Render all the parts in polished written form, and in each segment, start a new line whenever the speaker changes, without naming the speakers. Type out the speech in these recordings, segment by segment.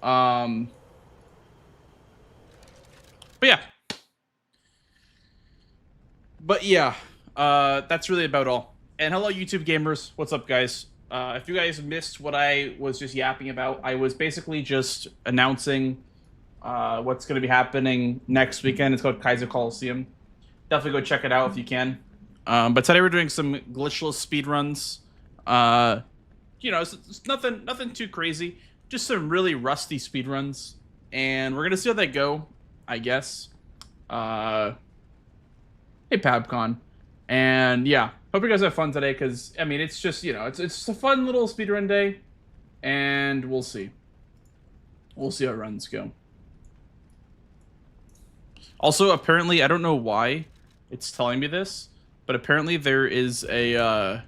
But yeah. That's really about all. And hello, YouTube gamers. What's up, guys? If you guys missed what I was just yapping about, I was basically just announcing what's going to be happening next weekend. It's called Kaiser Coliseum. Definitely go check it out if you can. But today we're doing some glitchless speedruns. You know, it's nothing too crazy. Just some really rusty speedruns. And we're going to see how they go, I guess. Hey, Pabcon. And yeah, hope you guys have fun today, because I mean, it's just, you know, it's just a fun little speedrun day, and we'll see how runs go. Also, apparently, I don't know why it's telling me this, but apparently there is a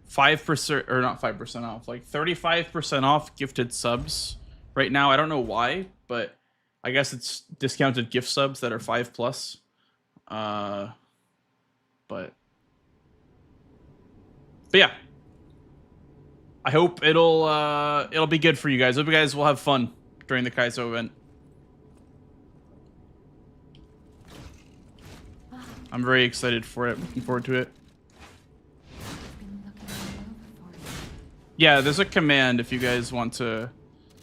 5%, or not 5% off, like 35% off gifted subs right now. I don't know why, but I guess it's discounted gift subs that are 5+. But yeah, I hope it'll be good for you guys. Hope you guys will have fun during the Kaizo event. I'm very excited for it. Looking forward to it. Yeah, there's a command if you guys want to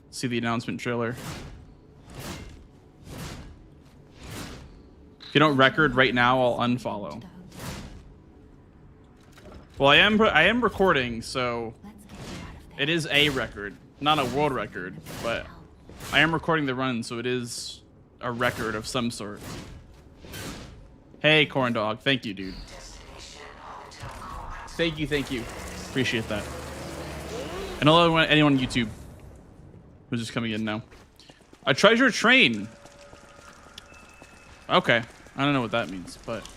see the announcement trailer. If you don't record right now, I'll unfollow. Well, I am recording, so it is a record, not a world record, but I am recording the run, so it is a record of some sort. Hey, Corn Dog, thank you, dude. Thank you. Appreciate that. And hello, anyone on YouTube who's just coming in now. A treasure train. Okay, I don't know what that means, but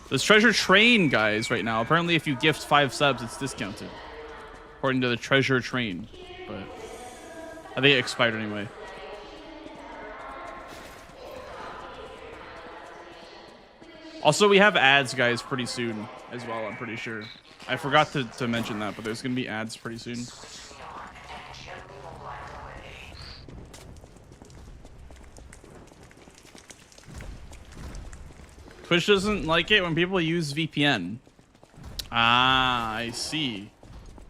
there's treasure train, guys, right now. Apparently, if you gift 5 subs, it's discounted, according to the treasure train. But I think it expired anyway. Also, we have ads, guys, pretty soon as well, I'm pretty sure. I forgot to mention that, but there's going to be ads pretty soon. Twitch doesn't like it when people use VPN. Ah, I see.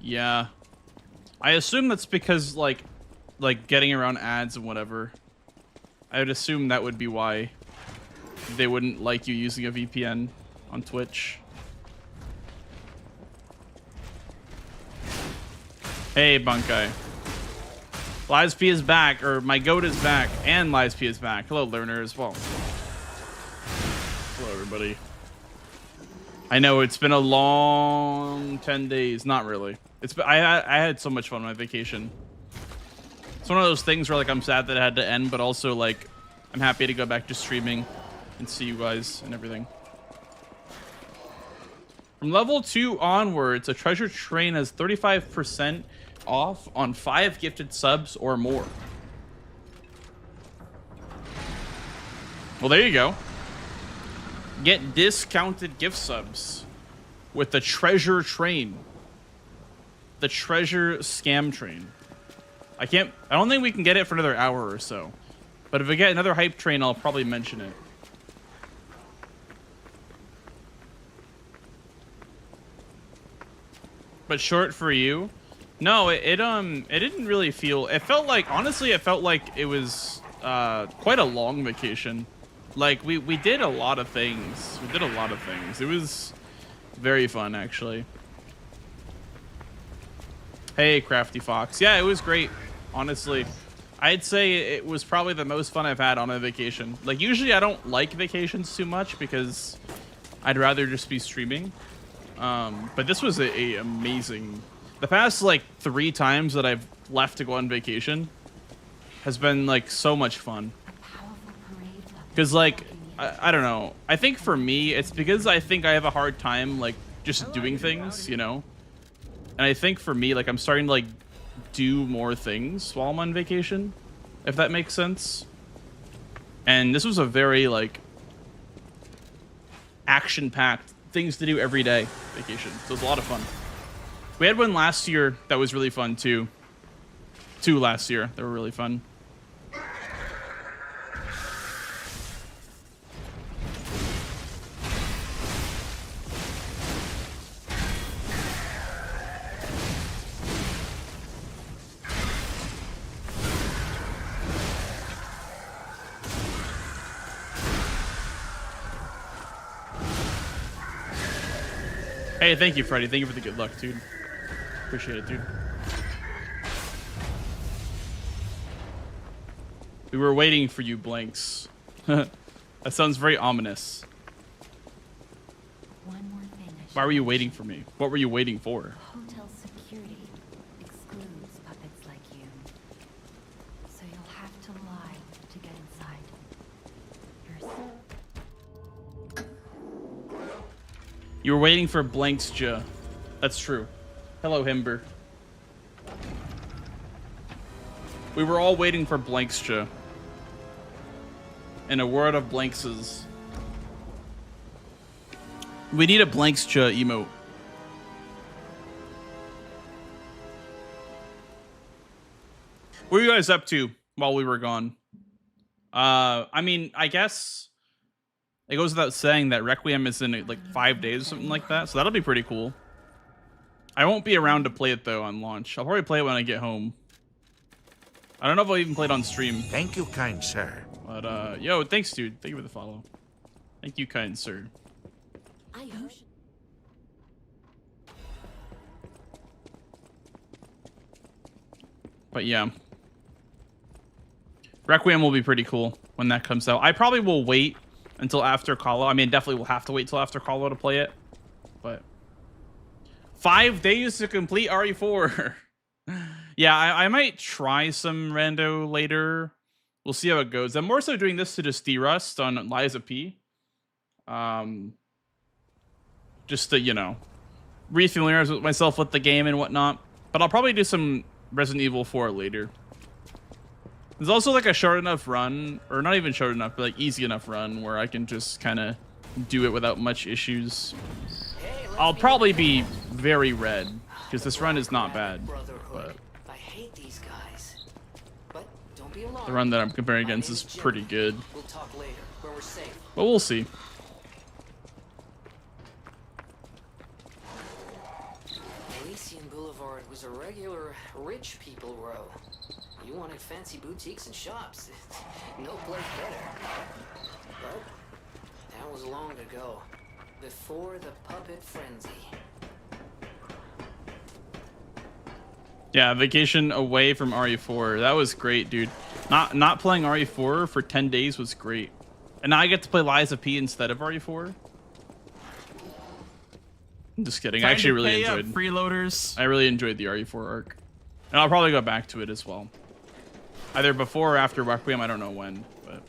Yeah. I assume that's because, like getting around ads and whatever. I would assume that would be why they wouldn't like you using a VPN on Twitch. Hey, Bunkai. LivesP is back, or my goat is back, and LivesP is back. Hello, learner, as well. Hello, everybody. I know it's been a long 10 days. Not really. It's been, I had so much fun on my vacation. It's one of those things where, like, I'm sad that it had to end, but also, like, I'm happy to go back to streaming and see you guys and everything. From level 2 onwards, a treasure train has 35% off on 5 gifted subs or more. Well, there you go. Get discounted gift subs with the treasure train. The treasure scam train. I don't think we can get it for another hour or so. But if we get another hype train, I'll probably mention it. But short for you? No, it didn't really feel, it felt like, honestly, it felt like it was quite a long vacation. Like, we did a lot of things. It was very fun, actually. Hey, Crafty Fox. Yeah, it was great, honestly. I'd say it was probably the most fun I've had on a vacation. Like, usually I don't like vacations too much because I'd rather just be streaming. But this was a amazing... The past, like, 3 times that I've left to go on vacation has been, like, so much fun. Because, like, I don't know. I think for me, it's because I think I have a hard time, like, just doing things, you know? And I think for me, like, I'm starting to, like, do more things while I'm on vacation, if that makes sense. And this was a very, like, action-packed, things to do every day vacation. So it was a lot of fun. We had one last year that was really fun, too. 2 last year. They were really fun. Hey, thank you, Freddy. Thank you for the good luck, dude. Appreciate it, dude. We were waiting for you, Blanks. That sounds very ominous.
One more thing.
Why were you waiting for me? What were you waiting for?
Hotel security excludes puppets like you. So you'll have to lie to get inside.
You were waiting for Blanks, Ja. That's true. Hello, Himber. We were all waiting for Blanks, Ja. In a word of Blankses. We need a Blanks, Ja emote. What were you guys up to while we were gone? I mean, I guess it goes without saying that Requiem is in like 5 days or something like that, so that'll be pretty cool. I won't be around to play it though on launch. I'll probably play it when I get home. I don't know if I'll even play it on stream.
Thank you, kind sir.
But yo, thanks, dude. Thank you for the follow. Thank you, kind sir. But yeah, Requiem will be pretty cool when that comes out. I probably will wait until after Call Out. I mean, definitely will have to wait till after Call Out to play it. But 5 days to complete RE4. Yeah, I might try some rando later. We'll see how it goes. I'm more so doing this to just de-rust on Liza P. Just to, you know, re-familiarize myself with the game and whatnot. But I'll probably do some Resident Evil 4 later. There's also like a short enough run, or not even short enough, but like easy enough run where I can just kind of do it without much issues. I'll probably be very red because this run is not bad, but
I hate these guys. But don't be alarmed.
the run that I'm comparing against is pretty good.
We'll talk later, where we're safe.
But we'll see.
Elysian Boulevard was a regular rich people row. You wanted fancy boutiques and shops. No place better. But that was long ago. Before the puppet frenzy.
Yeah, vacation away from RE4. That was great, dude. Not playing RE4 for 10 days was great. And now I get to play Liza P instead of RE4. I'm just kidding. I actually really enjoyed
freeloaders.
I really enjoyed the RE4 arc. And I'll probably go back to it as well. Either before or after Requiem, I don't know when, but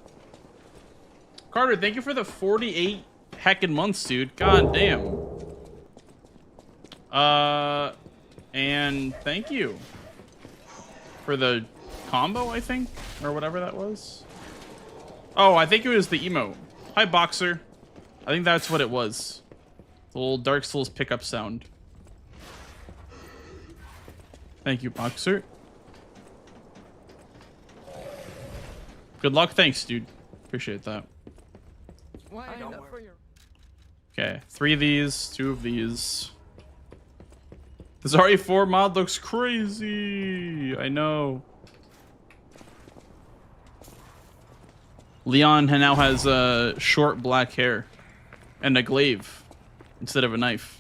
Carter, thank you for the 48 heckin' months, dude. God damn. And thank you for the combo, I think, or whatever that was. Oh, I think it was the emote. Hi, Boxer. I think that's what it was. The little Dark Souls pickup sound. Thank you, Boxer. Good luck. Thanks, dude. Appreciate that. Okay, 3 of these, 2 of these. This RE4 mod looks crazy. I know. Leon now has short black hair and a glaive instead of a knife.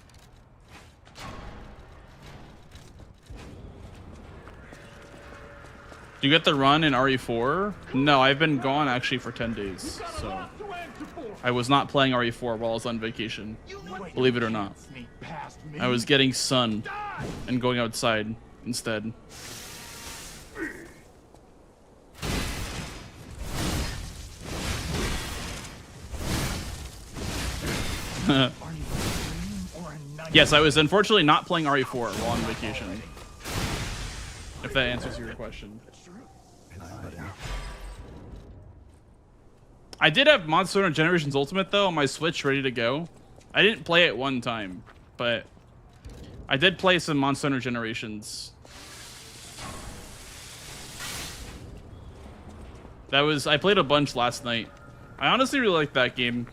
Do you get the run in RE4? No, I've been gone actually for 10 days, so I was not playing RE4 while I was on vacation. Believe it or not. I was getting sun and going outside instead. Yes, I was unfortunately not playing RE4 while on vacation. If that answers your question. I did have Monster Hunter Generations Ultimate though on my Switch ready to go. I didn't play it one time, but I did play some Monster Hunter Generations. I played a bunch last night. I honestly really like that game.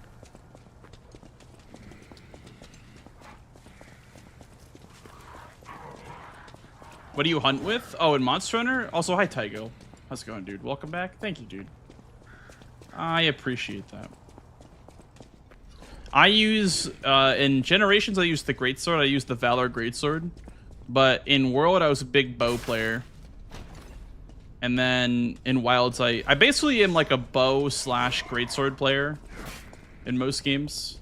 What do you hunt with? Oh, in Monster Hunter? Also, hi, Tygo. How's it going, dude? Welcome back. Thank you, dude. I appreciate that. I use, in Generations, I use the Greatsword. I use the Valor Greatsword. But in World, I was a big bow player. And then in Wilds, I basically am like a bow / Greatsword player in most games.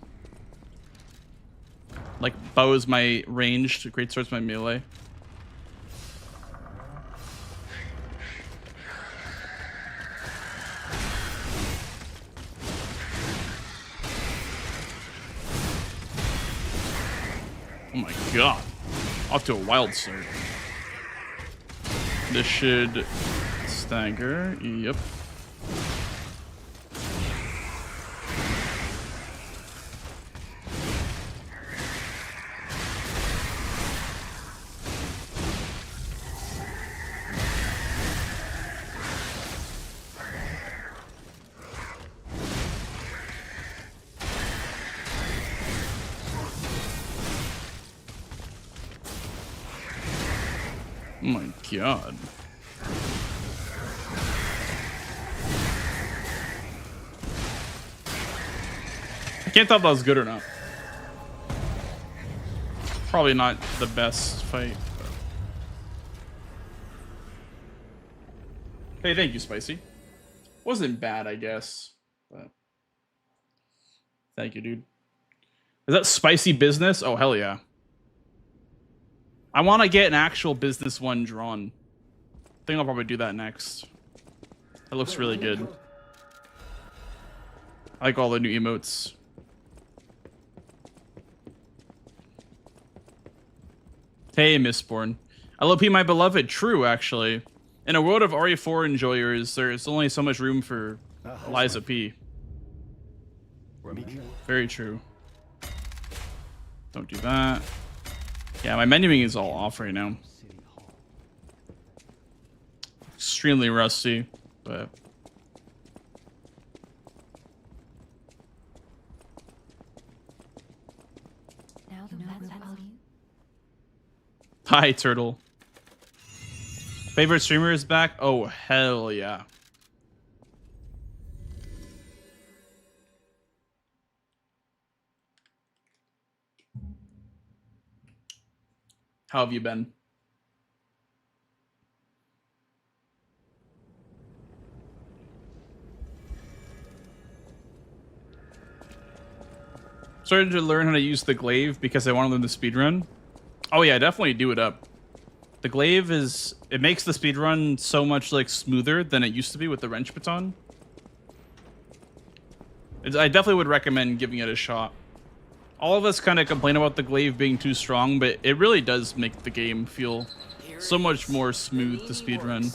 Like, bow is my ranged, Greatsword's my melee. Oh my god. Off to a wild start. This should stagger. Yep. Oh my god. I can't tell if that was good or not. Probably not the best fight. But... Hey, thank you, Spicy. Wasn't bad, I guess. But... Thank you, dude. Is that Spicy Business? Oh, hell yeah. I want to get an actual business one drawn. I think I'll probably do that next. That looks really good. I like all the new emotes. Hey, Mistborn. LOP, my beloved. True, actually. In a world of RE4 enjoyers, there's only so much room for Liza P. Very true. Don't do that. Yeah, my menuing is all off right now. Extremely rusty, but...
Now that's all you.
Hi, Turtle. Favorite streamer is back? Oh, hell yeah. How have you been? Started to learn how to use the glaive because I wanted them to speedrun. Oh yeah, definitely do it up. The glaive it makes the speedrun so much like smoother than it used to be with the wrench baton. I definitely would recommend giving it a shot. All of us kind of complain about the glaive being too strong, but it really does make the game feel so much more smooth to speedrun.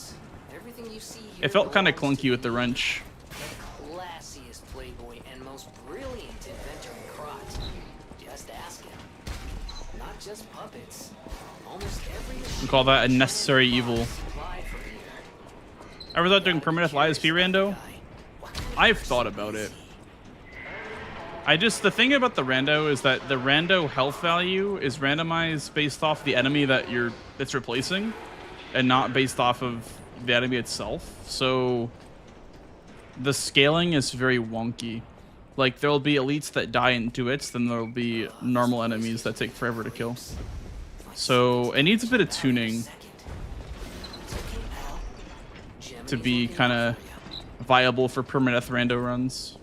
It felt kind of clunky with the wrench.
The classiest playboy and most brilliant inventor in Krat. Just ask him. Not just puppets. Almost every
We call that a necessary evil. Ever thought doing permanent ISP rando? I've thought about it. The thing about the rando is that the rando health value is randomized based off the enemy that's replacing, and not based off of the enemy itself. So the scaling is very wonky. Like there'll be elites that die into it, then there'll be normal enemies that take forever to kill. So it needs a bit of tuning to be kind of viable for permanent rando runs.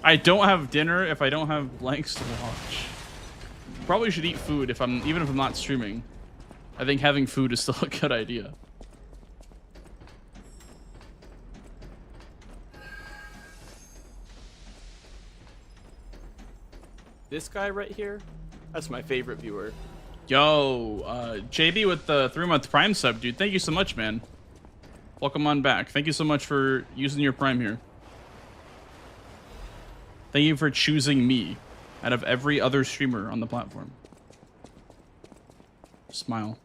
I don't have dinner if I don't have blanks to watch. Probably should eat food even if I'm not streaming. I think having food is still a good idea.
This guy right here, that's my favorite viewer.
Yo, JB with the 3-month Prime sub, dude. Thank you so much, man. Welcome on back. Thank you so much for using your Prime here. Thank you for choosing me out of every other streamer on the platform. Smile.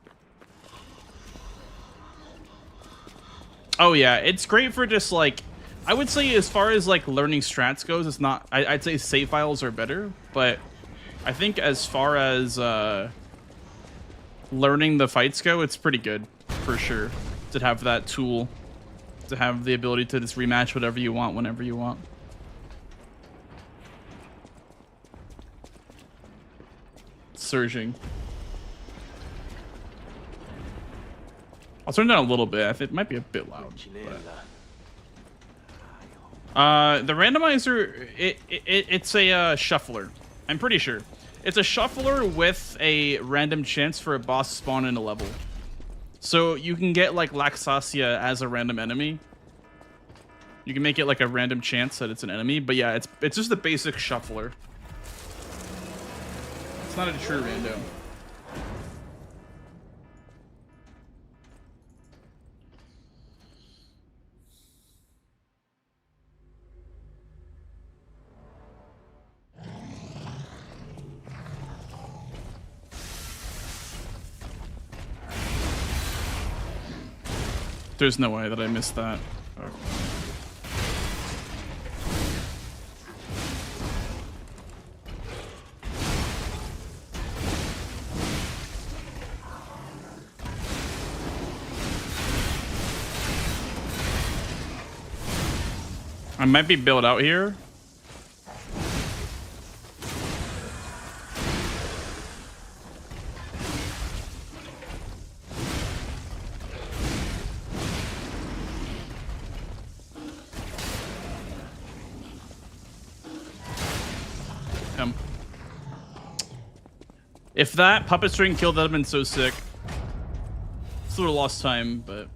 Oh yeah, it's great for just like, I would say as far as like learning strats goes, it's not, I'd say save files are better, but I think as far as learning the fights go, it's pretty good for sure to have that tool, to have the ability to just rematch whatever you want whenever you want. Surging. I'll turn down a little bit. I think it might be a bit loud. The randomizer, it's a shuffler. I'm pretty sure. It's a shuffler with a random chance for a boss spawn in a level. So you can get like Laxasia as a random enemy. You can make it like a random chance that it's an enemy. But yeah, it's just the basic shuffler. It's not a true random. There's no way that I missed that. Okay. I might be built out here. If that puppet string killed, that'd have been so sick. Sort of lost time, but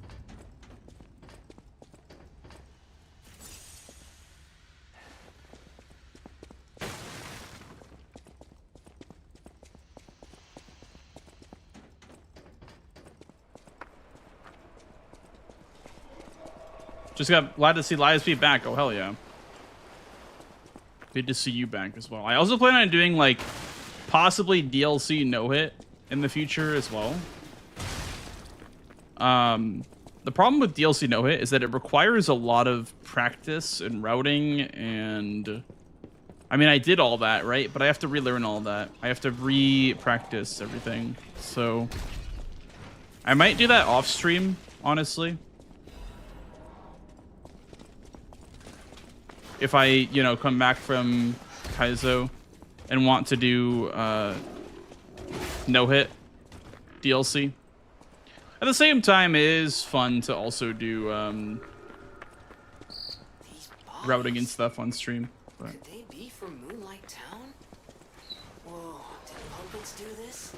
just got glad to see Liasby back. Oh hell yeah. Good to see you back as well. I also plan on doing like possibly DLC no hit in the future as well. The problem with DLC no hit is that it requires a lot of practice and routing, and I mean I did all that, right? But I have to relearn all that. I have to re-practice everything. So I might do that off stream, honestly. If I, you know, come back from Kaizo and want to do no hit DLC. At the same time, it is fun to also do routing and stuff on stream. But.
Could they be from Moonlight Town? Whoa, did puppets do this?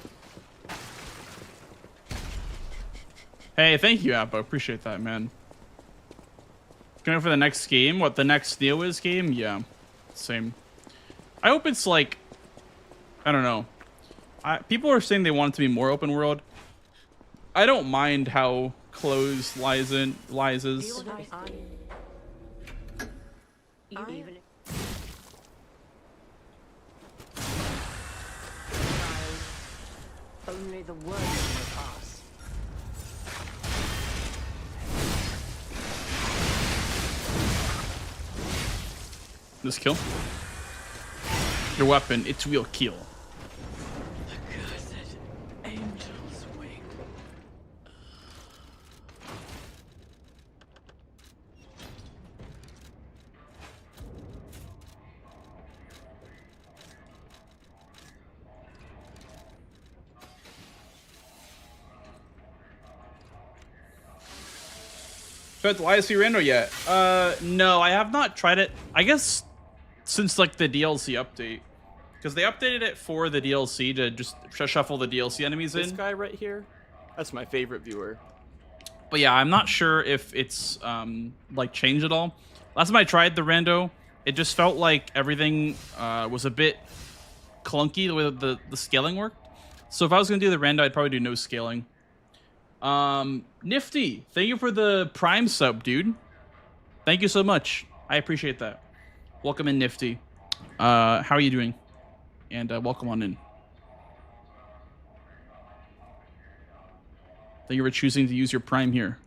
Hey, thank you, Appo. Appreciate that, man. Going for the next game? What, the next NeoWiz game? Yeah, same. I hope it's like, I don't know. People are saying they want it to be more open world. I don't mind how closed Lies is.
Only the worst may pass.
This kill? Your weapon, it will kill.
The cursed angel's wing.
Tried the YSP Rando yet? No, I have not tried it. I guess since like the DLC update, because they updated it for the DLC to just shuffle the DLC enemies in.
This guy right here, that's my favorite viewer.
But yeah, I'm not sure if it's like changed at all. Last time I tried the Rando, it just felt like everything was a bit clunky the way the scaling worked. So if I was gonna do the Rando, I'd probably do no scaling. Nifty, thank you for the Prime sub, dude. Thank you so much. I appreciate that. Welcome in, Nifty. How are you doing? And welcome on in. Thank you for choosing to use your Prime here.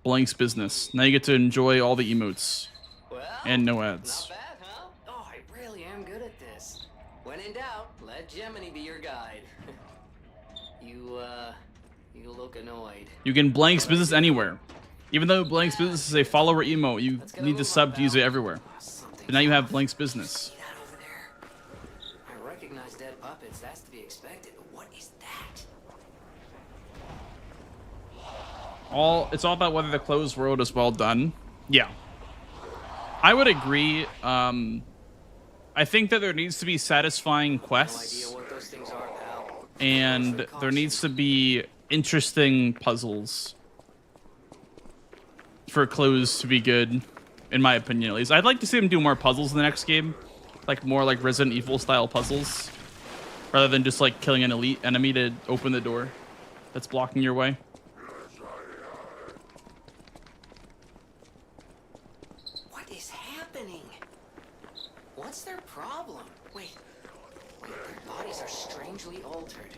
Blank's business. Now you get to enjoy all the emotes.
Well,
And no ads.
not bad, huh? Oh, I really am good at this. When in doubt, let Gemini be your guide. You look annoyed.
You can Blank's business anywhere. Even though Blank's business is a follower emote, you need to sub to use it everywhere. But now you have Blank's business.
See that over there? I recognize dead puppets. That's to be expected. But what is that?
It's all about whether the closed world is well done. Yeah. I would agree. I think that there needs to be satisfying quests.
No idea what those things are, pal.
And there needs to be interesting puzzles for clothes to be good, in my opinion at least. I'd like to see them do more puzzles in the next game, like more like Resident Evil style puzzles, rather than just like killing an elite enemy to open the door that's blocking your way.
What is happening? What's their problem? Wait, their bodies are strangely altered.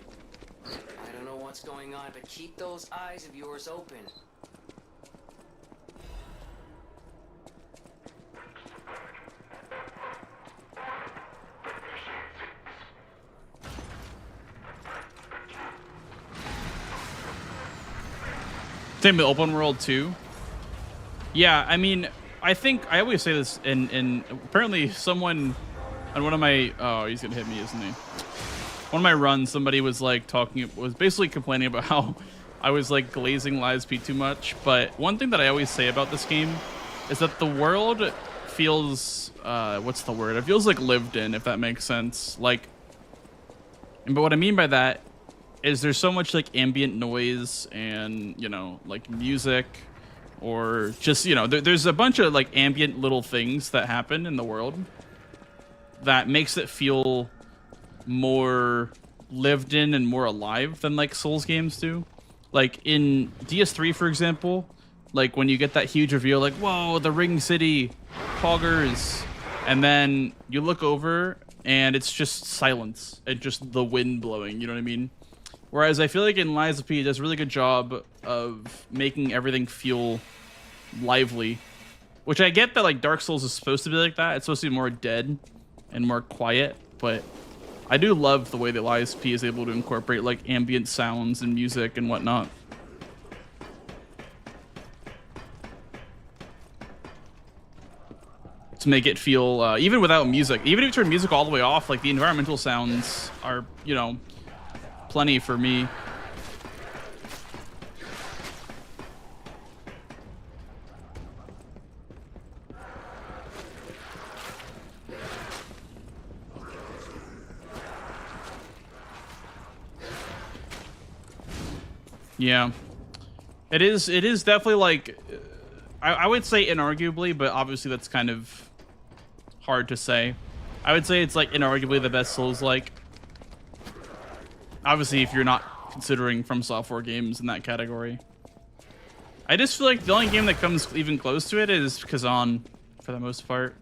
I don't know what's going on, but keep those eyes of yours open.
Same with open world too. Yeah, I mean, I think I always say this, and apparently someone on one of my he's gonna hit me, isn't he? One of my runs, somebody was like was basically complaining about how I was like glazing Lies P too much. But one thing that I always say about this game is that the world feels what's the word? It feels like lived in, if that makes sense. Like, but what I mean by that is there's so much like ambient noise and, you know, like music, or just, you know, there's a bunch of like ambient little things that happen in the world that makes it feel more lived in and more alive than like Souls games do. Like in DS3, for example, like when you get that huge reveal, like, whoa, the Ring City, poggers, and then you look over and it's just silence and just the wind blowing, you know what I mean? Whereas I feel like in Lies of P, it does a really good job of making everything feel lively. Which I get that like Dark Souls is supposed to be like that. It's supposed to be more dead and more quiet. But I do love the way that Lies of P is able to incorporate like ambient sounds and music and whatnot. To make it feel, even without music, even if you turn music all the way off, like the environmental sounds are, you know, plenty for me. Yeah, it is definitely like, I would say inarguably, but obviously that's kind of hard to say. I would say it's like inarguably the best Souls-like. Obviously, if you're not considering From Software games in that category. I just feel like the only game that comes even close to it is Kazan, for the most part.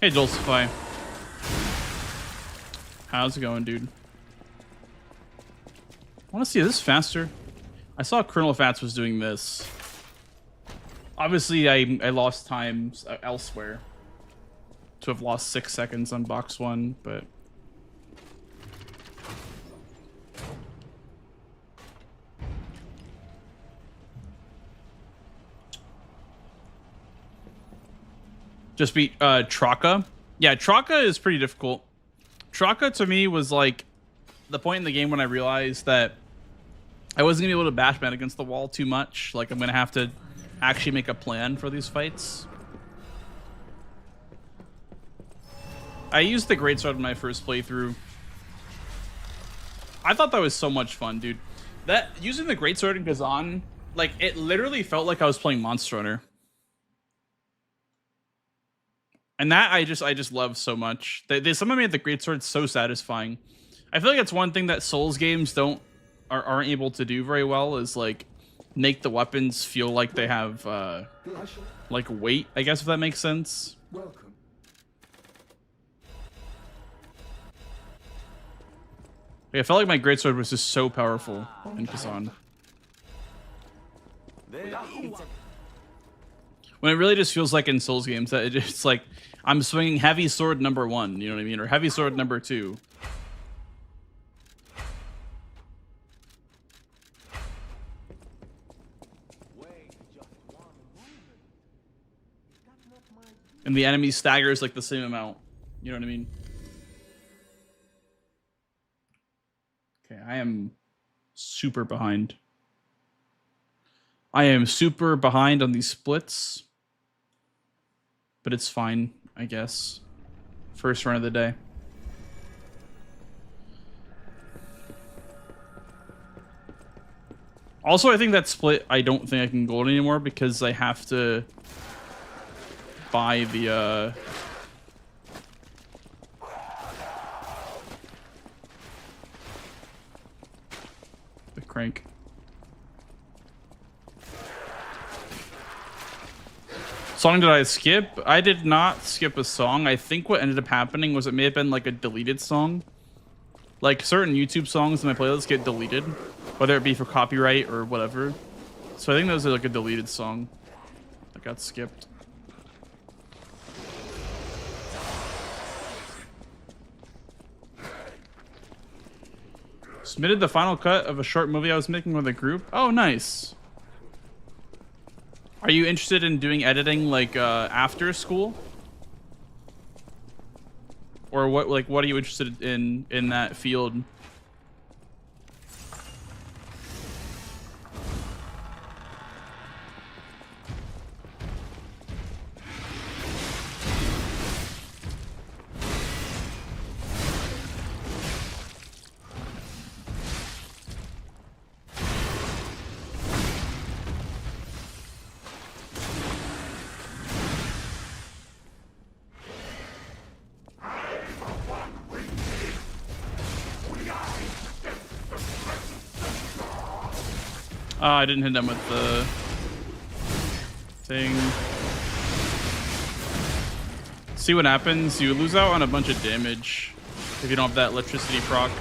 Hey, Dulcify. How's it going, dude? I want to see, is this faster? I saw Colonel Fats was doing this. Obviously, I lost time elsewhere to have lost 6 seconds on box 1, but... Just beat Traka. Yeah, Traka is pretty difficult. Traka to me was like the point in the game when I realized that I wasn't gonna be able to bash man against the wall too much. Like I'm gonna have to actually make a plan for these fights. I used the greatsword in my first playthrough. I thought that was so much fun, dude. That using the greatsword in Kazan, like it literally felt like I was playing Monster Hunter. And that I just love so much. Someone made the greatsword so satisfying. I feel like it's one thing that Souls games aren't able to do very well is like make the weapons feel like they have like weight, I guess, if that makes sense.
Welcome.
I felt like my greatsword was just so powerful in Kazan. When it really just feels like in Souls games that it's like I'm swinging heavy sword number 1, you know what I mean, or heavy sword number 2. And the enemy staggers like the same amount. You know what I mean? Okay, I am super behind. I am super behind on these splits. But it's fine, I guess. First run of the day. Also, I think that split, I don't think I can gold anymore because I have to buy the crank. Song did I skip? I did not skip a song. I think what ended up happening was it may have been like a deleted song. Like certain YouTube songs in my playlist get deleted, whether it be for copyright or whatever. So I think that was like a deleted song that got skipped. Submitted the final cut of a short movie I was making with a group. Oh, nice. Are you interested in doing editing like after school? Or what are you interested in that field? I didn't hit them with the thing. See what happens? You lose out on a bunch of damage if you don't have that electricity proc.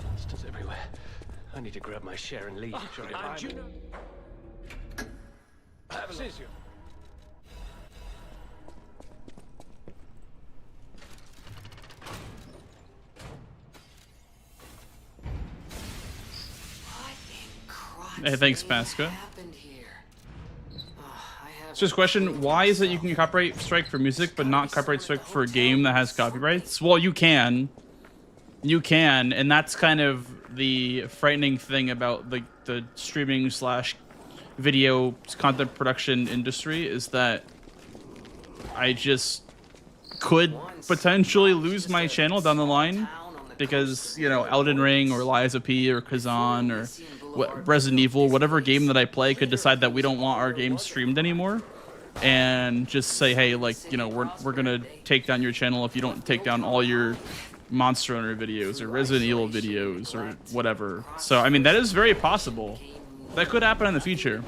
Monsters everywhere. I need to grab my share and leave.
Hey, thanks, Pasca. It's just a question, why is it you can copyright strike for music, but not copyright strike for a game that has copyrights? Well, you can. You can, and that's kind of the frightening thing about the streaming / video content production industry, is that I just could potentially lose my channel down the line because, you know, Elden Ring or Lies of P or Kazan or Resident Evil, whatever game that I play, could decide that we don't want our game streamed anymore and just say, hey, like, you know, we're gonna take down your channel if you don't take down all your Monster Hunter videos or Resident Evil videos or whatever. So I mean, that is very possible. That could happen in the future,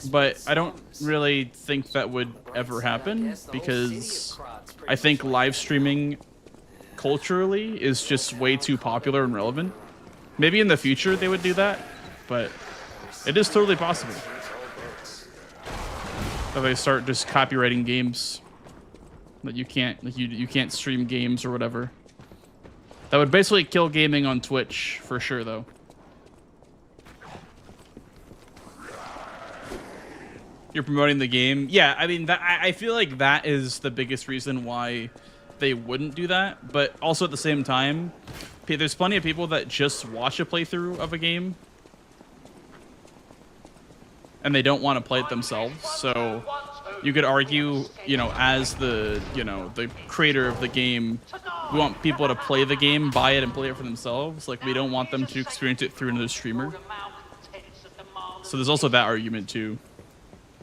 but I don't really think that would ever happen because I think live streaming culturally is just way too popular and relevant. Maybe in the future they would do that, but it is totally possible that they start just copywriting games that you can't, like you can't stream games or whatever. That would basically kill gaming on Twitch for sure, though. You're promoting the game, yeah. I mean, I feel like that is the biggest reason why they wouldn't do that, but also at the same time, there's plenty of people that just watch a playthrough of a game and they don't want to play it themselves. So you could argue, you know, as the, you know, the creator of the game, we want people to play the game, buy it, and play it for themselves. Like, we don't want them to experience it through another streamer. So there's also that argument too.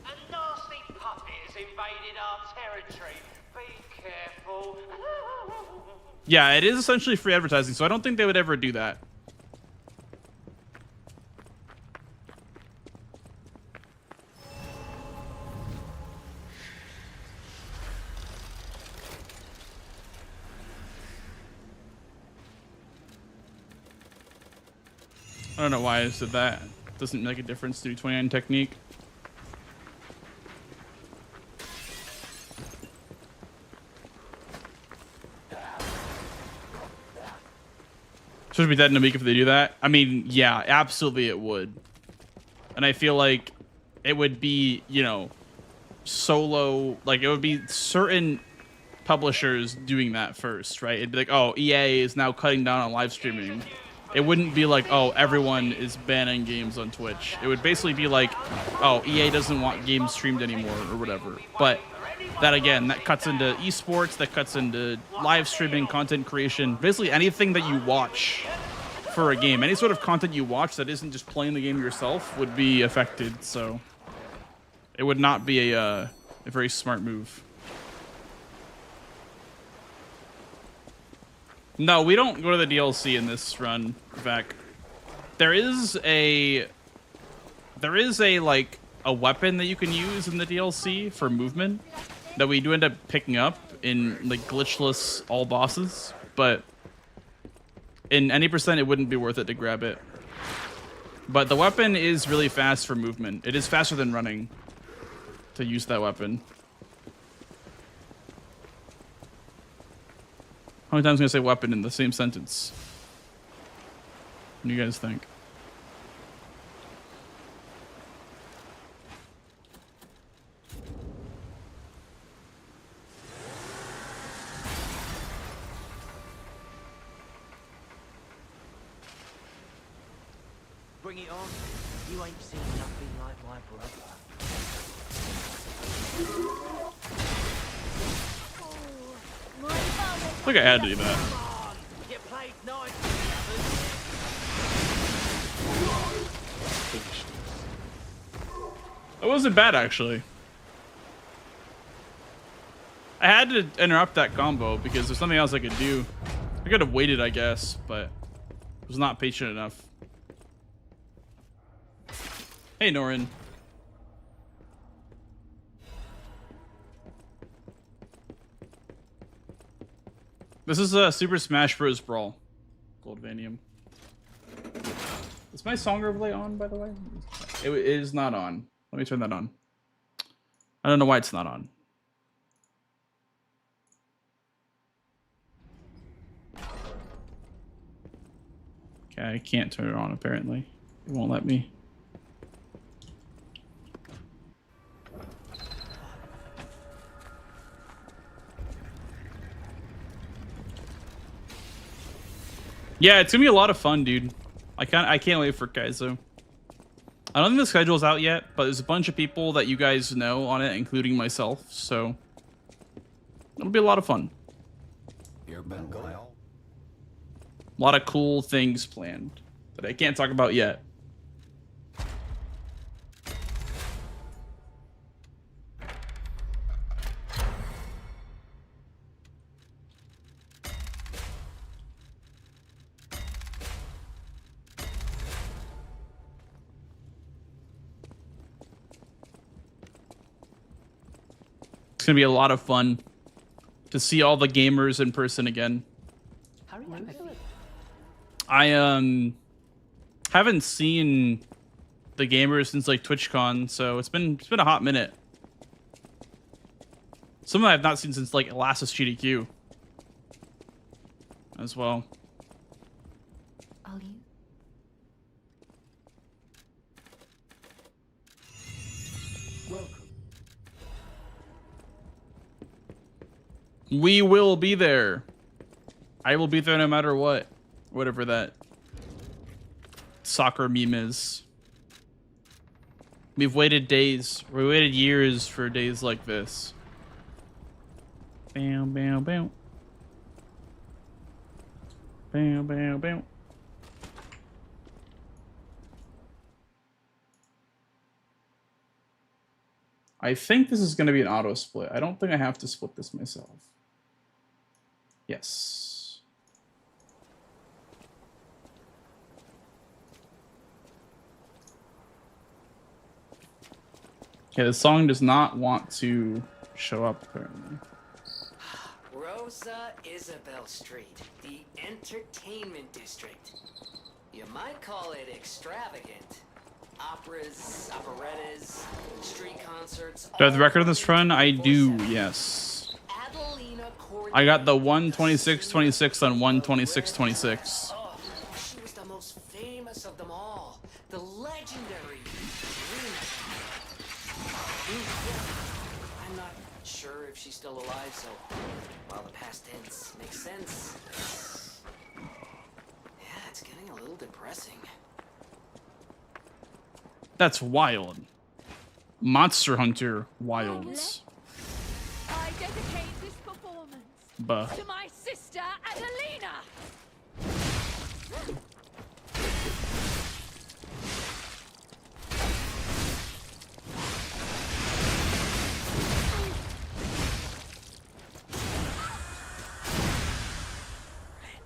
A nasty puppet has invaded our territory. Be careful.
Yeah, it is essentially free advertising, so I don't think they would ever do that. I don't know why I said that. Doesn't make a difference to 29 technique. Should be dead in a week if they do that. I mean, yeah, absolutely it would. And I feel like it would be, you know, solo, like it would be certain publishers doing that first, right? It'd be like, oh, EA is now cutting down on live streaming. It wouldn't be like, oh, everyone is banning games on Twitch. It would basically be like, oh, EA doesn't want games streamed anymore or whatever. But that, again, that cuts into esports, that cuts into live streaming, content creation, basically anything that you watch for a game. Any sort of content you watch that isn't just playing the game yourself would be affected. So it would not be a very smart move. No, we don't go to the DLC in this run, Vec. There is a like a weapon that you can use in the DLC for movement that we do end up picking up in like glitchless all bosses, but in any percent it wouldn't be worth it to grab it. But the weapon is really fast for movement. It is faster than running to use that weapon. How many times am I gonna say weapon in the same sentence? What do you guys think?
Bring it on. You ain't seen nothing like my brother.
I think I had to do that.
You played nice.
It wasn't bad, actually. I had to interrupt that combo because there's something else I could do. I could have waited, I guess, but I was not patient enough. Hey, Norin. This is a Super Smash Bros. Brawl. Goldvanium. Is my song overlay on, by the way? It is not on. Let me turn that on. I don't know why it's not on. Okay, I can't turn it on, apparently. It won't let me. Yeah, it's gonna be a lot of fun, dude. I can't wait for Kaizo. I don't think the schedule's out yet, but there's a bunch of people that you guys know on it, including myself, so it'll be a lot of fun.
You're Bengal.
A lot of cool things planned that I can't talk about yet. It's gonna be a lot of fun to see all the gamers in person again.
How are you feeling?
I haven't seen the gamers since like TwitchCon, so it's been a hot minute. Some I've not seen since like last GDQ as well.
All you.
We will be there. I will be there no matter what. Whatever that soccer meme is. We've waited days. We waited years for days like this. Bam, bam, bam. Bam, bam, bam. I think this is going to be an auto split. I don't think I have to split this myself. Yes. Okay, the song does not want to show up, apparently.
Rosa Isabel Street, the entertainment district. You might call it extravagant. Operas, operettas, street concerts.
Do I have the record on this run? I do, yes. I got the 1:26:26 on 1:26:26.
Oh, she was the most famous of them all. The legendary I'm not sure if she's still alive, so while the past tense makes sense, it's getting a little depressing.
That's wild. Monster Hunter Wilds.
I dedicate this performance
Buh.
to my sister Adelina.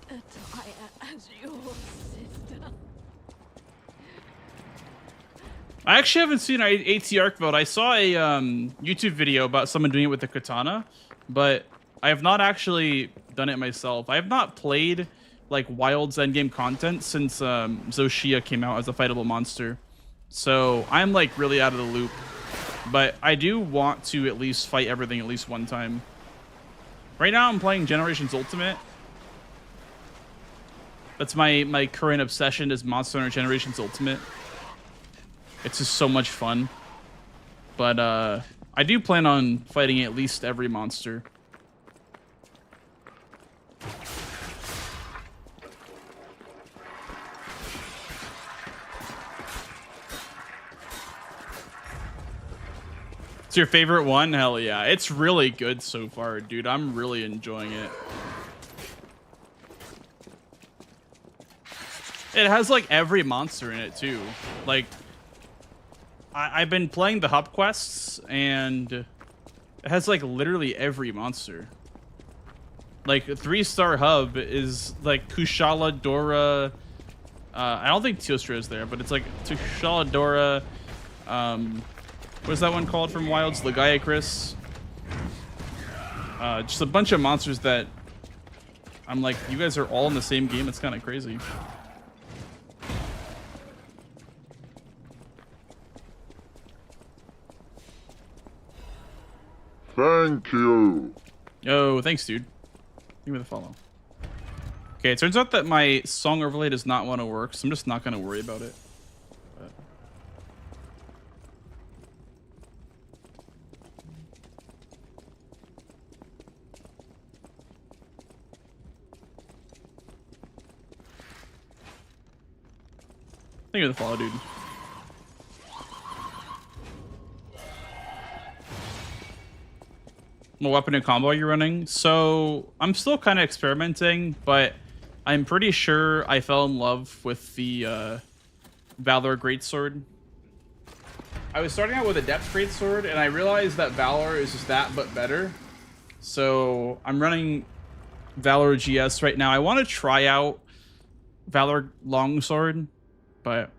Attire as your sister.
I actually haven't seen AT Arc mode. I saw a YouTube video about someone doing it with the katana, but I have not actually done it myself. I have not played like Wild's endgame content since Zoshia came out as a fightable monster. So I'm like really out of the loop. But I do want to at least fight everything at least one time. Right now I'm playing Generations Ultimate. That's my current obsession is Monster Hunter Generations Ultimate. It's just so much fun. But I do plan on fighting at least every monster. It's your favorite one? Hell yeah. It's really good so far, dude. I'm really enjoying it. It has like every monster in it too. Like I've been playing the hub quests and it has like literally every monster. Like a 3-star hub is like Kushala Dora. I don't think Teostra is there, but it's like Kushala Dora. What's that one called from Wilds? Lagiacris. Just a bunch of monsters that I'm like, you guys are all in the same game. It's kind of crazy.
Thank you.
Oh, thanks, dude. Give me the follow. Okay, it turns out that my song overlay does not want to work, so I'm just not going to worry about it. But... Thank you for the follow, dude. What weapon and combo are you running? So I'm still kind of experimenting, but I'm pretty sure I fell in love with the Valor Greatsword. I was starting out with a Depth Greatsword, and I realized that Valor is just that, but better. So I'm running Valor GS right now. I want to try out Valor Longsword, but it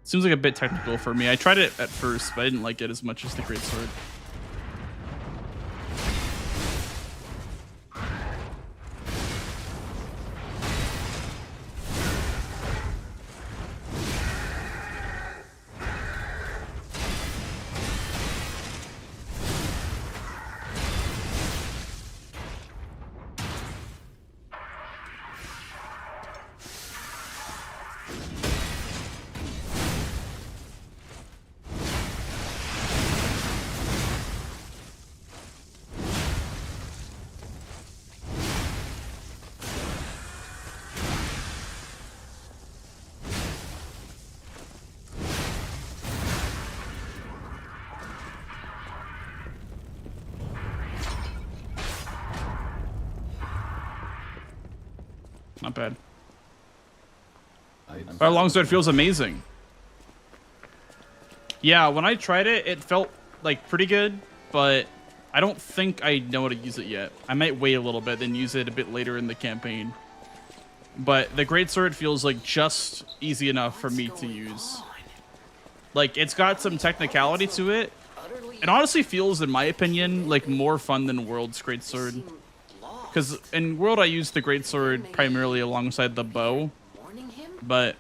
seems like a bit technical for me. I tried it at first, but I didn't like it as much as the Greatsword. Not bad. Our longsword feels amazing. Yeah, when I tried it, it felt like pretty good, but I don't think I know how to use it yet. I might wait a little bit, then use it a bit later in the campaign. But the greatsword feels like just easy enough for me to use. Like, it's got some technicality to it. It honestly feels, in my opinion, like more fun than World's greatsword. Because in World, I use the greatsword primarily alongside the bow. But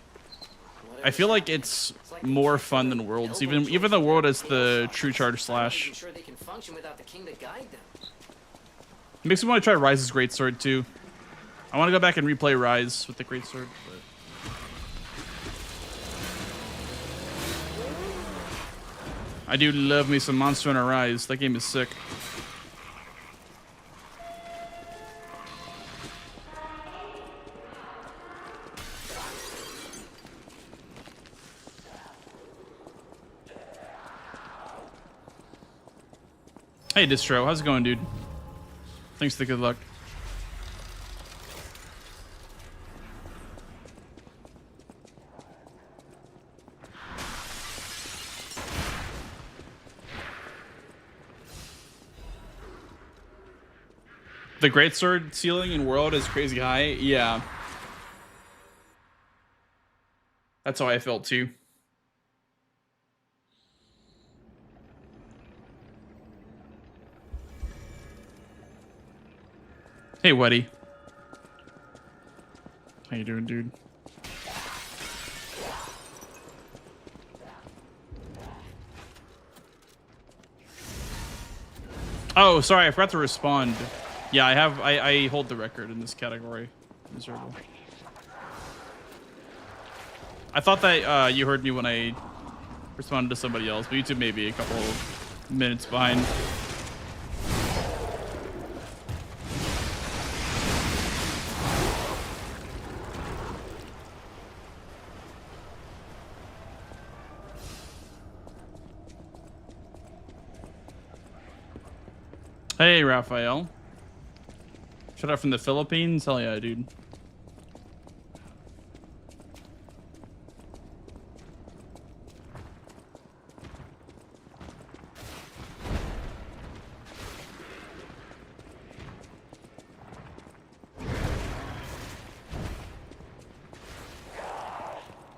I feel like it's more fun than World's, even though World is the true charge slash. Makes me want to try Rise's greatsword too. I want to go back and replay Rise with the greatsword. I do love me some Monster Hunter Rise. That game is sick. Hey Distro, how's it going, dude? Thanks for the good luck. The greatsword ceiling in World is crazy high. Yeah. That's how I felt too. Hey, Weddy. How you doing, dude? Oh, sorry, I forgot to respond. Yeah, I hold the record in this category. Miserable. I thought that you heard me when I responded to somebody else, but YouTube may be a couple minutes behind. Hey, Raphael. Shout out from the Philippines? Hell yeah, dude.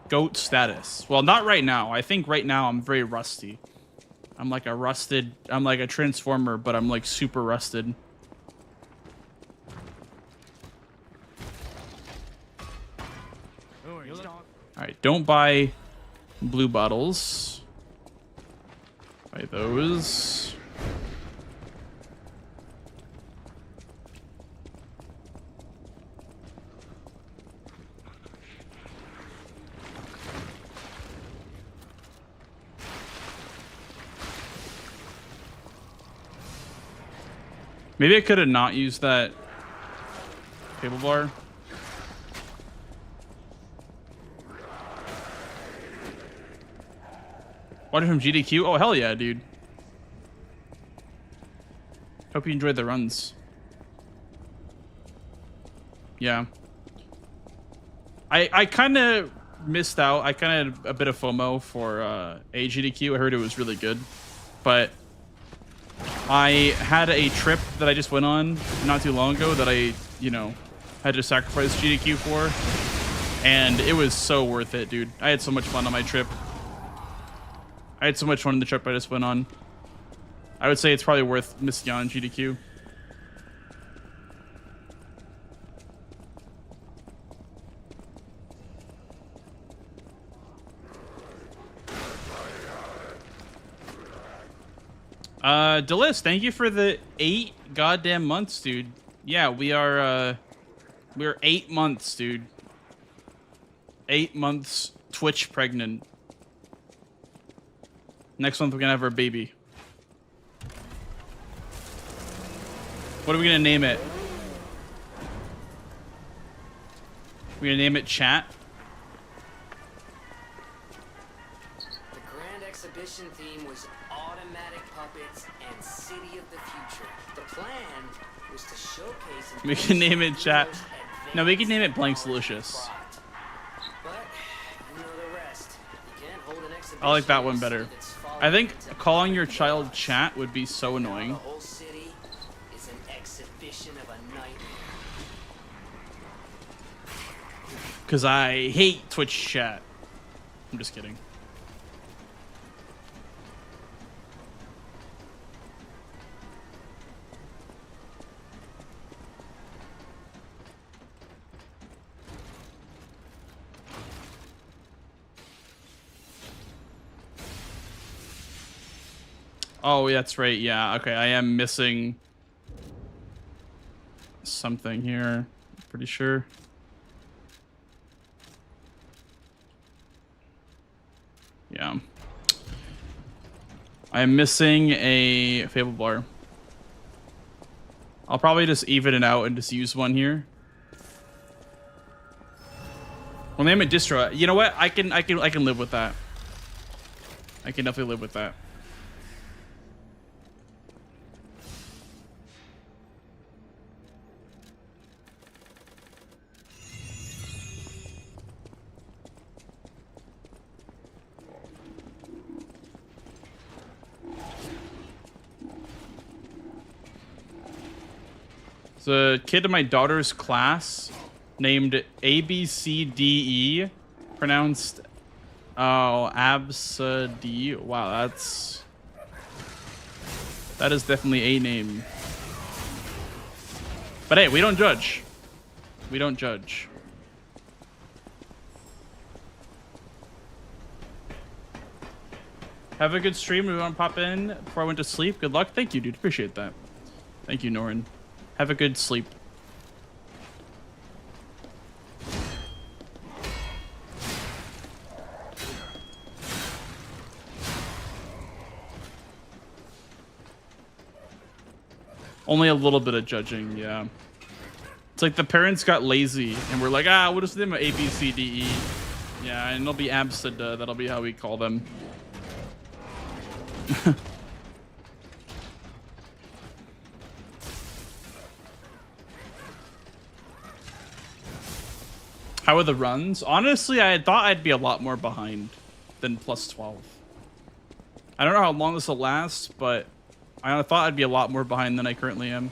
Goat status. Well, not right now. I think right now I'm very rusty. I'm like a transformer, but I'm like super rusted. Alright, don't buy blue bottles. Buy those. Maybe I could have not used that cable bar. Watching from GDQ? Oh, hell yeah, dude. Hope you enjoyed the runs. Yeah. I kind of missed out. I kind of had a bit of FOMO for GDQ. I heard it was really good. But I had a trip that I just went on not too long ago that I, you know, had to sacrifice GDQ for. And it was so worth it, dude. I had so much fun on my trip. I had so much fun on the trip I just went on. I would say it's probably worth missing out on GDQ. Delis, thank you for the 8 goddamn months, dude. Yeah, we're 8 months, dude. 8 months Twitch pregnant. Next month we're gonna have our baby. What are we gonna name it? We're gonna name it Chat.
The grand exhibition theme was automatic puppets and city of the future. The plan was to showcase
We can name it Chat. No, we can name it Blank Delicious.
But you know the rest. You can't hold an exhibition
I like that one better.
that's falling
I think
into-
calling your child chat would be so
The
annoying.
whole city is an exhibition of a nightmare.
Because I hate Twitch chat. I'm just kidding. Oh, that's right. Yeah. Okay. I am missing something here. Pretty sure. Yeah. I am missing a Fable bar. I'll probably just even it out and just use one here. We'll name it distro. You know what? I can live with that. I can definitely live with that. There's a kid in my daughter's class named ABCDE, pronounced Absd. Wow, that is definitely a name. But hey, we don't judge. We don't judge. Have a good stream. We want to pop in before I went to sleep. Good luck. Thank you, dude. Appreciate that. Thank you, Norin. Have a good sleep. Only a little bit of judging, yeah. It's like the parents got lazy and we're like, we'll just name them A, B, C, D, E. Yeah, and it'll be Absd. That'll be how we call them. How are the runs? Honestly, I thought I'd be a lot more behind than plus 12. I don't know how long this will last, but I thought I'd be a lot more behind than I currently am.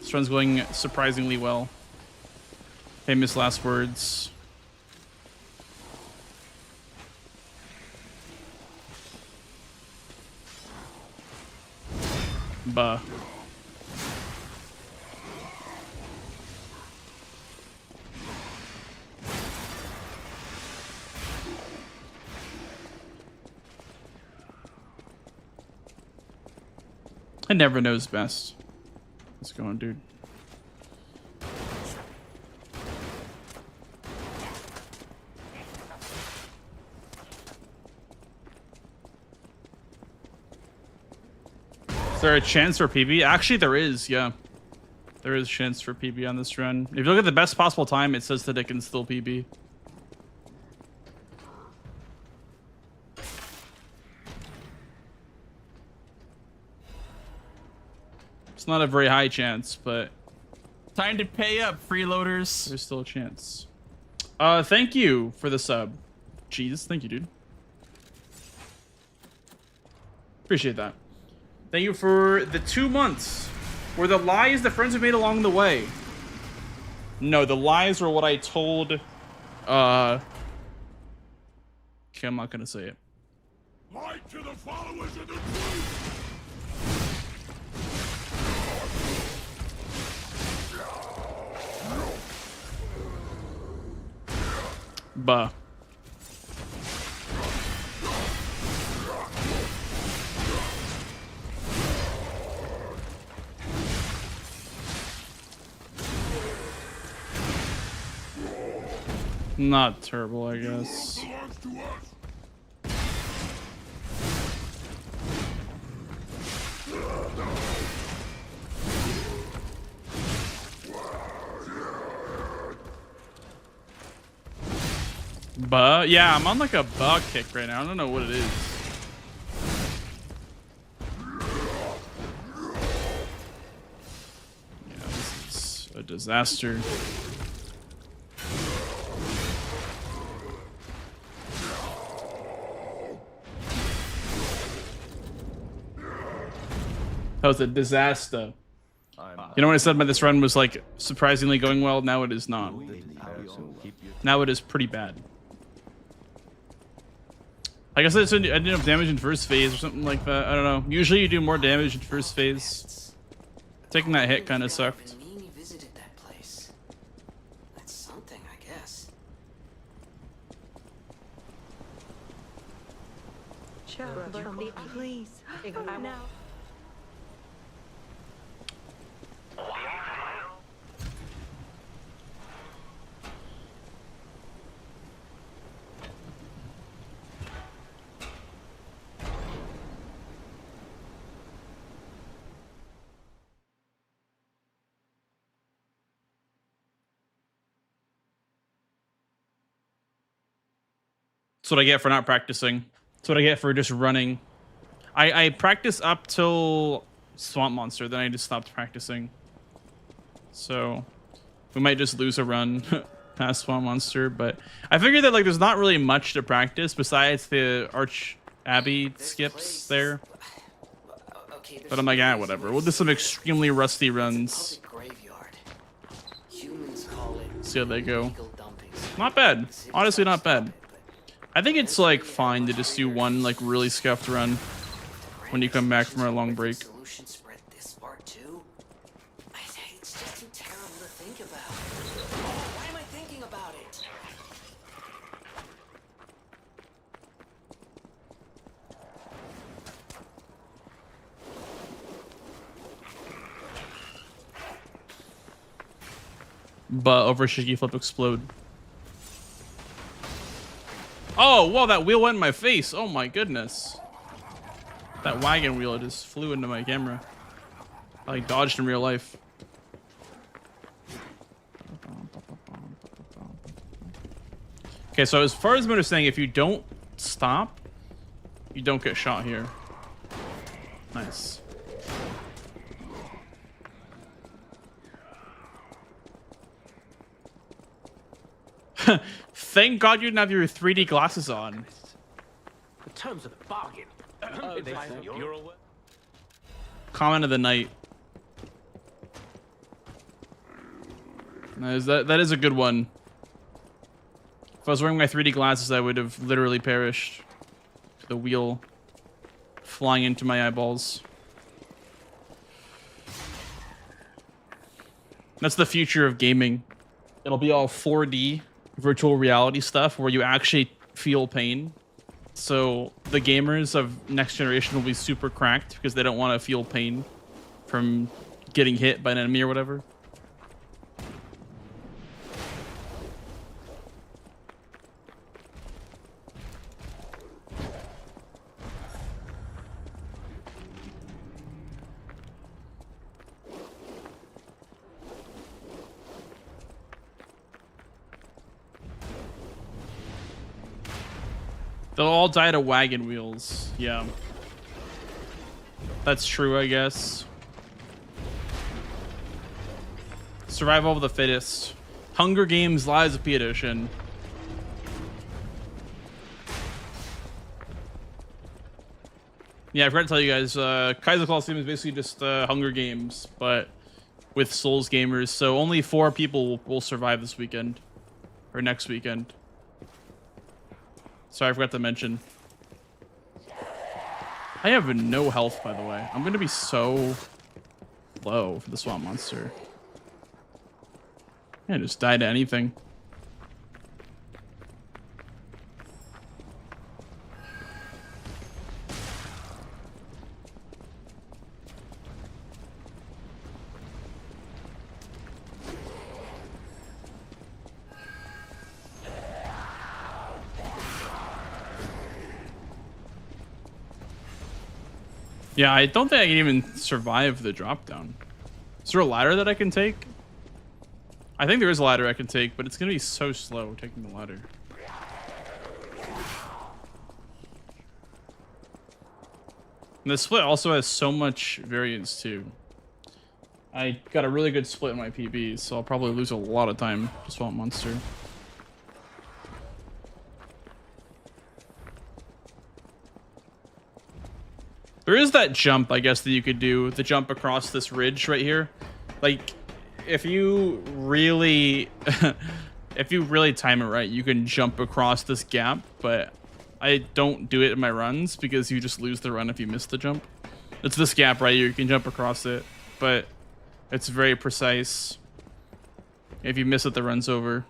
This run's going surprisingly well. Famous last words. Buh. It never knows best. What's going on, dude? Is there a chance for PB? Actually, there is, yeah. There is a chance for PB on this run. If you look at the best possible time, it says that it can still PB. It's not a very high chance, but time to pay up, freeloaders. There's still a chance. Thank you for the sub. Jeez, thank you, dude. Appreciate that. Thank you for the 2 months. Were the lies the friends have made along the way? No, the lies were what I told. Okay, I'm not gonna say it.
Light to the followers of the truth!
Buh. Not terrible, I guess. But yeah, I'm on like a bug kick right now. I don't know what it is. Yeah, this is a disaster. That was a disaster. You know what I said about this run was like surprisingly going well? Now it is not. Now it is pretty bad. Like I said, I didn't have damage in first phase or something like that. I don't know. Usually you do more damage in first phase. Taking that hit kind of sucked.
Nini visited that place. That's something, I guess.
Please. Now.
That's what I get for not practicing. That's what I get for just running. I practice up till Swamp Monster, then I just stopped practicing. So we might just lose a run past Swamp Monster, but I figured that like there's not really much to practice besides the Arch Abbey skips there.
Okay,
But I'm like, ah, whatever. We'll do some extremely rusty runs.
Graveyard. Humans call it
See how they go.
illegal dumpings.
Not bad. Honestly, not bad. I think it's like fine to just do one like really scuffed run when you come back from a long break.
Solution spread this far too. It's just too terrible to think about. Why am I thinking about it?
But over shaky flip explode. Oh, whoa, that wheel went in my face. Oh my goodness. That wagon wheel just flew into my camera. I like dodged in real life. Okay, so as far as I'm understanding, if you don't stop, you don't get shot here. Nice. Thank God you didn't have your 3D glasses on.
The terms of the bargain. You're aware?
Comment of the night. That is a good one. If I was wearing my 3D glasses, I would have literally perished. The wheel flying into my eyeballs. That's the future of gaming. It'll be all 4D virtual reality stuff where you actually feel pain. So the gamers of next generation will be super cracked because they don't want to feel pain from getting hit by an enemy or whatever. They'll all die to wagon wheels. Yeah. That's true, I guess. Survival of the fittest. Hunger Games Lies of P Edition. Yeah, I forgot to tell you guys, Kaiser Coliseum is basically just Hunger Games, but with Souls gamers. So only 4 people will survive this weekend. Or next weekend. Sorry, I forgot to mention. I have no health, by the way. I'm going to be so low for the Swamp Monster. I just die to anything. Yeah, I don't think I can even survive the drop down. Is there a ladder that I can take? I think there is a ladder I can take, but it's going to be so slow taking the ladder. And the split also has so much variance too. I got a really good split in my PB, so I'll probably lose a lot of time to Swamp Monster. There is that jump, I guess, that you could do. The jump across this ridge right here. Like, if you really... if you really time it right, you can jump across this gap, but I don't do it in my runs because you just lose the run if you miss the jump. It's this gap right here. You can jump across it, but it's very precise. If you miss it, the run's over.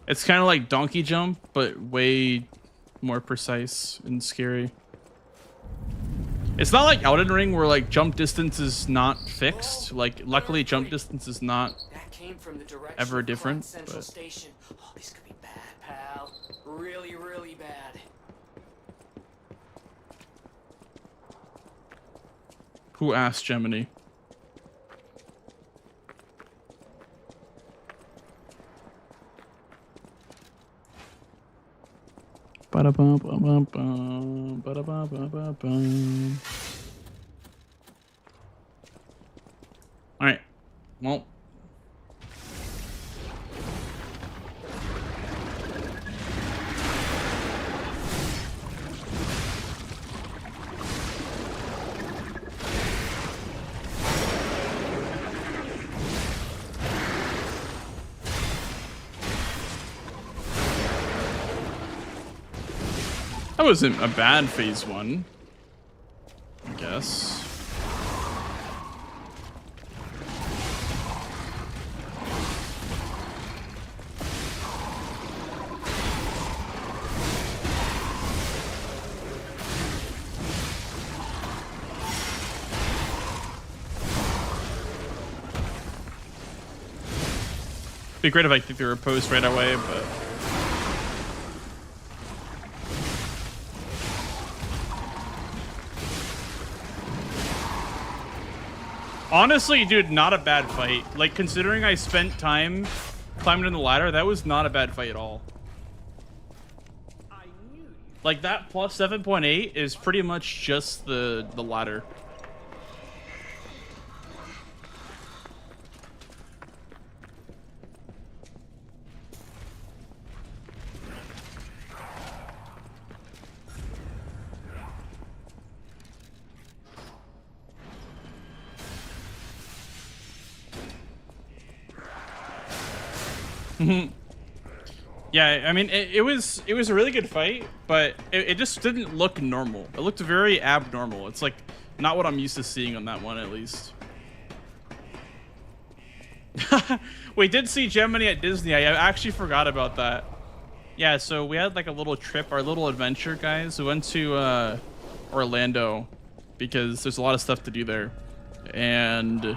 It's kind of like donkey jump, but way more precise and scary. It's not like Elden Ring where like jump distance is not fixed. Like luckily jump distance is not
That came from the direction
ever
of
different.
Central
But
Station. Oh, this could be bad, pal. Really, really bad.
who asked Gemini? Ba-da-bum-bum-bum-bum, ba-da-bum-bum-bum-bum. All right. Well. That wasn't a bad phase one, I guess. Be great if I think they were post right away, but. Honestly, dude, not a bad fight. Like, considering I spent time climbing in the ladder, that was not a bad fight at all. Like, that plus 7.8 is pretty much just the ladder. Yeah, I mean, it was a really good fight, but it just didn't look normal. It looked very abnormal. It's like not what I'm used to seeing on that one, at least. We did see Gemini at Disney. I actually forgot about that. Yeah, so we had like a little trip, our little adventure, guys. We went to Orlando because there's a lot of stuff to do there, and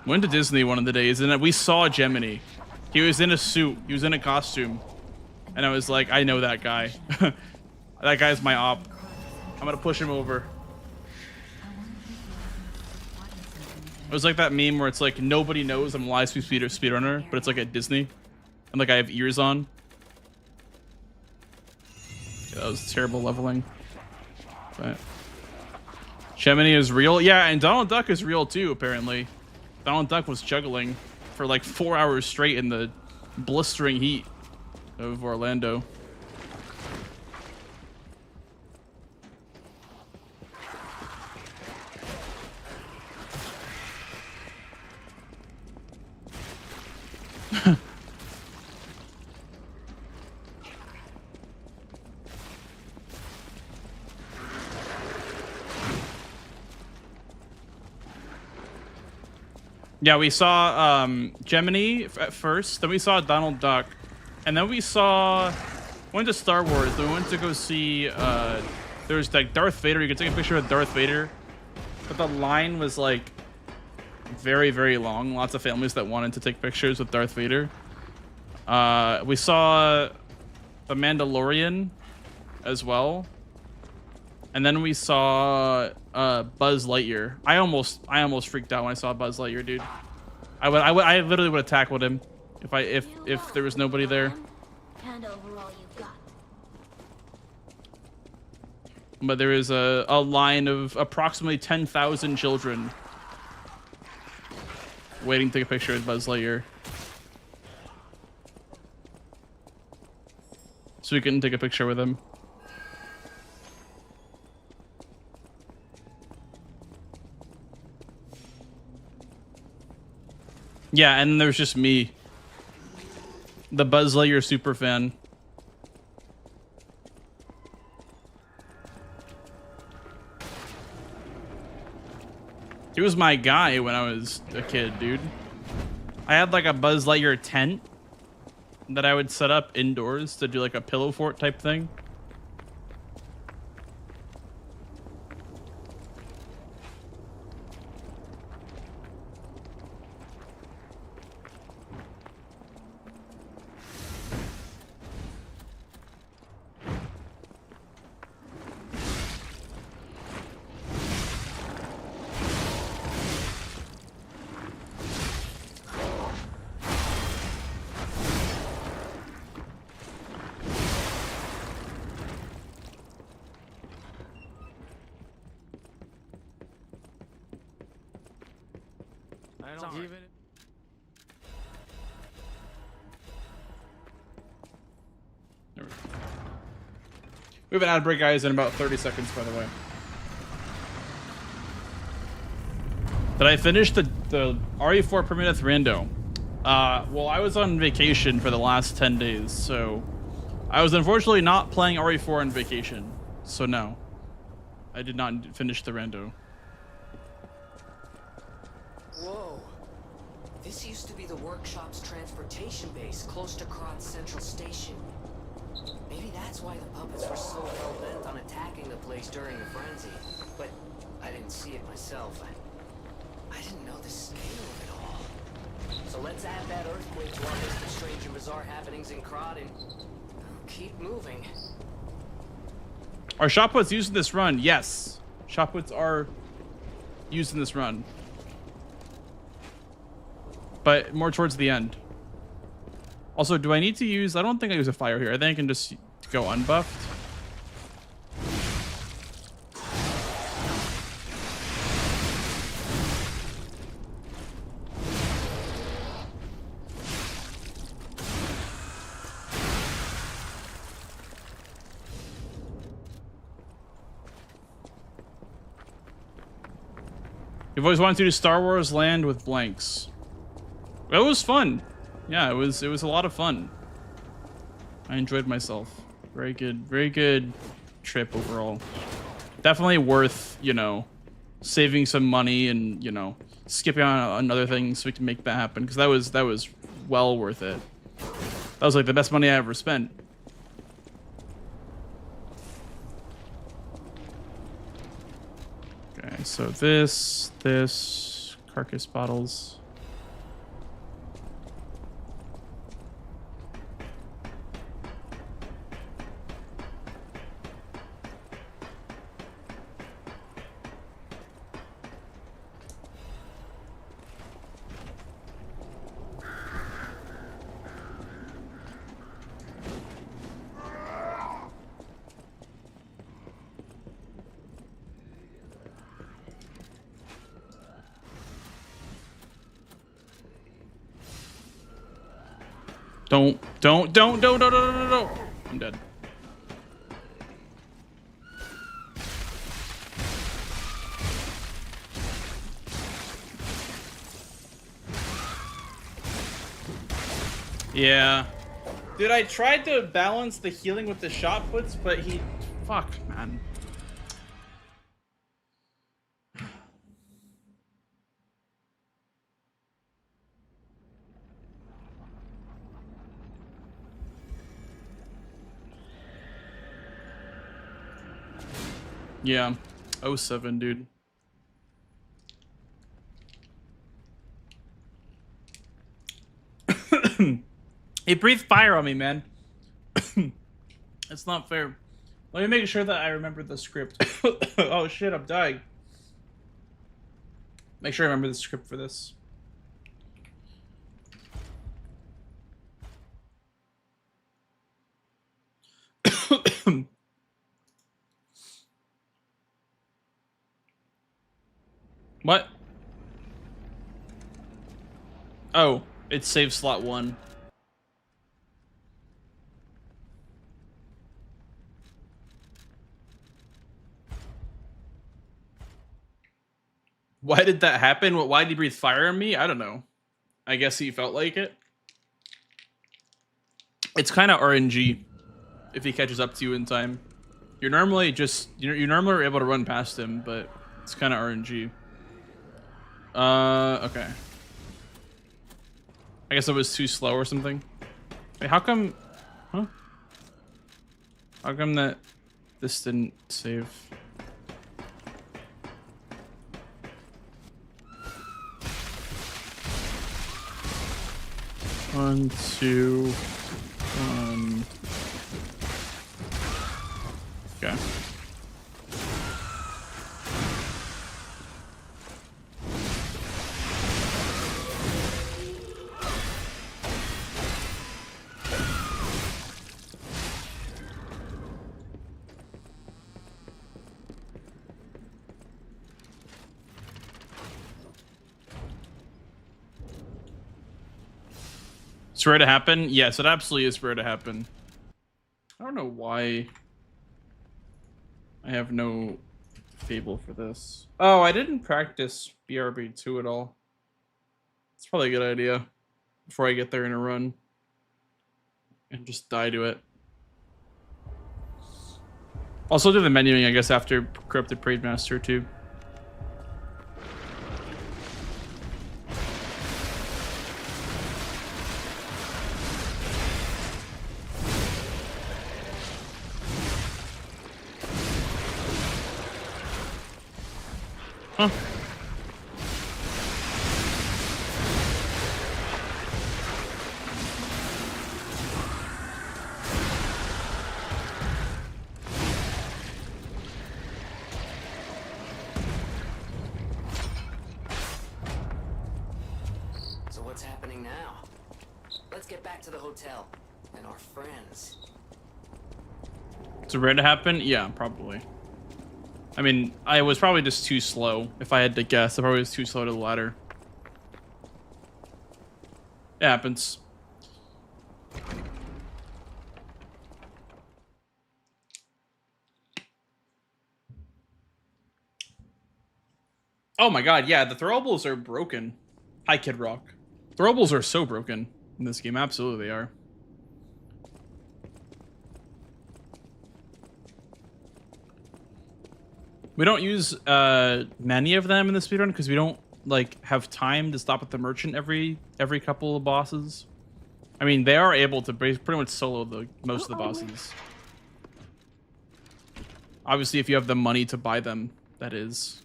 went to Disney one of the days, and we saw Gemini. He was in a suit. He was in a costume. And I was like, I know that guy. That guy's my op. I'm going to push him over. It was like that meme where it's like, nobody knows I'm a live speedrunner, but it's like at Disney. And like I have ears on. Yeah, that was terrible leveling. But Gemini is real. Yeah, and Donald Duck is real too, apparently. Donald Duck was juggling for like 4 hours straight in the blistering heat of Orlando. Yeah, we saw Gemini at first, then we saw Donald Duck, and then we went to Star Wars. Then we went to go see, there was like Darth Vader. You could take a picture of Darth Vader, but the line was like very, very long. Lots of families that wanted to take pictures with Darth Vader. We saw The Mandalorian as well. And then we saw Buzz Lightyear. I almost freaked out when I saw Buzz Lightyear, dude. I literally would have tackled him if there was nobody there.
Hand over all you've got.
But there is a line of approximately 10,000 children waiting to take a picture with Buzz Lightyear. So we couldn't take a picture with him. Yeah, and there's just me, the Buzz Lightyear super fan. He was my guy when I was a kid, dude. I had like a Buzz Lightyear tent that I would set up indoors to do like a pillow fort type thing.
I don't even.
There we go. We have an ad break, guys, in about 30 seconds, by the way. Did I finish the RE4 per minute rando? Well, I was on vacation for the last 10 days, so I was unfortunately not playing RE4 on vacation. So no, I did not finish the rando.
Whoa. This used to be the workshop's transportation base, close to Krat's Central Station. Maybe that's why the puppets were so hell-bent on attacking the place during the frenzy. But I didn't see it myself. I didn't know the scale of it all. So let's add that earthquake to our list of strange and bizarre happenings in Krat and keep moving.
Are shotputs used in this run? Yes. Shotputs are used in this run. But more towards the end. Also, do I need to use... I don't think I use a fire here. I think I can just go unbuffed. You've always wanted to do Star Wars Land with blanks. It was fun. Yeah, it was a lot of fun. I enjoyed myself. Very good trip overall. Definitely worth, you know, saving some money and, you know, skipping on other things so we can make that happen, because that was well worth it. That was like the best money I ever spent. Okay, so this carcass bottles. Don't. I'm dead. Yeah. Dude, I tried to balance the healing with the shot puts, but fuck, man. Yeah, 07, dude. It breathed fire on me, man. It's not fair. Let me make sure that I remember the script. Oh shit, I'm dying. Make sure I remember the script for this. What? Oh, it's save slot 1. Why did that happen? Why did he breathe fire on me? I don't know. I guess he felt like it. It's kind of RNG if he catches up to you in time. You're normally just you normally are able to run past him, but it's kind of RNG. Okay. I guess it was too slow or something. Wait, how come? Huh? How come that this didn't save? One, two, okay. It's rare to happen? Yes, it absolutely is rare to happen. I don't know why I have no fable for this. Oh, I didn't practice BRB2 at all. It's probably a good idea before I get there in a run and just die to it. Also do the menuing, I guess, after Corrupted Parade Master too. Huh.
So what's happening now? Let's get back to the hotel and our friends.
Is it rare to happen? Yeah, probably. I mean, I was probably just too slow. If I had to guess, I probably was too slow to the ladder. It happens. Oh my god, yeah, the throwables are broken. Hi, Kid Rock. Throwables are so broken in this game. Absolutely, they are. We don't use many of them in the speedrun because we don't like have time to stop at the merchant every couple of bosses. I mean, they are able to pretty much solo the most of the bosses. Obviously, if you have the money to buy them, that is.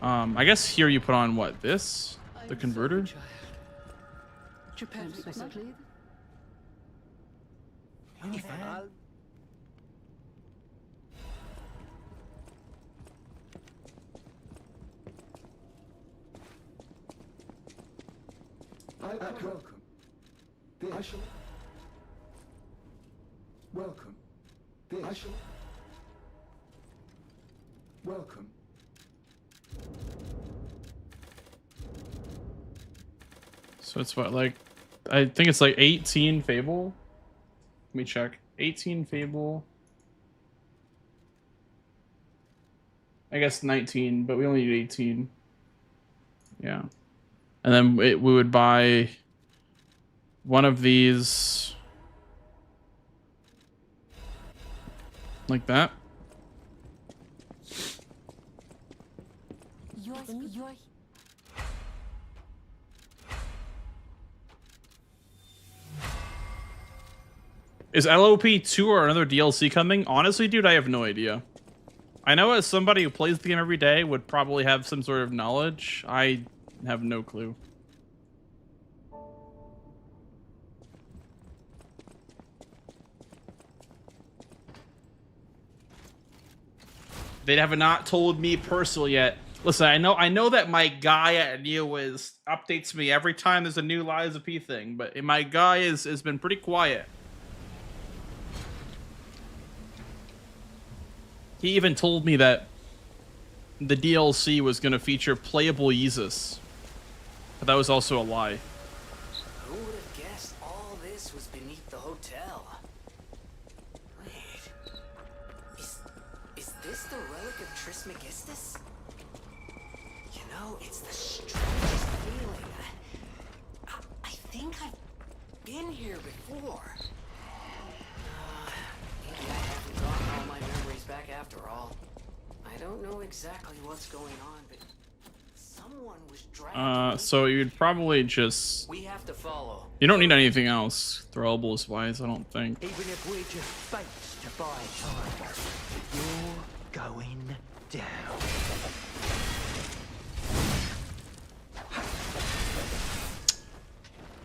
I guess here you put on what, this? The converter?
Japan specifically.
Welcome. This. Welcome. This. Welcome.
So it's what, like, I think it's like 18 Fable. Let me check. 18 Fable. I guess 19, but we only need 18. Yeah. And then we would buy one of these like that.
You're
Is LOP 2 or another DLC coming? Honestly, dude, I have no idea. I know as somebody who plays the game every day would probably have some sort of knowledge. I have no clue. They have not told me personally yet. Listen, I know that my guy at NeoWiz updates me every time there's a new Lies of P thing, but my guy has been pretty quiet. He even told me that the DLC was going to feature playable Yeezus. But that was also a lie.
Who would have guessed all this was beneath the hotel? Wait. Is this the relic of Trismegistus? You know, it's the strangest feeling. been here before. Maybe I haven't gotten all my memories back after all. I don't know exactly what's going on, but someone was dragging me.
So you'd probably just...
We have to follow.
You don't need anything else, throwables wise, I don't think.
Even if we're just fates to buy time, you're going down.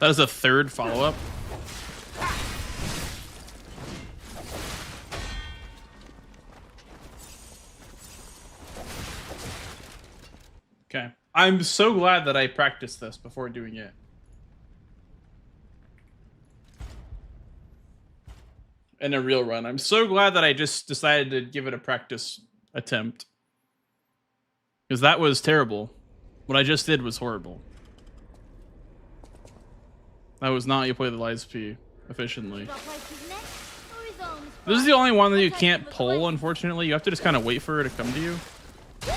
That is a third follow-up. Okay. I'm so glad that I practiced this before doing it. In a real run. I'm so glad that I just decided to give it a practice attempt. Because that was terrible. What I just did was horrible. That was not how you play the Lies P efficiently. This is the only one that you can't pull, unfortunately. You have to just kind of wait for her to come to you. Yeah.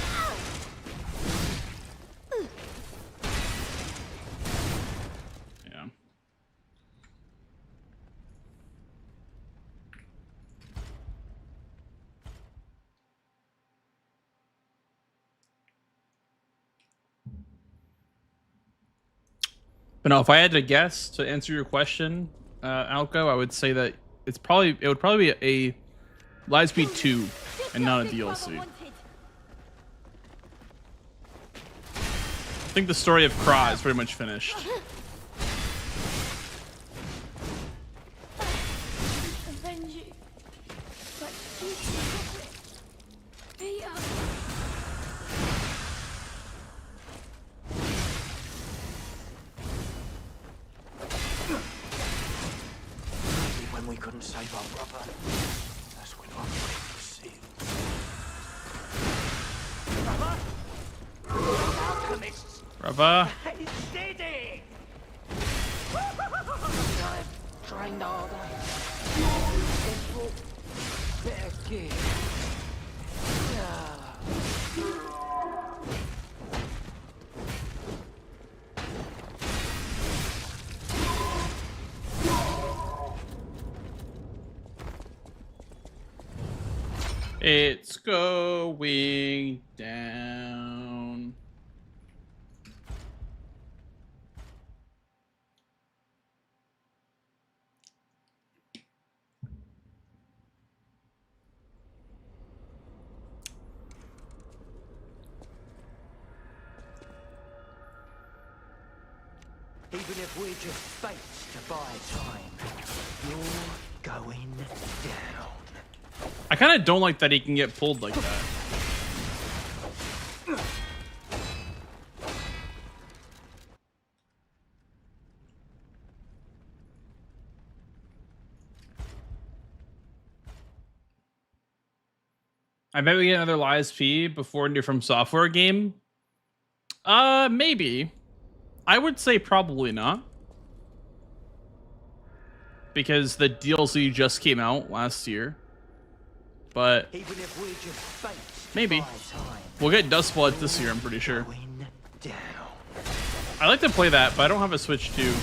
But no, if I had to guess to answer your question, Alco, I would say that it would probably be a Lies P 2 and not a DLC. I think the story of Kra is pretty much finished.
When we couldn't save our brother, that's when I went to see him. Alchemists!
Brava.
Steady!
I've trained all day. Better gear.
It's going down.
Even if we're just fates to buy time, you're going down.
I kind of don't like that he can get pulled like that. I bet we get another Lies P before a new From Software game. Maybe. I would say probably not. Because the DLC just came out last year. But
Even if we're just fates
maybe.
to buy time,
We'll get Dustblood this year, I'm pretty sure.
going down.
I like to play that, but I don't have a Switch 2.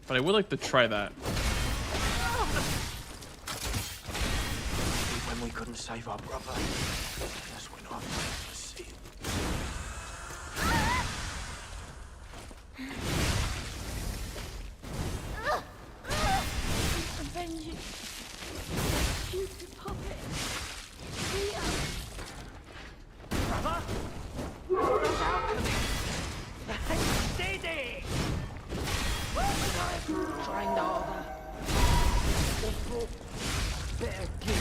But I would like to try that.
When we couldn't save our brother, that's when I went to see him.
Steady! I've trained all day. Better gear.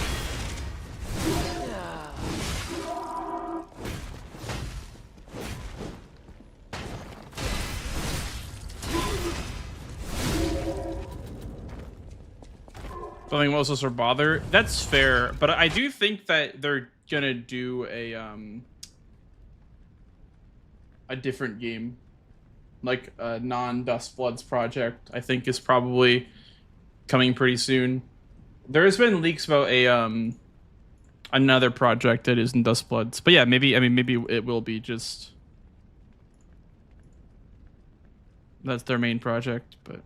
Don't think most of us are bothered. That's fair, but I do think that they're gonna do a different game, like a non-Dustbloods project. I think is probably coming pretty soon. There's been leaks about a another project that isn't Dustbloods, but yeah, maybe it will be just that's their main project, but.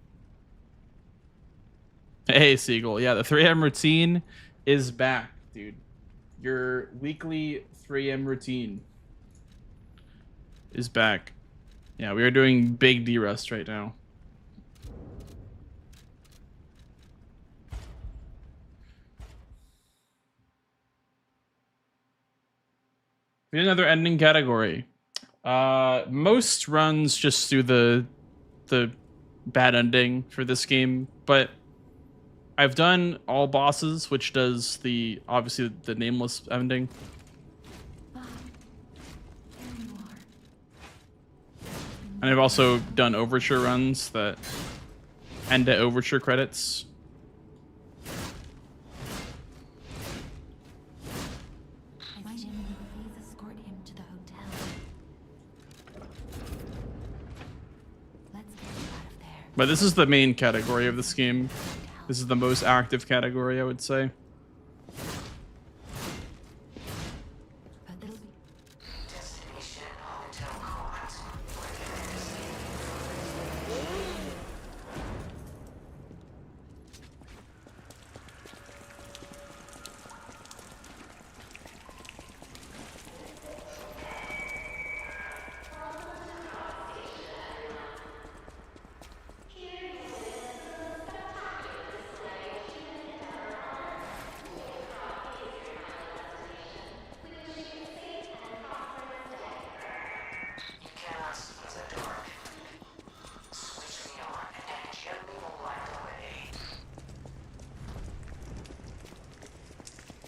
Hey, Siegel. Yeah, the 3 a.m. routine is back, dude. Your weekly 3 a.m. routine is back. Yeah, we are doing big D-Rust right now. Here's another ending category. Most runs just do the bad ending for this game, but I've done all bosses, which does the obviously the nameless ending. And I've also done overture runs that end at overture credits. But this is the main category of this game. This is the most active category, I would say.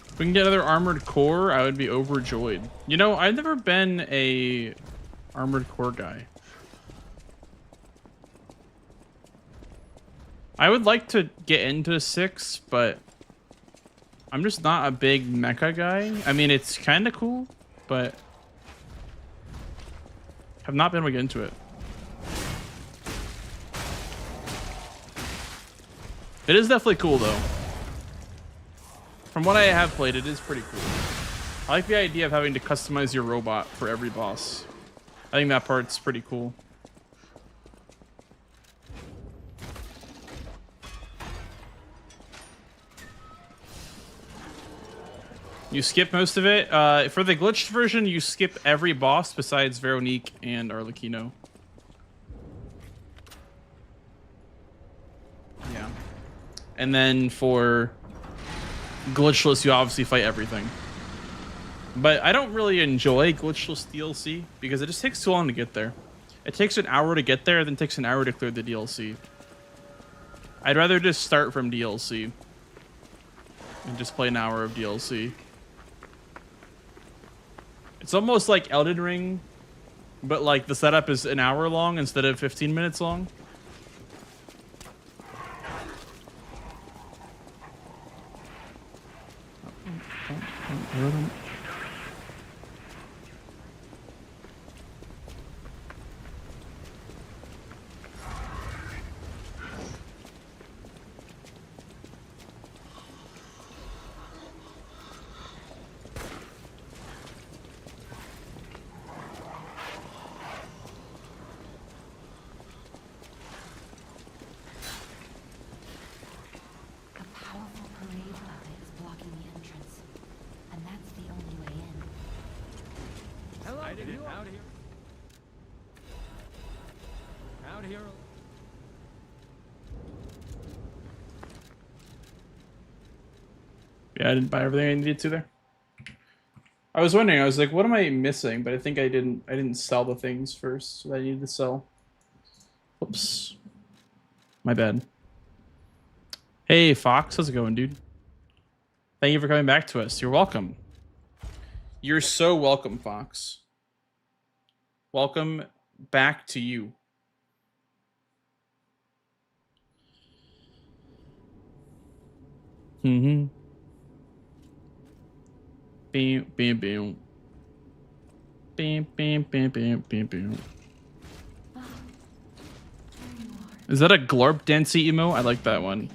If we can get another armored core, I would be overjoyed. You know, I've never been a armored core guy. I would like to get into 6, but I'm just not a big mecha guy. I mean, it's kind of cool, but have not been able to get into it. It is definitely cool, though. From what I have played, it is pretty cool. I like the idea of having to customize your robot for every boss. I think that part's pretty cool. You skip most of it. For the glitched version, you skip every boss besides Veronique and Arlecchino. Yeah. And then for Glitchless, you obviously fight everything. But I don't really enjoy Glitchless DLC because it just takes too long to get there. It takes an hour to get there, then takes an hour to clear the DLC. I'd rather just start from DLC and just play an hour of DLC. It's almost like Elden Ring, but like the setup is an hour long instead of 15 minutes long. Yeah, I didn't buy everything I needed to there. I was wondering, I was like, what am I missing? But I think I didn't sell the things first that I needed to sell. Whoops. My bad. Hey, Fox, how's it going, dude? Thank you for coming back to us. You're welcome. You're so welcome, Fox. Welcome back to you. Mm-hmm. Bam, bam, bam. Bam, bam, bam, bam, bam, bam. Is that a Glorp Dancy emo? I like that one.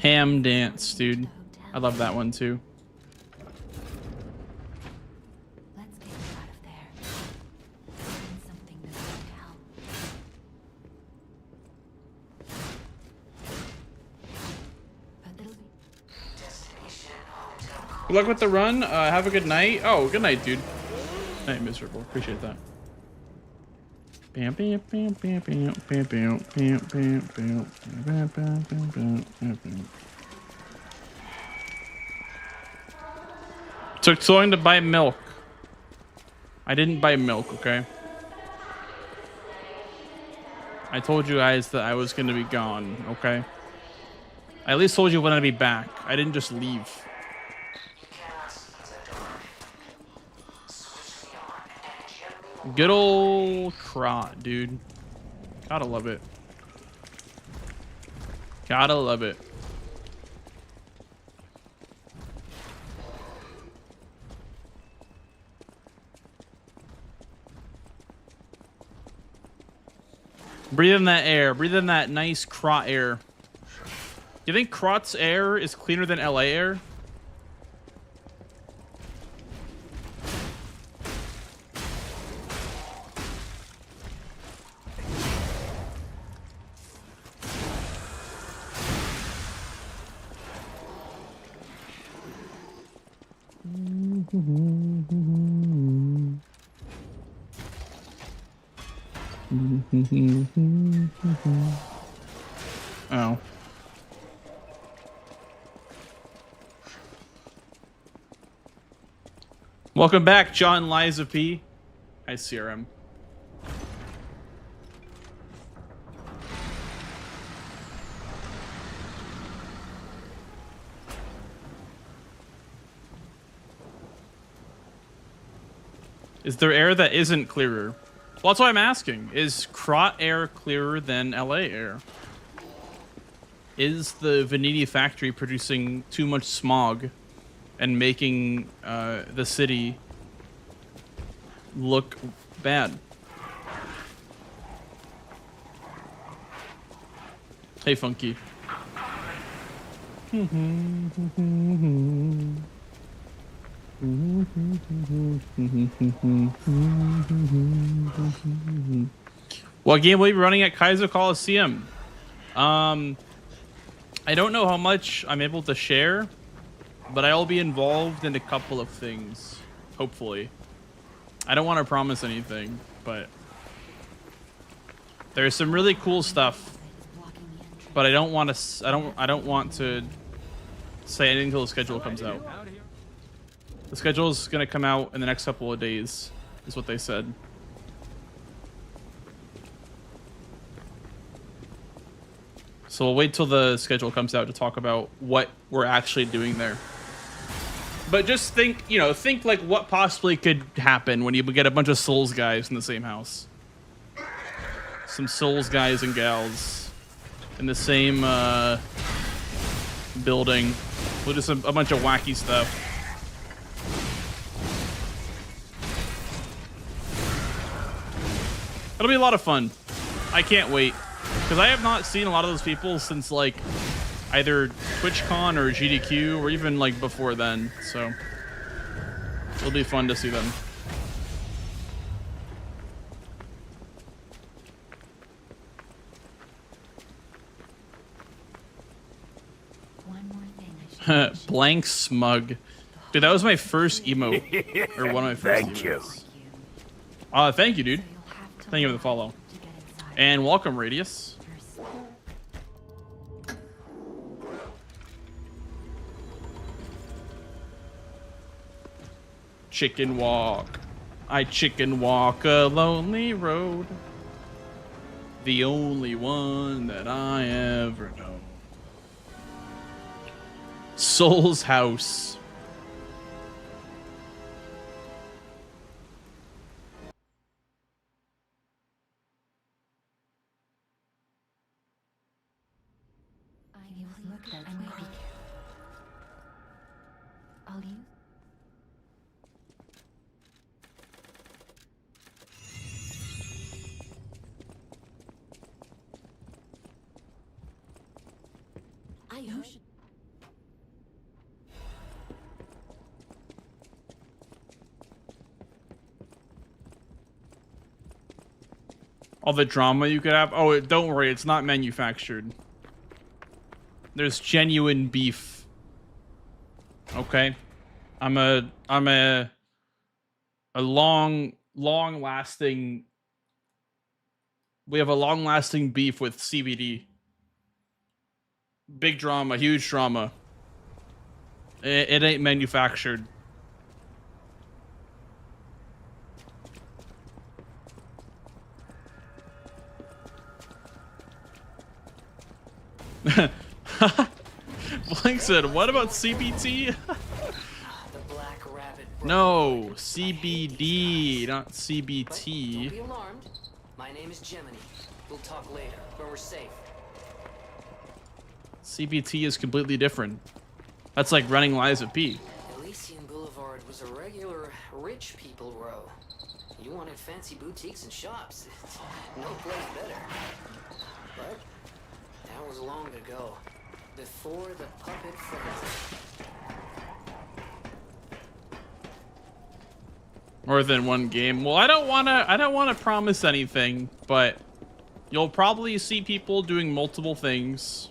Ham Dance, dude. I love that one too. Good luck with the run. Have a good night. Oh, good night, dude. Night, miserable. Appreciate that. Bam, bam, bam, bam, bam, bam, bam, bam, bam, bam, bam, bam, bam, bam, bam. Took so long to buy milk. I didn't buy milk, okay? I told you guys that I was gonna be gone, okay? I at least told you when I'd be back. I didn't just leave. Good old Crot, dude. Gotta love it. Gotta love it. Breathe in that air. Breathe in that nice Crot air. Do you think Crot's air is cleaner than LA air? Oh. Welcome back, John Liza P. Hi, CRM. Is there air that isn't clearer? Well, that's what I'm asking. Is Crot air clearer than LA air? Is the Veneti factory producing too much smog and making the city look bad? Hey, Funky. What game will you be running at Kaiser Coliseum? I don't know how much I'm able to share, but I'll be involved in a couple of things, hopefully. I don't want to promise anything, but there's some really cool stuff. But I don't want to. I don't want to say anything until the schedule comes out. The schedule is gonna come out in the next couple of days, is what they said. So we'll wait till the schedule comes out to talk about what we're actually doing there. But just think, you know, think like what possibly could happen when you get a bunch of Souls guys in the same house. Some Souls guys and gals in the same building. We'll do a bunch of wacky stuff. It'll be a lot of fun. I can't wait. Because I have not seen a lot of those people since, like, either TwitchCon or GDQ or even, like, before then. So, it'll be fun to see them.
One more thing I should
Blank smug. Dude, that was my first emote. Or one of my first
Thank you.
emotes. Thank you, dude. Thank you for the follow. And welcome, Radius. Chicken walk. I chicken walk a lonely road. The only one that I ever know. Soul's house.
I'll use.
You should.
All the drama you could have. Oh, don't worry, it's not manufactured. There's genuine beef. Okay? I'm a long lasting. We have a long lasting beef with CBD. Big drama, huge drama. It ain't manufactured. Blank said, what about CBT?
The black rabbit.
No, CBD, not
But don't
CBT.
be alarmed. My name is Gemini. We'll talk later when we're safe.
CBT is completely different. That's like running Lies of P.
Elysian Boulevard was a regular rich people row. You wanted fancy boutiques and shops. No place better. But that was long ago. Before the puppet frenzy.
More than one game. Well, I don't wanna promise anything, but you'll probably see people doing multiple things.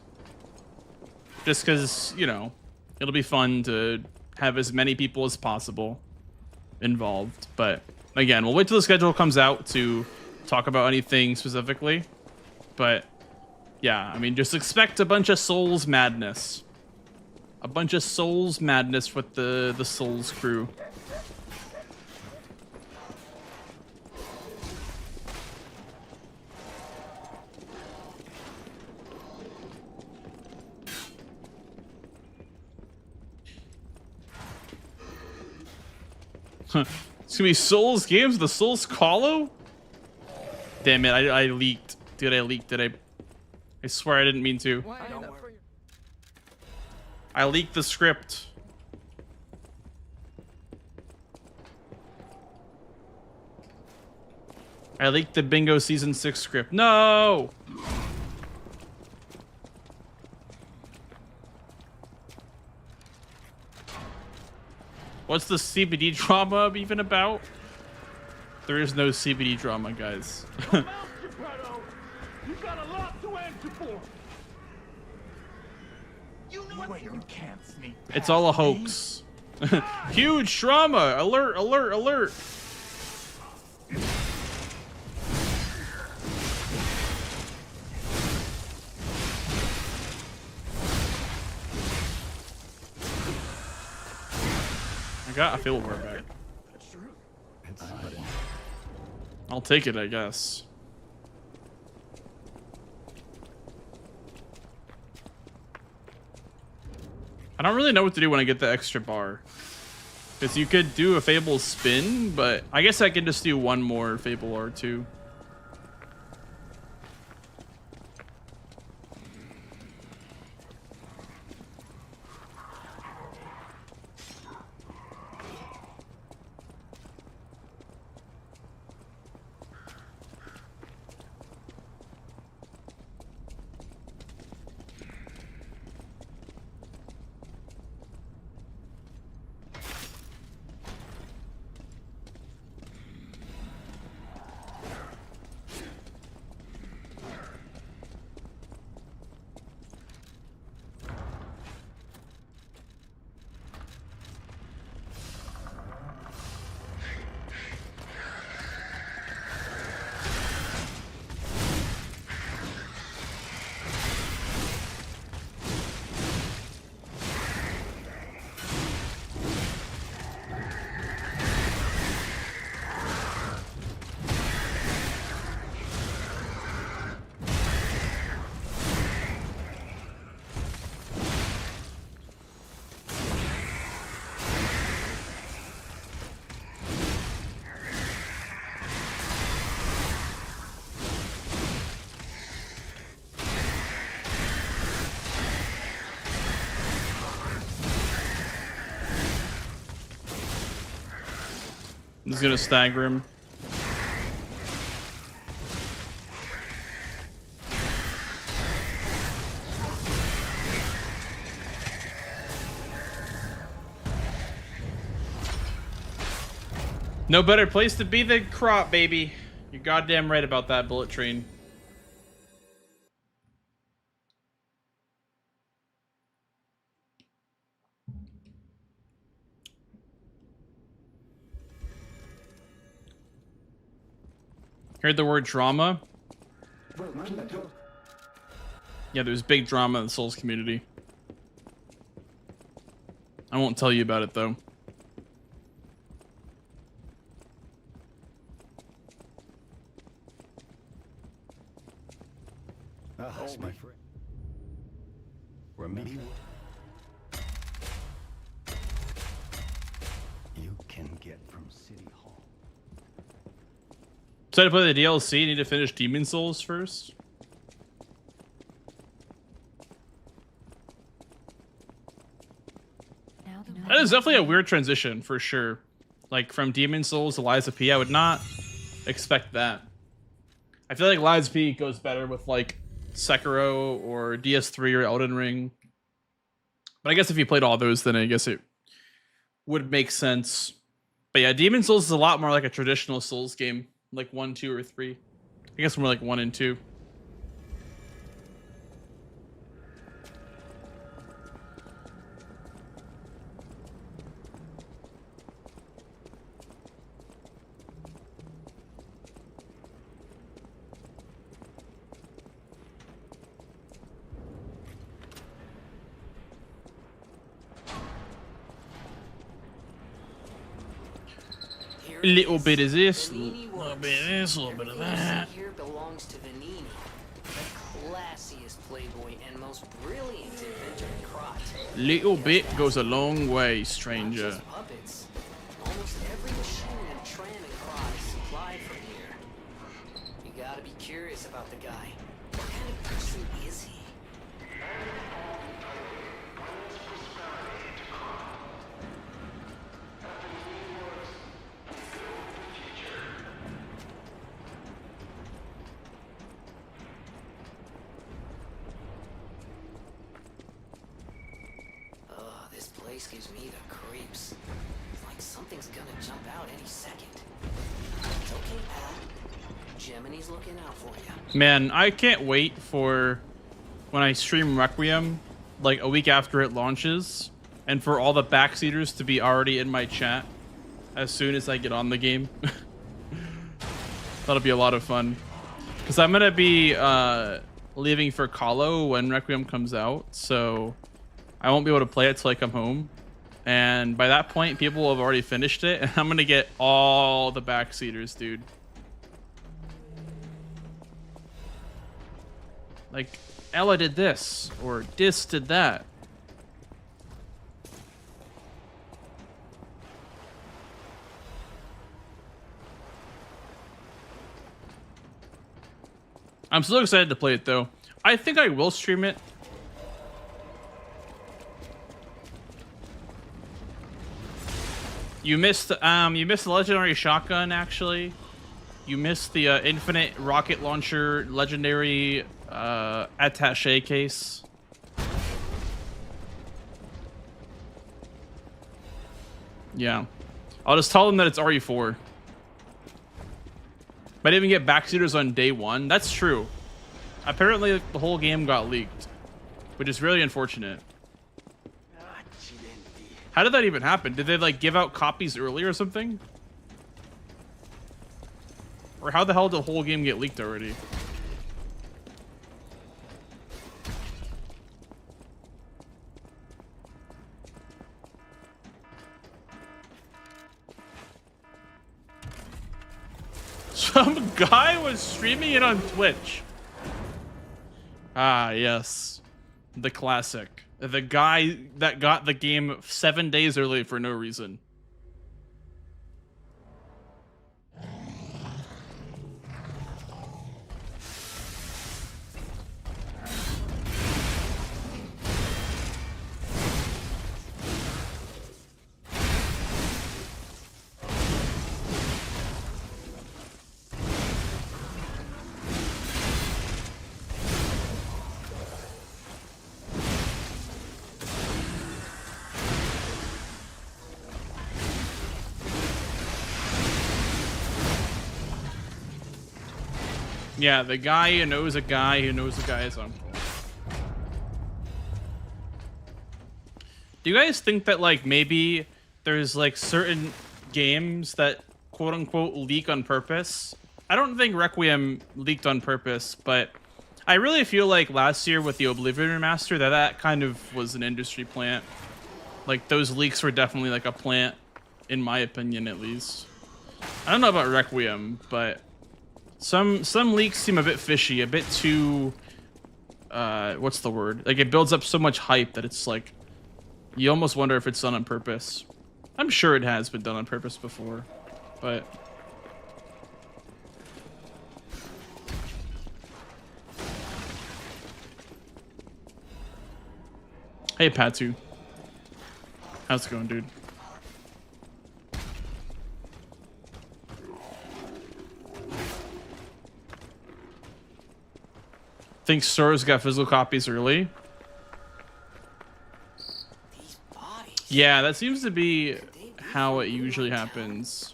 Just because, you know, it'll be fun to have as many people as possible involved. But again, we'll wait till the schedule comes out to talk about anything specifically. But yeah, I mean, just expect a bunch of Souls madness. A bunch of Souls madness with the Souls crew. It's gonna be Souls games, the Souls Hollow? Damn it, I leaked. Dude, I leaked it. I swear I didn't mean to. I leaked the script. I leaked the Bingo Season 6 script. No! What's the CBD drama even about? There is no CBD drama, guys.
You got a lot to answer for.
You can't sneak
It's all a hoax. Huge drama! Alert, alert, alert! I got a field wear back.
That's true.
I'll take it, I guess. I don't really know what to do when I get the extra bar. Because you could do a Fable spin, but I guess I can just do one more Fable or two. I'm just gonna stagger him. No better place to be than crop, baby. You're goddamn right about that, Bullet Train. Heard the word drama?
Welcome back.
Yeah, there's big drama in the Souls community. I won't tell you about it though.
Ah, that's my friend. Remember, you can get from City Hall.
So to play the DLC, you need to finish Demon Souls first.
Now the
That is definitely a weird transition for sure. Like from Demon Souls to Lies of P, I would not expect that. I feel like Lies of P goes better with like Sekiro or DS3 or Elden Ring. But I guess if you played all those, then I guess it would make sense. But yeah, Demon Souls is a lot more like a traditional Souls game, like 1, 2, or 3. I guess more like 1 and 2.
Here
A little
it is.
bit of this, a
Vanini
little
works.
bit of this, a little bit of that.
Everything here belongs to Vanini, the classiest playboy and most brilliant inventor in Krot.
Little bit goes a long way,
Not
stranger.
just puppets. Almost every machine and tram in Krot is supplied from here. You gotta be curious about the guy. What kind of person is he? This place gives me the creeps. It's like something's gonna jump out any second. It's okay, pal. Gemini's looking out for you.
Man, I can't wait for when I stream Requiem, like a week after it launches, and for all the backseaters to be already in my chat as soon as I get on the game. That'll be a lot of fun. Because I'm going to be leaving for Kahlo when Requiem comes out, so I won't be able to play it till I come home. And by that point, people will have already finished it, and I'm going to get all the backseaters, dude. Like, Ella did this, or Dis did that. I'm so excited to play it, though. I think I will stream it. You missed the legendary shotgun, actually. You missed the infinite rocket launcher legendary attaché case. Yeah. I'll just tell them that it's RE4. Might even get backseaters on day one. That's true. Apparently the whole game got leaked, which is really unfortunate. How did that even happen? Did they like give out copies early or something? Or how the hell did the whole game get leaked already? Some guy was streaming it on Twitch. Ah, yes. The classic. The guy that got the game 7 days early for no reason. Yeah, the guy who knows a guy who knows a guy's uncle. Do you guys think that, like, maybe there's, like, certain games that, quote-unquote, leak on purpose I don't think Requiem leaked on purpose, but I really feel like last year with the Oblivion remaster that kind of was an industry plant. Like those leaks were definitely like a plant, in my opinion at least. I don't know about Requiem, but some leaks seem a bit fishy, a bit too what's the word? Like it builds up so much hype that it's like you almost wonder if it's done on purpose. I'm sure it has been done on purpose before, but hey, Patu. How's it going, dude? Think stores got physical copies early? Yeah, that seems to be how it usually happens.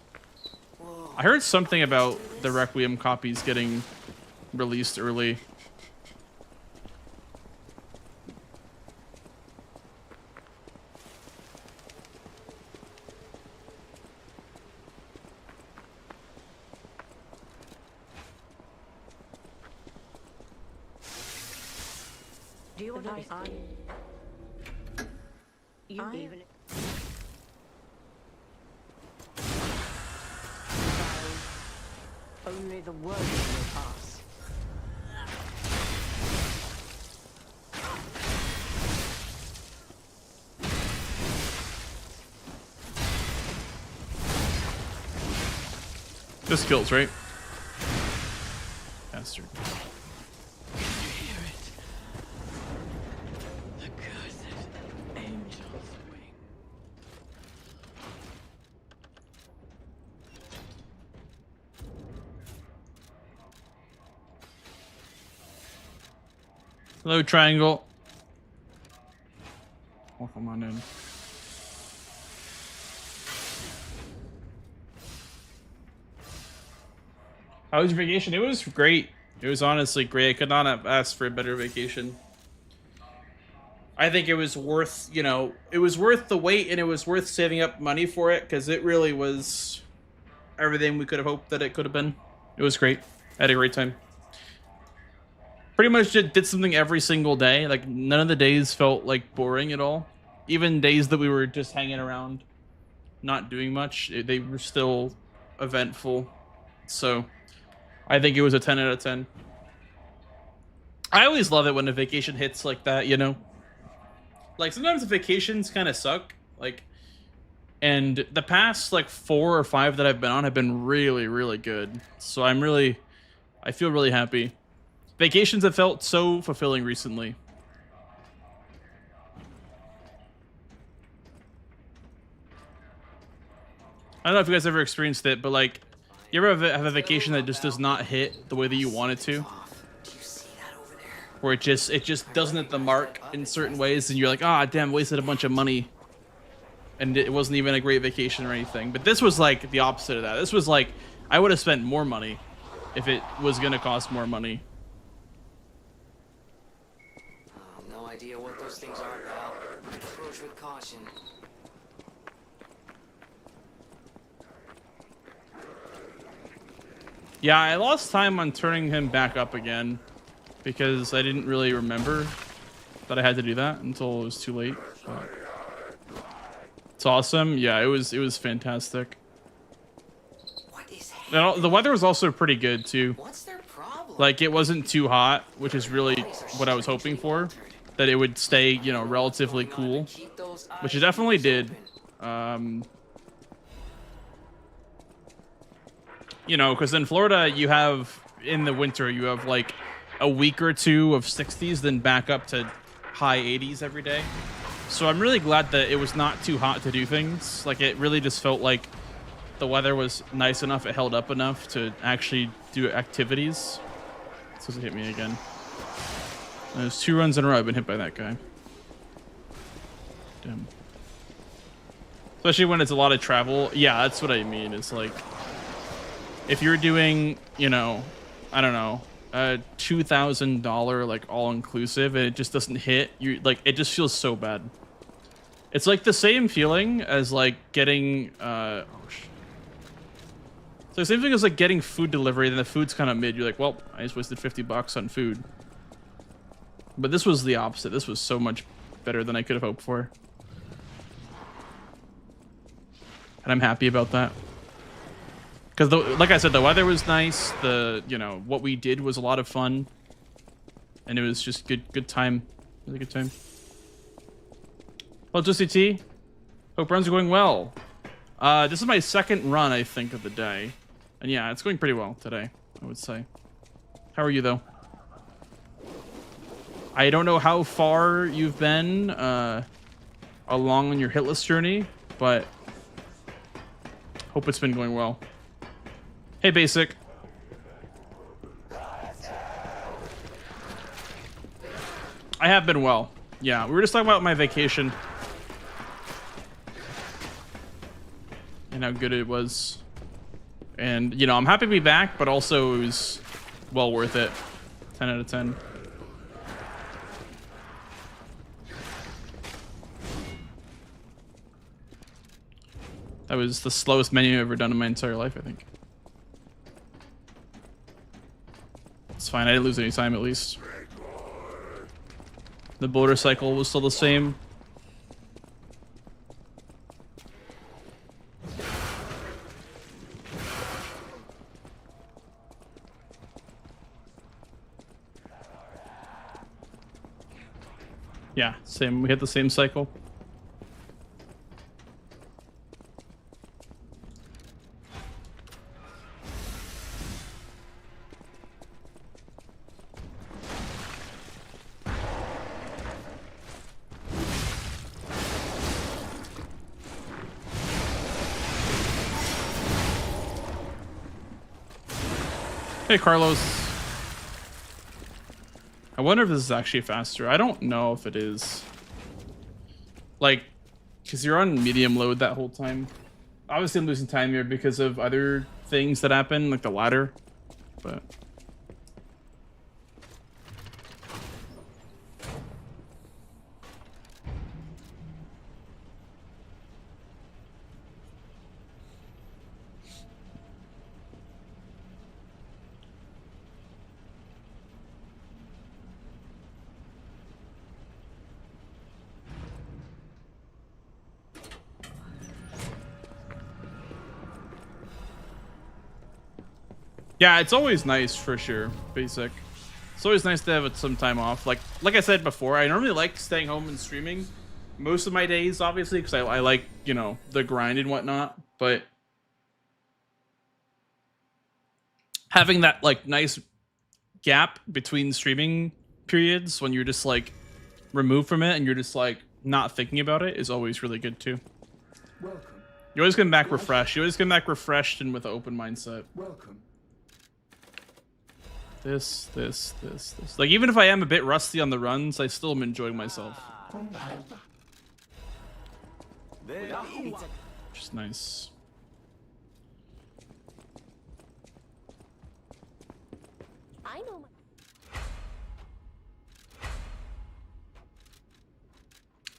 I heard something about the Requiem copies getting released early.
Do you want you even only the word will pass.
This kills, right? Bastard. Hello, Triangle. Welcome on in. How was your vacation? It was great. It was honestly great. I could not have asked for a better vacation. I think it was worth, you know, it was worth the wait, and it was worth saving up money for it, because it really was everything we could have hoped that it could have been. It was great. I had a great time. Pretty much just did something every single day. Like, none of the days felt like boring at all. Even days that we were just hanging around, not doing much, they were still eventful. So I think it was a 10 out of 10. I always love it when a vacation hits like that, you know? Like, sometimes the vacations kind of suck. Like, and the past, like, 4 or 5 that I've been on have been really, really good. So I feel really happy. Vacations have felt so fulfilling recently. I don't know if you guys ever experienced it, but like, you ever have a vacation that just does not hit the way that you want it to? Where it just doesn't hit the mark in certain ways, and you're like, ah, damn, wasted a bunch of money. And it wasn't even a great vacation or anything. But this was like the opposite of that. This was like, I would have spent more money if it was gonna cost more money.
No idea what those things are, pal. Approach with caution.
Yeah, I lost time on turning him back up again because I didn't really remember that I had to do that until it was too late. But it's awesome. Yeah, it was fantastic.
What is
And the weather was also pretty good too.
What's their problem?
Like, it wasn't too hot, which is really what I was hoping for. That it would stay, you know, relatively cool, which it definitely did. You know, because in Florida, you have, in the winter, you have like a week or two of 60s, then back up to high 80s every day. So I'm really glad that it was not too hot to do things. Like, it really just felt like the weather was nice enough, it held up enough to actually do activities. It's supposed to hit me again. There's 2 runs in a row I've been hit by that guy. Damn. Especially when it's a lot of travel. Yeah, that's what I mean. It's like, if you're doing, you know, I don't know, a $2,000 like all-inclusive, and it just doesn't hit, you like, it just feels so bad. It's like the same feeling as like getting So the same thing as like getting food delivery, then the food's kind of mid. You're like, well, I just wasted $50 on food. But this was the opposite. This was so much better than I could have hoped for. And I'm happy about that. Because like I said, the weather was nice. What we did was a lot of fun. And it was just good time. Really good time. Well, Justy T, hope runs are going well. This is my second run, I think, of the day. And yeah, it's going pretty well today, I would say. How are you, though? I don't know how far you've been along on your hitless journey, but hope it's been going well. Hey, Basic. I have been well. Yeah, we were just talking about my vacation. And how good it was. And, you know, I'm happy to be back, but also it was well worth it. 10 out of 10. That was the slowest menu I've ever done in my entire life, I think. It's fine, I didn't lose any time at least. The boulder cycle was still the same. Yeah, same. We hit the same cycle. Hey, Carlos. I wonder if this is actually faster. I don't know if it is. Like, because you're on medium load that whole time. Obviously, I'm losing time here because of other things that happen, like the ladder. But... yeah, it's always nice for sure, Basic. It's always nice to have some time off. Like I said before, I normally like staying home and streaming most of my days, obviously, because I like, you know, the grind and whatnot. But having that like nice gap between streaming periods when you're just like removed from it and you're just like not thinking about it is always really good too.
Welcome.
You always come back refreshed. You always come back refreshed and with an open mindset.
Welcome.
This. Like, even if I am a bit rusty on the runs, I still am enjoying myself. Just nice.
I know.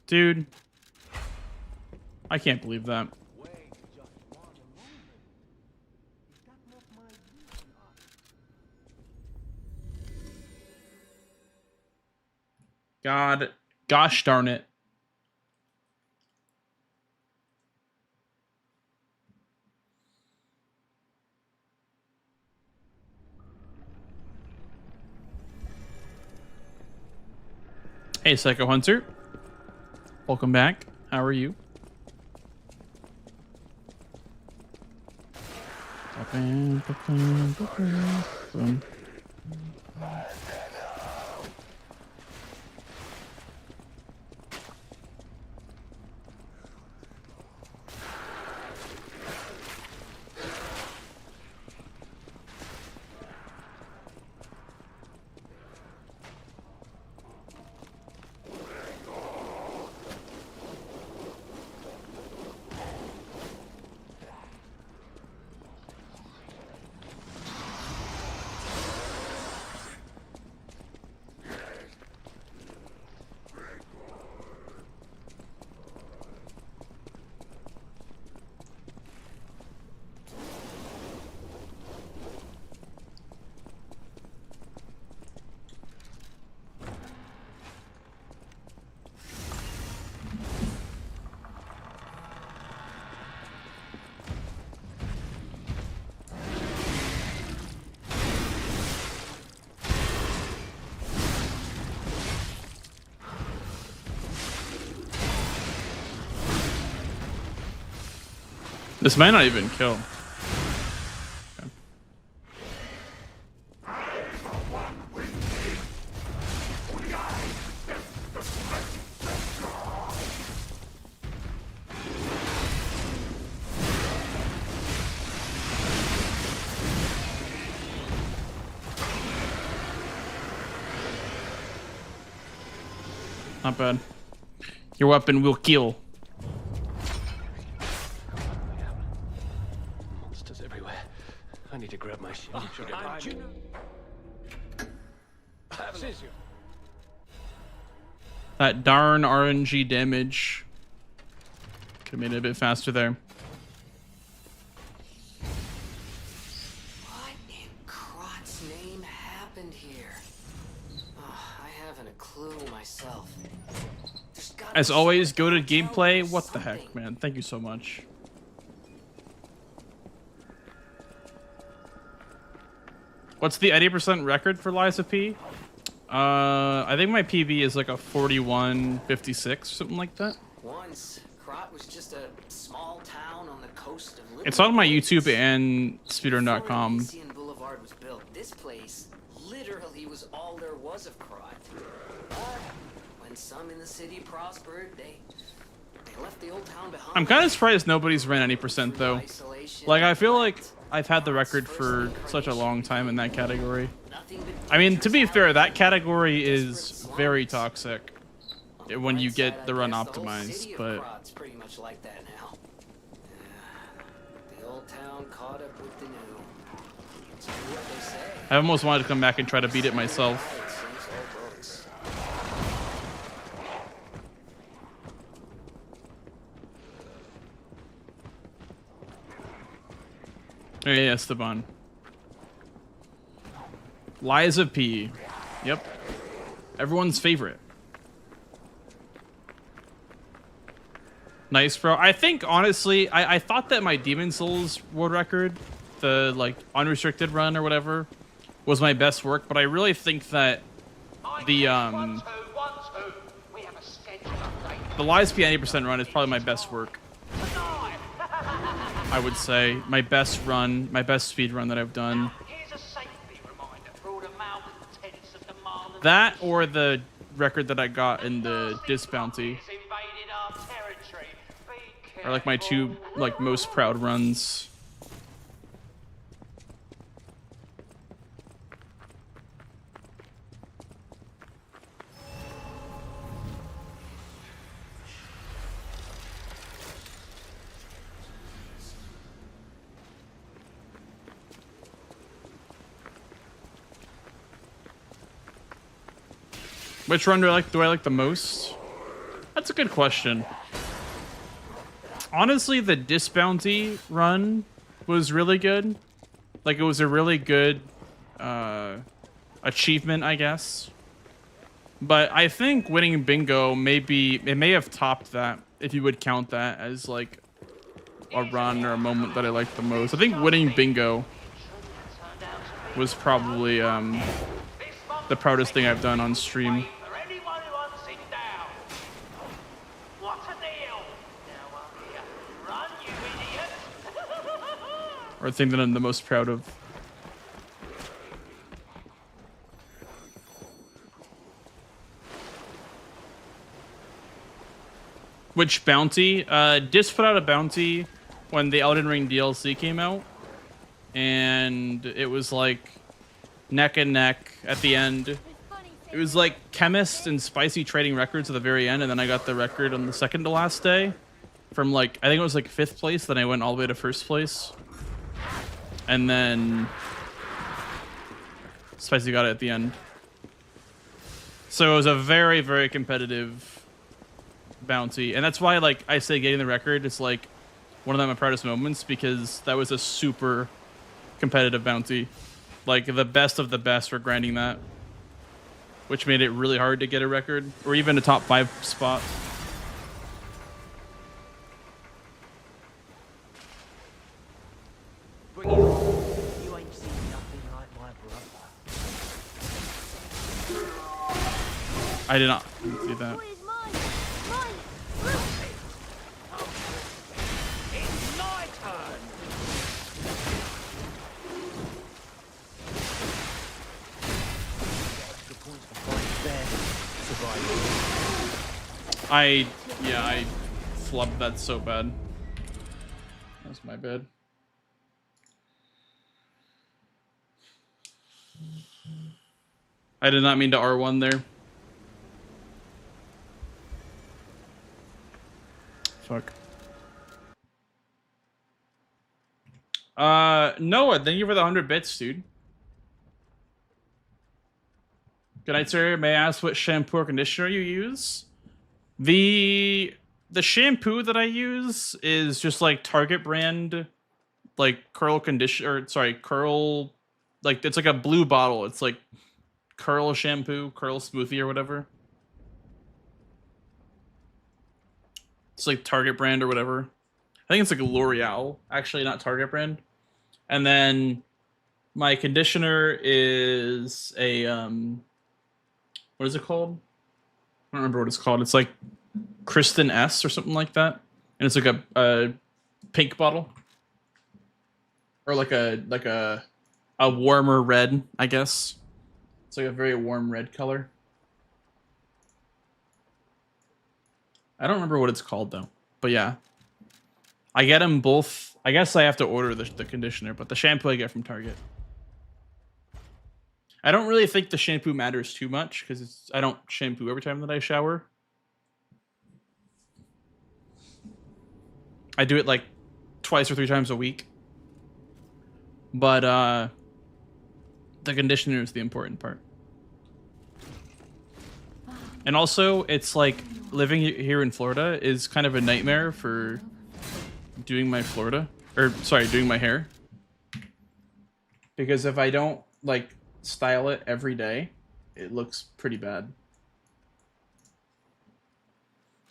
Dude. I can't believe that. Gosh darn it. Hey, Psycho Hunter. Welcome back. How are you? Boom. This might not even kill. Okay. Not bad. Your weapon will kill.
Monsters everywhere. I need to grab my shit.
That darn RNG damage. Could have made it a bit faster there.
What in Crot's name happened here? Oh, I haven't a clue myself. There's gotta
As
be
always,
some
go to
help or
gameplay. What the heck,
something.
man? Thank you so much. What's the 80% record for Liza P? I think my PB is like a 41.56, something like that.
Once, Crot was just a small town on the coast of
It's on my
Liberty.
YouTube and
Before
Speedrun.com.
Elysian Boulevard was built, this place literally was all there was of Crot. But when some in the city prospered, they left the old town behind.
I'm kind of surprised nobody's ran 80% though.
Isolation,
Like, I feel like
neglect,
I've had the record
Crot's
for
first
such a long time in that category.
nothing but
I mean, to be
dangerous
fair, that
alleys,
category
desperate
is very
slums.
toxic
On the
when you
bright
get
side,
the
I
run
guess the whole
optimized,
city of
but
Crot's pretty much like that now. The old town caught up with the new. It's true what they say.
I almost wanted to come back and try to beat it myself.
It sinks all boats.
Hey, Esteban. Liza P. Yep. Everyone's favorite. Nice, bro. I think, honestly, I thought that my Demon Souls world record, the, like, unrestricted run or whatever, was my best work, but I really think that the,
We have a schedule update.
the Liza P 80% run is probably my best work. I would say. My best run, my best speed run that I've done.
Here's a safety reminder for all the malcontents of the Marlin.
That or the record that I got in the Disc Bounty
Has invaded our territory. Be
are like my two
careful.
like most proud runs. Which run do I like? Do I like the most? That's a good question. Honestly, the Disc Bounty run was really good. Like, it was a really good achievement, I guess. But I think winning Bingo it may have topped that, if you would count that as like a run or a moment that I liked the most. I think winning Bingo was probably the proudest thing I've done on stream.
For anyone who wants it down. What a deal. Now up here. Run, you idiot.
Or thing that I'm the most proud of. Which bounty? Disc put out a bounty when the Elden Ring DLC came out. And it was like neck and neck at the end. It was like Chemist and Spicy trading records at the very end, and then I got the record on the second to last day. From like, I think it was like 5th place, then I went all the way to 1st place. And then Spicy got it at the end. So it was a very, very competitive bounty. And that's why, like, I say getting the record is like one of my proudest moments, because that was a super competitive bounty. Like, the best of the best were grinding that, which made it really hard to get a record or even a top 5 spot.
Bring it on. You ain't seen nothing like my brother.
I did not see that.
It's my turn.
I flubbed that so bad. That's my bad. I did not mean to R1 there. Fuck. Noah, thank you for the 100 bits, dude. Good night, sir. May I ask what shampoo or conditioner you use? The shampoo that I use is just like Target brand, like curl conditioner, or sorry, curl, like it's like a blue bottle. It's like curl shampoo, curl smoothie or whatever. It's like Target brand or whatever. I think it's like a L'Oreal, actually, not Target brand. And then my conditioner is a what is it called? I don't remember what it's called. It's like Kristen S or something like that, and it's like a pink bottle, or like a warmer red, I guess. It's like a very warm red color. I don't remember what it's called though, but yeah, I get them both. I guess I have to order the conditioner, but the shampoo I get from Target. I don't really think the shampoo matters too much because I don't shampoo every time that I shower. I do it like twice or 3 times a week. But the conditioner is the important part. And also, it's like living here in Florida is kind of a nightmare for doing my doing my hair. Because if I don't like style it every day, it looks pretty bad.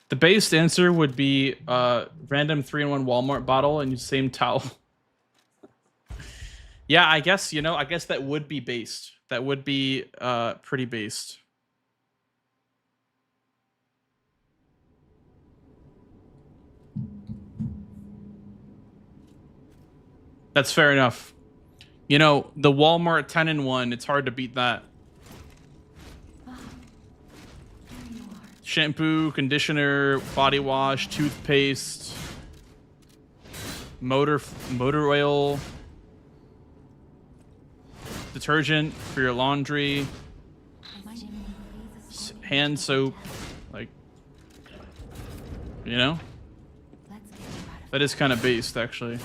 The based answer would be random 3-in-1 Walmart bottle and same towel. Yeah, I guess, you know, I guess that would be based. That would be pretty based. That's fair enough. You know, the Walmart 10-in-1, it's hard to beat that. Shampoo, conditioner, body wash, toothpaste, motor oil, detergent for your laundry, hand soap, like, you know? That is kind of based, actually.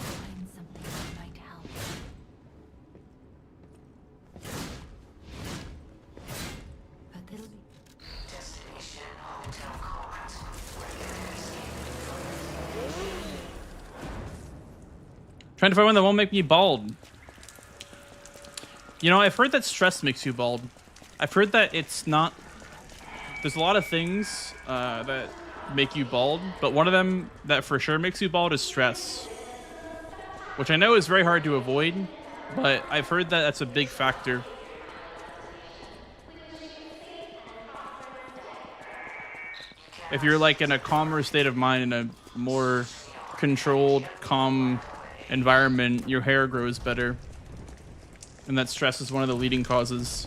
Trying to find one that won't make me bald. You know, I've heard that stress makes you bald. I've heard that it's not... There's a lot of things that make you bald, but one of them that for sure makes you bald is stress. Which I know is very hard to avoid, but I've heard that that's a big factor. If you're like in a calmer state of mind, in a more controlled, calm environment, your hair grows better. And that stress is one of the leading causes.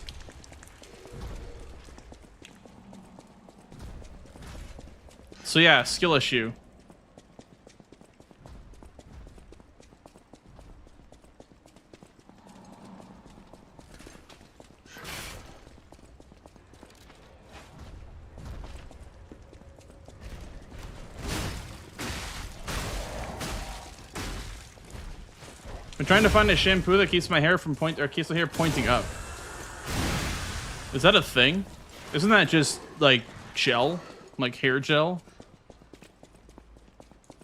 So yeah, skill issue. I'm trying to find a shampoo that keeps my hair from keeps the hair pointing up. Is that a thing? Isn't that just like gel? Like hair gel?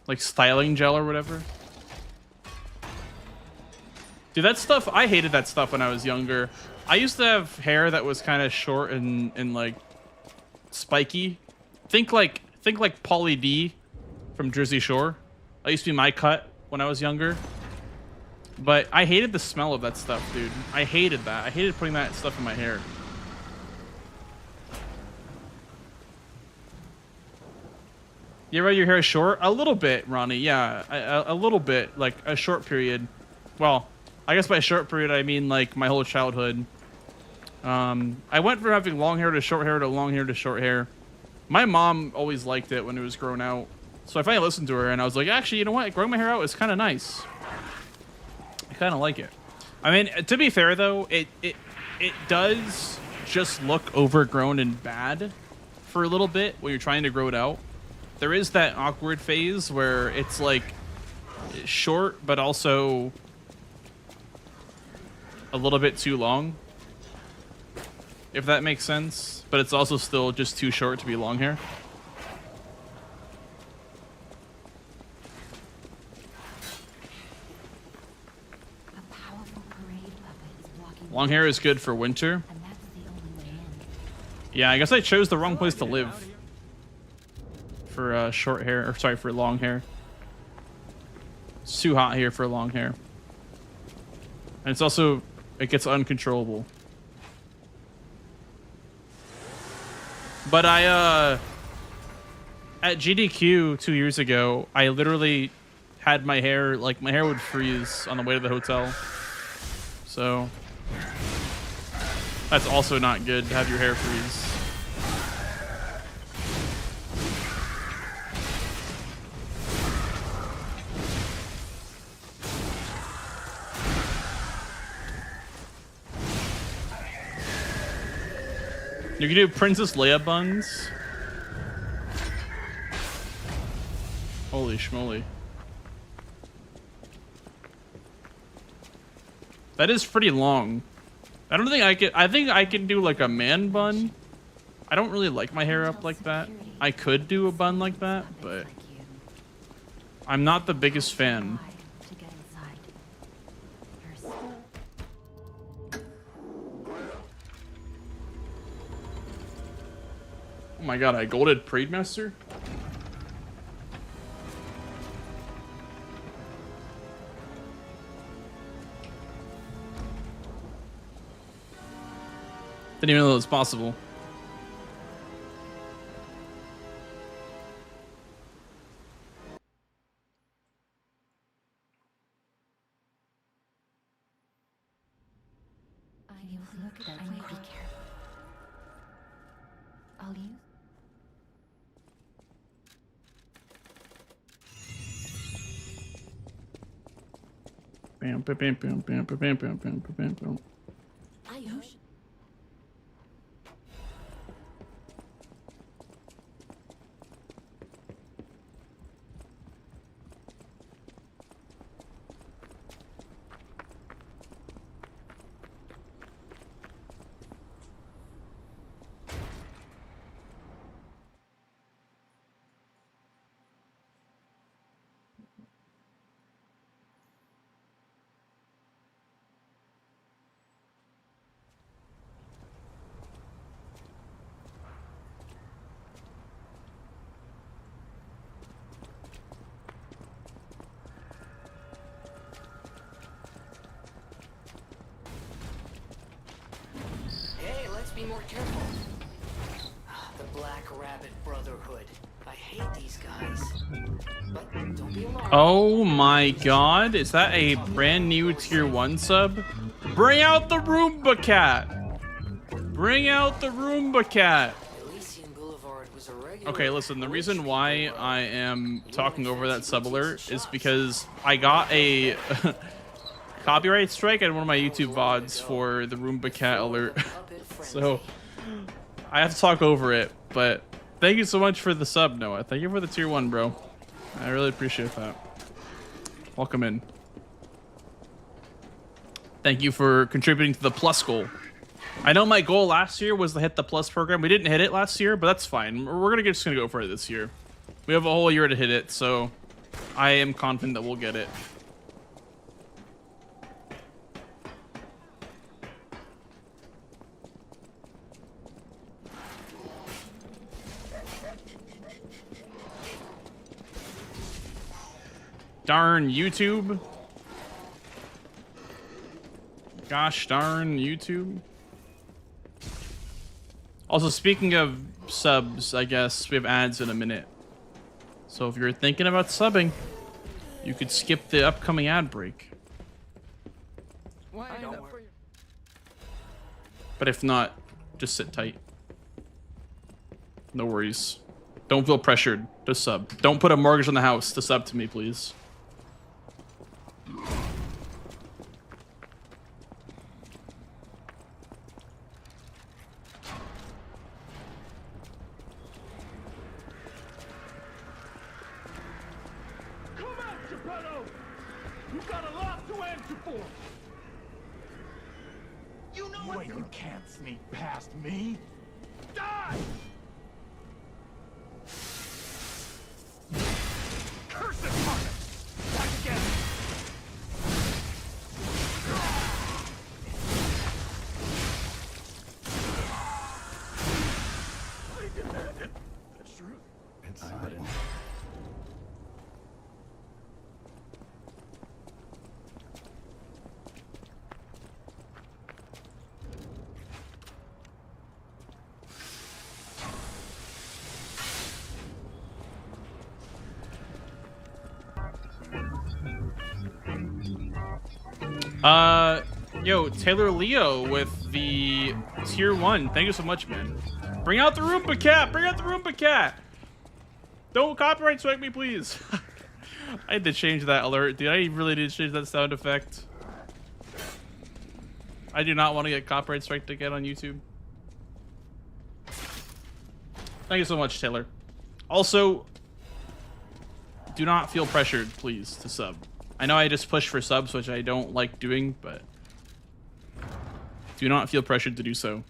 Like styling gel or whatever? Dude, that stuff, I hated that stuff when I was younger. I used to have hair that was kind of short and like spiky. Think like Pauly D from Jersey Shore. That used to be my cut when I was younger. But I hated the smell of that stuff, dude. I hated that. I hated putting that stuff in my hair. You ever had your hair short? A little bit, Ronnie. Yeah, a little bit. Like a short period. Well, I guess by short period I mean like my whole childhood. I went from having long hair to short hair to long hair to short hair. My mom always liked it when it was grown out. So I finally listened to her and I was like, actually, you know what? Growing my hair out is kind of nice. I kind of like it. I mean, to be fair though, it does just look overgrown and bad for a little bit when you're trying to grow it out. There is that awkward phase where it's like short, but also a little bit too long, if that makes sense. But it's also still just too short to be long hair.
A powerful parade puppet is blocking
Long hair is good for winter.
and that's the only way in.
Yeah, I guess I chose the wrong place to live for short hair, or sorry, for long hair. It's too hot here for long hair. And it's also, it gets uncontrollable. But I, at GDQ 2 years ago, I literally had my hair, like my hair would freeze on the way to the hotel. So that's also not good to have your hair freeze. You can do Princess Leia buns. Holy schmoly. That is pretty long. I don't think I could. I think I can do like a man bun. I don't really like my hair up like that. I could do a bun like that, but I'm not the biggest fan.
To get inside. First,
Oh my god, I golded Parade Master? Didn't even know that was possible.
you look at that way. Be careful. I'll use.
Bam, bam, bam, bam, bam, bam, bam, bam, bam, bam, bam.
I use.
Hey, let's be more careful. The Black Rabbit Brotherhood. I hate these guys. But don't be alarmed.
Oh my god, is that a brand new tier 1 sub? Bring out the Roomba cat! Bring out the Roomba cat!
Elysian Boulevard was a regular.
Okay, listen, the reason why I am talking over that sub alert is because I got a copyright strike on one of my YouTube VODs for the Roomba cat alert. So I have to talk over it, but thank you so much for the sub, Noah. Thank you for the tier 1, bro. I really appreciate that. Welcome in. Thank you for contributing to the plus goal. I know my goal last year was to hit the plus program. We didn't hit it last year, but that's fine. We're just gonna go for it this year. We have a whole year to hit it, so I am confident that we'll get it. Darn YouTube. Gosh darn YouTube. Also, speaking of subs, I guess we have ads in a minute. So if you're thinking about subbing, you could skip the upcoming ad break. But if not, just sit tight. No worries. Don't feel pressured to sub. Don't put a mortgage on the house to sub to me, please.
Come out, Geppetto! You've got a lot to answer for! You know what? You can't sneak past me! Die! Curse it, Martin! Back again! I demanded the truth.
Inside.
Yo, Taylor Leo with the tier 1. Thank you so much, man. Bring out the Roomba cat. Bring out the Roomba cat. Don't copyright strike me, please. I had to change that alert, dude. I really did change that sound effect. I do not want to get copyright striked again on YouTube. Thank you so much, Taylor. Also, do not feel pressured, please, to sub. I know I just push for subs, which I don't like doing, but do not feel pressured to do so.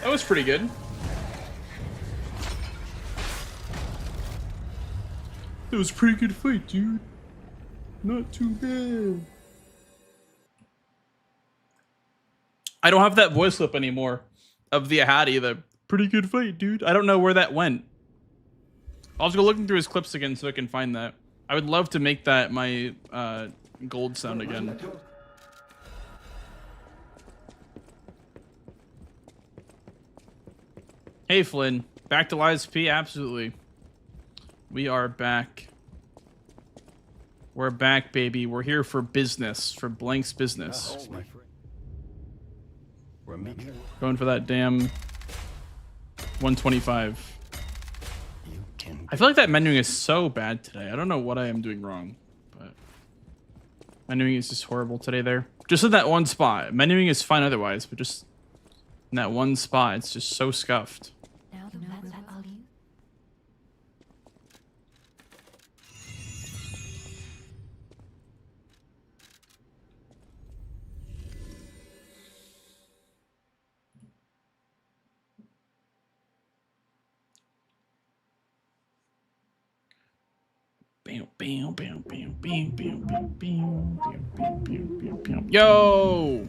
That was pretty good. It was a pretty good fight, dude. Not too bad. I don't have that voice clip anymore of the Ahadi, the pretty good fight, dude. I don't know where that went. I'll just go looking through his clips again so I can find that. I would love to make that my gold sound again. Hey Flynn, back to Lies P? Absolutely. We are back. We're back, baby. We're here for business, for Blank's business.
Oh, my friend. Remember,
Going for that damn 125.
you can
I feel like that menuing is so bad today. I don't know what I am doing wrong, but menuing is just horrible today there. Just in that one spot. Menuing is fine otherwise, but just in that one spot, it's just so scuffed.
Now the words that all you. Yo!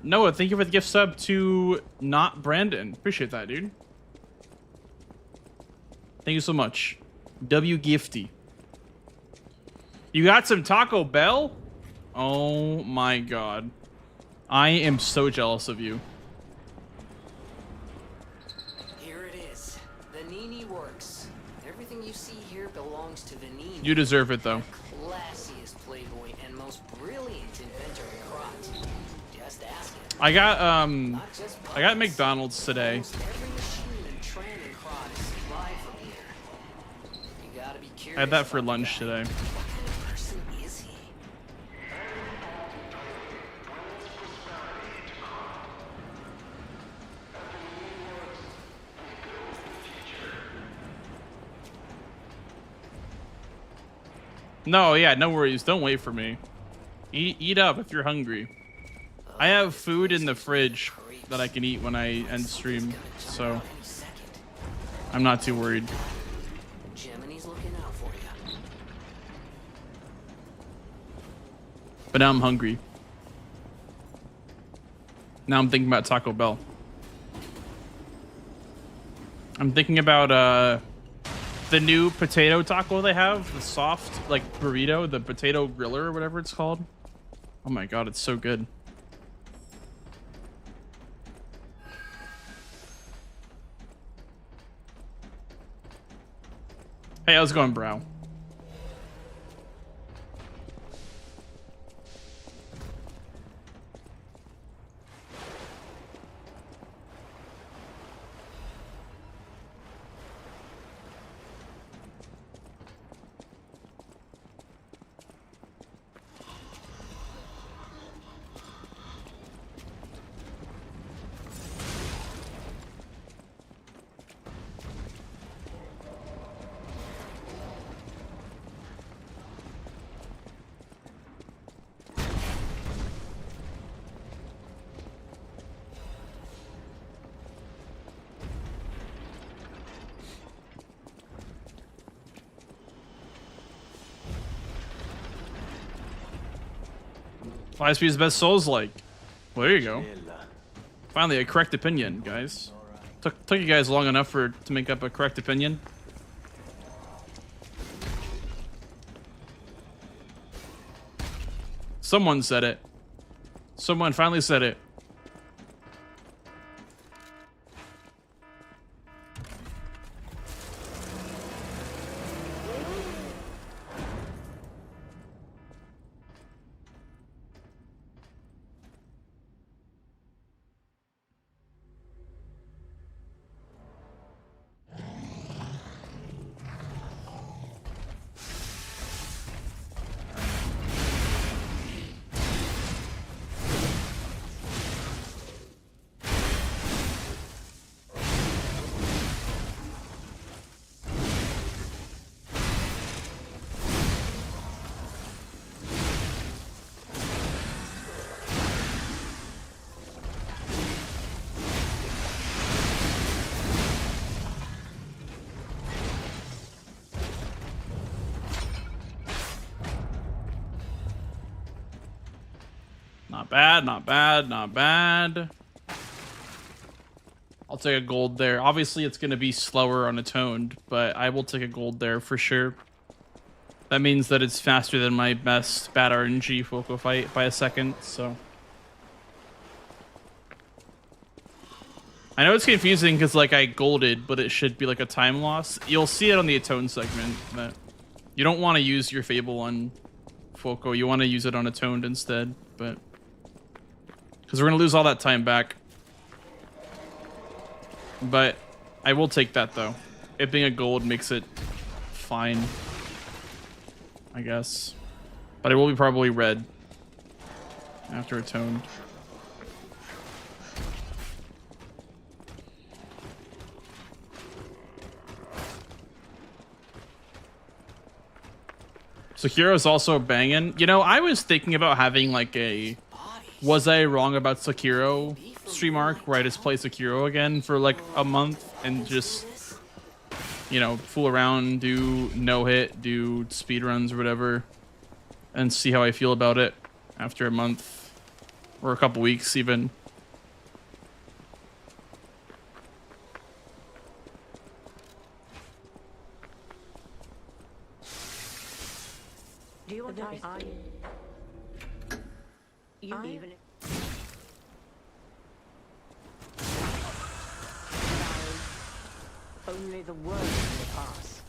Noah, thank you for the gift sub to Not Brandon. Appreciate that, dude. Thank you so much. W Gifty. You got some Taco Bell? Oh my god. I am so jealous of you.
Here it is. The Nini works. Everything you see here belongs to the Nini.
You deserve it, though.
Classiest playboy and most brilliant inventor in Krot. Just ask him.
I got
Not just
I got
puppets.
McDonald's today.
Almost every machine and tram in Krot is supplied from here. You gotta be curious.
I had that for
about the
lunch
guy.
today.
What kind of person is he?
No, yeah, no worries. Don't wait for me. Eat up if you're hungry. I have food in the fridge that I can eat when I end stream, so I'm not too worried.
Gemini's looking out for you.
But now I'm hungry. Now I'm thinking about Taco Bell. I'm thinking about the new potato taco they have, the soft like burrito, the potato griller or whatever it's called. Oh my god, it's so good. Hey, how's it going, bro? Fly Speed's best Souls-like. Well, there you go. Finally, a correct opinion, guys. Took you guys long enough to make up a correct opinion. Someone said it. Someone finally said it. Not bad, not bad, not bad. I'll take a gold there. Obviously, it's going to be slower on Atoned, but I will take a gold there for sure. That means that it's faster than my best bad RNG Foco fight by a second, so. I know it's confusing because, like, I golded, but it should be, like, a time loss. You'll see it on the Atoned segment, that you don't want to use your Fable on Foco. You want to use it on Atoned instead, but. Because we're going to lose all that time back. But I will take that, though. It being a gold makes it fine, I guess. But it will be probably red after Atoned. Sekiro's also banging. You know, I was thinking about having like a Was I Wrong About Sekiro stream arc where I just play Sekiro again for like a month and just, you know, fool around, do no hit, do speedruns or whatever, and see how I feel about it after a month or a couple weeks even.
Do you want to You even only the words will pass.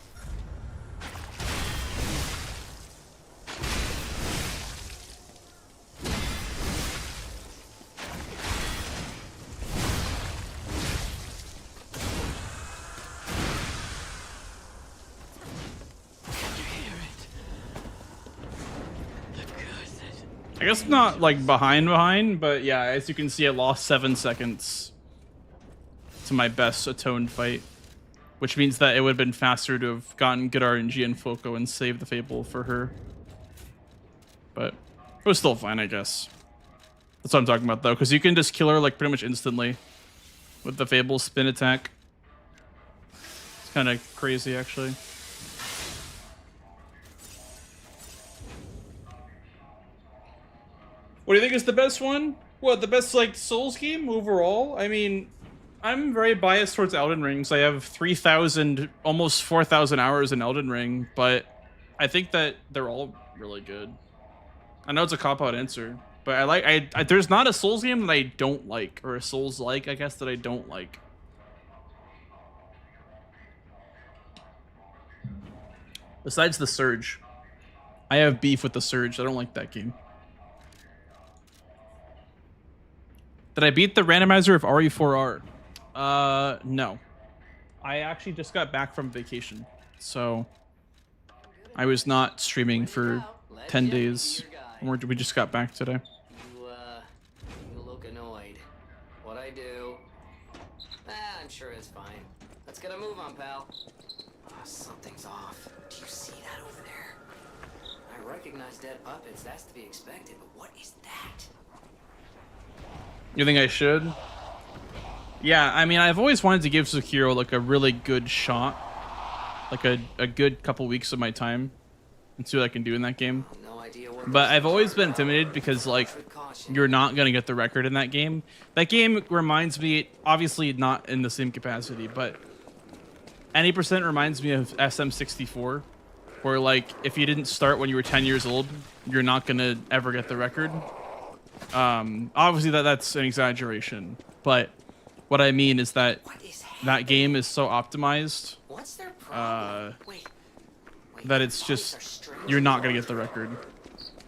I guess not like behind, but yeah, as you can see, I lost 7 seconds to my best Atoned fight, which means that it would have been faster to have gotten good RNG and Foco and saved the Fable for her. but it was still fine, I guess. That's what I'm talking about, though, because you can just kill her like pretty much instantly with the Fable spin attack. It's kind of crazy, actually. What do you think is the best one? What, the best like Souls game overall? I mean, I'm very biased towards Elden Rings. I have 3,000, almost 4,000 hours in Elden Ring, but I think that they're all really good. I know it's a cop-out answer, but I there's not a Souls game that I don't like, or a Souls-like, I guess, that I don't like. Besides the Surge. I have beef with the Surge. I don't like that game. Did I beat the randomizer of RE4R? No. I actually just got back from vacation, so I was not streaming for 10 days. We just got back today.
You look annoyed. What I do? I'm sure it's fine. Let's get a move on, pal. Oh, something's off. Do you see that over there? I recognize dead puppets. That's to be expected, but what is that?
You think I should? Yeah, I mean, I've always wanted to give Sekiro like a really good shot, like a good couple weeks of my time, and see what I can do in that game. But I've always been intimidated because like you're not gonna get the record in that game. That game reminds me, obviously not in the same capacity, but any percent reminds me of SM64, where like if you didn't start when you were 10 years old, you're not gonna ever get the record. Obviously that's an exaggeration, but what I mean is that that game is so optimized that it's just, you're not gonna get the record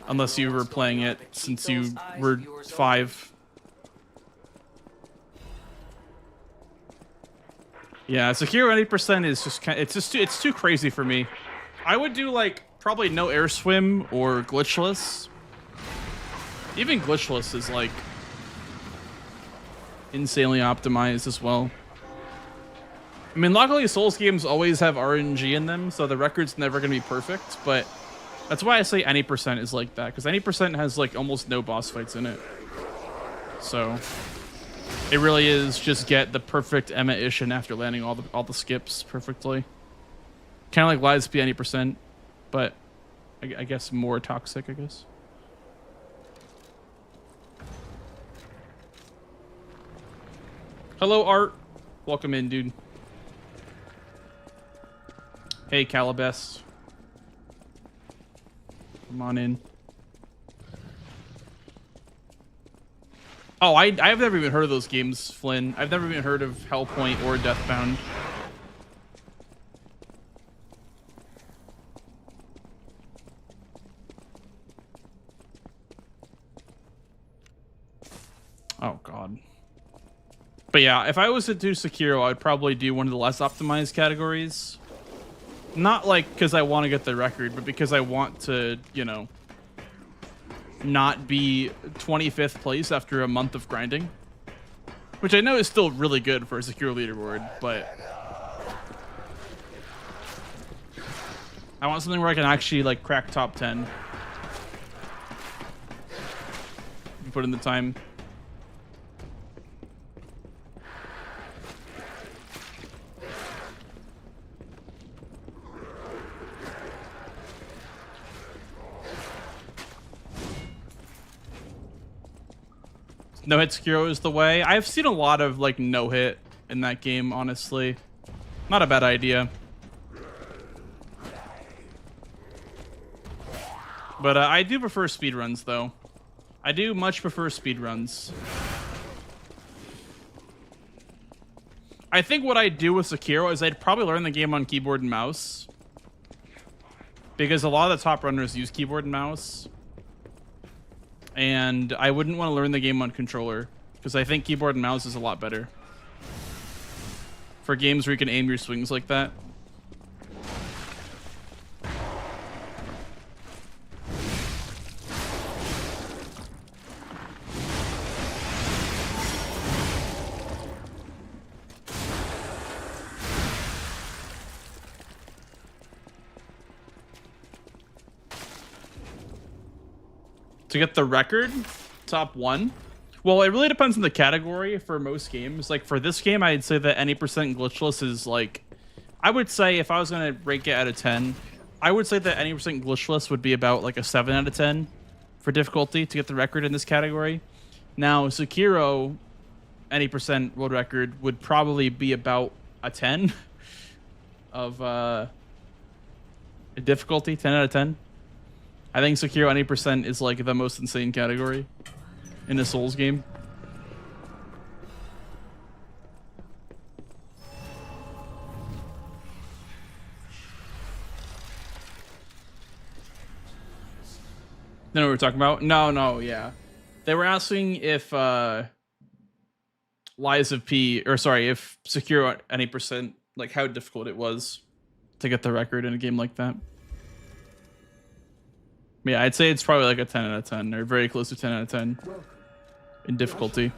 unless you were playing it since you were 5. Yeah, Sekiro 80% is just kind of, it's too crazy for me. I would do like probably no air swim or glitchless. Even glitchless is like insanely optimized as well. I mean, luckily Souls games always have RNG in them, so the record's never gonna be perfect, but that's why I say any percent is like that, because any percent has like almost no boss fights in it. So it really is just get the perfect Emma-ish after landing all the skips perfectly. Kind of like Lies be any percent, but I guess more toxic, I guess. Hello, Art. Welcome in, dude. Hey, Calabas. Come on in. Oh, I've never even heard of those games, Flynn. I've never even heard of Hellpoint or Deathbound. Oh, God. But yeah, if I was to do Sekiro, I'd probably do one of the less optimized categories. Not like because I want to get the record, but because I want to, you know, not be 25th place after a month of grinding. Which I know is still really good for a Sekiro leaderboard, but I want something where I can actually like crack top 10. Put in the time. No hit Sekiro is the way. I've seen a lot of like no hit in that game, honestly. Not a bad idea. But I do prefer speedruns though. I do much prefer speedruns. I think what I'd do with Sekiro is I'd probably learn the game on keyboard and mouse. Because a lot of the top runners use keyboard and mouse. And I wouldn't want to learn the game on controller because I think keyboard and mouse is a lot better for games where you can aim your swings like that. To get the record, top 1. Well, it really depends on the category for most games. Like for this game, I'd say that any percent glitchless is like, I would say if I was gonna rank it out of 10, I would say that any percent glitchless would be about like a 7 out of 10 for difficulty to get the record in this category. Now Sekiro, any percent world record would probably be about a 10 of a difficulty, 10 out of 10. I think Sekiro any percent is like the most insane category in a Souls game. You know what we're talking about? No, yeah. They were asking if Lies of P, or sorry, if Sekiro any percent, like how difficult it was to get the record in a game like that. Yeah, I'd say it's probably like a 10 out of 10, or very close to 10 out of 10 in difficulty.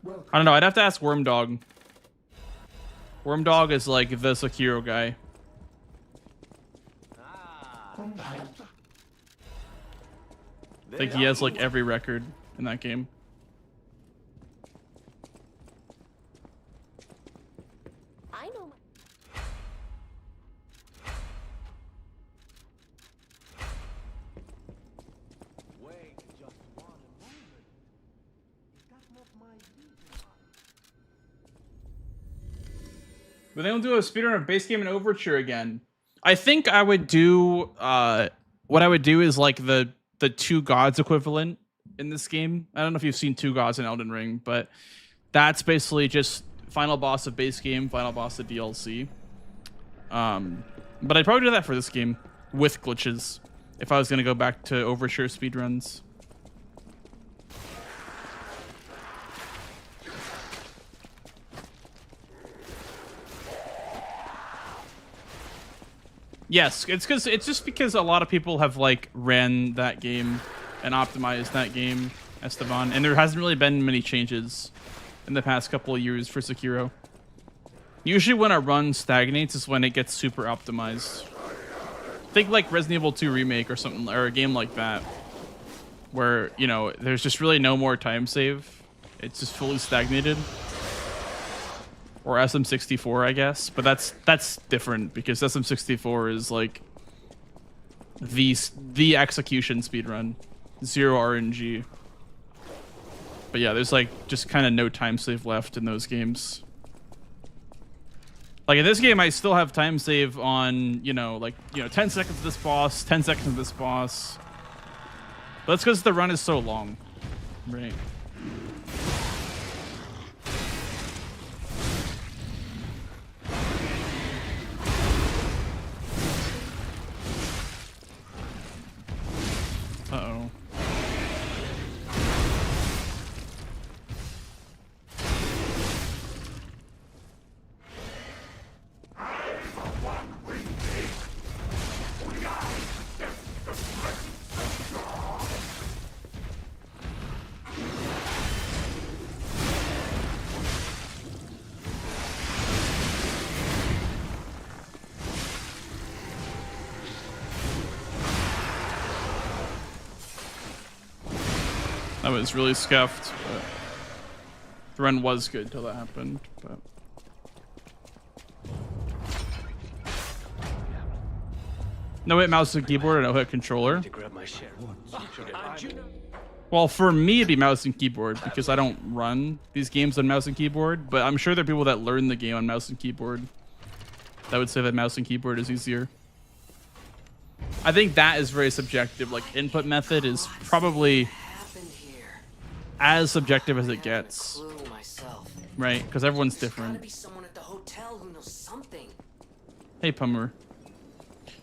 I don't know, I'd have to ask Wormdog. Wormdog is like the Sekiro guy. I think he has like every record in that game.
I know.
But they don't do a speedrun of base game and Overture again. I think I would do what I would do is like the Two Gods equivalent in this game. I don't know if you've seen Two Gods in Elden Ring, but that's basically just final boss of base game, final boss of DLC. But I'd probably do that for this game with glitches if I was gonna go back to Overture speedruns. Yes, it's just because a lot of people have like ran that game and optimized that game, Esteban, and there hasn't really been many changes in the past couple of years for Sekiro. Usually when a run stagnates is when it gets super optimized. Think like Resident Evil 2 Remake or something, or a game like that, where, you know, there's just really no more time save. It's just fully stagnated. Or SM64, I guess, but that's different because SM64 is like the execution speedrun, 0 RNG. But yeah, there's like just kind of no time save left in those games. Like in this game, I still have time save on, you know, 10 seconds of this boss, 10 seconds of this boss. But that's because the run is so long, right? Uh-oh. That was really scuffed, but the run was good till that happened, but no hit mouse and keyboard or no hit controller. Well, for me it'd be mouse and keyboard because I don't run these games on mouse and keyboard, but I'm sure there are people that learn the game on mouse and keyboard that would say that mouse and keyboard is easier. I think that is very subjective. Like input method is probably as subjective as it gets, right? Because everyone's different. Hey, Pummer.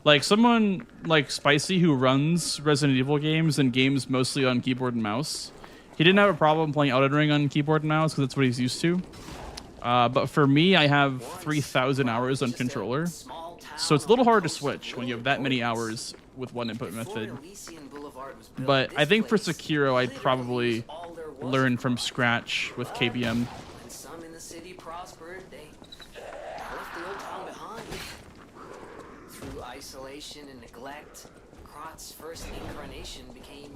Like someone like Spicy who runs Resident Evil games and games mostly on keyboard and mouse. He didn't have a problem playing Elden Ring on keyboard and mouse because that's what he's used to. But for me, I have 3,000 hours on controller, so it's a little hard to switch when you have that many hours with one input method. But I think for Sekiro, I'd probably learn from scratch with KBM.
Some in the city prospered, they left the old town behind. Through isolation and neglect, Krot's first incarnation became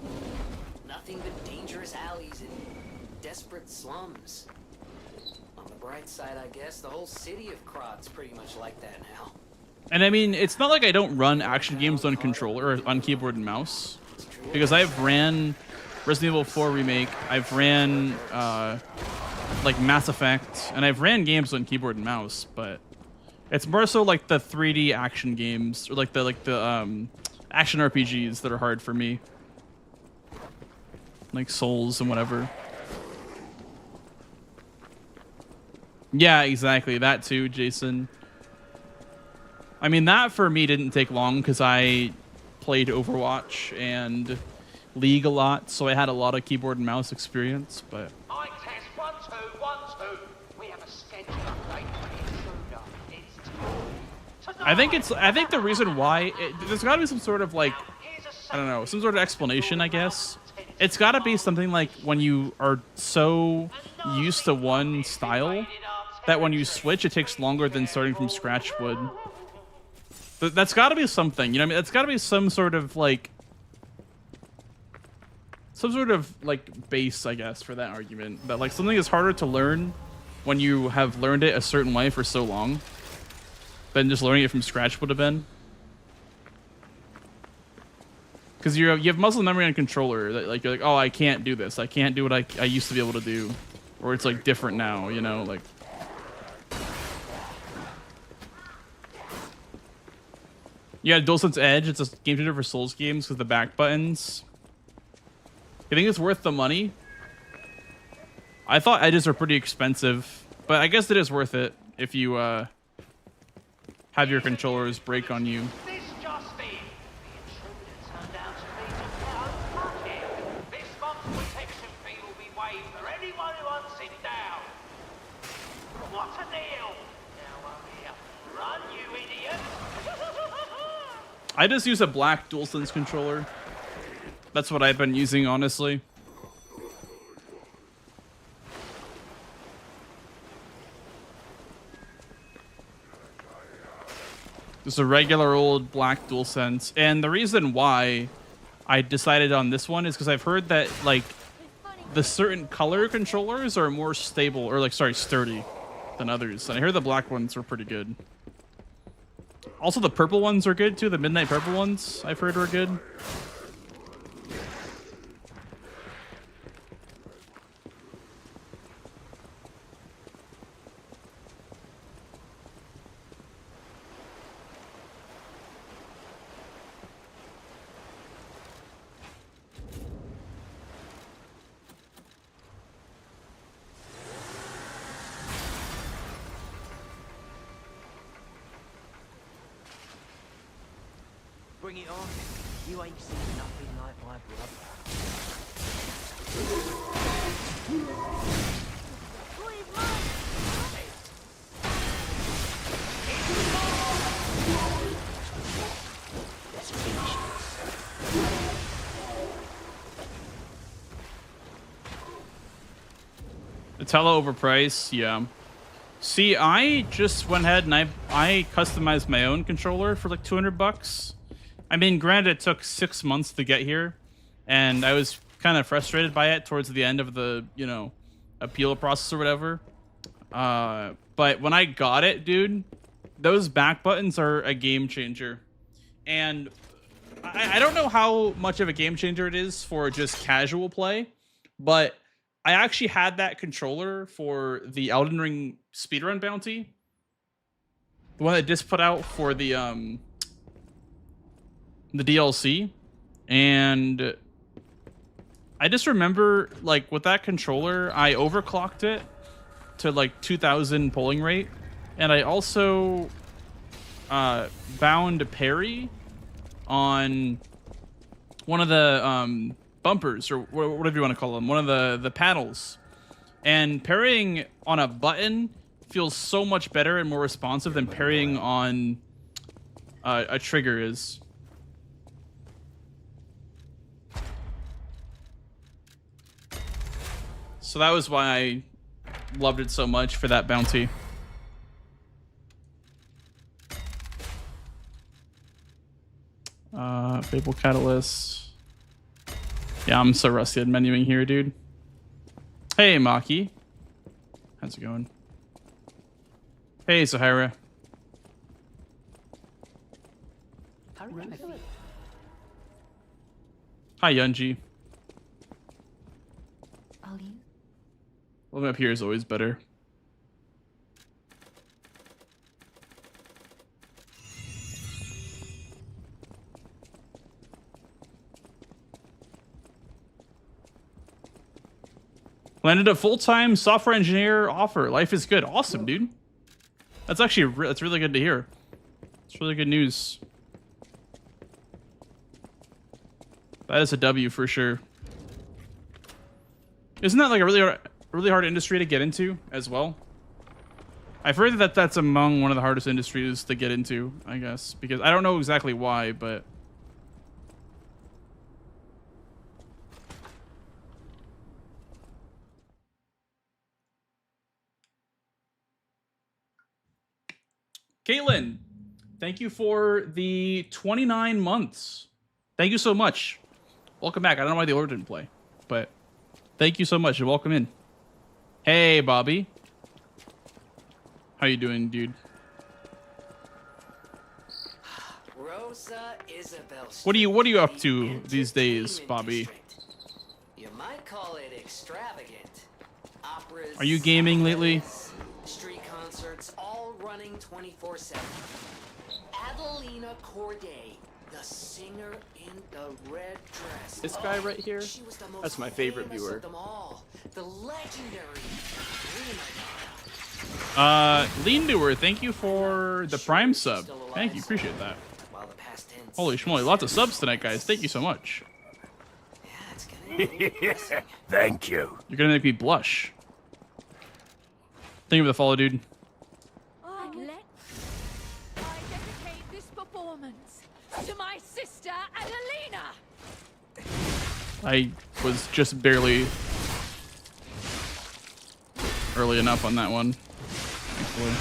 nothing but dangerous alleys and desperate slums. On the bright side, I guess, the whole city of Krot's pretty much like that now.
And I mean, it's not like I don't run action games on controller or on keyboard and mouse, because I've ran Resident Evil 4 Remake, I've ran like Mass Effect, and I've ran games on keyboard and mouse, but it's more so like the 3D action games or like the action RPGs that are hard for me, like Souls and whatever. Yeah, exactly, that too, Jason. I mean, that for me didn't take long because I played Overwatch and League a lot, so I had a lot of keyboard and mouse experience, but...
I test 1, 2, 1, 2. We have a schedule update for the intruder. It's
I think the reason why... there's got to be some sort of, like... I don't know, some sort of explanation, I guess. It's got to be something like when you are so used to one style that when you switch, it takes longer than starting from scratch would. That's got to be something, you know what I mean? That's got to be some sort of, like... some sort of, like, base, I guess, for that argument. That, like, something is harder to learn when you have learned it a certain way for so long than just learning it from scratch would have been. Because you have muscle memory on a controller that, like, you're like, oh, I can't do this. I can't do what I used to be able to do. Or it's, like, different now, you know? Like... yeah, DualSense Edge. It's a game changer for Souls games with the back buttons. You think it's worth the money? I thought edges are pretty expensive, but I guess it is worth it if you have your controllers break on you.
This just in. The intruder turned out to be just their own pocket. This month's protection fee will be waived for anyone who hunts it down. What a deal! Now here. Run, you idiot!
I just use a black DualSense controller. That's what I've been using, honestly. Just a regular old black DualSense. And the reason why I decided on this one is because I've heard that, like, the certain color controllers are more stable, or, like, sorry, sturdy than others. And I heard the black ones were pretty good. Also, the purple ones are good, too. The midnight purple ones, I've heard, were good.
Bring it on. You ain't seen nothing like my brother.
Let's finish this.
It's hella overpriced, yeah. See, I just went ahead and I customized my own controller for like 200 bucks. I mean, granted, it took 6 months to get here, and I was kind of frustrated by it towards the end of the, you know, appeal process or whatever. But when I got it, dude, those back buttons are a game changer. And I don't know how much of a game changer it is for just casual play, but I actually had that controller for the Elden Ring Speedrun bounty. The one that just put out for the DLC. And I just remember, like, with that controller, I overclocked it to, like, 2,000 polling rate. And I also bound parry on one of the bumpers, or whatever you want to call them, one of the paddles. And parrying on a button feels so much better and more responsive than parrying on a trigger is. So that was why I loved it so much for that bounty. Fable Catalyst. Yeah, I'm so rusty at menuing here, dude. Hey, Maki. How's it going? Hey, Sahara. Hi, Yunji. Living up here is always better. Landed a full-time software engineer offer. Life is good. Awesome, dude. That's actually that's really good to hear. It's really good news. That is a W for sure. Isn't that like a really hard industry to get into as well? I've heard that that's among one of the hardest industries to get into, I guess, because I don't know exactly why, but Caitlin, thank you for the 29 months. Thank you so much. Welcome back. I don't know why the order didn't play, but thank you so much and welcome in. Hey, Bobby. How you doing, dude?
Rosa Isabel
What are you up to these days, Bobby?
You might call it extravagant. Operas,
Are you gaming lately?
street concerts, all running 24/7. Adelina Corday, the singer in the red dress.
This guy right here,
She was the most
that's my favorite
famous
viewer.
of them all. The legendary
Lean Doer, thank you for the Prime sub. Thank you, appreciate that.
while the past tense.
Holy schmoly, lots of subs tonight, guys. Thank you so much.
Yeah, it's getting a little depressing.
Thank you.
You're gonna make me blush. Thank you for the follow, dude.
I dedicate this performance to my sister Adelina.
I was just barely early enough on that one. Thankfully.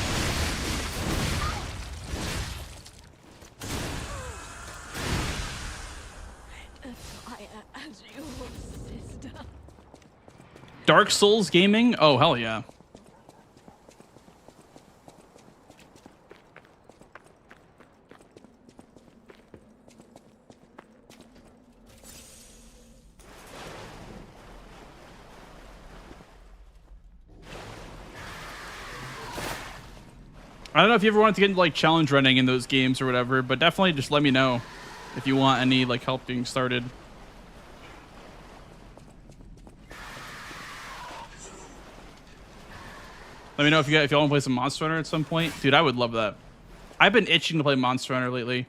Fire as your sister.
Dark Souls gaming? Oh, hell yeah. I don't know if you ever wanted to get into like challenge running in those games or whatever, but definitely just let me know if you want any like help getting started. Let me know if y'all want to play some Monster Hunter at some point. Dude, I would love that. I've been itching to play Monster Hunter lately.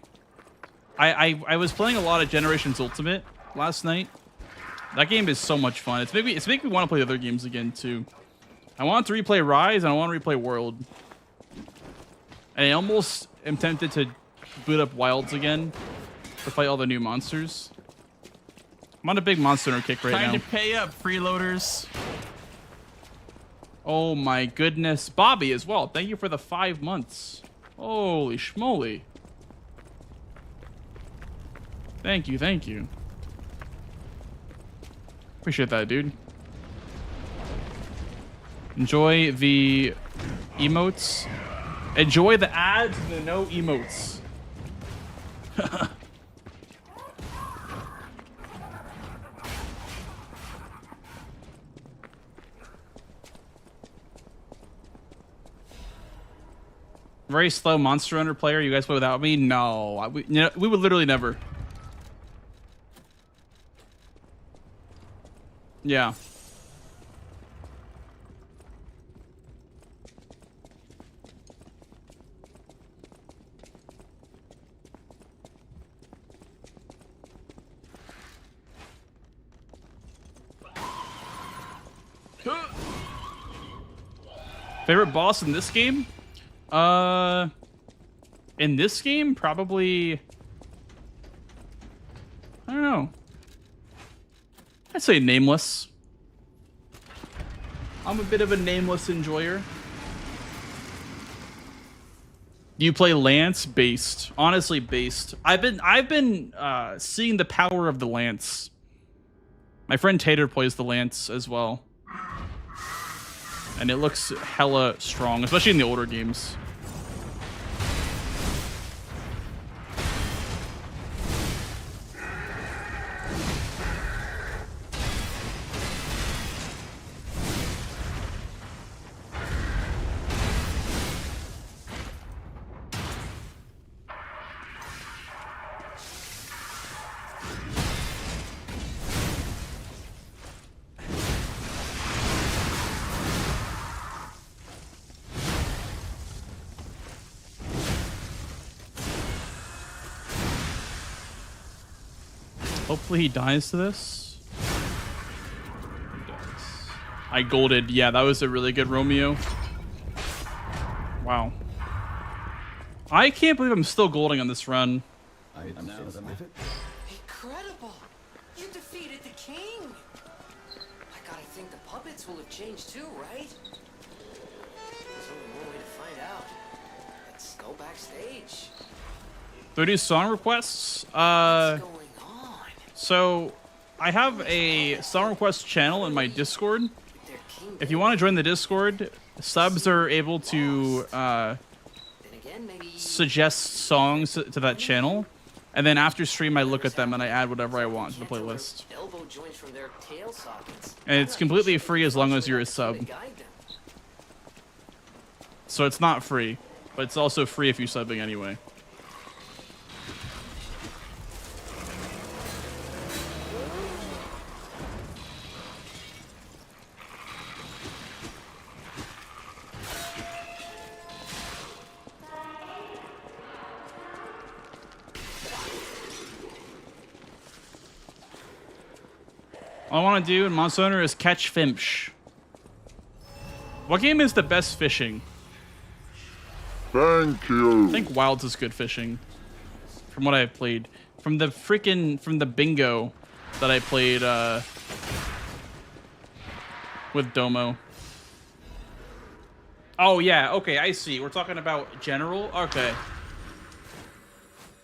I was playing a lot of Generations Ultimate last night. That game is so much fun. It's making me want to play other games again too. I want to replay Rise and I want to replay World. And I almost am tempted to boot up Wilds again to fight all the new monsters. I'm on a big Monster Hunter kick right now.
Time to pay up, freeloaders.
Oh my goodness. Bobby as well. Thank you for the 5 months. Holy schmoly. Thank you, thank you. Appreciate that, dude. Enjoy the emotes. Enjoy the ads and the no emotes. Very slow Monster Hunter player. You guys play without me? No, we would literally never. Yeah. Favorite boss in this game? In this game, probably... I don't know. I'd say Nameless. I'm a bit of a Nameless enjoyer. Do you play lance? Based. Honestly, based. I've been seeing the power of the lance. My friend Tater plays the lance as well. And it looks hella strong, especially in the older games. Hopefully he dies to this. He does. I golded. Yeah, that was a really good Romeo. Wow. I can't believe I'm still golding on this run.
Incredible! You defeated the king! I gotta think the puppets will have changed too, right? There's only one way to find out. Let's go backstage.
30 song requests?
What's going on?
So, I have a song request channel in my Discord.
Their king.
If you want to join the Discord, subs are able to
Then again, maybe
suggest songs to that channel. And then after stream, I look at them and I add whatever I want to the playlist.
elbow joints from their tail sockets.
And it's completely free as long as you're a sub.
Guide them.
So it's not free, but it's also free if you're subbing anyway. All I want to do in Monster Hunter is catch fish. What game is the best fishing?
Thank you.
I think Wilds is good fishing. From what I've played. From the bingo that I played with Domo. Oh yeah, okay, I see. We're talking about general? Okay.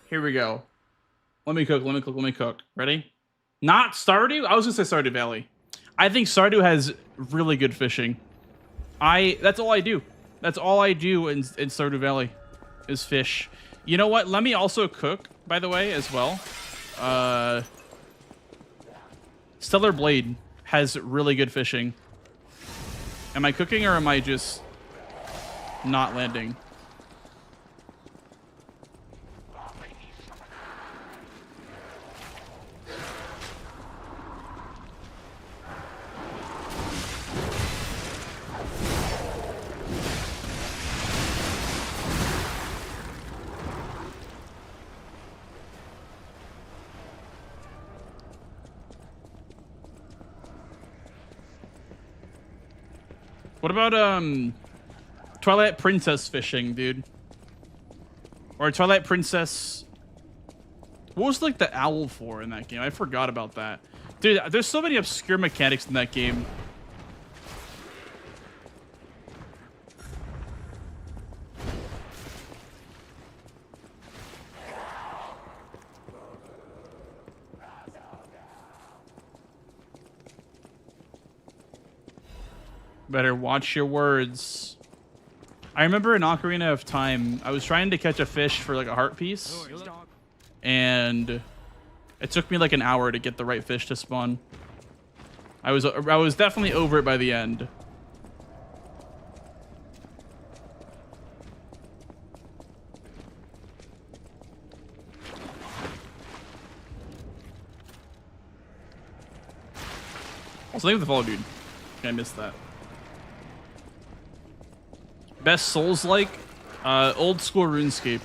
Here we go. Let me cook. Ready? Not Stardew? I was gonna say Stardew Valley. I think Stardew has really good fishing. That's all I do. That's all I do in Stardew Valley is fish. You know what? Let me also cook, by the way, as well. Stellar Blade has really good fishing. Am I cooking or am I just not landing? What about Twilight Princess fishing, dude? Or Twilight Princess. What was like the owl for in that game? I forgot about that. Dude, there's so many obscure mechanics in that game. Better watch your words. I remember in Ocarina of Time, I was trying to catch a fish for like a heart piece. And it took me like an hour to get the right fish to spawn. I was definitely over it by the end. Also, thank you for the follow, dude. I missed that. Best Souls-like? Old school RuneScape.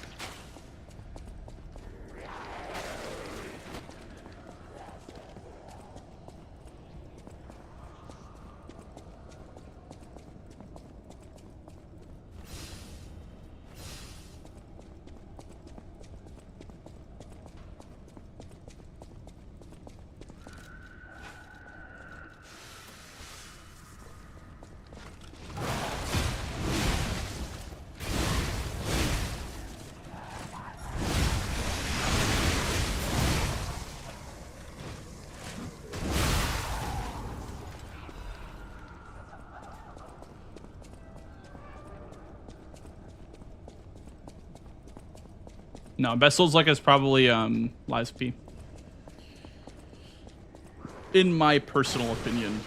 No, best Souls-like is probably Lies P. In my personal opinion.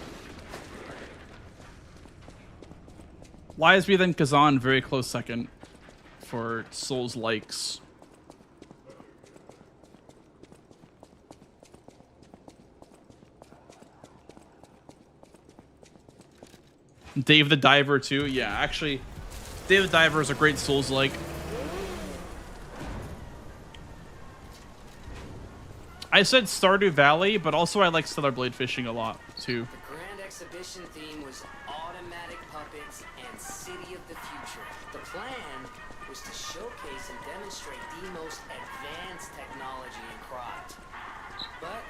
Lies P then Kazan, very close second for Souls-likes. Dave the Diver too. Yeah, actually, Dave the Diver is a great Souls-like. I said Stardew Valley, but also I like Stellar Blade Fishing a lot too.
The Grand Exhibition theme was automatic puppets and City of the Future. The plan was to showcase and demonstrate the most advanced technology in Crot. But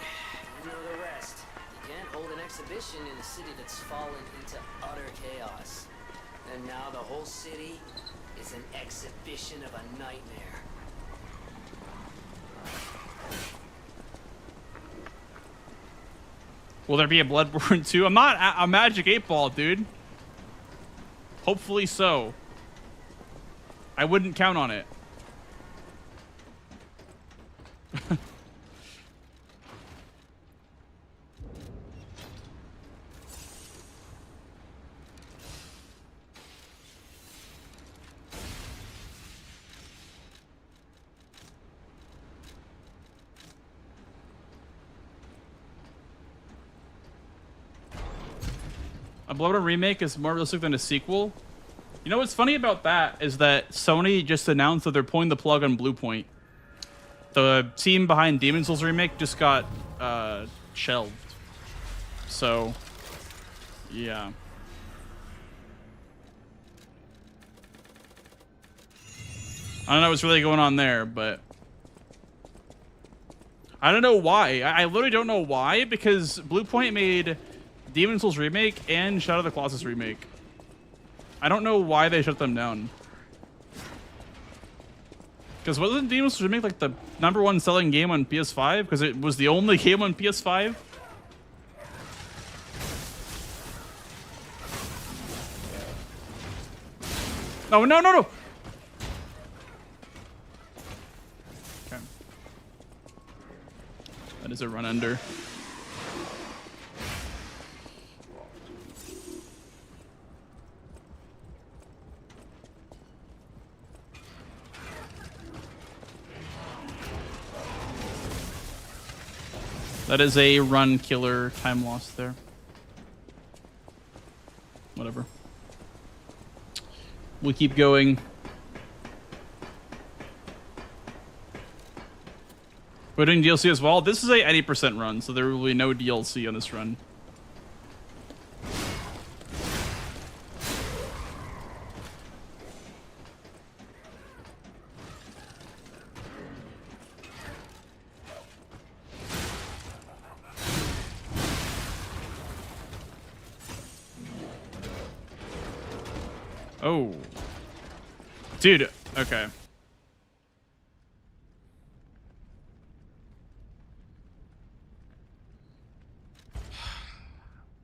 you know the rest. You can't hold an exhibition in a city that's fallen into utter chaos. And now the whole city is an exhibition of a nightmare.
Will there be a Bloodborne 2? I'm not a Magic 8-Ball, dude. Hopefully so. I wouldn't count on it. A Bloodborne remake is more realistic than a sequel. You know what's funny about that is that Sony just announced that they're pulling the plug on Bluepoint. The team behind Demon's Souls remake just got shelved. So, yeah. I don't know what's really going on there, but I don't know why. I literally don't know why, because Bluepoint made Demon's Souls remake and Shadow of the Colossus remake. I don't know why they shut them down. Because wasn't Demon's Souls remake like the #1 selling game on PS5? Because it was the only game on PS5? Oh, no, no, no! Okay. That is a run under. That is a run killer, time lost there. Whatever. We'll keep going. We're doing DLC as well. This is a 80% run, so there will be no DLC on this run. Oh. Dude, okay.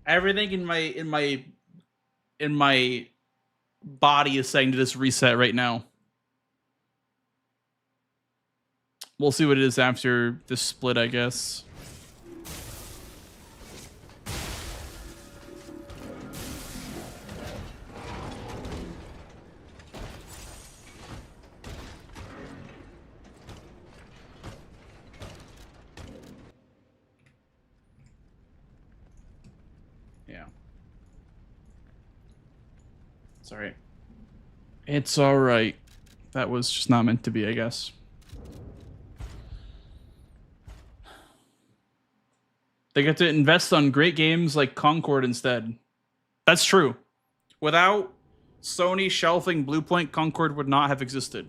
Everything in my body is saying to just reset right now. We'll see what it is after this split, I guess. Sorry. It's alright. That was just not meant to be, I guess. They get to invest on great games like Concord instead. That's true. Without Sony shelving Bluepoint, Concord would not have existed.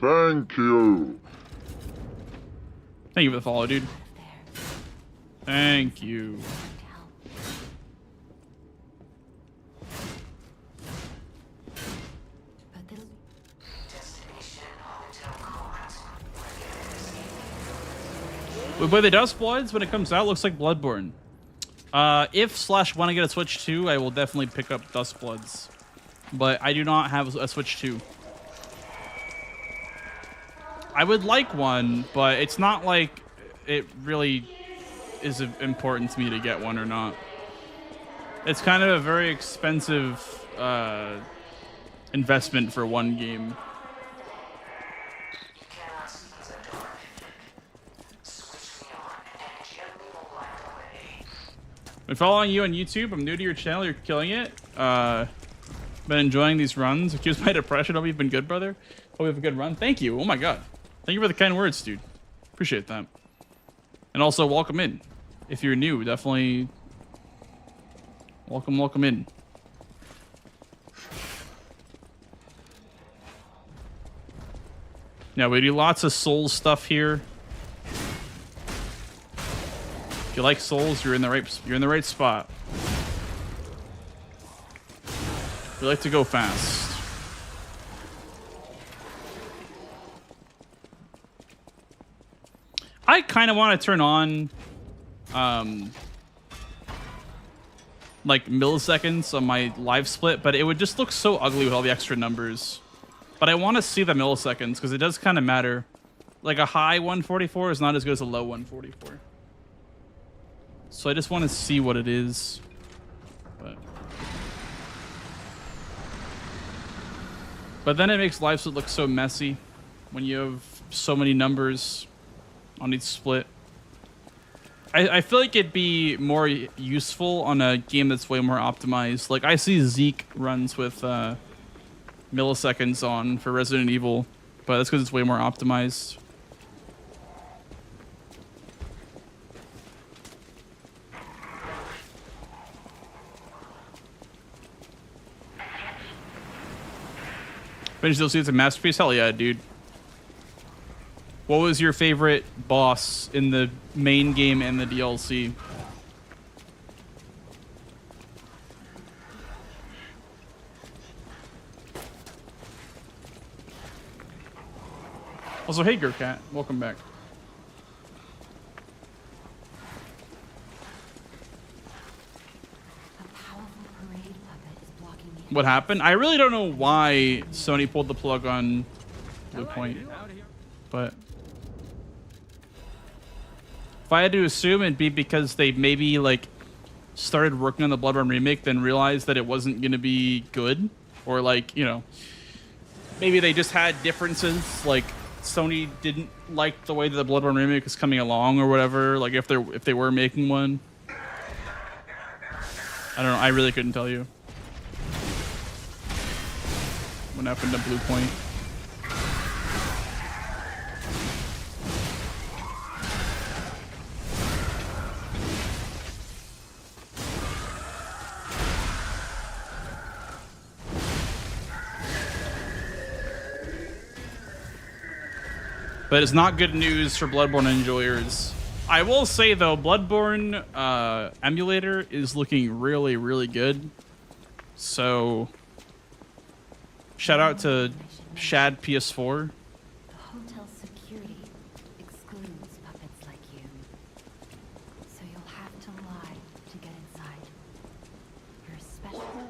Thank you.
Thank you for the follow, dude. Thank you. We play the Dust Bloods when it comes out. Looks like Bloodborne. If/when I get a Switch 2, I will definitely pick up Dust Bloods. But I do not have a Switch 2. I would like one, but it's not like it really is important to me to get one or not. It's kind of a very expensive investment for one game. Been following you on YouTube. I'm new to your channel. You're killing it. Been enjoying these runs. Excuse my depression. Hope you've been good, brother. Hope you have a good run. Thank you. Oh my god. Thank you for the kind words, dude. Appreciate that. And also, welcome in. If you're new, definitely welcome in. Yeah, we do lots of Souls stuff here. If you like Souls, you're in the right spot. We like to go fast. I kind of want to turn on like milliseconds on my live split, but it would just look so ugly with all the extra numbers. But I want to see the milliseconds because it does kind of matter. Like a high 144 is not as good as a low 144. So I just want to see what it is. But then it makes live split look so messy when you have so many numbers on each split. I feel like it'd be more useful on a game that's way more optimized. Like I see Zeke runs with milliseconds on for Resident Evil, but that's because it's way more optimized. Finish DLC, it's a masterpiece. Hell yeah, dude. What was your favorite boss in the main game and the DLC? Also, hey Gurkat, welcome back. What happened? I really don't know why Sony pulled the plug on Blue Point, but if I had to assume, it'd be because they maybe like started working on the Bloodborne remake, then realized that it wasn't going to be good, or like, you know, maybe they just had differences. Like Sony didn't like the way that the Bloodborne remake is coming along, or whatever. Like if they were making one, I don't know. I really couldn't tell you what happened to Blue Point. But it's not good news for Bloodborne enjoyers. I will say though, Bloodborne emulator is looking really, really good. So shout out to Shad PS4.
The hotel security excludes puppets like you. So you'll have to lie to get inside. You're special.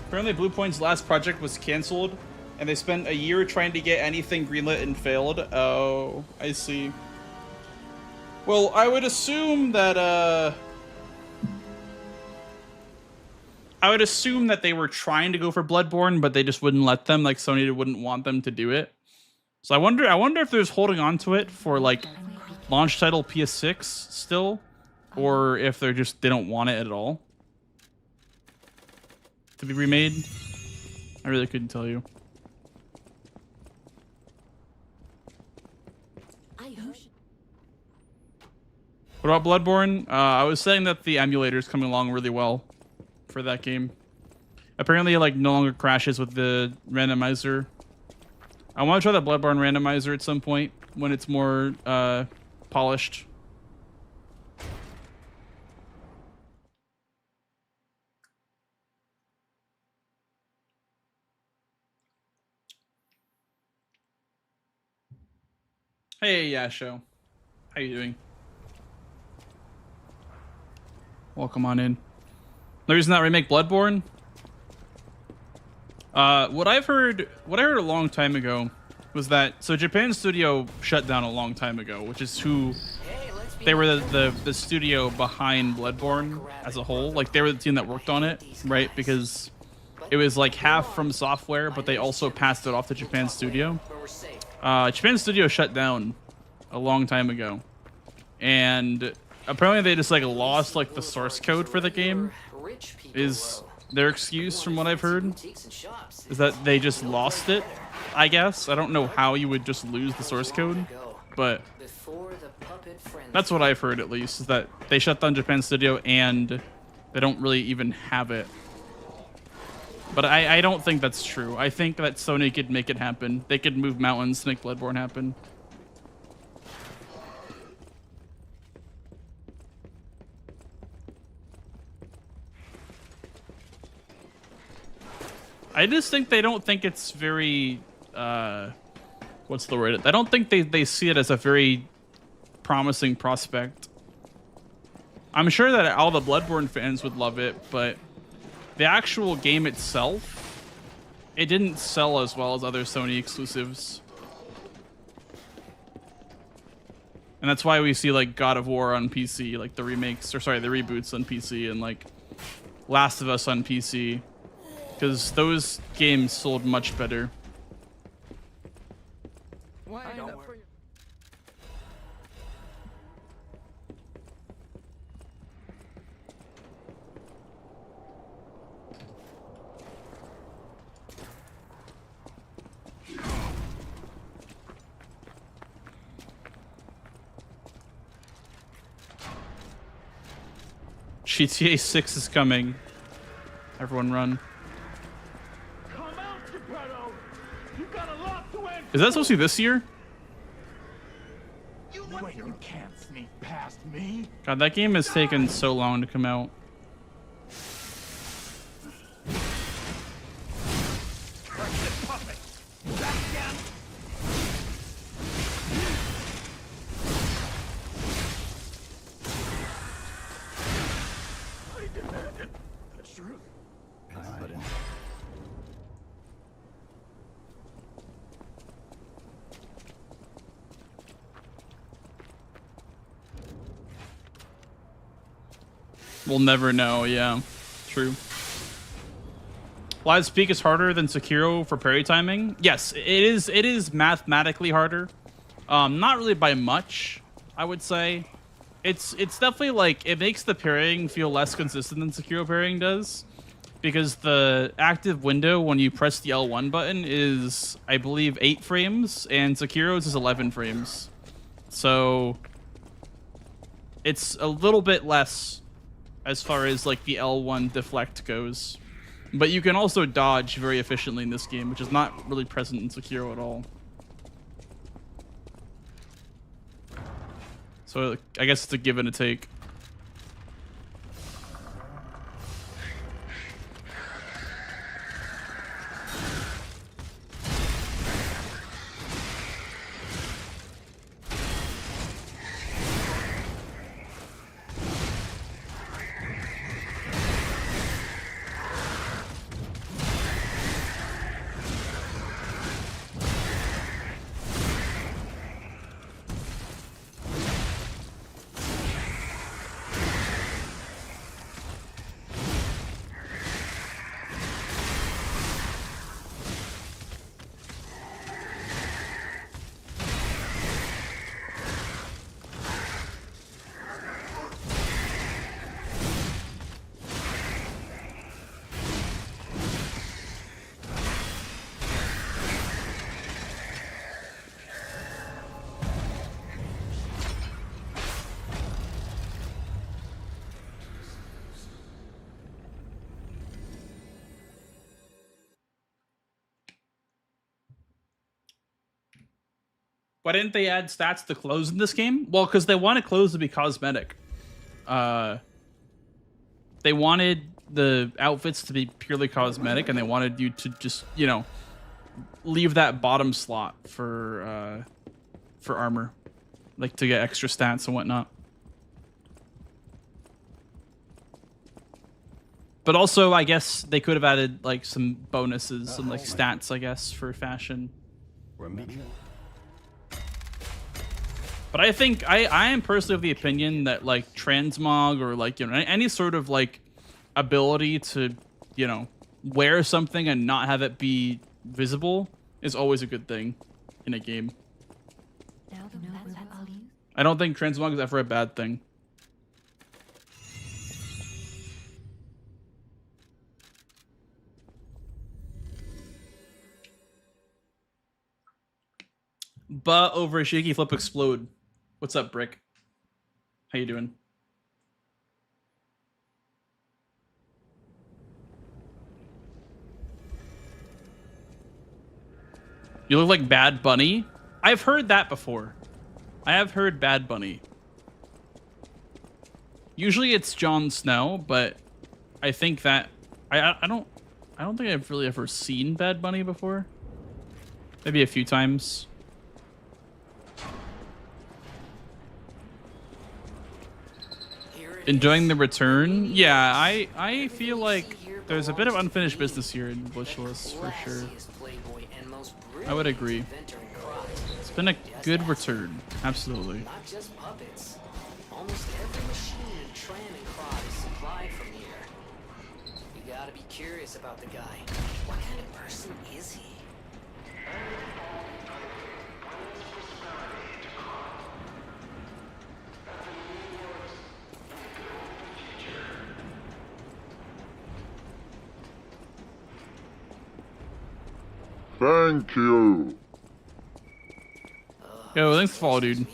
Apparently Blue Point's last project was canceled, and they spent a year trying to get anything greenlit and failed. Oh, I see. Well, I would assume that they were trying to go for Bloodborne, but they just wouldn't let them. Like Sony wouldn't want them to do it. So I wonder if they're just holding on to it for like launch title PS6 still, or if they don't want it at all to be remade. I really couldn't tell you. What about Bloodborne? I was saying that the emulator is coming along really well for that game. Apparently, it like no longer crashes with the randomizer. I want to try the Bloodborne randomizer at some point when it's more polished.
Hey, Yasho. How you doing? Welcome on in. The reason that remake Bloodborne? What I heard a long time ago was that Japan Studio shut down a long time ago, which is who they were the studio behind Bloodborne as a whole. Like they were the team that worked on it, right? Because it was like half from software, but they also passed it off to Japan Studio. Japan Studio shut down a long time ago, and apparently they just like lost like the source code for the game. Is their excuse, from what I've heard, is that they just lost it. I guess I don't know how you would just lose the source code, but that's what I've heard, at least, is that they shut down Japan Studio and they don't really even have it. But I don't think that's true. I think that Sony could make it happen. They could move mountains to make Bloodborne happen. I just think they don't think it's very, what's the word? I don't think they see it as a very promising prospect. I'm sure that all the Bloodborne fans would love it, but the actual game itself, it didn't sell as well as other Sony exclusives. And that's why we see like God of War on PC, like the remakes, or sorry, the reboots on PC, and like Last of Us on PC. Because those games sold much better. GTA 6 is coming. Everyone run. Is that supposed to be this year?
You can't sneak past me.
God, that game has taken so long to come out. We'll never know, yeah. True. Live Speak is harder than Sekiro for parry timing. Yes, it is mathematically harder. Not really by much, I would say. It's definitely like, it makes the parrying feel less consistent than Sekiro parrying does. Because the active window when you press the L1 button is, I believe, 8 frames, and Sekiro's is 11 frames. So it's a little bit less as far as like the L1 deflect goes. But you can also dodge very efficiently in this game, which is not really present in Sekiro at all. So I guess it's a give and a take. Why didn't they add stats to clothes in this game? Well, because they wanted clothes to be cosmetic. They wanted the outfits to be purely cosmetic, and they wanted you to just, you know, leave that bottom slot for for armor, like to get extra stats and whatnot. But also, I guess they could have added like some bonuses and like stats, I guess, for fashion. But I think I am personally of the opinion that like transmog or like, you know, any sort of like ability to, you know, wear something and not have it be visible is always a good thing in a game. I don't think transmog is ever a bad thing. But over a shaky flip explode. What's up, Brick? How you doing? You look like Bad Bunny? I've heard that before. I have heard Bad Bunny. Usually it's Jon Snow, but I think that I don't think I've really ever seen Bad Bunny before. Maybe a few times. Enjoying the return? Yeah, I feel like there's a bit of unfinished business here in Glitchless for sure. I would agree. It's been a good return, absolutely.
Not just puppets. Almost every machine in Tran and Crod is supplied from here. You gotta be curious about the guy. What kind of person is he?
Thank you.
Yo, thanks for follow, dude.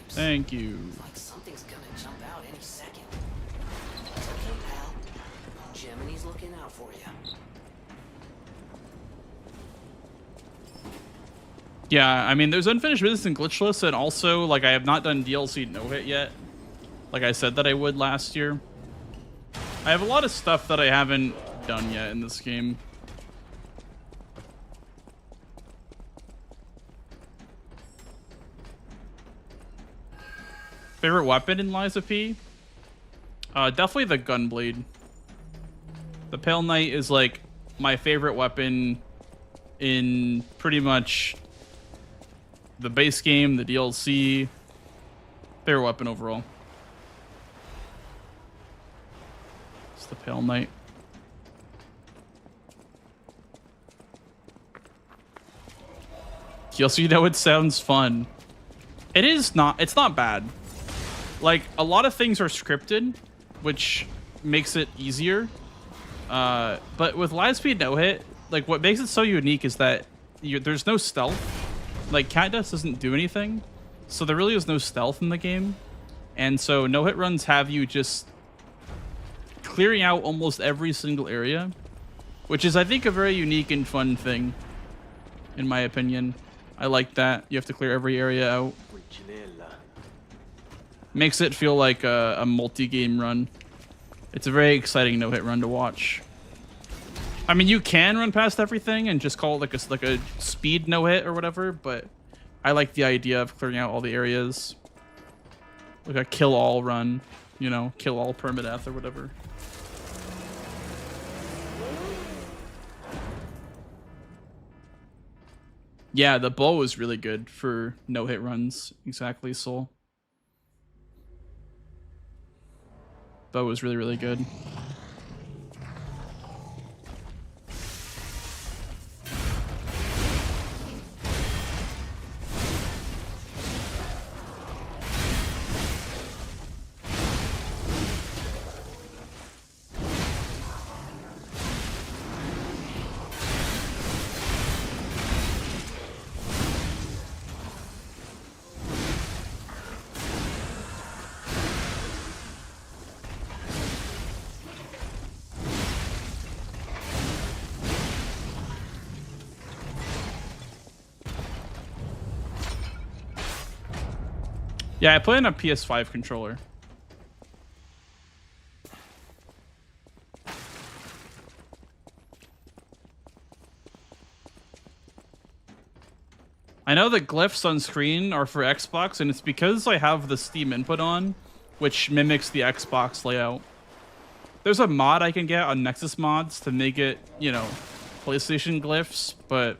Thank you.
Like something's gonna jump out any second. It's okay, pal. Gemini's looking out for you.
Yeah, I mean, there's unfinished business in Glitchless, and also, like, I have not done DLC No Hit yet. Like I said that I would last year. I have a lot of stuff that I haven't done yet in this game. Favorite weapon in Lies of P? Definitely the Gunblade. The Pale Knight is like my favorite weapon in pretty much the base game, the DLC. Favorite weapon overall. It's the Pale Knight. Also, you know, it sounds fun. It is not, it's not bad. Like, a lot of things are scripted, which makes it easier. But with Live Speed No Hit, like, what makes it so unique is that there's no stealth. Like, Cat Dust doesn't do anything, so there really is no stealth in the game. And so no hit runs have you just clearing out almost every single area, which is, I think, a very unique and fun thing, in my opinion. I like that. You have to clear every area out. Makes it feel like a multi-game run. It's a very exciting no-hit run to watch. I mean, you can run past everything and just call it like a speed no-hit or whatever, but I like the idea of clearing out all the areas. Like a kill-all run, you know, kill-all permadeath or whatever. Yeah, the bow is really good for no-hit runs. Exactly, Soul. Bow was really, really good. Yeah, I play on a PS5 controller. I know the glyphs on screen are for Xbox, and it's because I have the Steam input on, which mimics the Xbox layout. There's a mod I can get on Nexus Mods to make it, you know, PlayStation glyphs, but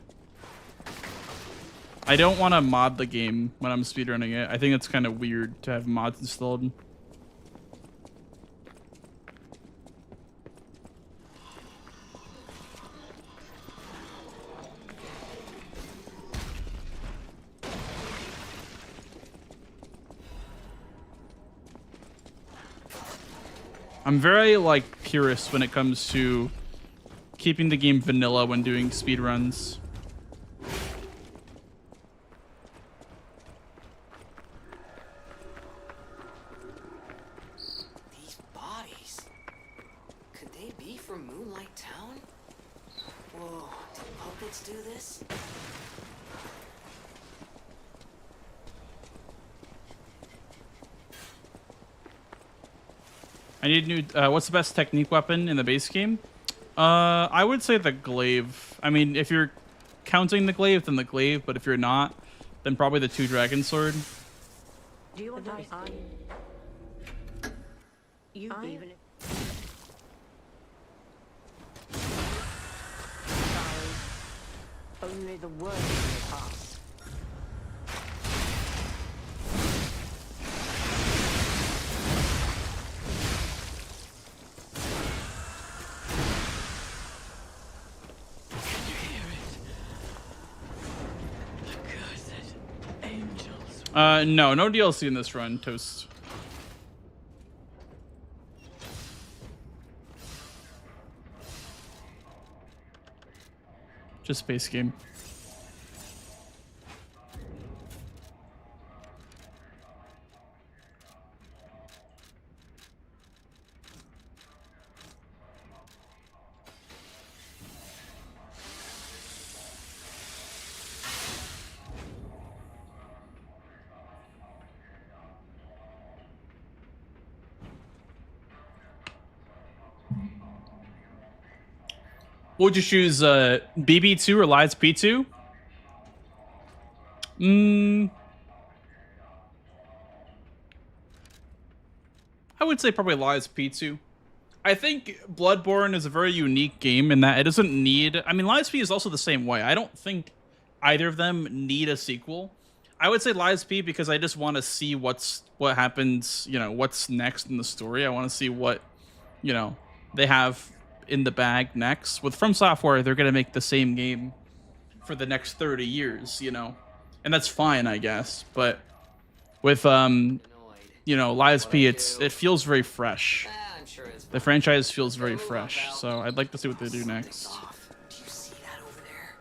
I don't want to mod the game when I'm speedrunning it. I think it's kind of weird to have mods installed. I'm very, like, purist when it comes to keeping the game vanilla when doing speedruns.
These bodies. Could they be from Moonlight Town? Whoa, did puppets do this?
I need new. What's the best technique weapon in the base game? I would say the glaive. I mean, if you're counting the glaive, then the glaive. But if you're not, then probably the 2 dragon sword.
Do you want to You even... Only the word will pass.
No DLC in this run, Toast. Just base game. Would you choose BB2 or Lies P2? I would say probably Lies P2. I think Bloodborne is a very unique game in that it doesn't need... I mean, Lies P is also the same way. I don't think either of them need a sequel. I would say Lies P because I just want to see what happens, you know, what's next in the story. I want to see what, you know, they have in the bag next. With From Software, they're going to make the same game for the next 30 years, you know, and that's fine, I guess. But with you know, Lies P, it feels very fresh. The franchise feels very fresh, so I'd like to see what they do next.
Do you see that over there?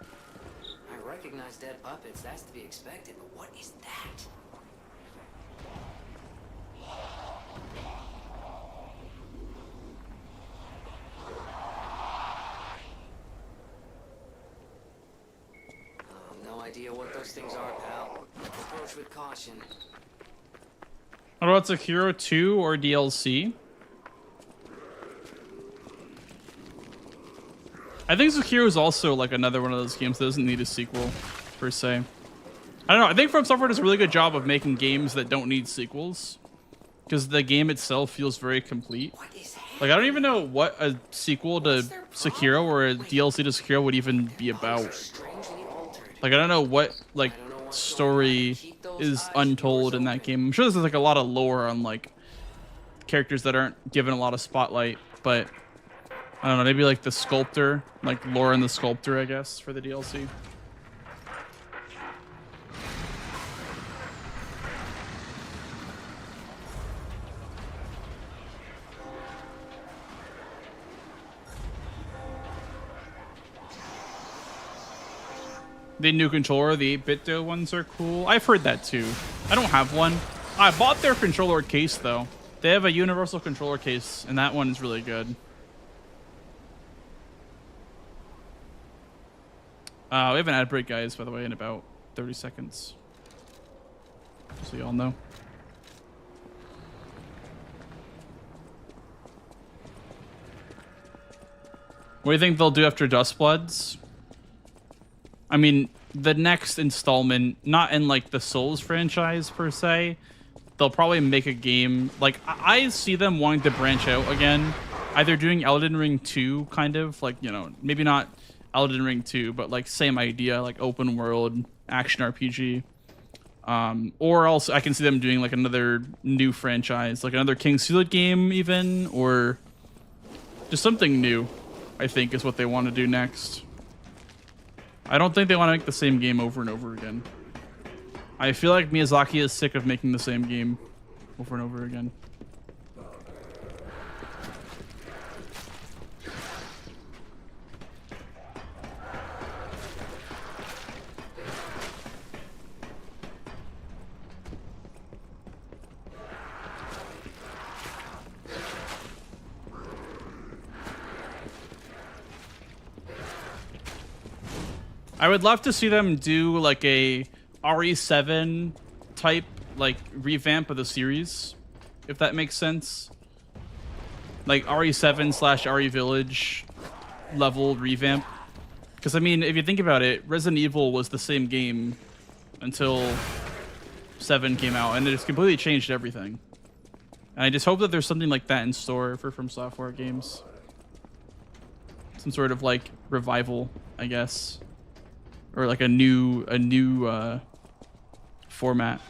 I recognize dead puppets. That's to be expected, but what is that? No idea what those things are, pal. Approach with caution.
What about Sekiro 2 or DLC? I think Sekiro is also like another one of those games that doesn't need a sequel, per se. I don't know. I think From Software does a really good job of making games that don't need sequels, because the game itself feels very complete. Like, I don't even know what a sequel to Sekiro or a DLC to Sekiro would even be about. Like, I don't know what, like, story is untold in that game. I'm sure there's, like, a lot of lore on, like, characters that aren't given a lot of spotlight, but I don't know, maybe, like, the sculptor, like, lore in the sculptor, I guess, for the DLC. The new controller, the 8-bit ones are cool. I've heard that too. I don't have one. I bought their controller case though. They have a universal controller case, and that one is really good. We have an ad break, guys, by the way, in about 30 seconds. So you all know. What do you think they'll do after Dustbloods? I mean, the next installment, not in like the Souls franchise per se, they'll probably make a game like I see them wanting to branch out again, either doing Elden Ring 2 kind of like, you know, maybe not Elden Ring 2, but like same idea, like open world action RPG. Or else I can see them doing like another new franchise, like another King's Field game even, or just something new, I think is what they want to do next. I don't think they want to make the same game over and over again. I feel like Miyazaki is sick of making the same game over and over again. I would love to see them do like a RE7 type like revamp of the series, if that makes sense. Like RE7 / RE Village level revamp. Because I mean, if you think about it, Resident Evil was the same game until 7 came out, and it just completely changed everything. And I just hope that there's something like that in store for From Software games. Some sort of like revival, I guess. Or like a new format.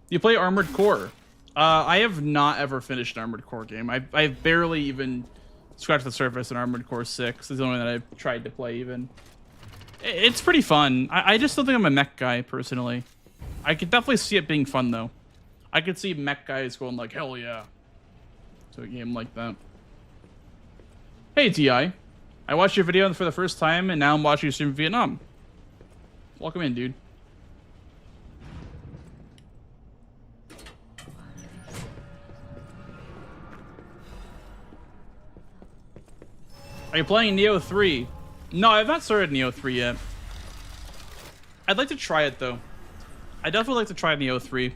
You play Armored Core. I have not ever finished an Armored Core game. I've barely even scratched the surface in Armored Core 6. It's the only one that I've tried to play even. It's pretty fun. I just don't think I'm a mech guy, personally. I could definitely see it being fun, though. I could see mech guys going like, hell yeah, to a game like that. Hey, T.I. I watched your video for the first time, and now I'm watching you stream Vietnam. Welcome in, dude. Are you playing Neo 3? No, I've not started Neo 3 yet. I'd like to try it, though. I definitely like to try Neo 3.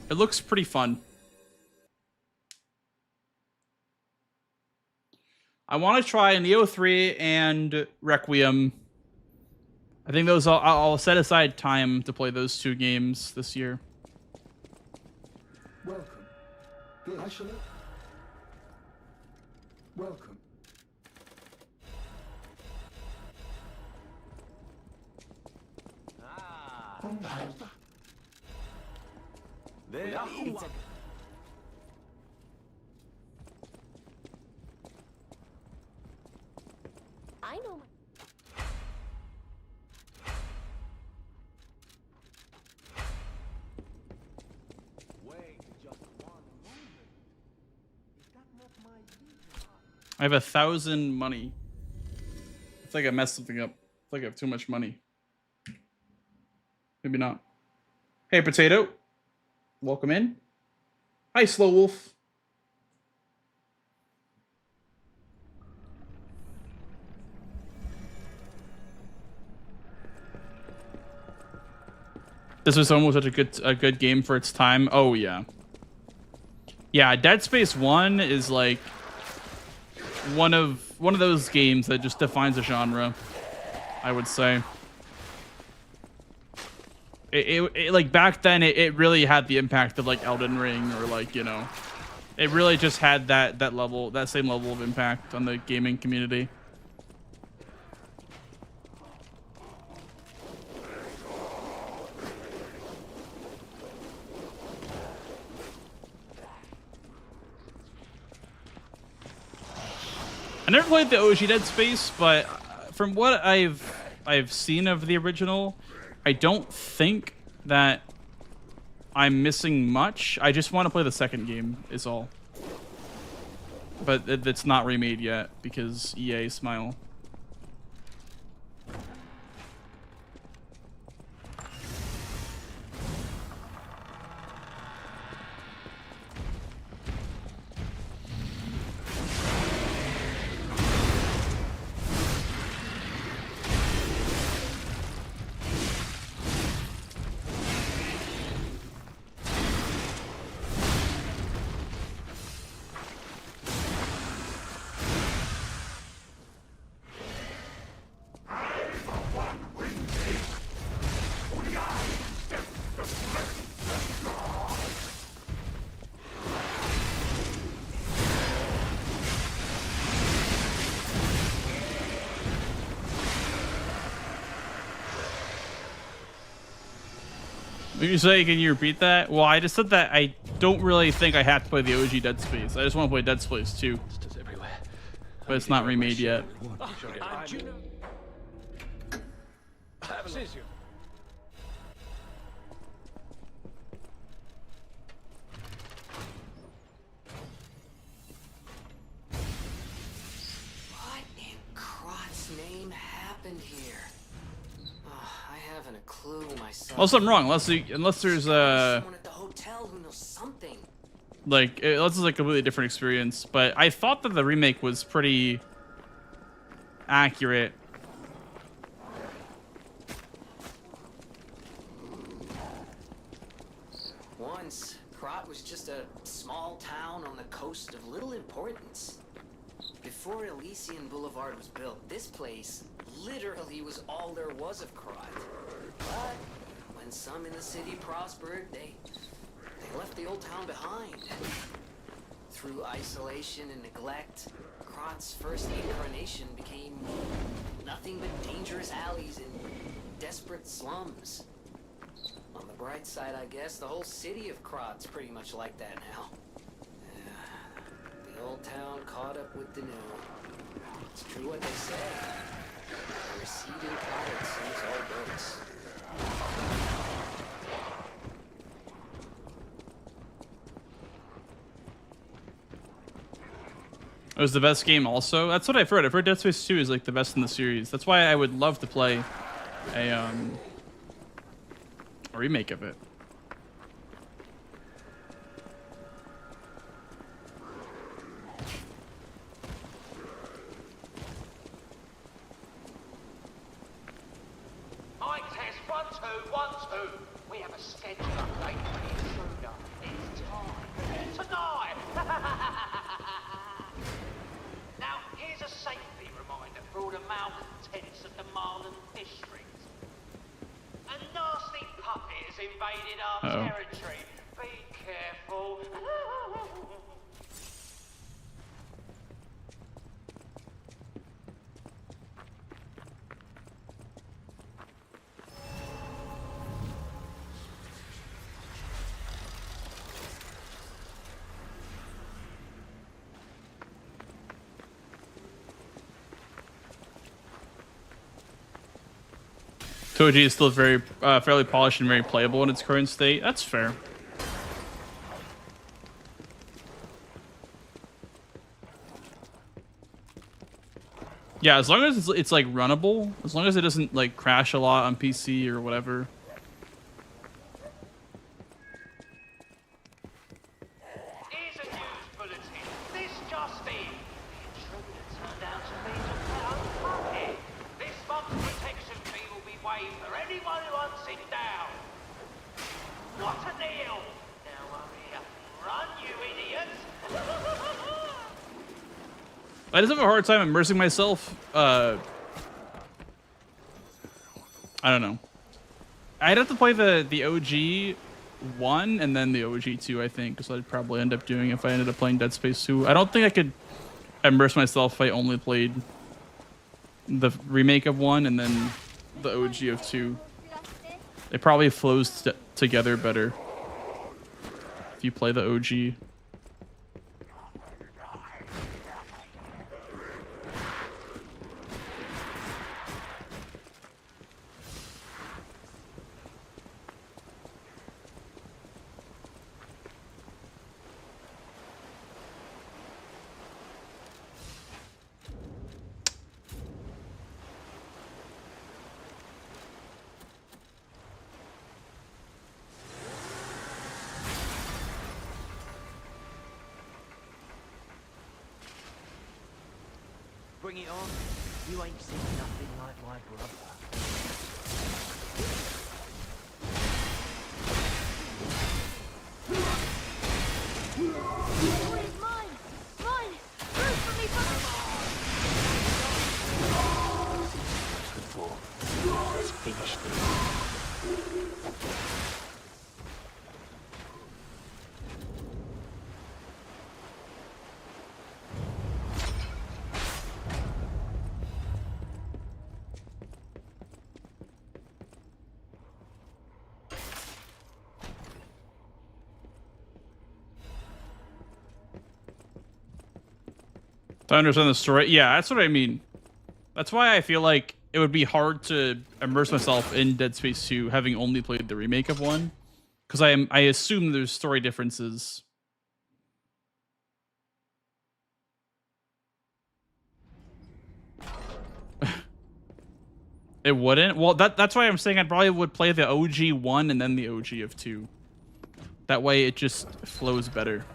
It looks pretty fun. I want to try Neo 3 and Requiem. I think those I'll set aside time to play those 2 games this year.
Welcome. Glitchless. Welcome.
I know.
I have 1,000 money. It's like I messed something up. It's like I have too much money. Maybe not. Hey, Potato. Welcome in. Hi, Slow Wolf. This was almost such a good game for its time. Oh yeah. Yeah, Dead Space 1 is like one of those games that just defines a genre, I would say. It like back then it really had the impact of like Elden Ring, or like, you know, it really just had that same level of impact on the gaming community. I never played the OG Dead Space, but from what I've seen of the original, I don't think that I'm missing much. I just want to play the second game, is all. But it's not remade yet because EA smile. You say, can you repeat that? Well, I just said that I don't really think I have to play the OG Dead Space. I just want to play Dead Space 2. But it's not remade yet.
What in Crot's name happened here? I haven't a clue myself.
Unless I'm wrong. Unless there's
Someone at the hotel who knows something.
like unless it's like a completely different experience. But I thought that the remake was pretty accurate.
Once, Crot was just a small town on the coast of little importance. Before Elysian Boulevard was built, this place literally was all there was of Crot. But when some in the city prospered, they left the old town behind. Through isolation and neglect, Crot's first incarnation became nothing but dangerous alleys and desperate slums. On the bright side, I guess, the whole city of Crot's pretty much like that now. The old town caught up with the new. It's true what they say. A receding tide sinks all boats.
It was the best game also. That's what I've heard. I've heard Dead Space 2 is like the best in the series. That's why I would love to play a remake of it.
Mic test 1 2 1 2. We have a schedule update for the intruder. It's time tonight. Now here's a safety reminder for all the malcontents of the Marlin district. A nasty puppet has invaded our territory. Be careful.
TOG is still very fairly polished and very playable in its current state. That's fair. Yeah, as long as it's like runnable, as long as it doesn't like crash a lot on PC or whatever.
Here's a news bulletin. This just in. The intruder turned out to be just their own puppet. This month's protection fee will be waived for anyone who hunts it down. What a deal! Now hurry up and run, you idiots!
I just have a hard time immersing myself. I don't know. I'd have to play the OG 1 and then the OG 2, I think, because I'd probably end up doing if I ended up playing Dead Space 2. I don't think I could immerse myself if I only played the remake of 1 and then the OG of 2. It probably flows together better if you play the OG.
Bring it on. You ain't seen nothing like my brother.
Mine! Mine! Root for me,
Let's finish this.
To understand the story, yeah, that's what I mean. That's why I feel like it would be hard to immerse myself in Dead Space 2 having only played the remake of 1, because I assume there's story differences. It wouldn't? Well, that's why I'm saying I probably would play the OG 1 and then the OG of 2. That way it just flows better.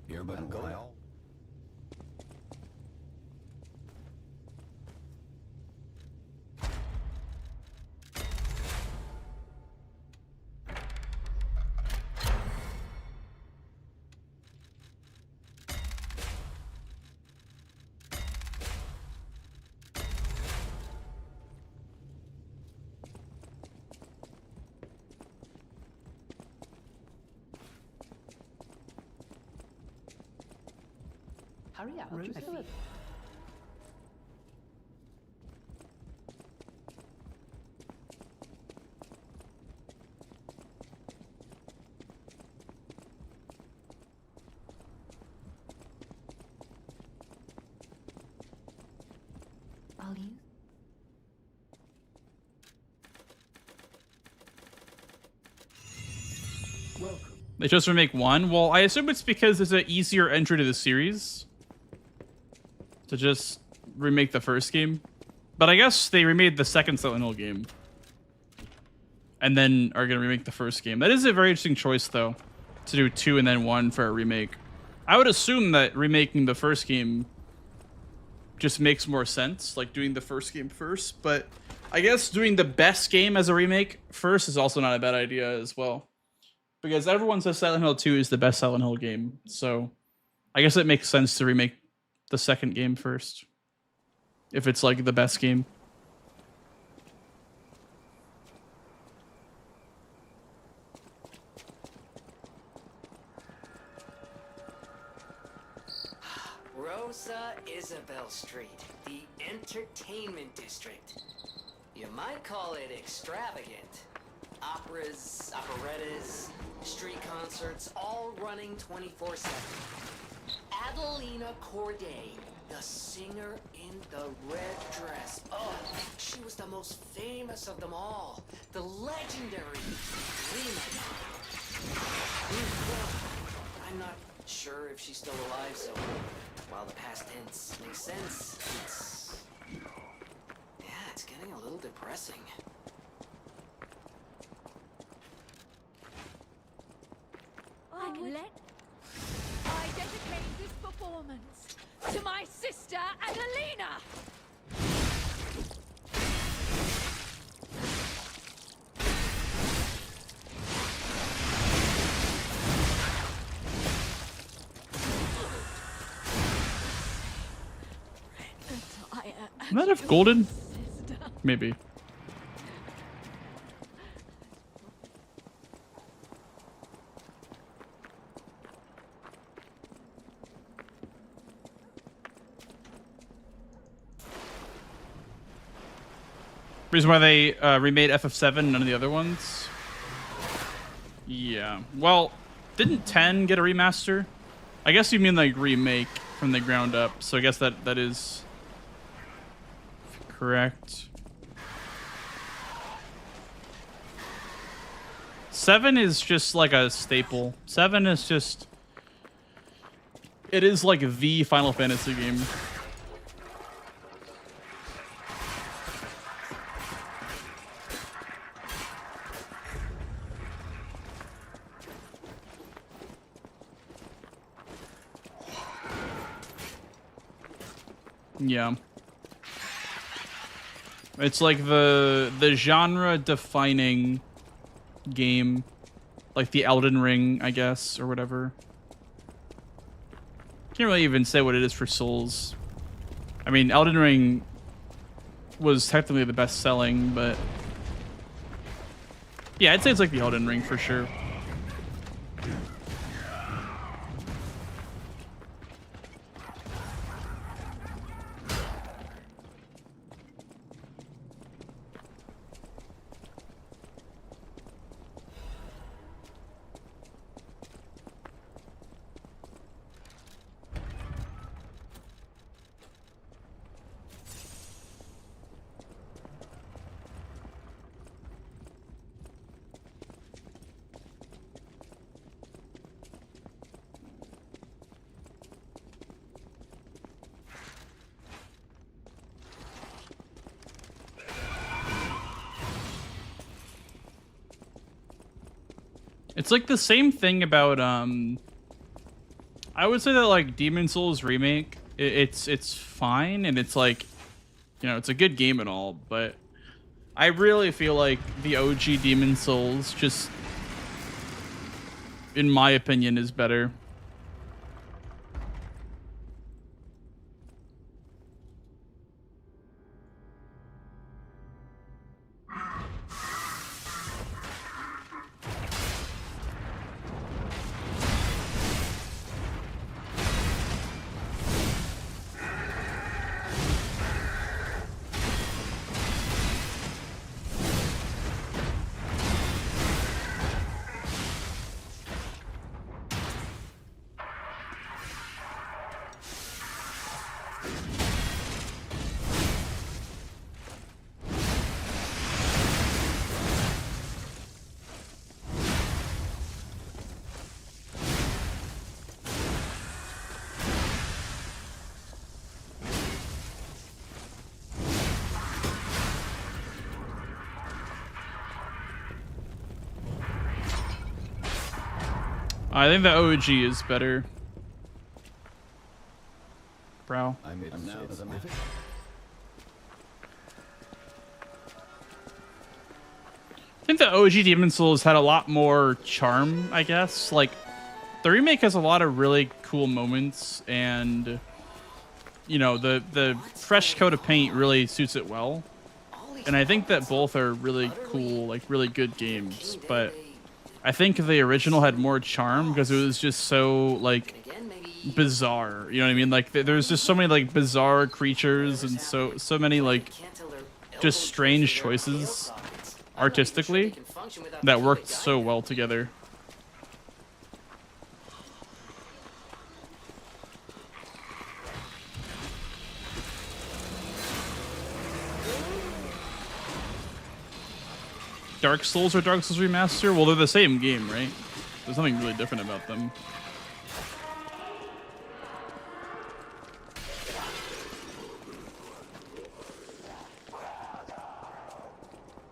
Earbud well.
Hurry up.
I'll use.
Welcome.
They chose to remake 1? Well, I assume it's because it's an easier entry to the series to just remake the first game. But I guess they remade the second Silent Hill game and then are going to remake the first game. That is a very interesting choice, though, to do 2 and then 1 for a remake. I would assume that remaking the first game just makes more sense, like doing the first game first. But I guess doing the best game as a remake first is also not a bad idea as well, because everyone says Silent Hill 2 is the best Silent Hill game. So I guess it makes sense to remake the second game first, if it's like the best game.
Rosa Isabel Street, the entertainment district. You might call it extravagant. Operas, operettas, street concerts, all running 24/7. Adelina Corday, the singer in the red dress. Oh, she was the most famous of them all. The legendary Lena. I'm not sure if she's still alive, so while the past tense makes sense, it's getting a little depressing.
I dedicate this performance to my sister Adelina.
Isn't that if golden? Maybe. Reason why they remade FF7, none of the other ones? Yeah. Well, didn't 10 get a remaster? I guess you mean like remake from the ground up. So I guess that is correct. 7 is just like a staple. 7 is just... It is like the Final Fantasy game. Yeah. It's like the genre defining game, like the Elden Ring, I guess, or whatever. Can't really even say what it is for Souls. I mean, Elden Ring was technically the best selling, but yeah, I'd say it's like the Elden Ring for sure. It's like the same thing about I would say that like Demon Souls remake, it's fine and it's like, you know, it's a good game and all, but I really feel like the OG Demon Souls just, in my opinion, is better. I think the OG is better. Bro.
I
think the OG Demon Souls had a lot more charm, I guess. Like, the remake has a lot of really cool moments, and you know, the fresh coat of paint really suits it well. And I think that both are really cool, like really good games, but I think the original had more charm because it was just so like bizarre. You know what I mean? Like there's just so many like bizarre creatures and so many like just strange choices artistically that worked so well together. Dark Souls or Dark Souls Remaster? Well, they're the same game, right? There's nothing really different about them.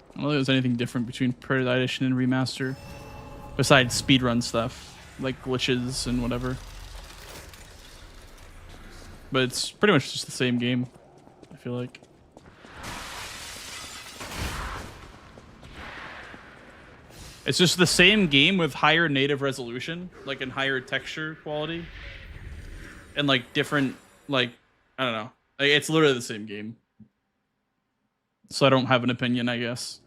I don't know if there's anything different between Predator Edition and Remaster, besides speedrun stuff, like glitches and whatever. But it's pretty much just the same game, I feel like. It's just the same game with higher native resolution, like in higher texture quality, and like different, like, I don't know. Like, it's literally the same game. So I don't have an opinion, I guess.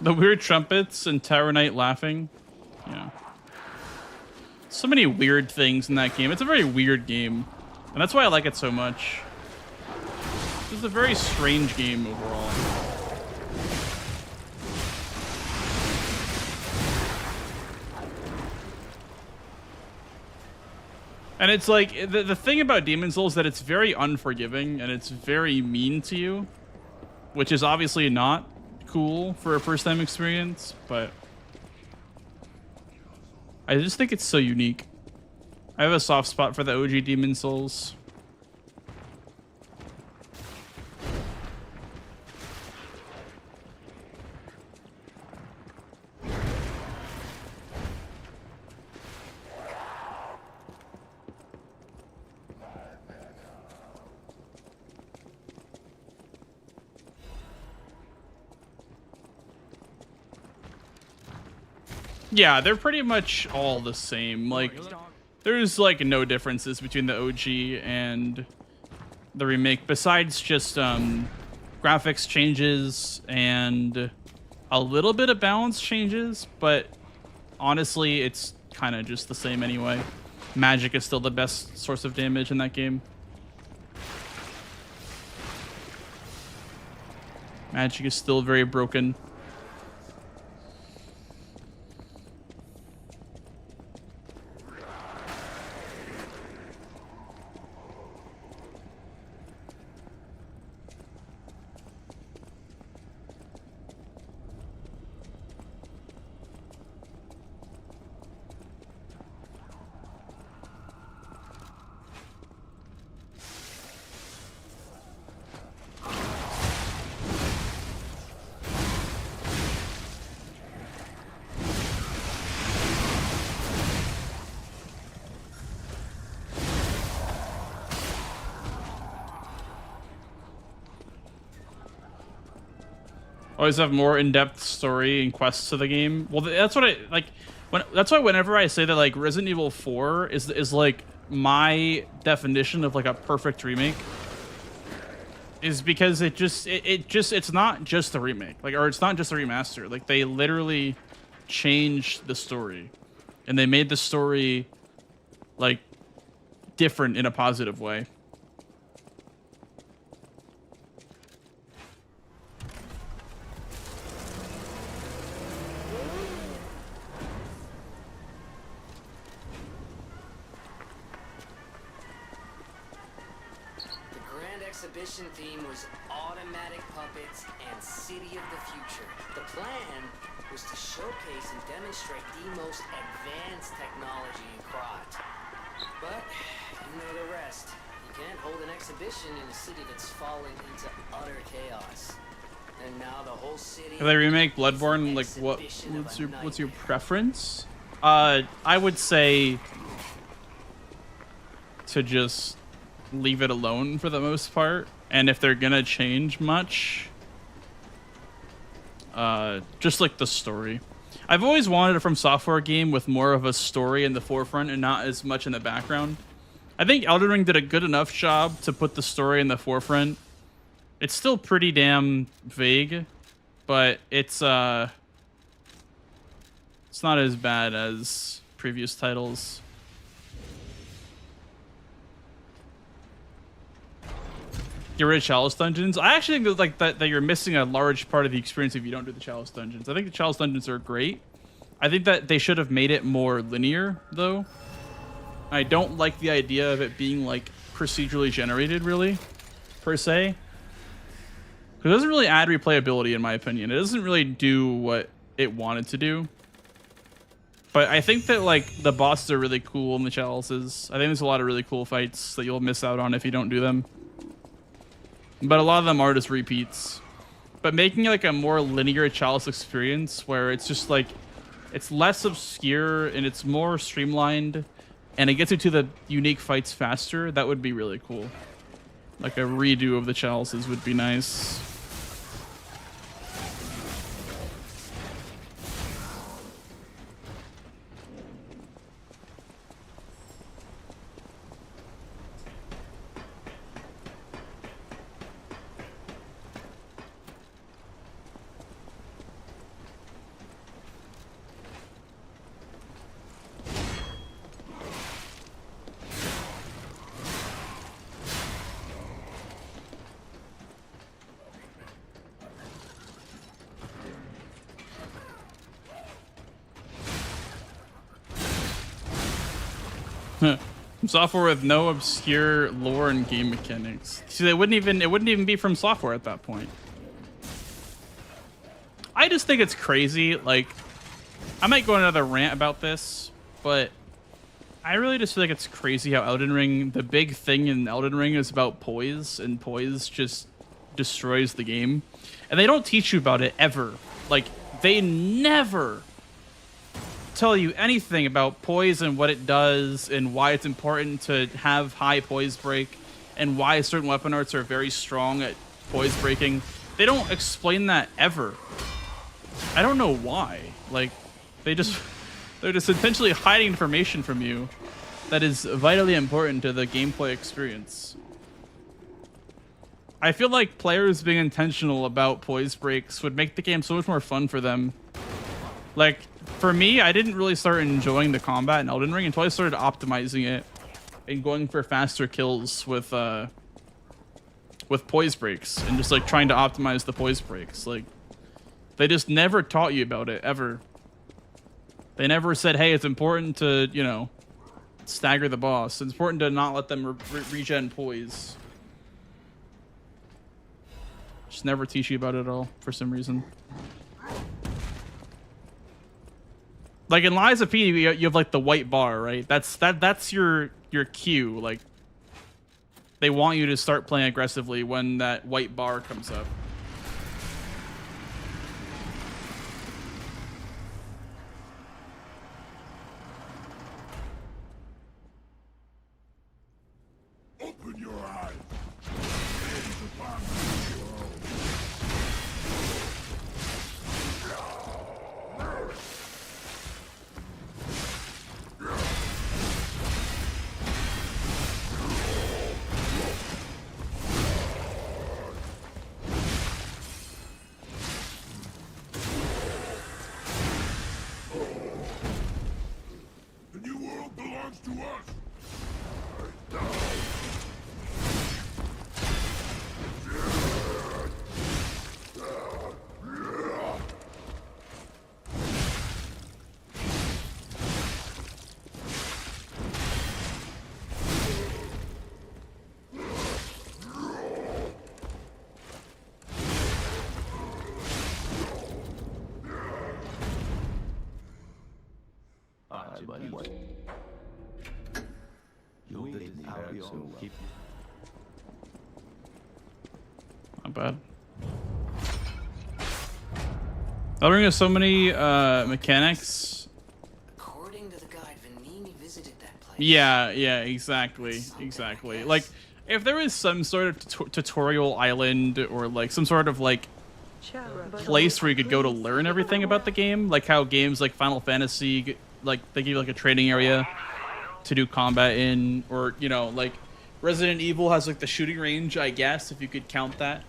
The weird trumpets and Tower Knight laughing. Yeah. So many weird things in that game. It's a very weird game. And that's why I like it so much. It's a very strange game overall. And it's like, the thing about Demon Souls is that it's very unforgiving and it's very mean to you. Which is obviously not cool for a first-time experience, but I just think it's so unique. I have a soft spot for the OG Demon Souls. Yeah, they're pretty much all the same. Like, there's like no differences between the OG and the remake, besides just graphics changes and a little bit of balance changes, but honestly, it's kind of just the same anyway. Magic is still the best source of damage in that game. Magic is still very broken. always have more in-depth story and quests to the game. Well, that's what I like. That's why whenever I say that like Resident Evil 4 is like my definition of like a perfect remake, is because it's not just a remake, like, or it's not just a remaster. Like they literally changed the story, and they made the story like different in a positive way.
Exhibition theme was automatic puppets and city of the future. The plan was to showcase and demonstrate the most advanced technology in Krot. But you know the rest. You can't hold an exhibition in a city that's fallen into utter chaos. And now the whole city.
If they remake Bloodborne, like what's your preference? I would say to just leave it alone for the most part, and if they're gonna change much, just like the story. I've always wanted a From Software game with more of a story in the forefront and not as much in the background. I think Elden Ring did a good enough job to put the story in the forefront. It's still pretty damn vague, but it's not as bad as previous titles. Get rid of Chalice Dungeons. I actually think that, like, that you're missing a large part of the experience if you don't do the Chalice Dungeons. I think the Chalice Dungeons are great. I think that they should have made it more linear, though. I don't like the idea of it being, like, procedurally generated, really, per se. It doesn't really add replayability, in my opinion. It doesn't really do what it wanted to do. But I think that, like, the bosses are really cool in the Chalices. I think there's a lot of really cool fights that you'll miss out on if you don't do them. But a lot of them are just repeats. But making like a more linear Chalice experience where it's just like, it's less obscure and it's more streamlined and it gets you to the unique fights faster, that would be really cool. Like a redo of the Chalices would be nice. Software with no obscure lore and game mechanics. See, it wouldn't even be From Software at that point. I just think it's crazy. Like, I might go on another rant about this, but I really just feel like it's crazy how Elden Ring, the big thing in Elden Ring is about poise, and poise just destroys the game. And they don't teach you about it ever. Like, they never tell you anything about poise and what it does and why it's important to have high poise break and why certain weapon arts are very strong at poise breaking. They don't explain that ever. I don't know why. Like, they're just intentionally hiding information from you that is vitally important to the gameplay experience. I feel like players being intentional about poise breaks would make the game so much more fun for them. Like, for me, I didn't really start enjoying the combat in Elden Ring until I started optimizing it and going for faster kills with poise breaks and just like trying to optimize the poise breaks. Like, they just never taught you about it ever. They never said, hey, it's important to, you know, stagger the boss. It's important to not let them regen poise. Just never teach you about it at all for some reason. Like in Lies of P, you have like the white bar, right? That's your cue. Like, they want you to start playing aggressively when that white bar comes up.
Open your eyes.
Not bad. Elden Ring has so many mechanics.
According to the guide, Vanini visited that place.
Yeah, exactly. Like, if there was some sort of tutorial island or like some sort of like place where you could go to learn everything about the game, like how games like Final Fantasy, like they give you like a training area to do combat in, or you know, like Resident Evil has like the shooting range, I guess, if you could count that.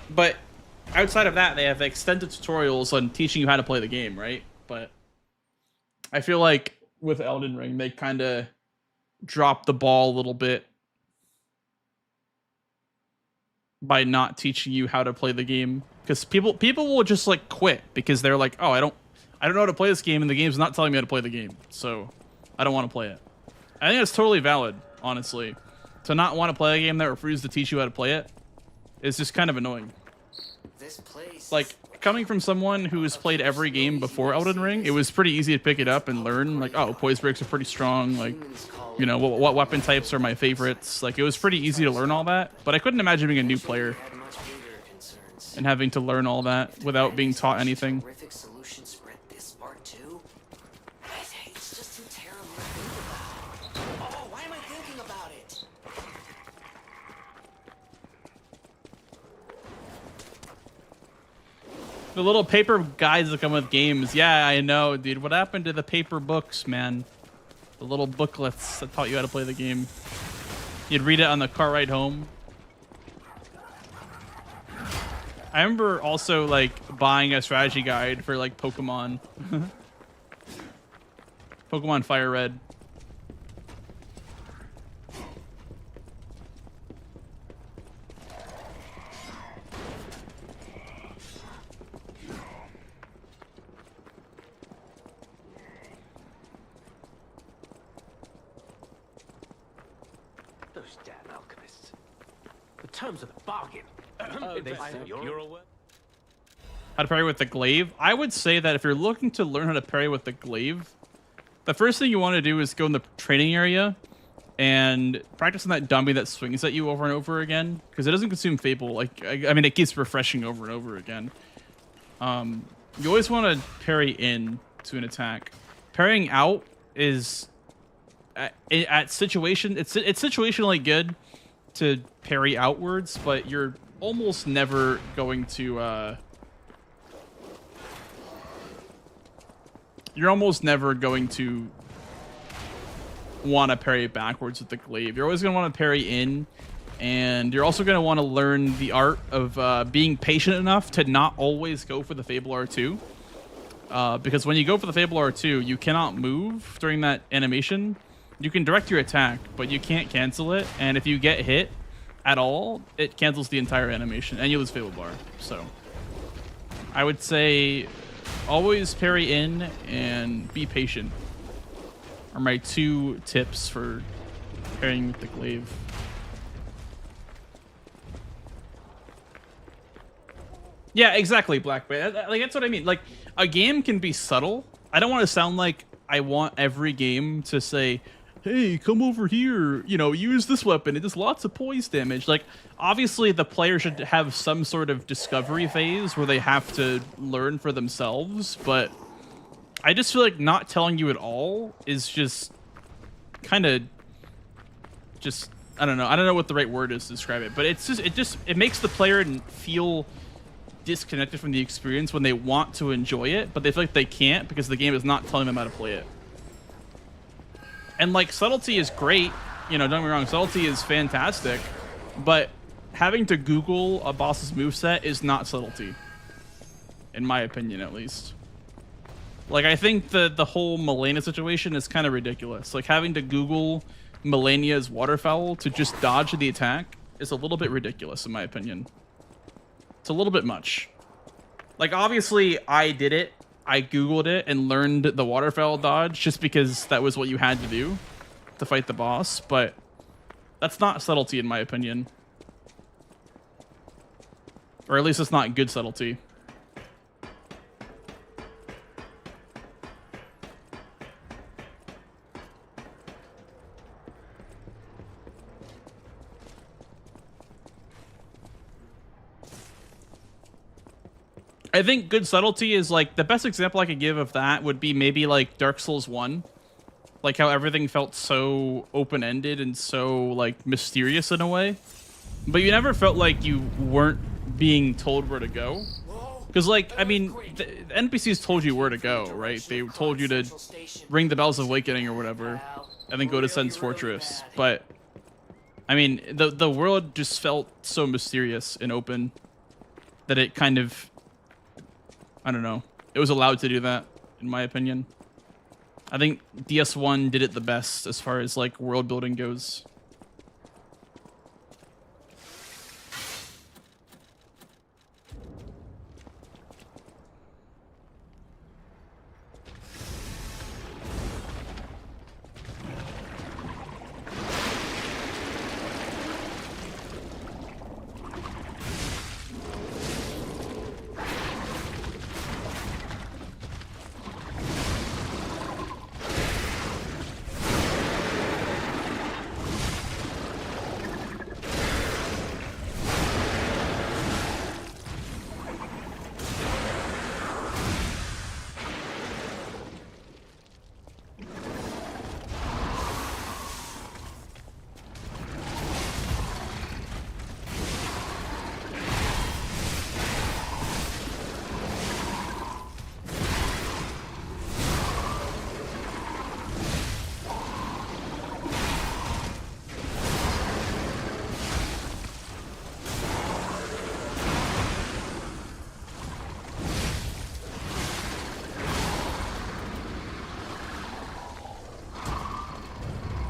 But outside of that, they have extended tutorials on teaching you how to play the game, right? But I feel like with Elden Ring, they kind of dropped the ball a little bit by not teaching you how to play the game, because people will just like quit because they're like, oh, I don't know how to play this game, and the game's not telling me how to play the game, so I don't want to play it. I think that's totally valid, honestly. To not want to play a game that refuses to teach you how to play it is just kind of annoying.
This place.
Like, coming from someone who's played every game before Elden Ring, it was pretty easy to pick it up and learn, like, oh, poise breaks are pretty strong, like, you know, what weapon types are my favorites. Like, it was pretty easy to learn all that, but I couldn't imagine being a new player and having to learn all that without being taught anything.
Terrific solution spread this far too. It's just too terrible to think about. Oh, why am I thinking about it?
The little paper guides that come with games. Yeah, I know, dude. What happened to the paper books, man? The little booklets that taught you how to play the game. You'd read it on the car ride home. I remember also, like, buying a strategy guide for, like, Pokemon. Pokemon Fire Red.
Those damn alchemists. The terms of the bargain. You're aware?
How to parry with the glaive? I would say that if you're looking to learn how to parry with the glaive, the first thing you want to do is go in the training area and practice on that dummy that swings at you over and over again, because it doesn't consume Fable. Like, I mean, it keeps refreshing over and over again. You always want to parry in to an attack. Parrying out is it's situationally good to parry outwards, but you're almost never going to want to parry backwards with the glaive. You're always going to want to parry in, and you're also going to want to learn the art of being patient enough to not always go for the Fable R2. Because when you go for the Fable R2, you cannot move during that animation. You can direct your attack, but you can't cancel it, and if you get hit at all, it cancels the entire animation, and you lose Fable Bar. So I would say always parry in and be patient are my two tips for parrying with the glaive. Yeah, exactly, Black Bay. Like, that's what I mean. Like, a game can be subtle. I don't want to sound like I want every game to say, hey, come over here, you know, use this weapon. It does lots of poise damage. Like, obviously, the player should have some sort of discovery phase where they have to learn for themselves, but I just feel like not telling you at all is just kind of just, I don't know what the right word is to describe it, but it makes the player feel disconnected from the experience when they want to enjoy it, but they feel like they can't because the game is not telling them how to play it. And like, subtlety is great, you know, don't get me wrong, subtlety is fantastic, but having to Google a boss's moveset is not subtlety, in my opinion at least. Like, I think the whole Malenia situation is kind of ridiculous. Like, having to Google Malenia's waterfowl to just dodge the attack is a little bit ridiculous, in my opinion. It's a little bit much. Like, obviously, I did it. I Googled it and learned the waterfowl dodge just because that was what you had to do to fight the boss, but that's not subtlety, in my opinion. Or at least it's not good subtlety. I think good subtlety is like the best example I could give of that would be maybe like Dark Souls 1. Like how everything felt so open-ended and so like mysterious in a way. But you never felt like you weren't being told where to go. Because like, I mean, the NPCs told you where to go, right? They told you to ring the Bells of Awakening or whatever, and then go to Sen's Fortress. But I mean, the world just felt so mysterious and open that it kind of, I don't know, it was allowed to do that, in my opinion. I think DS1 did it the best as far as like world building goes.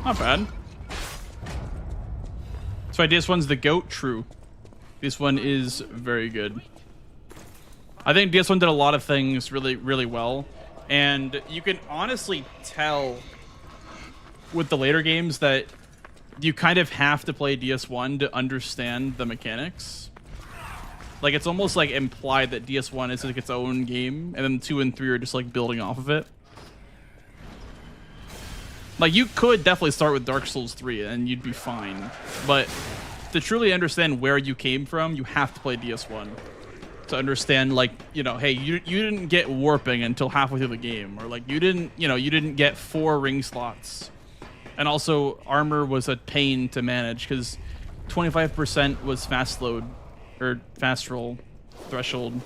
Not bad. So this one's the GOAT? True. This one is very good. I think DS1 did a lot of things really, really well. And you can honestly tell with the later games that you kind of have to play DS1 to understand the mechanics. Like, it's almost like implied that DS1 is like its own game, and then 2 and 3 are just like building off of it. Like, you could definitely start with Dark Souls 3 and you'd be fine. But to truly understand where you came from, you have to play DS1. To understand, like, you know, hey, you didn't get warping until halfway through the game. Or, like, you didn't get 4 ring slots. And also, armor was a pain to manage because 25% was fast load. Or fast roll threshold.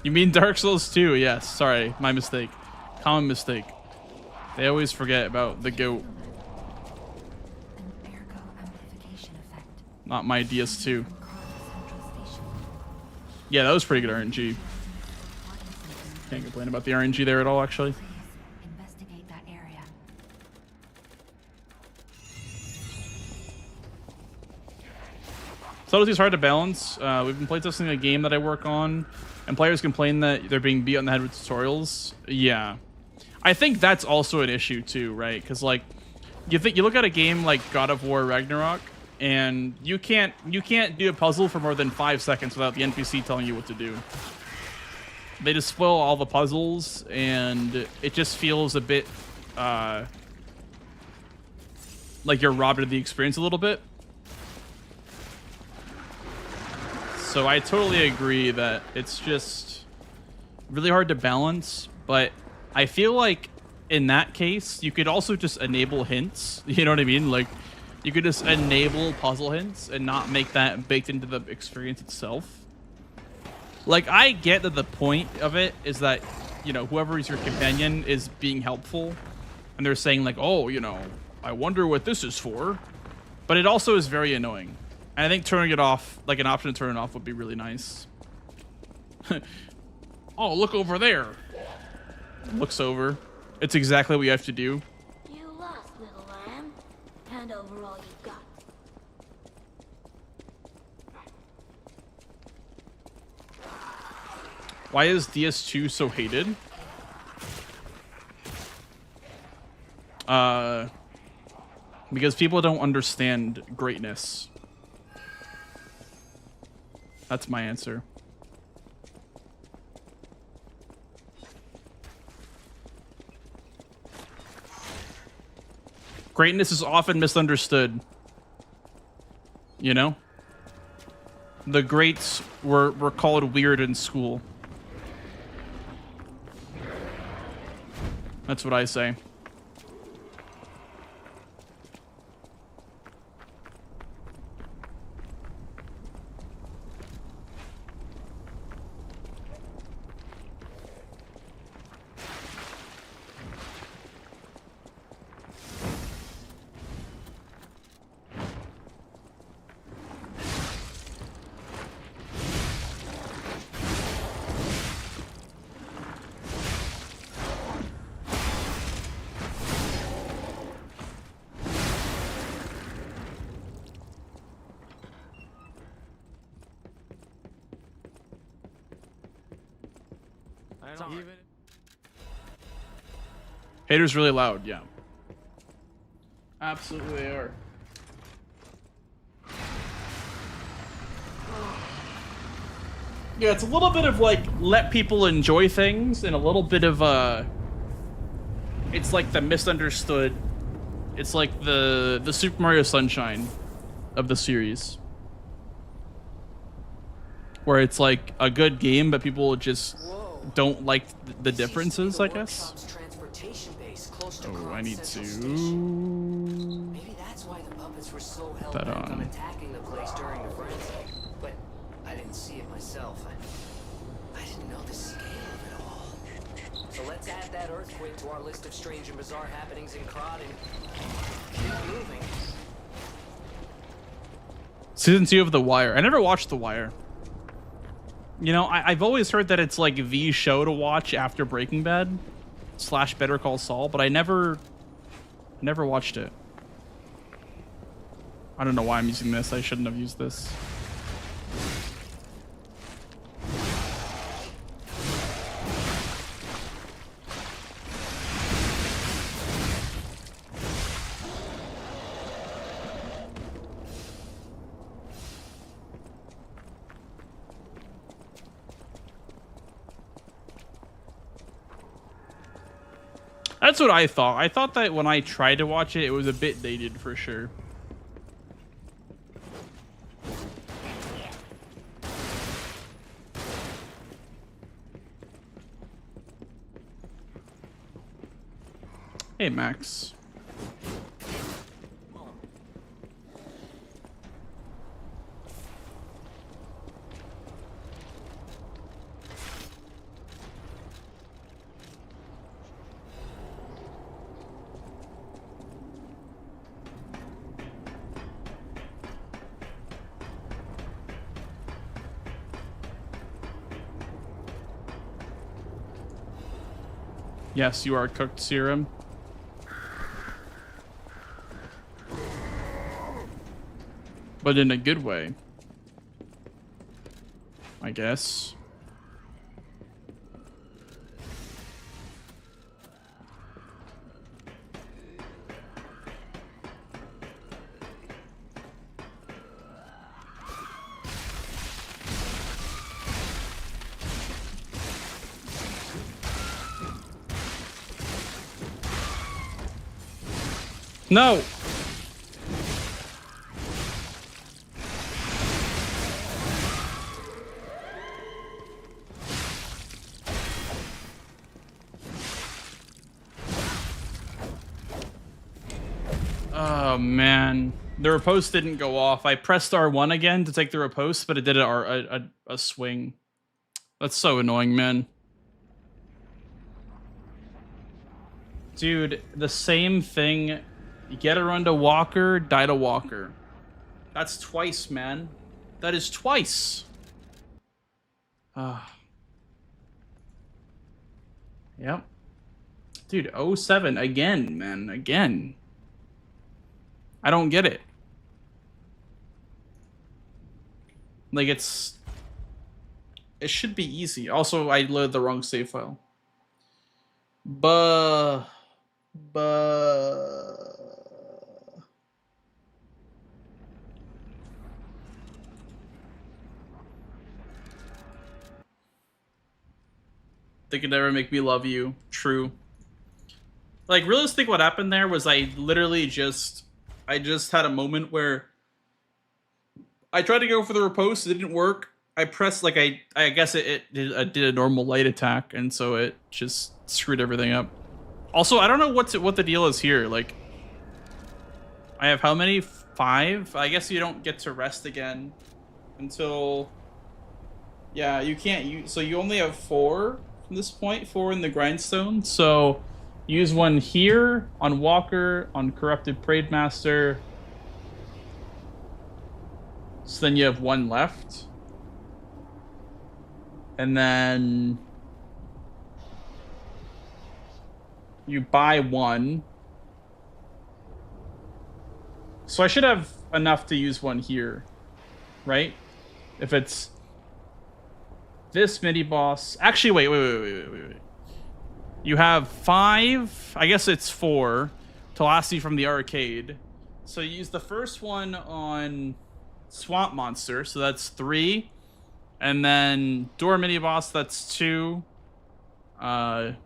You mean Dark Souls 2? Yes, sorry, my mistake. Common mistake. They always forget about the GOAT. Not my DS2. Yeah, that was pretty good RNG. Can't complain about the RNG there at all, actually. Subtlety is hard to balance. We've been playtesting a game that I work on, and players complain that they're being beat on the head with tutorials. Yeah, I think that's also an issue too, right? Because like, you look at a game like God of War Ragnarok, and you can't do a puzzle for more than 5 seconds without the NPC telling you what to do. They just spoil all the puzzles, and it just feels a bit like you're robbed of the experience a little bit. So I totally agree that it's just really hard to balance, but I feel like in that case, you could also just enable hints. You know what I mean? Like, you could just enable puzzle hints and not make that baked into the experience itself. Like, I get that the point of it is that, you know, whoever is your companion is being helpful, and they're saying like, oh, you know, I wonder what this is for. But it also is very annoying. And I think turning it off, like an option to turn it off, would be really nice. Oh, look over there. Looks over. It's exactly what you have to do.
You lost, little lamb. Hand over all you've got.
Why is DS2 so hated? Because people don't understand greatness. That's my answer. Greatness is often misunderstood. You know? The greats were called weird in school. That's what I say. Haters really loud, yeah.
Absolutely they are. Yeah, it's a little bit of like
Let people enjoy things, and a little bit of it's like the misunderstood. It's like the Super Mario Sunshine of the series, where it's like a good game, but people just don't like the differences, I guess. Oh, I need to.
Maybe that's why the puppets were so hell bent on attacking the place during the frenzy. But I didn't see it myself. I didn't know the scale of it all. So let's add that earthquake to our list of strange and bizarre happenings in Crod and keep moving.
Season 2 of The Wire. I never watched The Wire. You know, I've always heard that it's like the show to watch after Breaking Bad / Better Call Saul, but I never watched it. I don't know why I'm using this. I shouldn't have used this. That's what I thought. I thought that when I tried to watch it, it was a bit dated for sure. Hey, Max. Yes, you are cooked serum. But in a good way, I guess. No. Oh man, the riposte didn't go off. I pressed R1 again to take the riposte, but it did a swing. That's so annoying, man. Dude, the same thing. Get a run to Walker, die to Walker. That's twice, man. That is twice. Yep. Dude, 07 again, man. Again. I don't get it. Like, it should be easy. Also, I loaded the wrong save file. They could never make me love you. True. Like, realistic, what happened there was I literally just had a moment where I tried to go for the riposte, it didn't work. I pressed like I guess it did a normal light attack, and so it just screwed everything up. Also, I don't know what the deal is here. Like, I have how many? 5? I guess you don't get to rest again until. Yeah, you can't. So you only have 4 from this point. 4 in the grindstone. So use one here on Walker, on Corrupted Parade Master. So then you have 1 left. And then you buy 1. So I should have enough to use 1 here, right? If it's this mini boss. Actually, wait. You have 5. I guess it's 4 to last you from the arcade. So you use the first one on Swamp Monster. So that's 3. And then door mini boss, that's 2. Head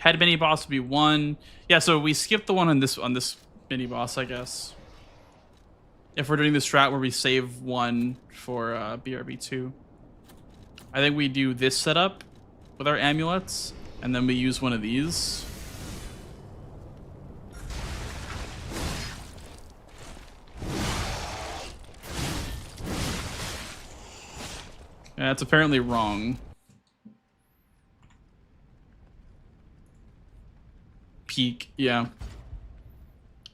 mini boss would be 1. Yeah, so we skip the one on this mini boss, I guess. If we're doing the strat where we save 1 for BRB2. I think we do this setup with our amulets, and then we use one of these. Yeah, that's apparently wrong. Peak, yeah.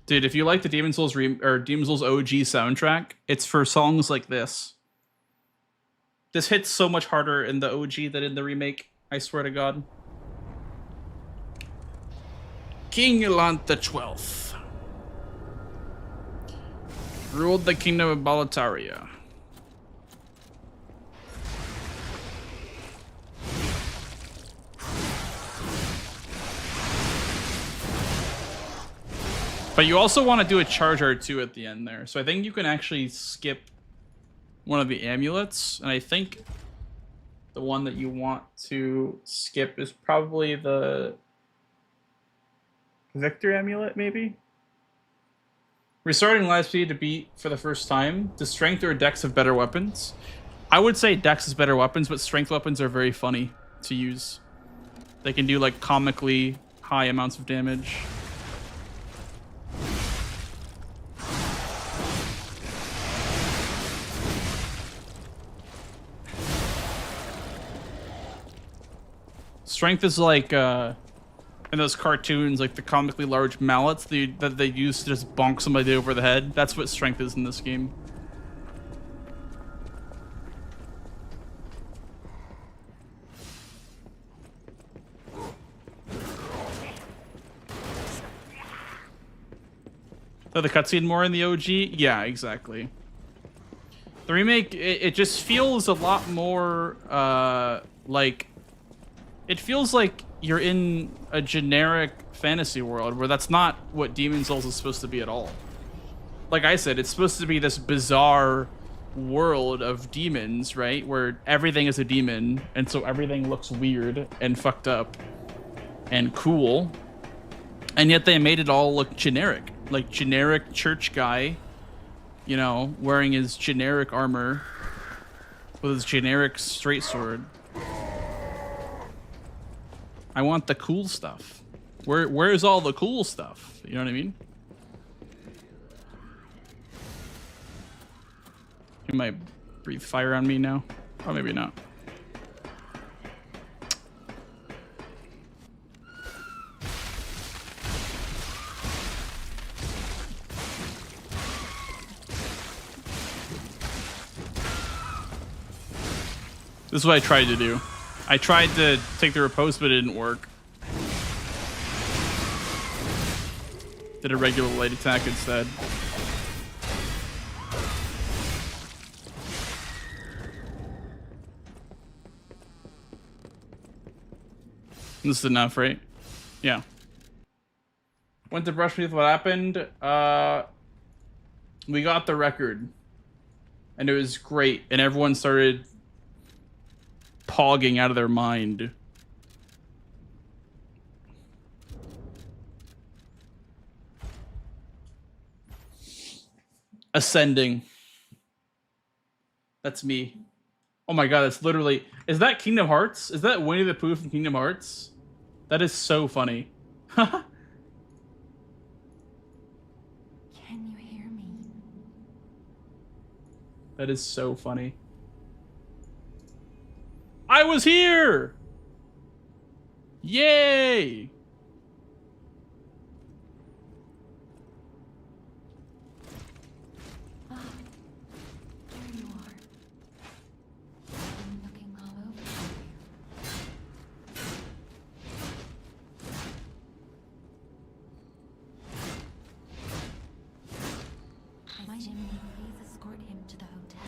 Dude, if you like the Demon's Souls Demon's Souls OG soundtrack, it's for songs like this. This hits so much harder in the OG than in the remake, I swear to God. King Elant the 12th ruled the kingdom of Boletaria. But you also want to do a charge R2 at the end there. So I think you can actually skip one of the amulets. And I think the one that you want to skip is probably the Victor amulet, maybe? Restarting live speed to beat for the first time. Does strength or dex have better weapons? I would say dex is better weapons, but strength weapons are very funny to use. They can do like comically high amounts of damage. Strength is like in those cartoons, like the comically large mallets that they use to just bonk somebody over the head. That's what strength is in this game. So the cutscene more in the OG? Yeah, exactly. The remake, it just feels a lot more like... It feels like you're in a generic fantasy world where that's not what Demon's Souls is supposed to be at all. Like I said, it's supposed to be this bizarre world of demons, right? Where everything is a demon, and so everything looks weird and fucked up and cool. And yet they made it all look generic. Like generic church guy, you know, wearing his generic armor with his generic straight sword. I want the cool stuff. Where's all the cool stuff? You know what I mean? You might breathe fire on me now. Or maybe not. This is what I tried to do. I tried to take the riposte, but it didn't work. Did a regular light attack instead. This is enough, right? Yeah. Went to brush with what happened. We got the record. And it was great. And everyone started pogging out of their mind. Ascending.
That's me. Oh my god, that's literally... Is that Kingdom Hearts? Is that Winnie the Pooh from Kingdom Hearts? That is so funny.
Can you hear me?
That is so funny. I was here! Yay!
Ah, there you are. I'm looking all over for you. My Jimmy, please escort him to the hotel.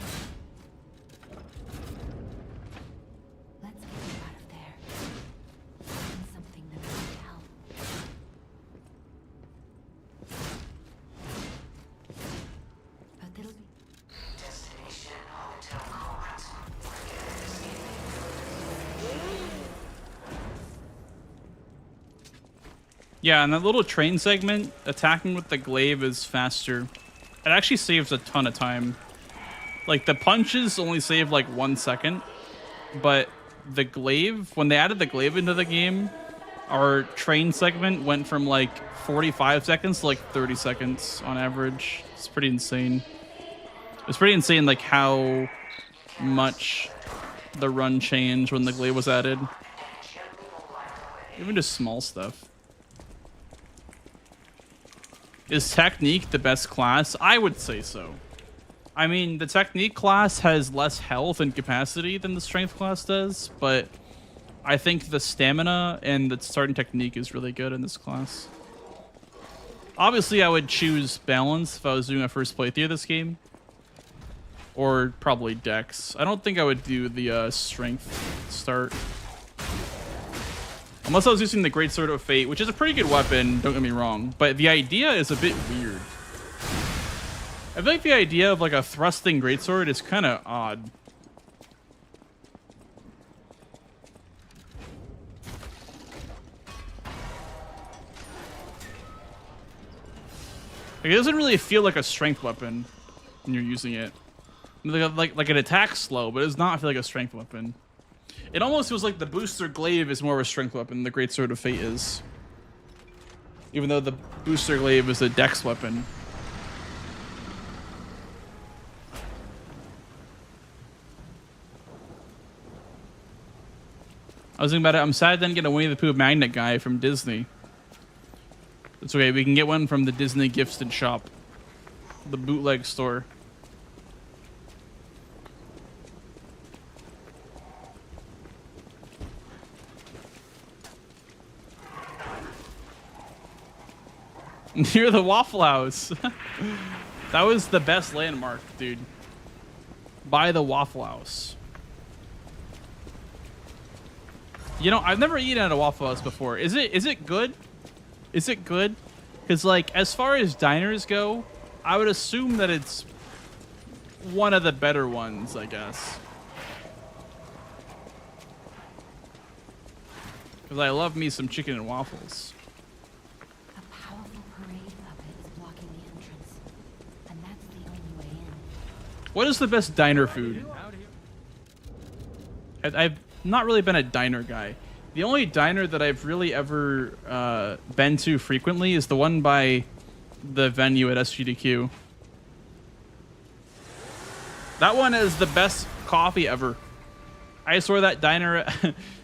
Let's get him out of there. Find something that will help. But it'll be...
Destination Hotel Court.
Yeah, and that little train segment, attacking with the glaive is faster. It actually saves a ton of time. Like, the punches only save like 1 second, but the glaive, when they added the glaive into the game, our train segment went from like 45 seconds to like 30 seconds on average. It's pretty insane. It's pretty insane like how much the run changed when the glaive was added. Even just small stuff. Is Technique the best class? I would say so. I mean, the Technique class has less health and capacity than the Strength class does, but I think the stamina and the starting technique is really good in this class. Obviously, I would choose balance if I was doing a first playthrough of this game. Or probably Dex. I don't think I would do the Strength start. Unless I was using the Great Sword of Fate, which is a pretty good weapon, don't get me wrong. But the idea is a bit weird. I feel like the idea of like a thrusting greatsword is kind of odd. Like, it doesn't really feel like a strength weapon when you're using it. Like it attacks slow, but it does not feel like a strength weapon. It almost feels like the booster glaive is more of a strength weapon than the Great Sword of Fate is. Even though the booster glaive is a dex weapon. I was thinking about it. I'm sad I didn't get a Winnie the Pooh magnet guy from Disney. It's okay. We can get one from the Disney Gifted Shop. The bootleg store. Near the Waffle House. That was the best landmark, dude. By the Waffle House. You know, I've never eaten at a Waffle House before. Is it good? Is it good? Because, like, as far as diners go, I would assume that it's one of the better ones, I guess. Because I love me some chicken and waffles.
A powerful parade puppet is blocking the entrance, and that's the only way in.
What is the best diner food? I've not really been a diner guy. The only diner that I've really ever been to frequently is the one by the venue at SGDQ. That one is the best coffee ever. I swear that diner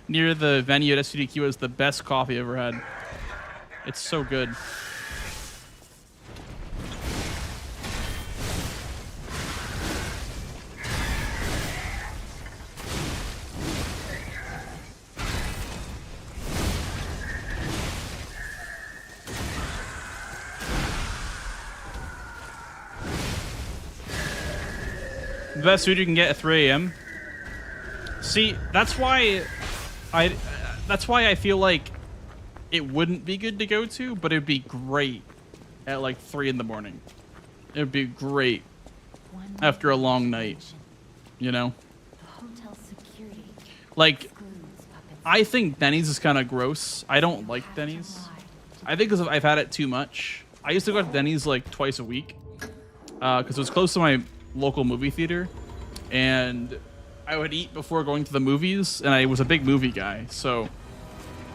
near the venue at SGDQ is the best coffee I've ever had. It's so good. The best food you can get at 3 a.m. See, that's why I feel like it wouldn't be good to go to, but it'd be great at like 3 in the morning. It would be great after a long night, you know? Like, I think Denny's is kind of gross. I don't like Denny's. I think because I've had it too much. I used to go to Denny's like twice a week because it was close to my local movie theater, and I would eat before going to the movies, and I was a big movie guy, so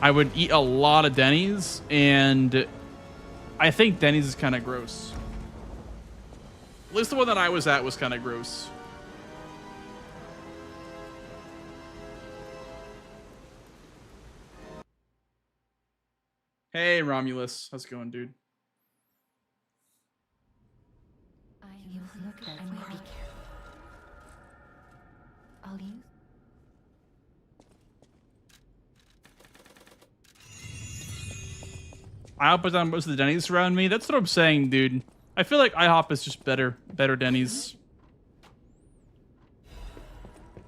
I would eat a lot of Denny's, and I think Denny's is kind of gross. At least the one that I was at was kind of gross. Hey, Romulus. How's it going, dude?
You look at me. Be careful. I'll use.
IHOP is on most of the Denny's around me. That's what I'm saying, dude. I feel like IHOP is just better Denny's.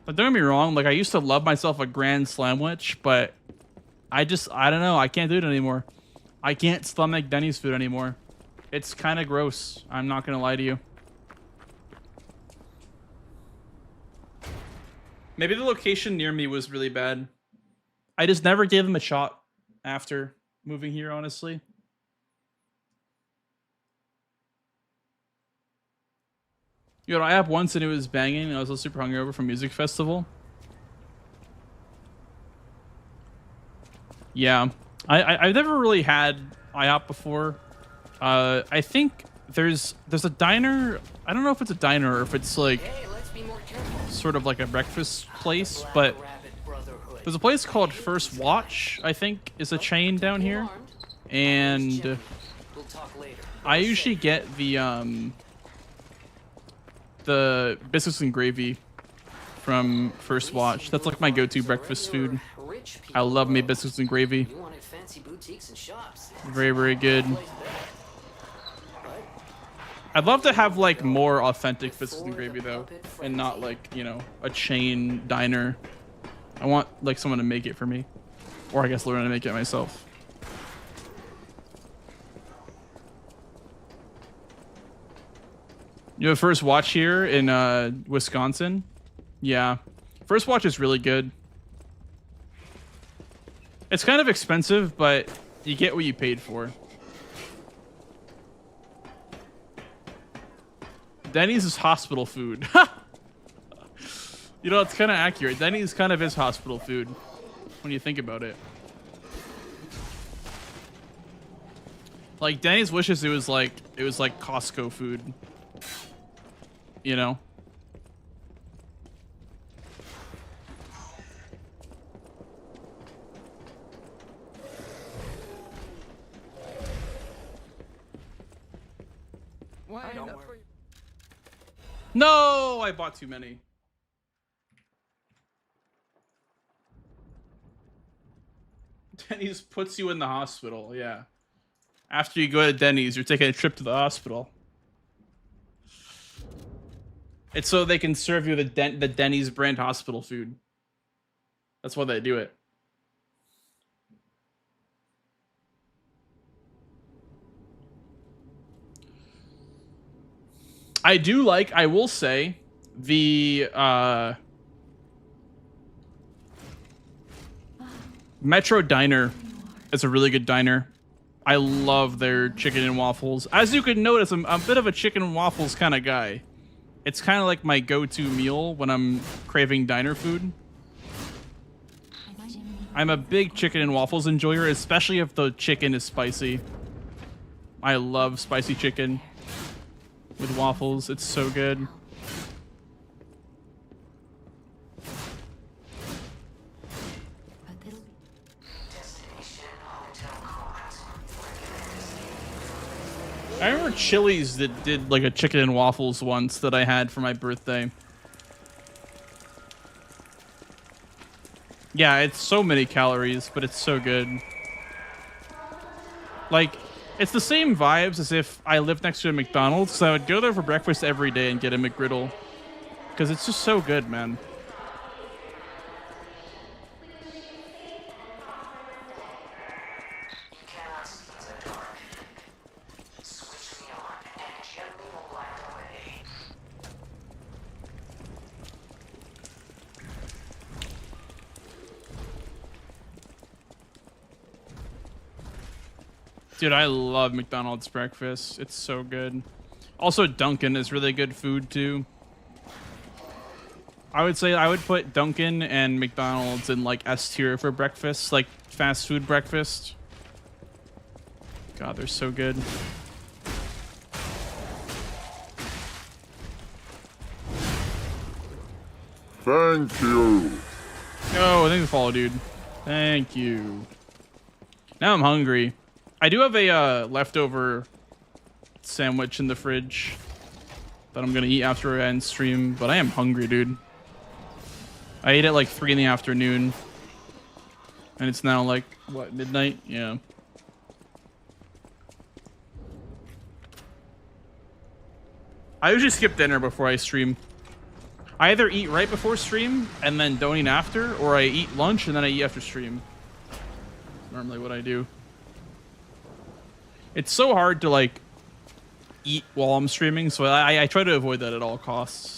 But don't get me wrong, like I used to love myself a grand slamwich, but I don't know, I can't do it anymore. I can't stomach Denny's food anymore. It's kind of gross. I'm not gonna lie to you. Maybe the location near me was really bad. I just never gave them a shot after moving here, honestly. You know, I had once and it was banging, and I was super hungover from music festival. Yeah, I've never really had IHOP before. I think there's a diner. I don't know if it's a diner or if it's like sort of like a breakfast place, but there's a place called First Watch, I think, is a chain down here, and I usually get the biscuits and gravy from First Watch. That's like my go-to breakfast food. I love me biscuits and gravy. Very, very good. I'd love to have like more authentic biscuits and gravy though, and not like, you know, a chain diner. I want like someone to make it for me, or I guess learn how to make it myself. You have First Watch here in Wisconsin? Yeah. First Watch is really good. It's kind of expensive, but you get what you paid for. Denny's is hospital food. You know, it's kind of accurate. Denny's kind of is hospital food when you think about it. Like Denny's wishes it was like Costco food. You know? No, I bought too many. Denny's puts you in the hospital, yeah. After you go to Denny's, you're taking a trip to the hospital. It's so they can serve you the Denny's brand hospital food. That's why they do it. I do like, I will say, the Metro Diner is a really good diner. I love their chicken and waffles. As you can notice, I'm a bit of a chicken and waffles kind of guy. It's kind of like my go-to meal when I'm craving diner food. I'm a big chicken and waffles enjoyer, especially if the chicken is spicy. I love spicy chicken with waffles. It's so good. I remember Chili's that did like a chicken and waffles once that I had for my birthday. Yeah, it's so many calories, but it's so good. Like, it's the same vibes as if I lived next to a McDonald's, so I would go there for breakfast every day and get a McGriddle. Because it's just so good, man. Dude, I love McDonald's breakfast. It's so good. Also, Dunkin' is really good food, too. I would say I would put Dunkin' and McDonald's in like S tier for breakfast, like fast food breakfast. God, they're so good.
Thank you.
Oh, thanks for follow, dude. Thank you. Now I'm hungry. I do have a leftover sandwich in the fridge that I'm gonna eat after I end stream, but I am hungry, dude. I ate at like 3 in the afternoon, and it's now like what, midnight? Yeah. I usually skip dinner before I stream. I either eat right before stream and then don't eat after, or I eat lunch and then I eat after stream. That's normally what I do. It's so hard to like eat while I'm streaming, so I try to avoid that at all costs.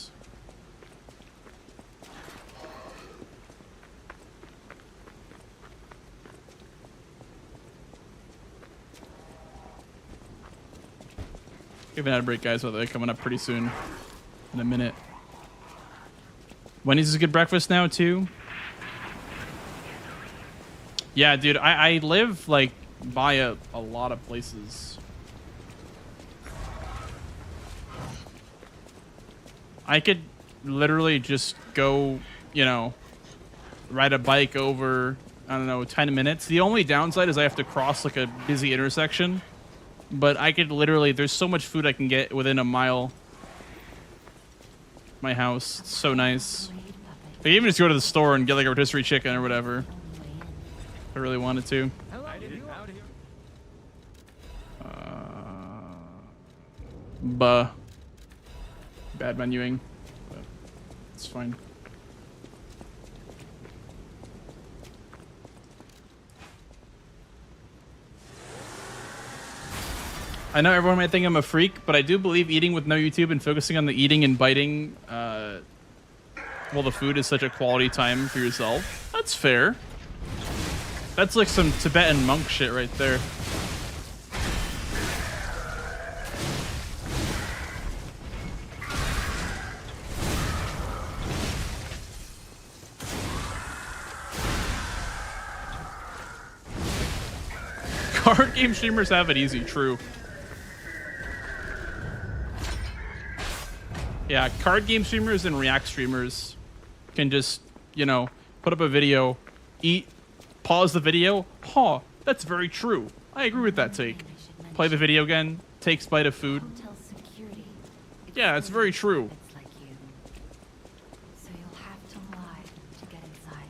We have an ad break, guys, but they're coming up pretty soon. In a minute. Wendy's is a good breakfast now, too. Yeah, dude, I live, like, by a lot of places. I could literally just go, you know, ride a bike over, I don't know, 10 minutes. The only downside is I have to cross, like, a busy intersection. But I could literally, there's so much food I can get within a mile of my house. It's so nice. I can even just go to the store and get like a rotisserie chicken or whatever. If I really wanted to. Bad menuing, but it's fine. I know everyone might think I'm a freak, but I do believe eating with no YouTube and focusing on the eating and biting while the food is such a quality time for yourself. That's fair. That's like some Tibetan monk shit right there. Card game streamers have it easy, true. Yeah, card game streamers and React streamers can just, you know, put up a video, eat, pause the video. Huh, that's very true. I agree with that take. Play the video again, takes bite of food. Yeah, it's very true.
So you'll have to lie to get inside.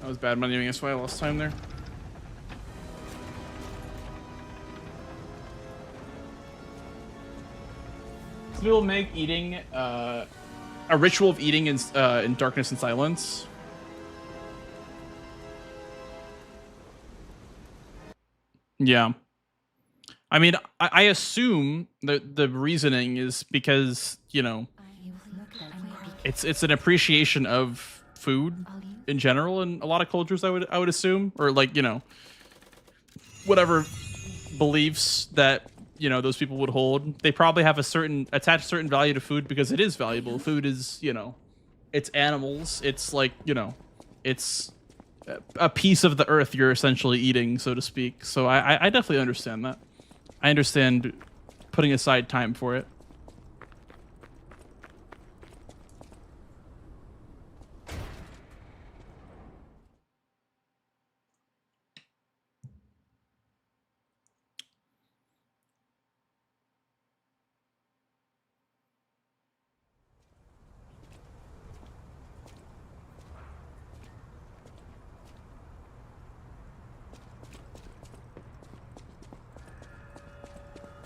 That was bad money, that's why I lost time there. We'll make eating a ritual of eating in darkness and silence. Yeah, I mean, I assume that the reasoning is because, you know, it's an appreciation of food in general in a lot of cultures. I would assume, or like, you know, whatever beliefs that, you know, those people would hold. They probably have attached certain value to food because it is valuable. Food is, you know, it's animals. It's like, you know, it's a piece of the earth you're essentially eating, so to speak. So I definitely understand that. I understand putting aside time for it.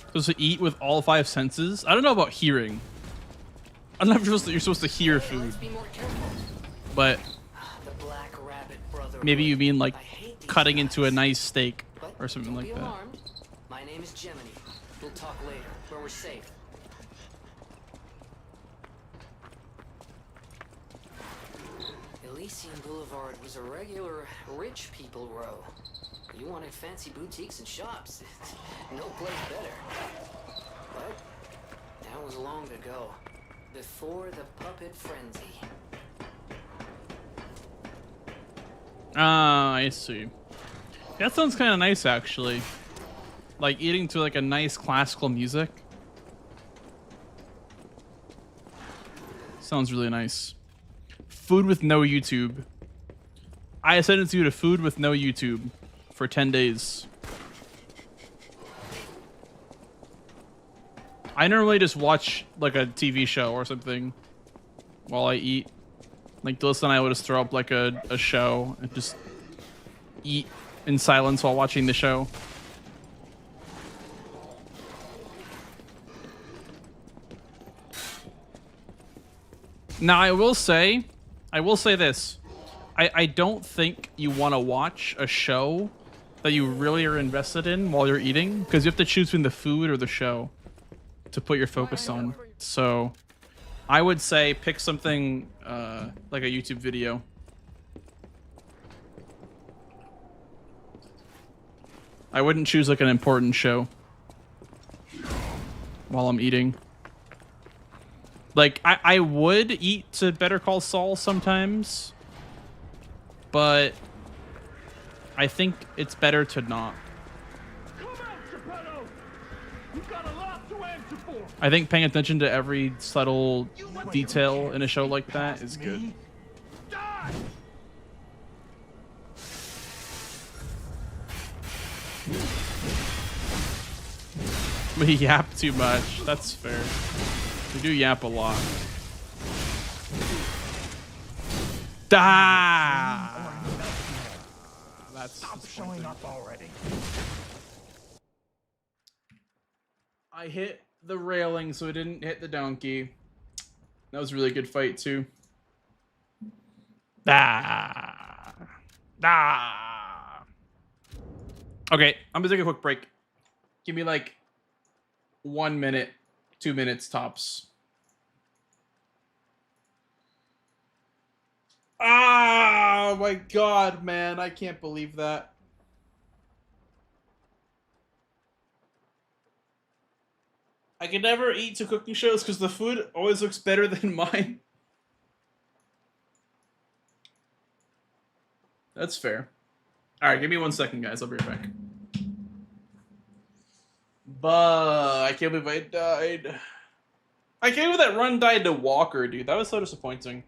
Supposed to eat with all 5 senses? I don't know about hearing. I don't know if you're supposed to hear food. But maybe you mean like cutting into a nice steak or something like that.
My name is Gemini. We'll talk later, where we're safe. Elysian Boulevard was a regular rich people row. You wanted fancy boutiques and shops. No place better. But that was long ago. Before the puppet frenzy.
Ah, I see. That sounds kind of nice, actually. Like eating to like a nice classical music. Sounds really nice. Food with no YouTube. I sentenced you to food with no YouTube for 10 days. I normally just watch like a TV show or something while I eat. Like Dylan and I would just throw up like a show and just eat in silence while watching the show. Now I will say this. I don't think you want to watch a show that you really are invested in while you're eating, because you have to choose between the food or the show to put your focus on. So I would say pick something like a YouTube video. I wouldn't choose like an important show while I'm eating. Like, I would eat to Better Call Saul sometimes, but I think it's better to not. I think paying attention to every subtle detail in a show like that is good. We yap too much. That's fair. We do yap a lot. Da!
Stop showing up already.
I hit the railing, so it didn't hit the donkey. That was a really good fight, too.
Da! Da!
Okay, I'm gonna take a quick break. Give me like 1 minute, 2 minutes tops. Ah, my God, man. I can't believe that. I can never eat to cooking shows because the food always looks better than mine. That's fair. Alright, give me 1 second, guys. I'll be right back. But I can't believe I died. I can't believe that run died to Walker, dude. That was so disappointing.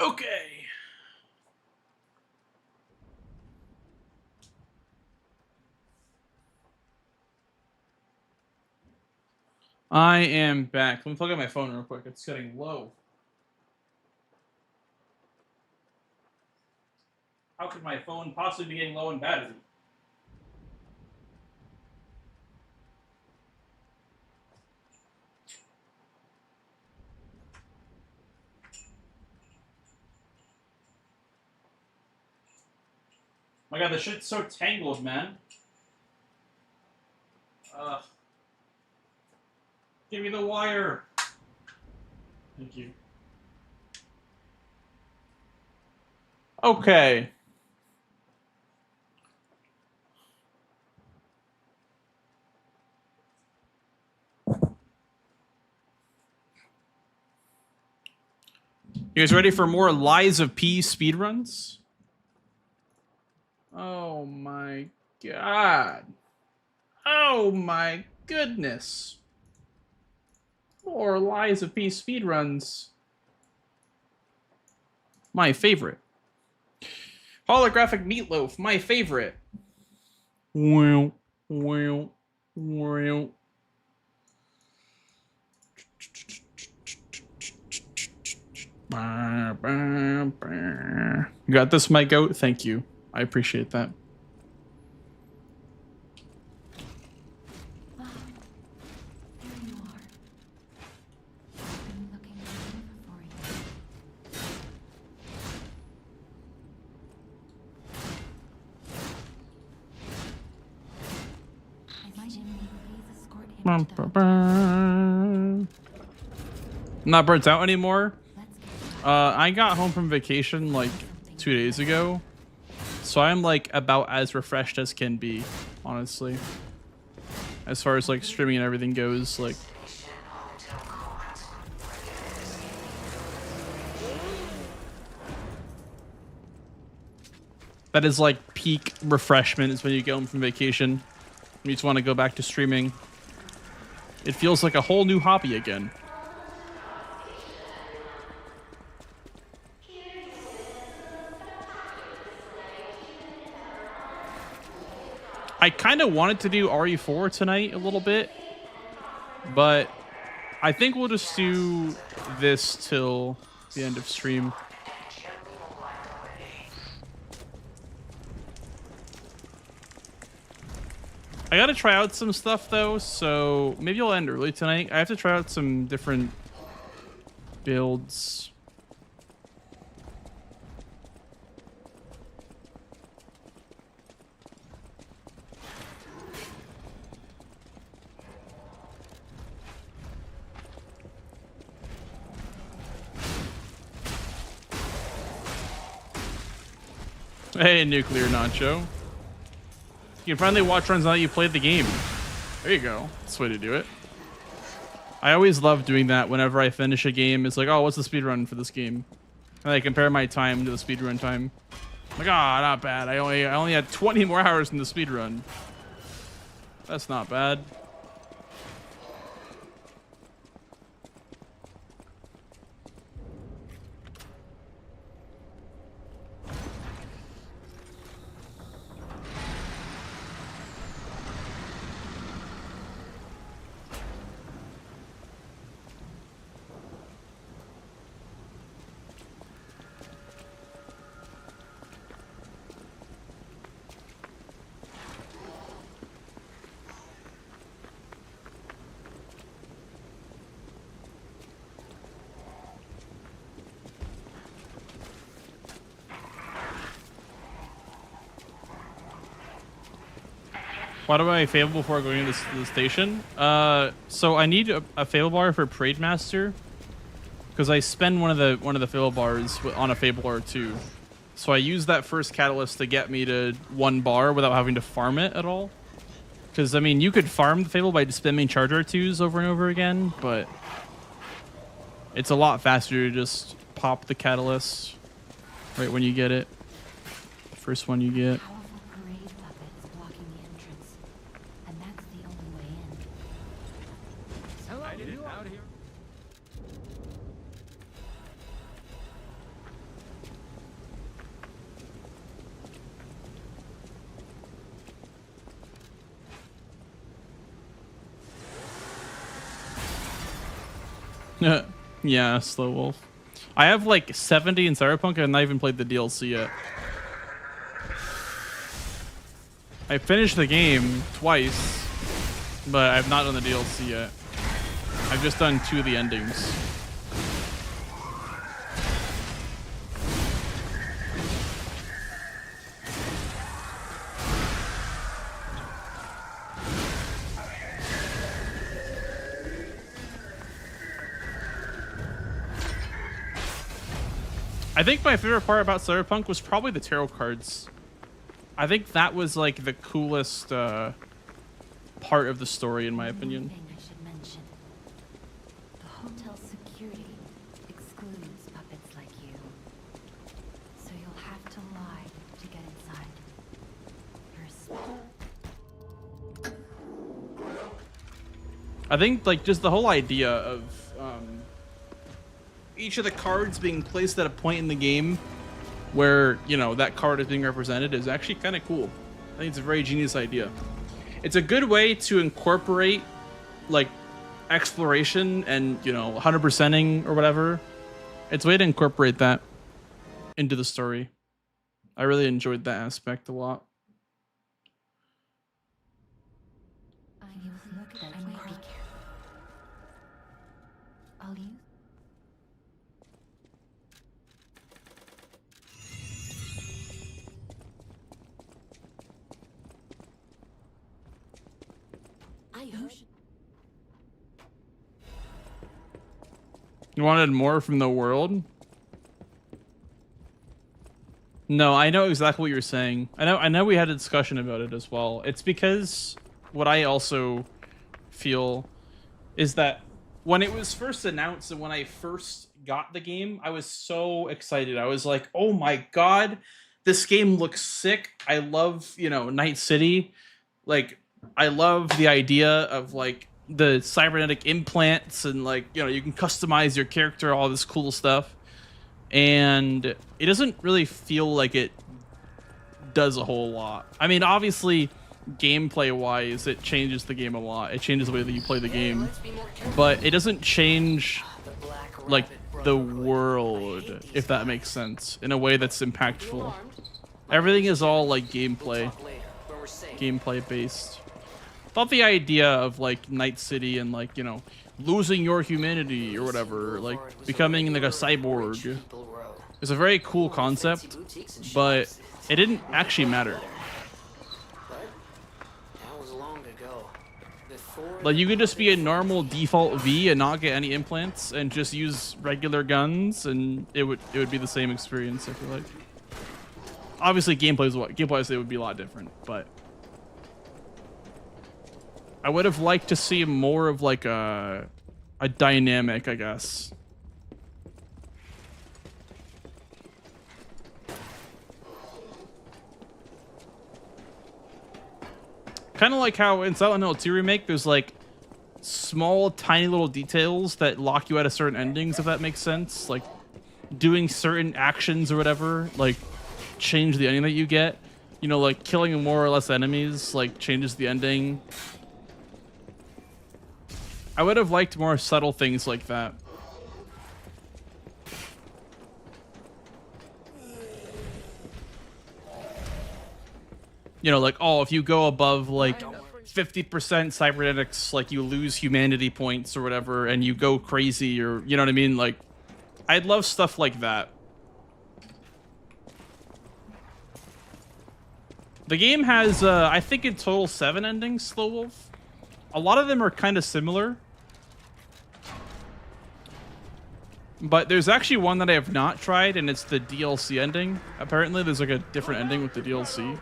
Okay. I am back. Let me plug in my phone real quick. It's getting low. How could my phone possibly be getting low in battery? My god, this shit's so tangled, man. Give me the wire. Thank you. Okay. You guys ready for more Lies of P speedruns? Oh my god. Oh my goodness. More Lies of P speedruns. My favorite. Holographic Meatloaf, my favorite. Wow, wow, wow. You got this, my goat? Thank you. I appreciate that.
Ah, there you are. I've been looking all over for you. My Jimmy, please escort him to the
I'm not burnt out anymore. I got home from vacation like 2 days ago, so I'm like about as refreshed as can be, honestly. As far as like streaming and everything goes, like. That is like peak refreshment is when you get home from vacation. You just want to go back to streaming. It feels like a whole new hobby again. I kind of wanted to do RE4 tonight a little bit, but I think we'll just do this till the end of stream. I gotta try out some stuff though, so maybe I'll end early tonight. I have to try out some different builds. Hey, Nuclear Nacho. You can finally watch runs now that you played the game. There you go. That's the way to do it. I always love doing that whenever I finish a game. It's like, oh, what's the speedrun for this game? And I compare my time to the speedrun time. I'm like, ah, not bad. I only had 20 more hours in the speedrun. That's not bad. Why do I fail before going to the station? So I need a fail bar for Parade Master because I spend one of the fail bars on a fail bar too. So I use that first catalyst to get me to 1 bar without having to farm it at all. Because I mean, you could farm the fail by just spamming charge R2s over and over again, but it's a lot faster to just pop the catalyst right when you get it. First one you get. Yeah, Slow Wolf. I have like 70 in Cyberpunk and I've not even played the DLC yet. I finished the game twice, but I've not done the DLC yet. I've just done 2 of the endings. I think my favorite part about Cyberpunk was probably the tarot cards. I think that was like the coolest part of the story, in my opinion.
Thing I should mention. The hotel security excludes puppets like you. So you'll have to lie to get inside.
I think like just the whole idea of each of the cards being placed at a point in the game where, you know, that card is being represented is actually kind of cool. I think it's a very genius idea. It's a good way to incorporate like exploration and, you know, 100%ing or whatever. It's a way to incorporate that into the story. I really enjoyed that aspect a lot.
I'll use.
You wanted more from the world? No, I know exactly what you're saying. I know we had a discussion about it as well. It's because what I also feel is that when it was first announced and when I first got the game, I was so excited. I was like, oh my god, this game looks sick. I love, you know, Night City. Like, I love the idea of like the cybernetic implants and like, you know, you can customize your character, all this cool stuff. And it doesn't really feel like it does a whole lot. I mean, obviously, gameplay wise, it changes the game a lot. It changes the way that you play the game, but it doesn't change like the world, if that makes sense, in a way that's impactful. Everything is all like gameplay based. Thought the idea of like Night City and like, you know, losing your humanity or whatever, like becoming like a cyborg, is a very cool concept, but it didn't actually matter. Like, you could just be a normal default V and not get any implants and just use regular guns, and it would be the same experience, I feel like. Obviously, gameplay it would be a lot different, but I would have liked to see more of like a dynamic, I guess. Kind of like how in Silent Hill 2 Remake, there's like small, tiny little details that lock you out of certain endings, if that makes sense. Like doing certain actions or whatever, like change the ending that you get. You know, like killing more or less enemies, like changes the ending. I would have liked more subtle things like that. You know, like, oh, if you go above like 50% cybernetics, like you lose humanity points or whatever, and you go crazy, or you know what I mean? Like, I'd love stuff like that. The game has, I think in total 7 endings, Slow Wolf. A lot of them are kind of similar. But there's actually one that I have not tried, and it's the DLC ending. Apparently, there's like a different ending with the DLC.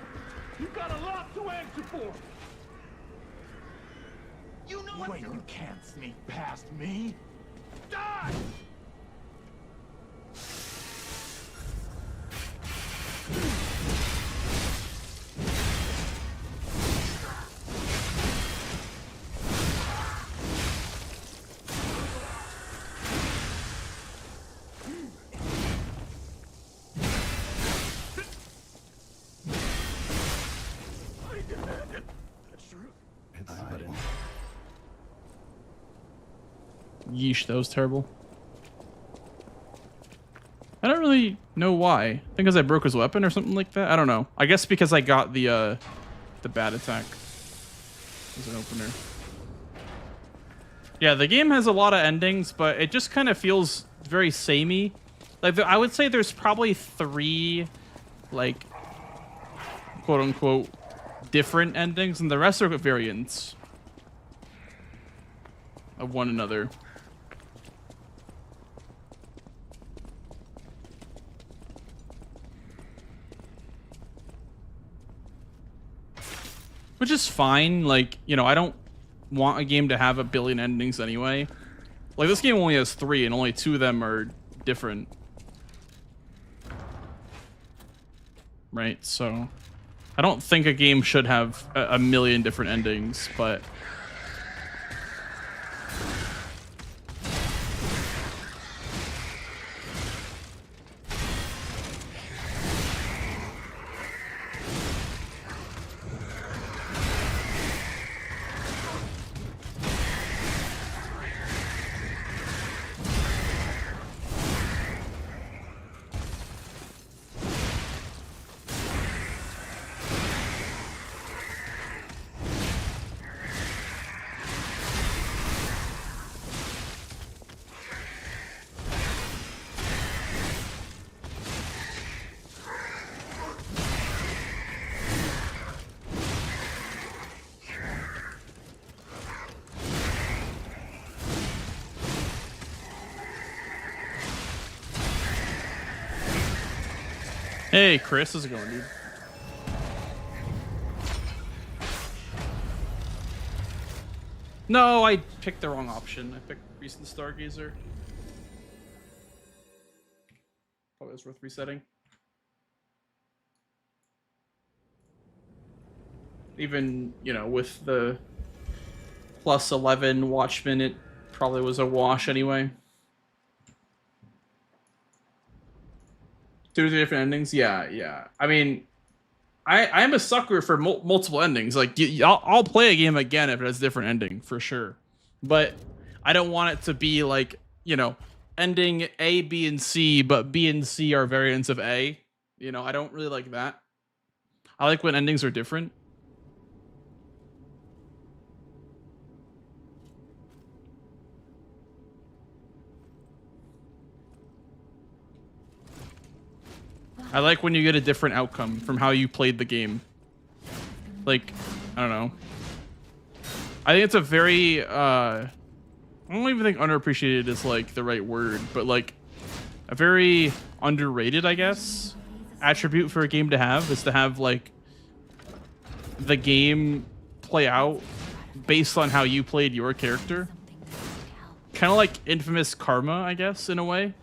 You got a lot to answer for. You know what? You can't sneak past me. Die!
Yeesh, that was terrible. I don't really know why. I think because I broke his weapon or something like that. I don't know. I guess because I got the bad attack as an opener. Yeah, the game has a lot of endings, but it just kind of feels very samey. Like I would say there's probably 3, like, quote unquote, different endings, and the rest are variants of one another. Which is fine. Like, you know, I don't want a game to have a billion endings anyway. Like, this game only has 3, and only 2 of them are different. Right? So, I don't think a game should have a million different endings, but... Hey, Chris, how's it going, dude? No, I picked the wrong option. I picked Recent Stargazer. Probably was worth resetting. Even, you know, with the plus 11 Watchmen, it probably was a wash anyway. 2 or 3 different endings, yeah. I mean, I am a sucker for multiple endings. Like, I'll play a game again if it has a different ending for sure, but I don't want it to be like, you know, ending A, B, and C, but B and C are variants of A. You know, I don't really like that. I like when endings are different. I like when you get a different outcome from how you played the game. Like, I don't know. I think it's a very, I don't even think underappreciated is like the right word, but like a very underrated, I guess, attribute for a game to have is to have like the game play out based on how you played your character. Kind of like infamous karma, I guess, in a way.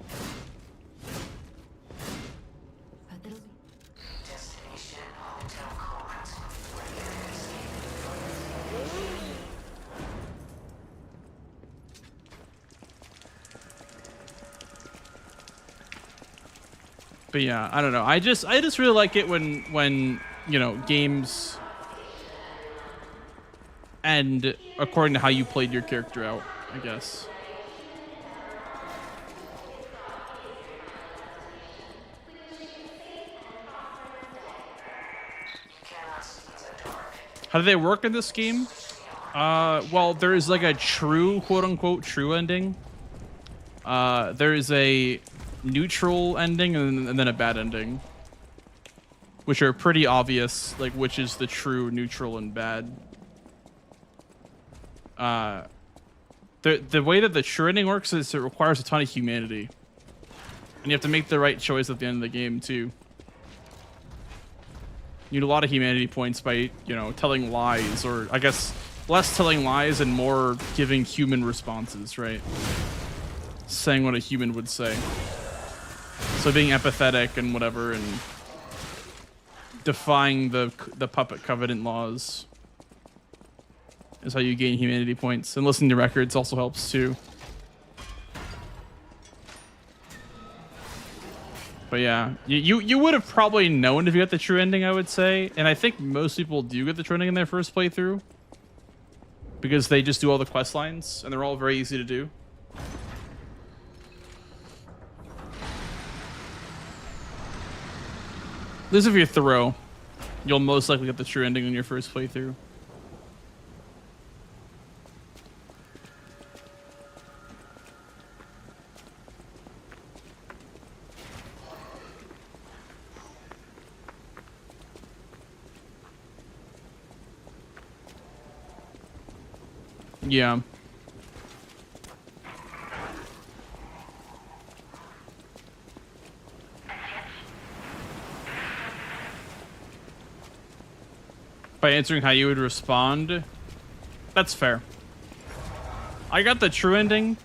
But yeah, I don't know. I just really like it when you know, games end according to how you played your character out, I guess. How do they work in this game? Well, there is like a true, quote unquote, true ending. There is a neutral ending and then a bad ending, which are pretty obvious, like which is the true, neutral, and bad. The way that the true ending works is it requires a ton of humanity, and you have to make the right choice at the end of the game too. You need a lot of humanity points by, you know, telling lies, or I guess less telling lies and more giving human responses, right? Saying what a human would say. So being empathetic and whatever, and defying the puppet covenant laws is how you gain humanity points. And listening to records also helps too. But yeah, you would have probably known if you got the true ending, I would say. And I think most people do get the true ending in their first playthrough, because they just do all the quest lines and they're all very easy to do. At least if you're thorough, you'll most likely get the true ending on your first playthrough. Yeah. By answering how you would respond, that's fair. I got the true ending,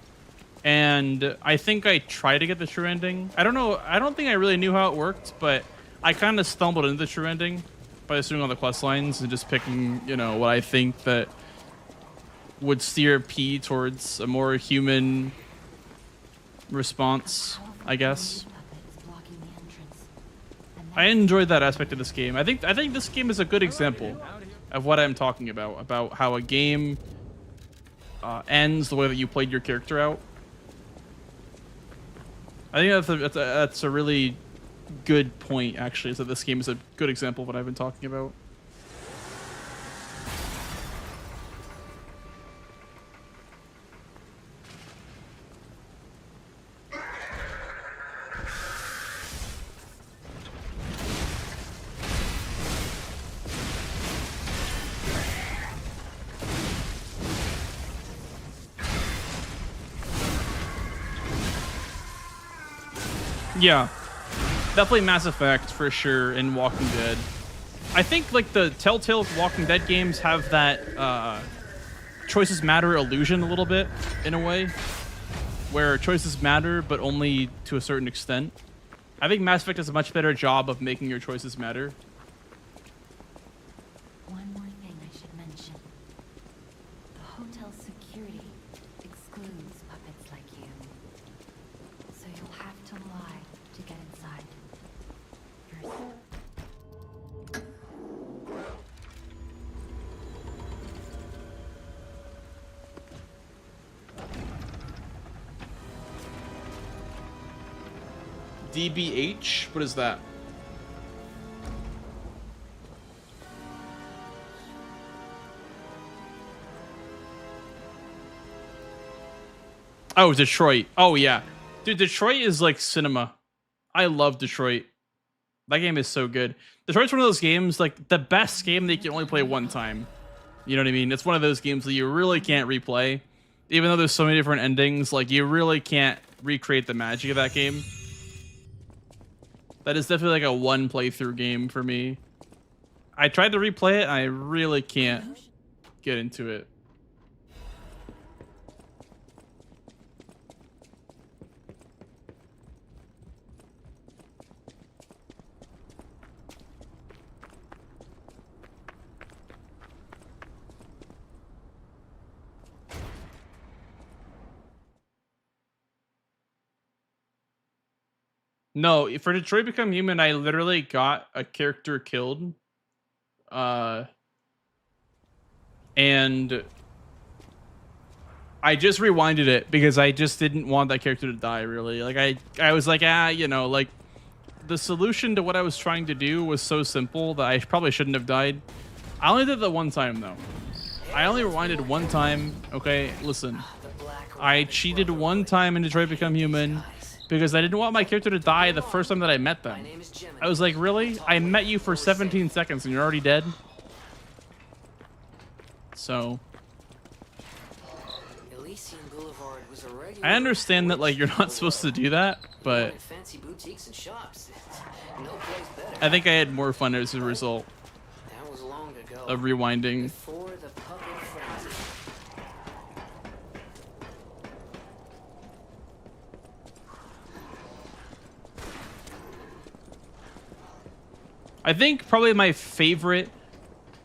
and I think I tried to get the true ending. I don't know. I don't think I really knew how it worked, but I kind of stumbled into the true ending by just doing all the quest lines and just picking, you know, what I think that would steer P towards a more human response, I guess. I enjoyed that aspect of this game. I think this game is a good example of what I'm talking about how a game ends the way that you played your character out. I think that's a really good point, actually, is that this game is a good example of what I've been talking about. Yeah, definitely Mass Effect for sure, and Walking Dead. I think like the Telltale Walking Dead games have that choices matter illusion a little bit, in a way, where choices matter but only to a certain extent. I think Mass Effect does a much better job of making your choices matter.
One more thing I should mention. The hotel security excludes puppets like you. So you'll have to lie to get inside.
DBH? What is that? Oh, Detroit. Oh, yeah. Dude, Detroit is like cinema. I love Detroit. That game is so good. Detroit's one of those games, like the best game that you can only play one time. You know what I mean? It's one of those games that you really can't replay. Even though there's so many different endings, like you really can't recreate the magic of that game. That is definitely like a one playthrough game for me. I tried to replay it, and I really can't get into it. No, for Detroit Become Human, I literally got a character killed. And I just rewinded it because I just didn't want that character to die, really. Like, I was like, you know, like, the solution to what I was trying to do was so simple that I probably shouldn't have died. I only did that one time, though. I only rewinded one time. Okay, listen. I cheated one time in Detroit Become Human because I didn't want my character to die the first time that I met them. I was like, really? I met you for 17 seconds and you're already dead? So I understand that, like, you're not supposed to do that, but I think I had more fun as a result of rewinding. I think probably my favorite,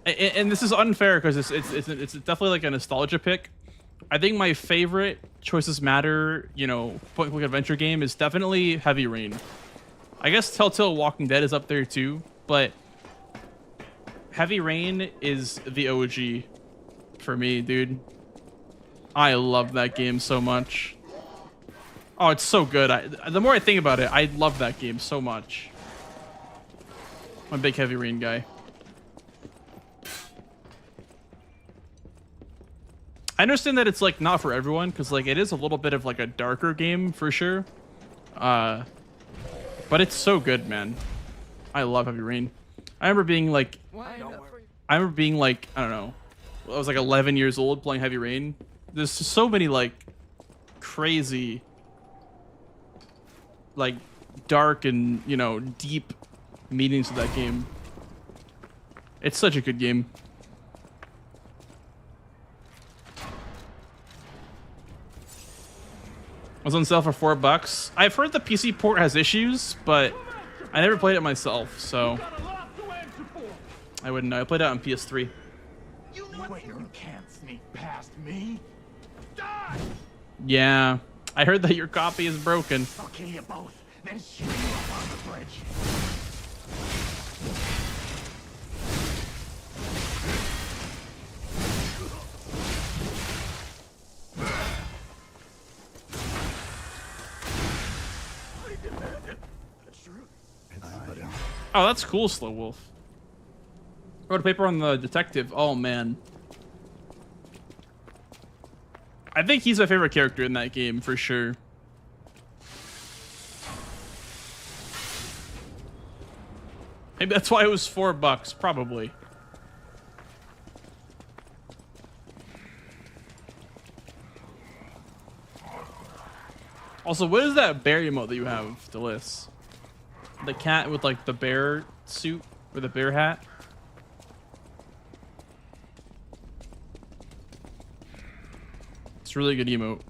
and this is unfair because it's definitely like a nostalgia pick. I think my favorite choices matter, you know, point-and-click adventure game is definitely Heavy Rain. I guess Telltale Walking Dead is up there too, but Heavy Rain is the OG for me, dude. I love that game so much. Oh, it's so good. The more I think about it, I love that game so much. I'm a big Heavy Rain guy. I understand that it's like not for everyone because like it is a little bit of like a darker game for sure. But it's so good, man. I love Heavy Rain. I remember being like, I don't know, I was like 11 years old playing Heavy Rain. There's so many like crazy, like dark and, you know, deep meanings to that game. It's such a good game. Was on sale for $4. I've heard the PC port has issues, but I never played it myself, so I wouldn't know. I played it on PS3.
You can't sneak past me. Die!
Yeah, I heard that your copy is broken.
I'll kill you both, then shoot you up on the bridge.
Oh, that's cool, Slow Wolf. Wrote a paper on the detective. Oh, man. I think he's my favorite character in that game, for sure. Maybe that's why it was $4, probably. Also, what is that bear emote that you have, Delis? The cat with like the bear suit or the bear hat. It's a really good emote.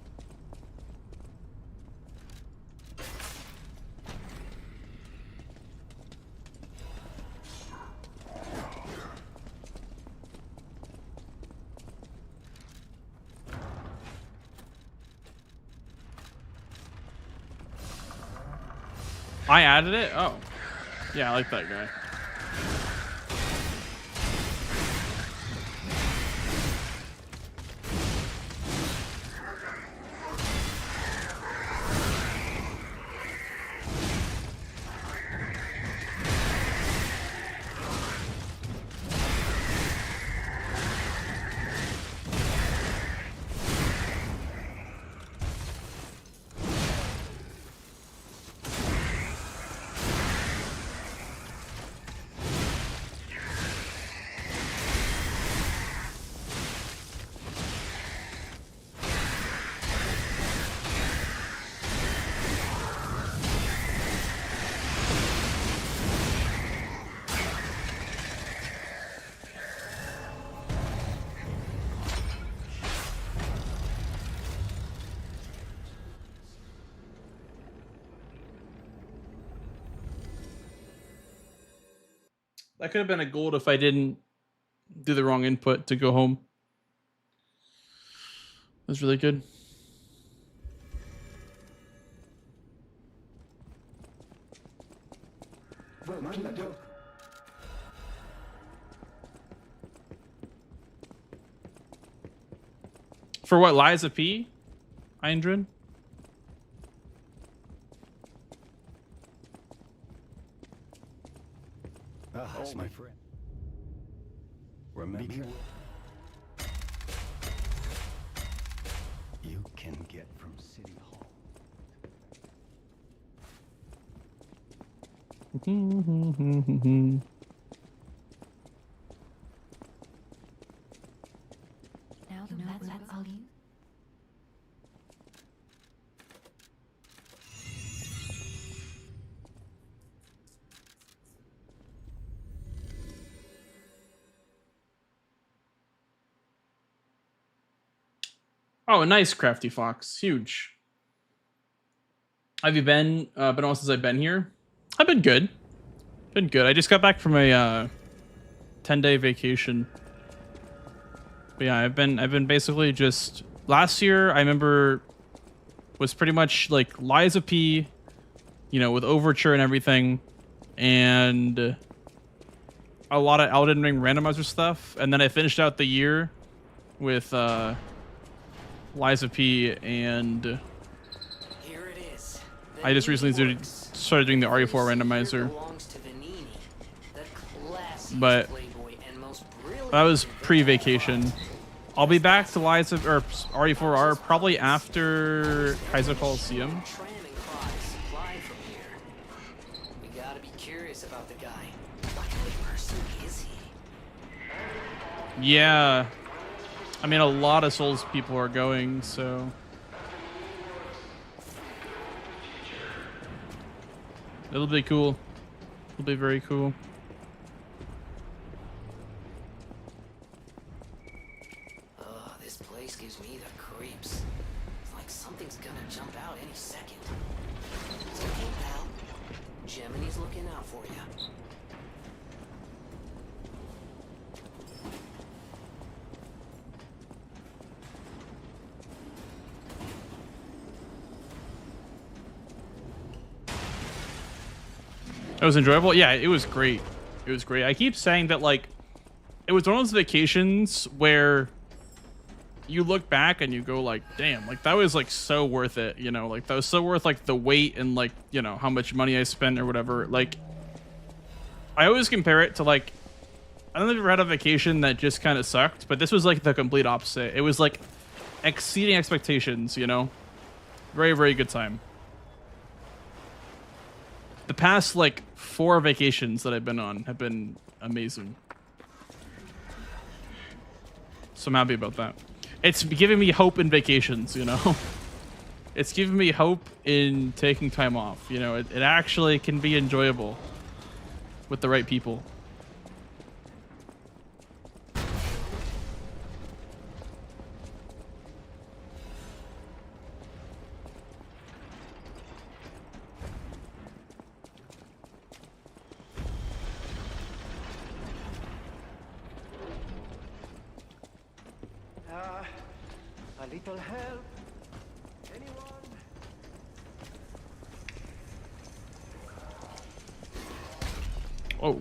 I added it? Oh. Yeah, I like that guy. That could have been a gold if I didn't do the wrong input to go home. That's really good. For what, Liza P? Eindrin?
Ah, that's my friend. Remember, you can get from City Hall.
Now that's all you.
Oh, nice, Crafty Fox. Huge. Have you been on since I've been here? I've been good. Been good. I just got back from a 10-day vacation. But yeah, I've been basically just last year. I remember was pretty much like Liza P, you know, with Overture and everything, and a lot of Elden Ring randomizer stuff. And then I finished out the year with Liza P, and I just recently started doing the RE4 randomizer. but that was pre-vacation. I'll be back to Lies of or RE4R probably after Kaiser Coliseum.
We gotta be curious about the guy. What kind of person is he?
Yeah, I mean a lot of Souls people are going, so it'll be cool. It'll be very cool.
This place gives me the creeps. It's like something's gonna jump out any second. It's okay, pal. Gemini's looking out for you.
It was enjoyable. Yeah, it was great. It was great. I keep saying that, like, it was one of those vacations where you look back and you go like, damn, like that was like so worth it, you know, like that was so worth like the wait and like, you know, how much money I spent or whatever. Like I always compare it to like, I don't know if you've ever had a vacation that just kind of sucked, but this was like the complete opposite. It was like exceeding expectations, you know, very, very good time. The past like 4 vacations that I've been on have been amazing. So I'm happy about that. It's giving me hope in vacations, you know. It's giving me hope in taking time off. You know, it actually can be enjoyable with the right people.
A little help? Anyone?
Oh.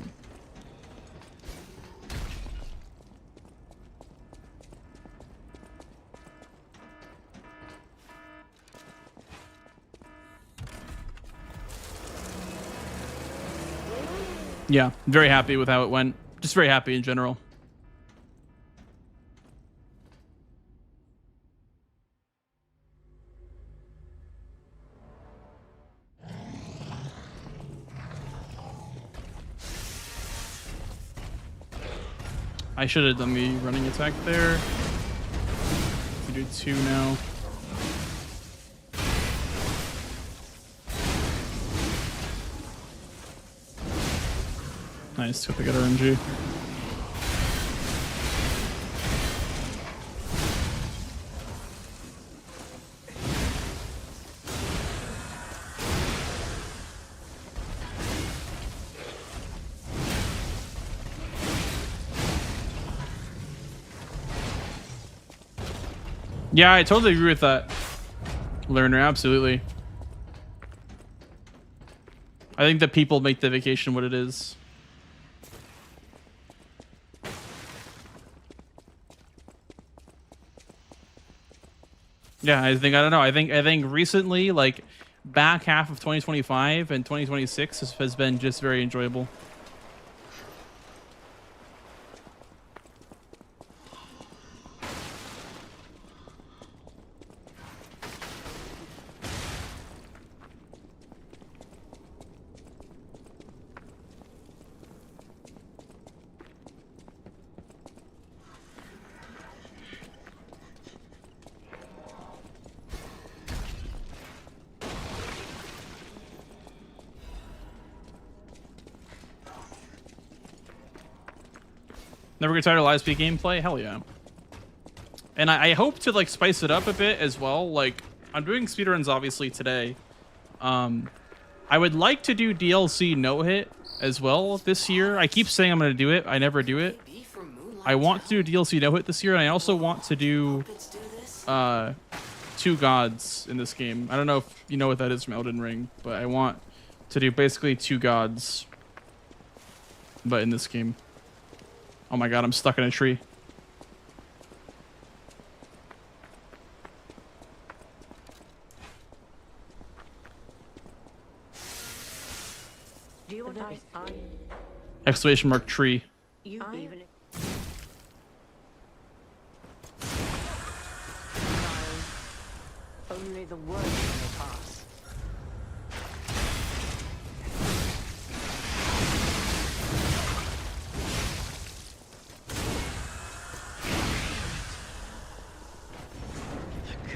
Yeah, very happy with how it went. Just very happy in general. I should have done the running attack there. We do 2 now. Nice, hope I got RNG. Yeah, I totally agree with that, Learner. Absolutely. I think that people make the vacation what it is. Yeah, I don't know. I think recently, like back half of 2025 and 2026 has been just very enjoyable. Never get tired of live speed gameplay? Hell yeah. And I hope to like spice it up a bit as well. Like I'm doing speedruns obviously today. I would like to do DLC no hit as well this year. I keep saying I'm going to do it. I never do it. I want to do DLC no hit this year, and I also want to do 2 gods in this game. I don't know if you know what that is from Elden Ring, but I want to do basically 2 gods, but in this game. Oh my god, I'm stuck in a tree.
Do you want
Exclamation mark tree.
You even. No, only the worst will pass.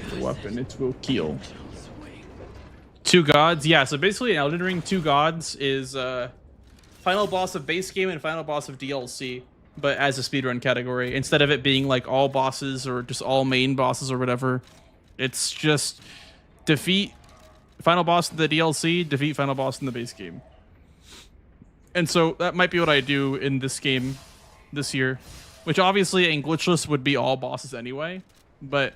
The weapon, it will kill. Two gods, yeah. So basically, in Elden Ring, two gods is final boss of base game and final boss of DLC, but as a speedrun category, instead of it being like all bosses or just all main bosses or whatever, it's just defeat final boss in the DLC, defeat final boss in the base game. And so that might be what I do in this game this year, which obviously in Glitchless would be all bosses anyway, but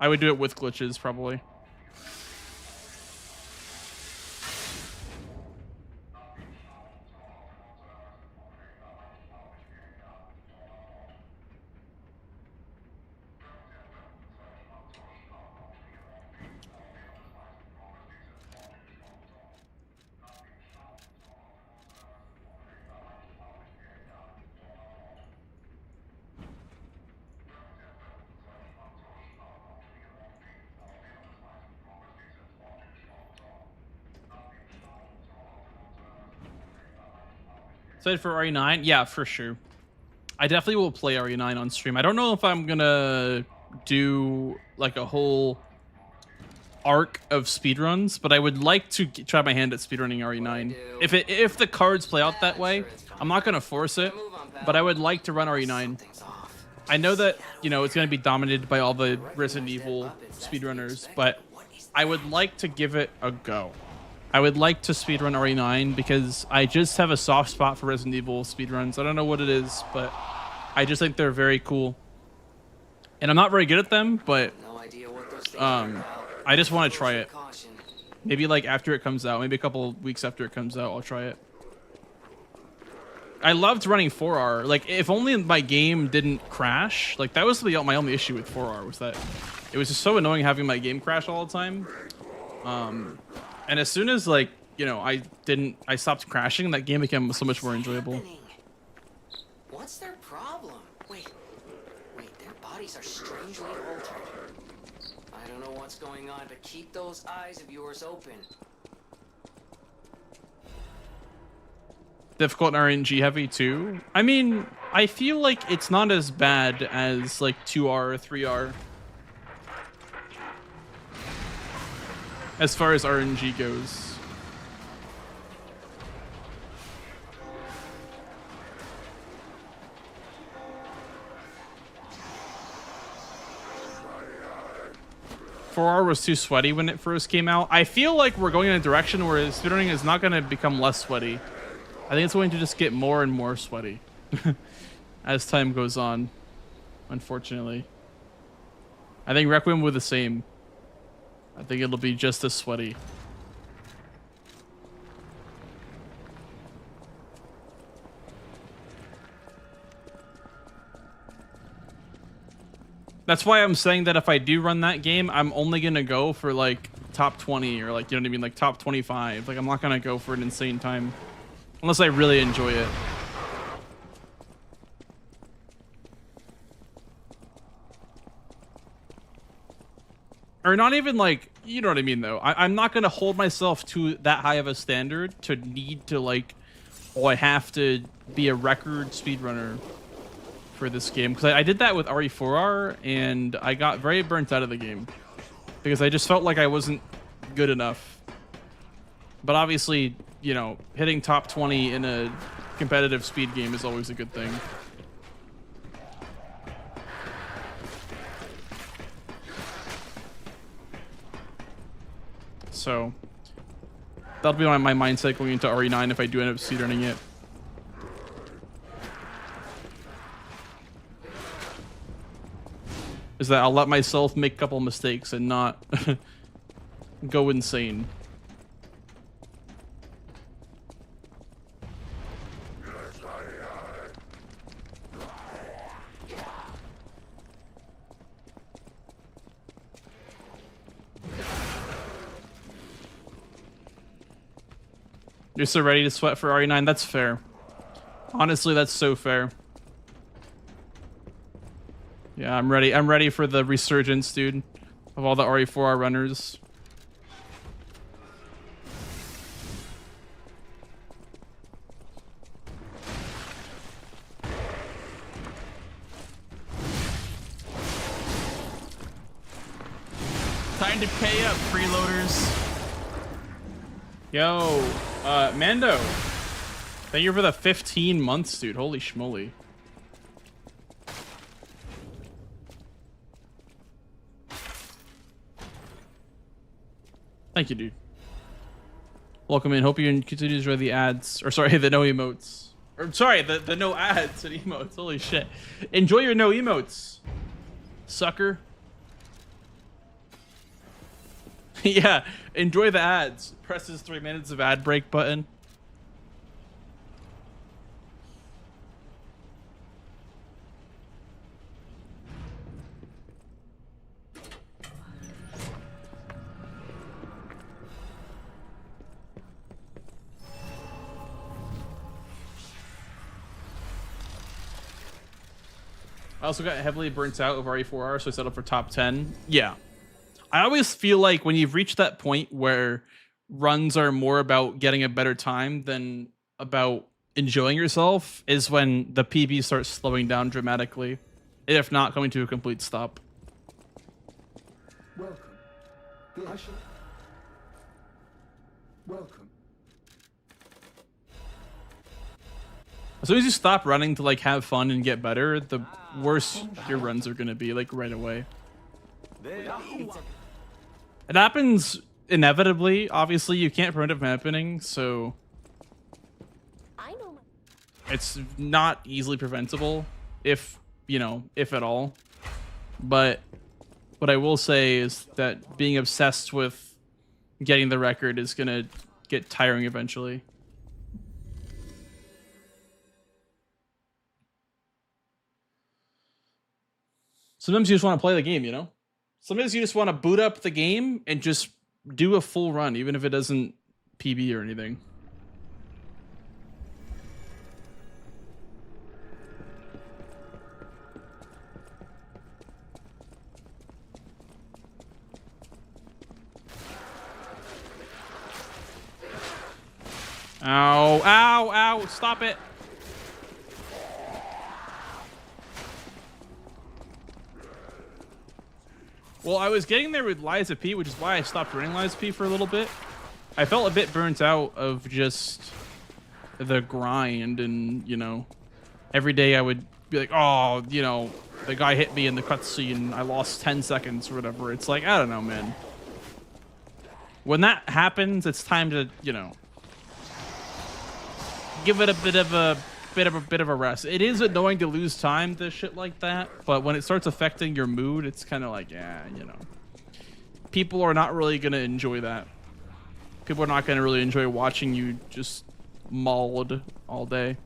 I would do it with glitches probably. Excited for RE9? Yeah, for sure. I definitely will play RE9 on stream. I don't know if I'm gonna do like a whole arc of speedruns, but I would like to try my hand at speedrunning RE9. If the cards play out that way, I'm not gonna force it, but I would like to run RE9. I know that, you know, it's gonna be dominated by all the Resident Evil speedrunners, but I would like to give it a go. I would like to speedrun RE9 because I just have a soft spot for Resident Evil speedruns. I don't know what it is, but I just think they're very cool. And I'm not very good at them, but I just want to try it. Maybe like after it comes out, maybe a couple weeks after it comes out, I'll try it. I loved running 4R. Like, if only my game didn't crash. Like, that was my only issue with 4R, was that it was just so annoying having my game crash all the time. And as soon as, like, you know, I stopped crashing, that game became so much more enjoyable.
What's their problem? Wait, their bodies are strangely altered. I don't know what's going on, but keep those eyes of yours open.
Difficult and RNG heavy too. I mean, I feel like it's not as bad as like 2R or 3R. As far as RNG goes. R was too sweaty when it first came out. I feel like we're going in a direction where speedrunning is not going to become less sweaty. I think it's going to just get more and more sweaty as time goes on, unfortunately. I think Requiem will be the same. I think it'll be just as sweaty. That's why I'm saying that if I do run that game, I'm only going to go for like top 20 or like, you know what I mean? Like top 25. Like I'm not going to go for an insane time unless I really enjoy it. Or not even like, you know what I mean though. I'm not going to hold myself to that high of a standard to need to like, oh, I have to be a record speedrunner for this game, because I did that with RE4R and I got very burnt out of the game because I just felt like I wasn't good enough. But obviously, you know, hitting top 20 in a competitive speed game is always a good thing. So that'll be my mindset going into RE9 if I do end up speedrunning it. Is that I'll let myself make a couple mistakes and not go insane. You're so ready to sweat for RE9? That's fair. Honestly, that's so fair. Yeah, I'm ready. I'm ready for the resurgence, dude, of all the RE4R runners. Time to pay up, freeloaders. Yo, Mando. Thank you for the 15 months, dude. Holy schmoly. Thank you, dude. Welcome in. Hope you continue to enjoy the ads. Or sorry, the no emotes. Or sorry, the no ads and emotes. Holy shit. Enjoy your no emotes, sucker. Yeah, enjoy the ads. Press his 3 minutes of ad break button. I also got heavily burnt out of RE4R, so I settled for top 10. Yeah. I always feel like when you've reached that point where runs are more about getting a better time than about enjoying yourself is when the PB starts slowing down dramatically, if not coming to a complete stop.
Welcome. Welcome.
As soon as you stop running to like have fun and get better, the worse your runs are going to be like right away. It happens inevitably. Obviously, you can't prevent it from happening, so it's not easily preventable, if, you know, if at all. But what I will say is that being obsessed with getting the record is going to get tiring eventually. Sometimes you just want to play the game, you know? Sometimes you just want to boot up the game and just do a full run, even if it doesn't PB or anything. Ow, ow, ow, stop it. Well, I was getting there with Liza P, which is why I stopped running Liza P for a little bit. I felt a bit burnt out of just the grind, and, you know, every day I would be like, oh, you know, the guy hit me in the cutscene, I lost 10 seconds or whatever. It's like, I don't know, man. When that happens, it's time to, you know, give it a bit of a rest. It is annoying to lose time to shit like that, but when it starts affecting your mood, it's kind of like, yeah, you know, people are not really gonna enjoy that. People are not gonna really enjoy watching you just mauled all day.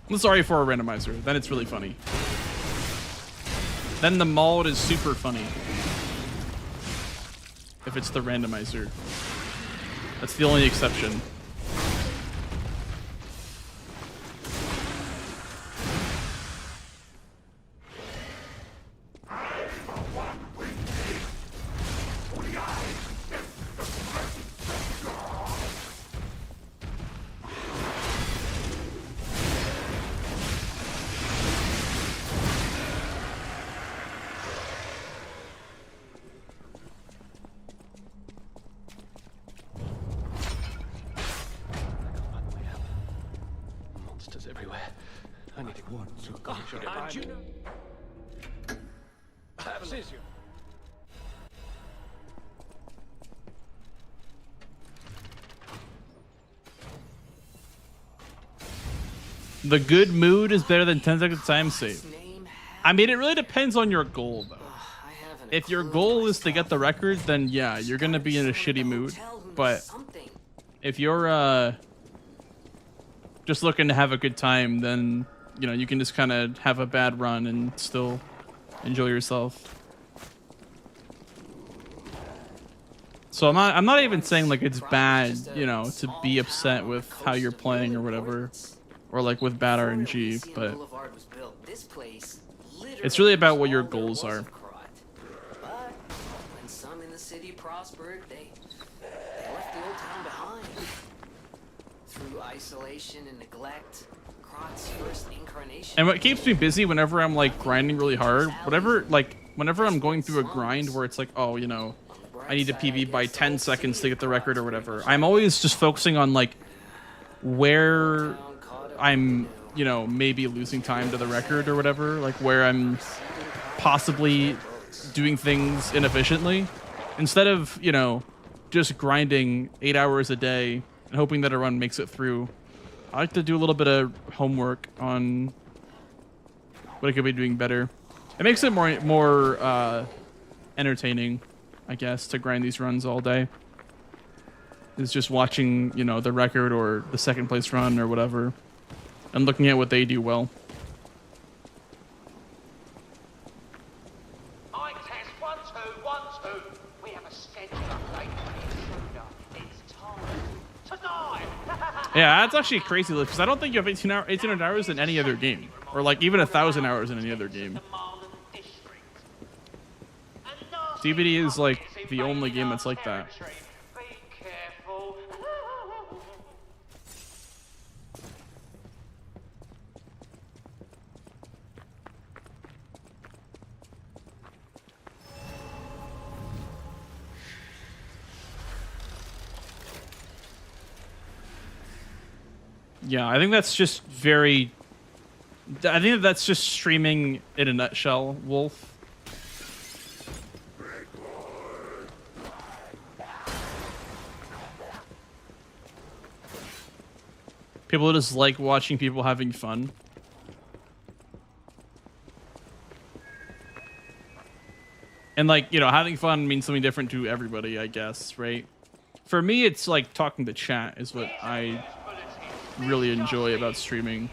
I'm sorry for a randomizer. Then it's really funny. Then the mauled is super funny. If it's the randomizer. That's the only exception. The good mood is better than 10 seconds time save. I mean, it really depends on your goal, though. If your goal is to get the record, then yeah, you're gonna be in a shitty mood. But if you're just looking to have a good time, then, you know, you can just kind of have a bad run and still enjoy yourself. So I'm not even saying like it's bad, you know, to be upset with how you're playing or whatever, or like with bad RNG, but it's really about what your goals are.
But when some in the city prospered, they left the old town behind. Through isolation and neglect, Krot's first incarnation.
And what keeps me busy whenever I'm like grinding really hard, whenever I'm going through a grind where it's like, oh, you know, I need to PB by 10 seconds to get the record or whatever. I'm always just focusing on like where I'm, you know, maybe losing time to the record or whatever, like where I'm possibly doing things inefficiently, instead of, you know, just grinding 8 hours a day and hoping that a run makes it through. I like to do a little bit of homework on what I could be doing better. It makes it more entertaining, I guess, to grind these runs all day. Is just watching, you know, the record or the second place run or whatever, and looking at what they do well.
Mic test 1 2 1 2. We have a schedule update for the intruder. It's time to die.
Yeah, that's actually crazy because I don't think you have 1800 hours in any other game, or like even 1,000 hours in any other game. DBD is like the only game that's like that.
Be careful.
Yeah, I think that's just very... I think that's just streaming in a nutshell, Wolf. People just like watching people having fun. And like, you know, having fun means something different to everybody, I guess, right? For me, it's like talking to chat is what I really enjoy about streaming.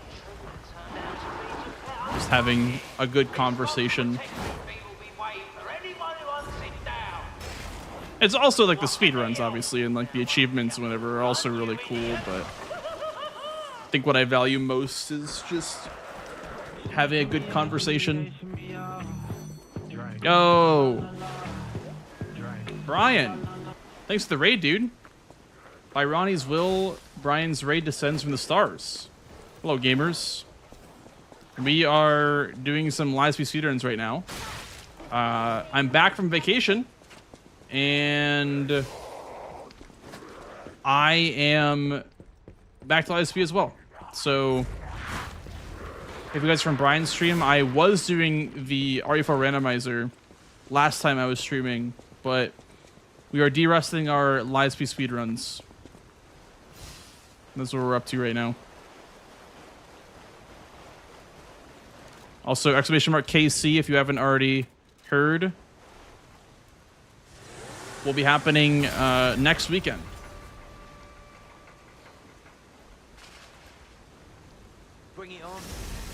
Just having a good conversation. It's also like the speedruns, obviously, and like the achievements, whatever, are also really cool, but I think what I value most is just having a good conversation. Yo, Brian, thanks for the raid, dude. By Ronnie's will, Brian's raid descends from the stars. Hello, gamers. We are doing some live speedruns right now. I'm back from vacation, and I am back to live speed as well. So if you guys are from Brian's stream, I was doing the RE4 randomizer last time I was streaming, but we are de-rusting our live speed speedruns. That's what we're up to right now. Also, exclamation mark KC if you haven't already heard. Will be happening next weekend.
Bring it on.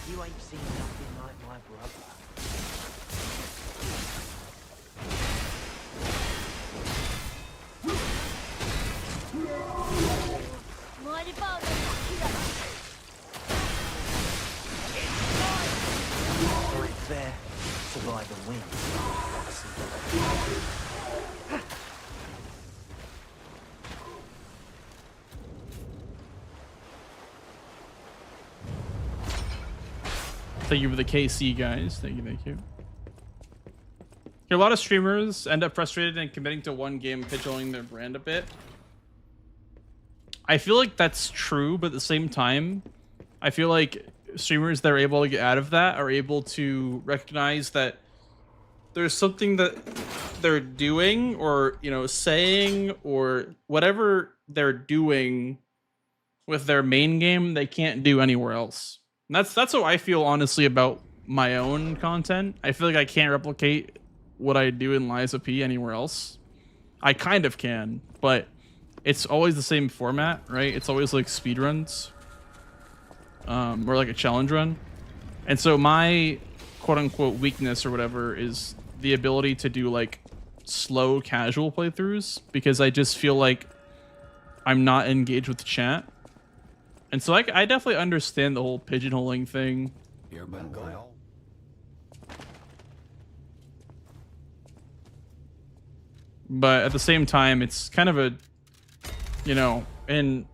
You ain't seen nothing like my brother. Or it's there, survive and win.
Thank you for the KC, guys. Thank you, thank you. A lot of streamers end up frustrated and committing to one game, pigeonholing their brand a bit. I feel like that's true, but at the same time, I feel like streamers that are able to get out of that are able to recognize that there's something that they're doing or, you know, saying or whatever they're doing with their main game they can't do anywhere else. And that's how I feel, honestly, about my own content. I feel like I can't replicate what I do in Liza P anywhere else. I kind of can, but it's always the same format, right? It's always like speedruns. Or like a challenge run. And so my quote-unquote weakness or whatever is the ability to do like slow casual playthroughs because I just feel like I'm not engaged with the chat. And so I definitely understand the whole pigeonholing thing.
You're Bengal.
But at the same time, it's kind of a, you know, in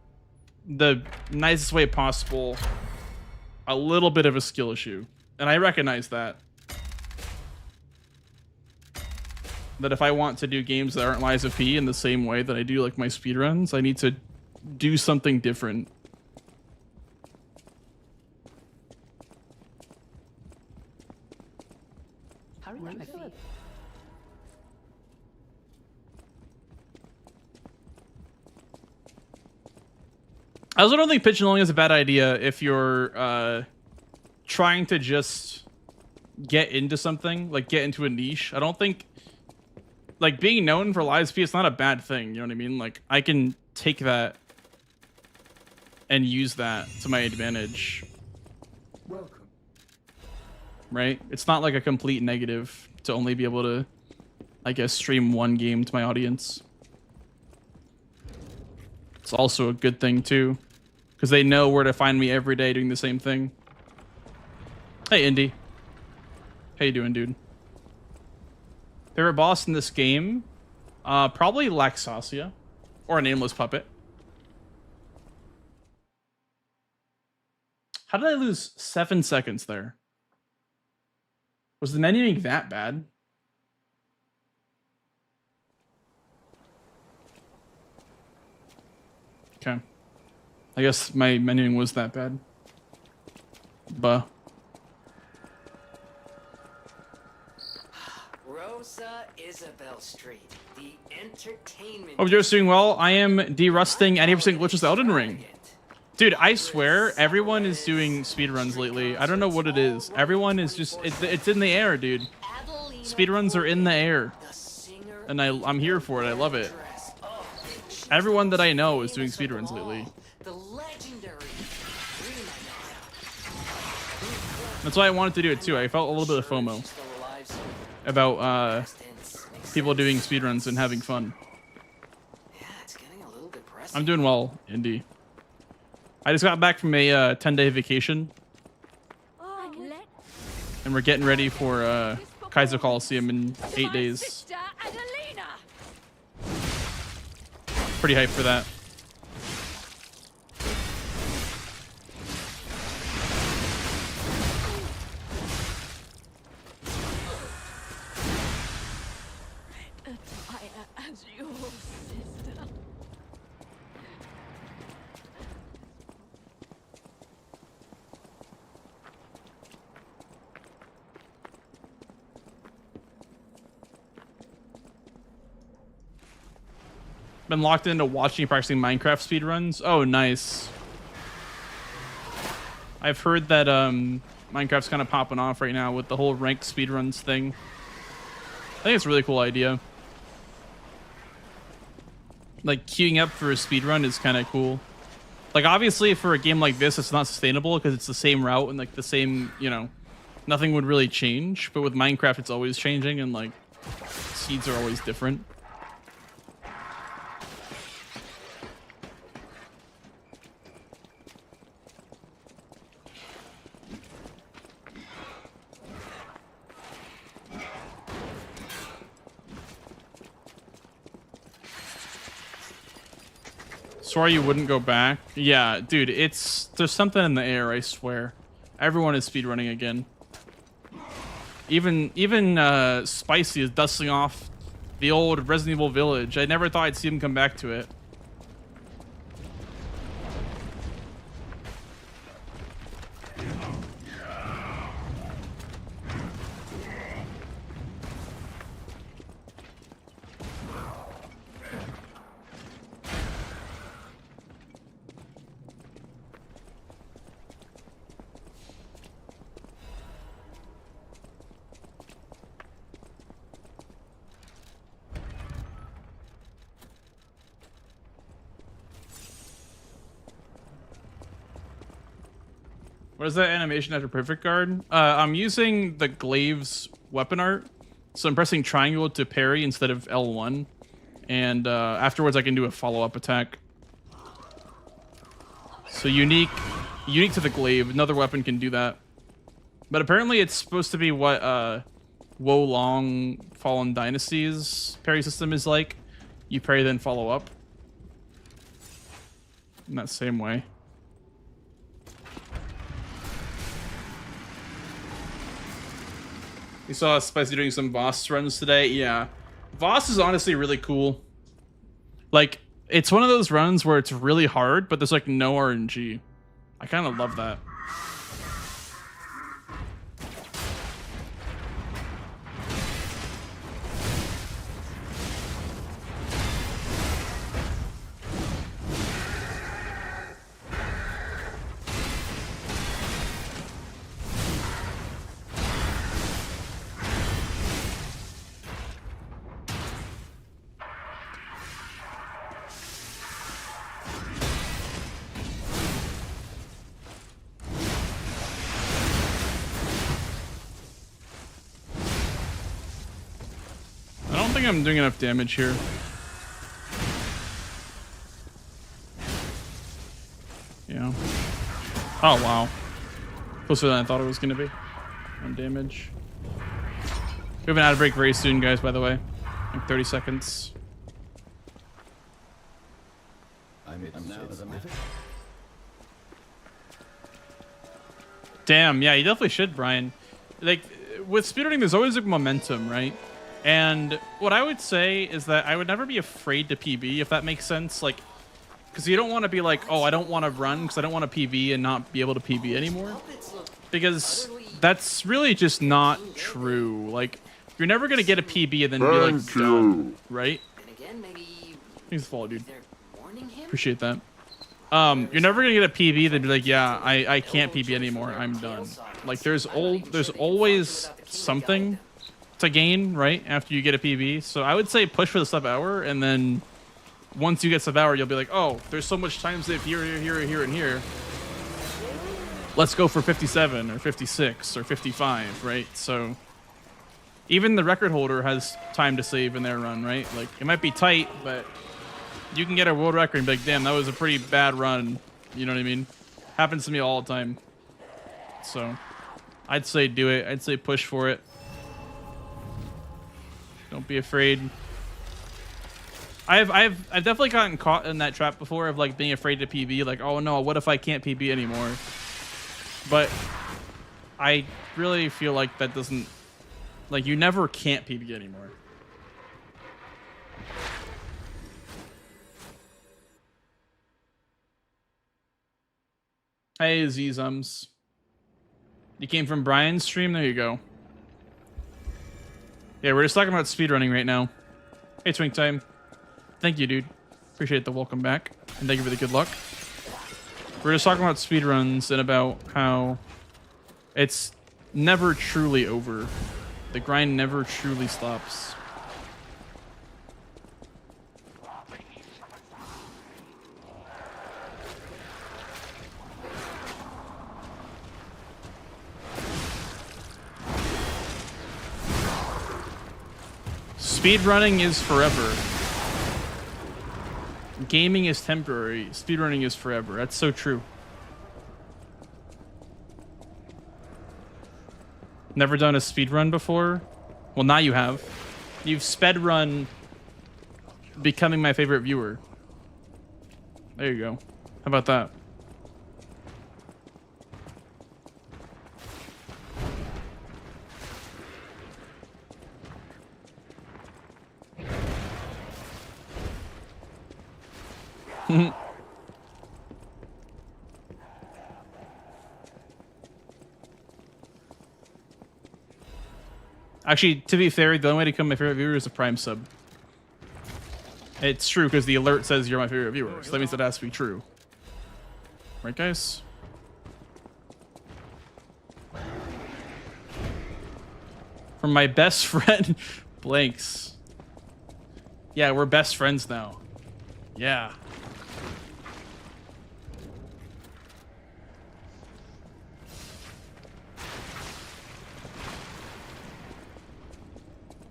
the nicest way possible, a little bit of a skill issue. And I recognize that. That if I want to do games that aren't Lies of P in the same way that I do like my speedruns, I need to do something different.
How do you feel?
I also don't think pigeonholing is a bad idea if you're trying to just get into something, like get into a niche. I don't think, like, being known for Lies of P is not a bad thing, you know what I mean? Like, I can take that and use that to my advantage.
Welcome.
Right? It's not like a complete negative to only be able to, I guess, stream one game to my audience. It's also a good thing too, because they know where to find me every day doing the same thing. Hey, Indy. How you doing, dude? Favorite boss in this game? Probably Laxasia, or a nameless puppet. How did I lose 7 seconds there? Was the menuing that bad? Okay. I guess my menuing was that bad. Buh.
Rosa Isabel Street, the entertainment.
Hope you're doing well. I am derusting 80% Glitchless Elden Ring. Dude, I swear, everyone is doing speedruns lately. I don't know what it is. Everyone is just, it's in the air, dude. Speedruns are in the air. And I'm here for it. I love it. Everyone that I know is doing speedruns lately. That's why I wanted to do it too. I felt a little bit of FOMO about people doing speedruns and having fun. I'm doing well, Indy. I just got back from a 10-day vacation. And we're getting ready for Kaiser Coliseum in 8 days. Pretty hyped for that. Been locked into watching and practicing Minecraft speedruns. Oh, nice. I've heard that Minecraft's kind of popping off right now with the whole ranked speedruns thing. I think it's a really cool idea. Like, queuing up for a speedrun is kind of cool. Like, obviously, for a game like this, it's not sustainable because it's the same route and, like, the same, you know, nothing would really change. But with Minecraft, it's always changing and, like, seeds are always different. Sorry you wouldn't go back. Yeah, dude, there's something in the air, I swear. Everyone is speedrunning again. Even Spicy is dusting off the old Resident Evil Village. I never thought I'd see him come back to it. What is that animation after Perfect Guard? I'm using the Glaive's weapon art. So I'm pressing triangle to parry instead of L1. And afterwards I can do a follow-up attack. So unique to the glaive. Another weapon can do that. But apparently it's supposed to be what Wo Long Fallen Dynasty's parry system is like. You parry then follow up. In that same way. You saw Spicy doing some Voss runs today? Yeah. Voss is honestly really cool. Like, it's one of those runs where it's really hard, but there's like no RNG. I kind of love that. I don't think I'm doing enough damage here. Yeah. Oh, wow. Closer than I thought it was going to be. On damage. We have an ad break very soon, guys, by the way. Like 30 seconds. Damn, yeah, you definitely should, Brian. Like, with speedrunning, there's always like momentum, right? And what I would say is that I would never be afraid to PB, if that makes sense. Like, because you don't want to be like, oh, I don't want to run because I don't want to PB and not be able to PB anymore. Because that's really just not true. Like, you're never going to get a PB and then be like, done, right? Thanks for the follow, dude. Appreciate that. You're never going to get a PB then be like, yeah, I can't PB anymore. I'm done. Like, there's always something to gain, right, after you get a PB. So I would say push for the sub hour, and then once you get sub hour, you'll be like, oh, there's so much time save here, and here. Let's go for 57 or 56 or 55, right? So even the record holder has time to save in their run, right? Like, it might be tight, but you can get a world record and be like, damn, that was a pretty bad run. You know what I mean? Happens to me all the time. So I'd say do it. I'd say push for it. Don't be afraid. I've definitely gotten caught in that trap before of like being afraid to PB. Like, oh no, what if I can't PB anymore? But I really feel like that doesn't, like, you never can't PB anymore. Hey, Zums. You came from Brian's stream? There you go. Yeah, we're just talking about speedrunning right now. Hey, Twink Time. Thank you, dude. Appreciate the welcome back. And thank you for the good luck. We're just talking about speedruns and about how it's never truly over. The grind never truly stops. Speedrunning is forever. Gaming is temporary. Speedrunning is forever. That's so true. Never done a speedrun before? Well, now you have. You've sped-run becoming my favorite viewer. There you go. How about that? Actually, to be fair, the only way to become my favorite viewer is a Prime sub. It's true because the alert says you're my favorite viewer, so that means it has to be true. Right, guys? From my best friend, Blanks. Yeah, we're best friends now. Yeah.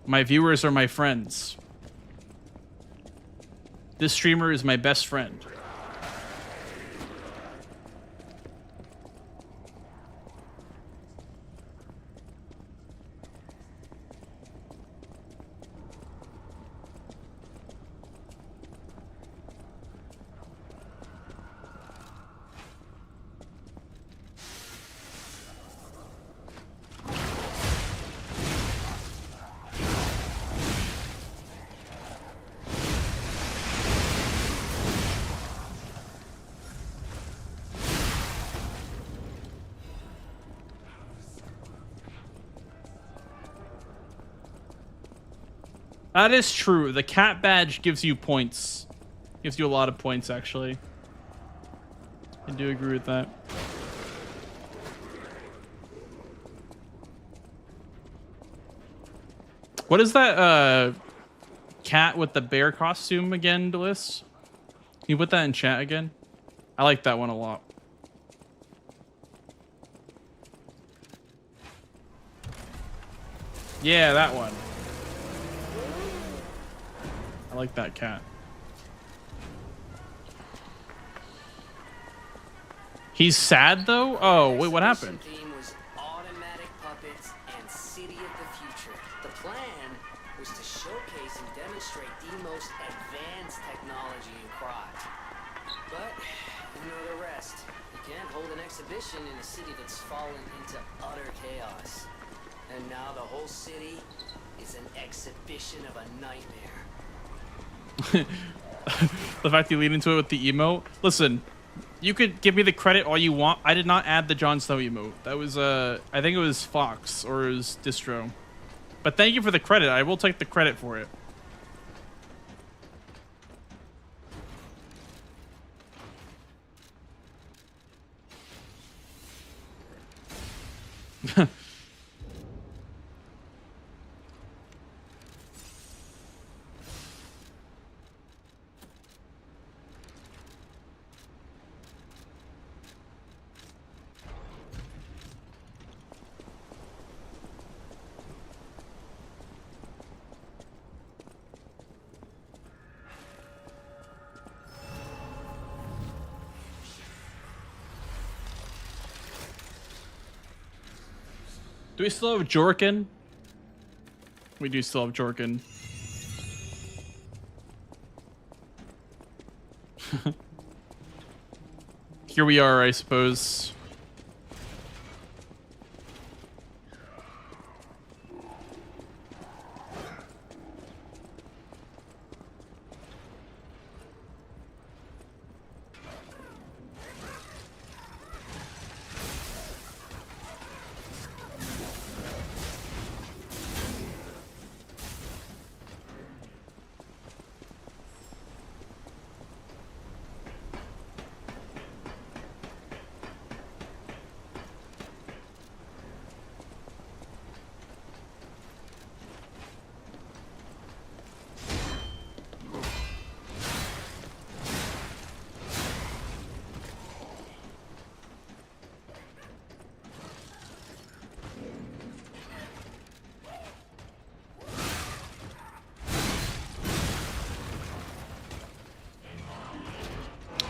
My viewers are my friends. This streamer is my best friend. That is true. The cat badge gives you points. Gives you a lot of points, actually. I do agree with that. What is that cat with the bear costume again, Bliss? Can you put that in chat again? I like that one a lot. Yeah, that one. I like that cat. He's sad though? Oh, wait, what happened?
Theme was automatic puppets and City of the Future. The plan was to showcase and demonstrate the most advanced technology in craft. But you know the rest. You can't hold an exhibition in a city that's fallen into utter chaos. And now the whole city is an exhibition of a nightmare.
The fact you lead into it with the emote. Listen, you could give me the credit all you want. I did not add the Jon Snow emote. That was I think it was Fox or it was Distro. But thank you for the credit. I will take the credit for it. Do we still have Jorkin? We do still have Jorkin. Here we are, I suppose.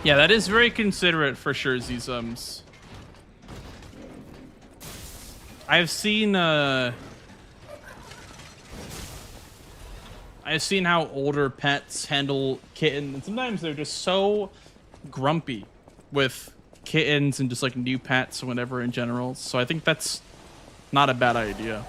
Yeah, that is very considerate for sure, Zums. I've seen how older pets handle kittens, and sometimes they're just so grumpy with kittens and just like new pets or whatever in general. So I think that's not a bad idea.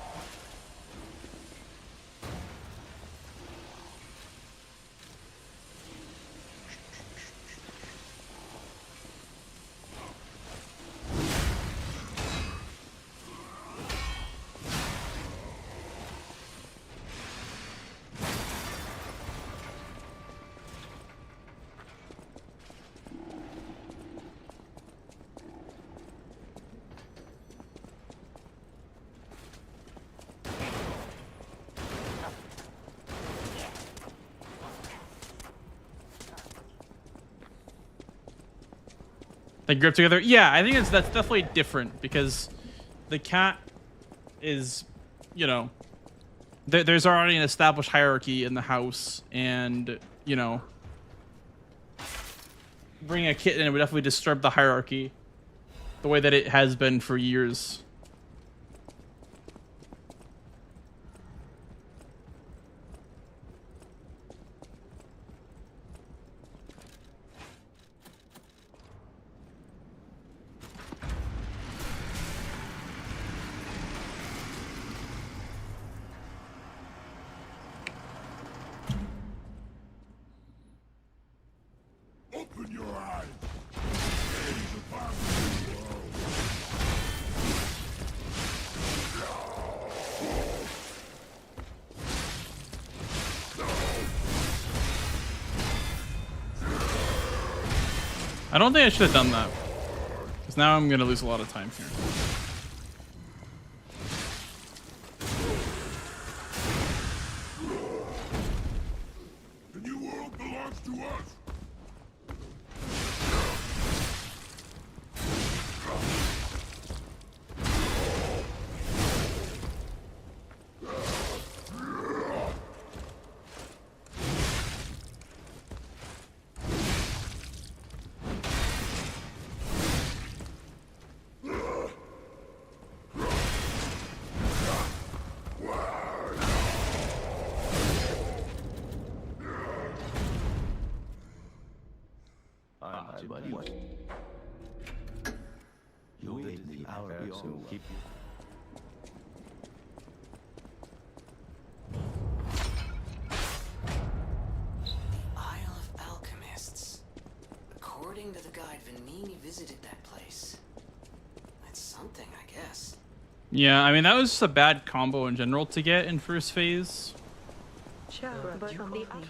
They grip together. Yeah, I think that's definitely different because the cat is, you know, there's already an established hierarchy in the house, and you know, bringing a kitten in would definitely disturb the hierarchy, the way that it has been for years.
Open your eyes. Gaze upon the world.
I don't think I should have done that, because now I'm gonna lose a lot of time here.
The new world belongs to us.
You'll be the hour so keep you.
Isle of Alchemists. According to the guide, Vanini visited that place. That's something, I guess.
Yeah, I mean, that was just a bad combo in general to get in first phase.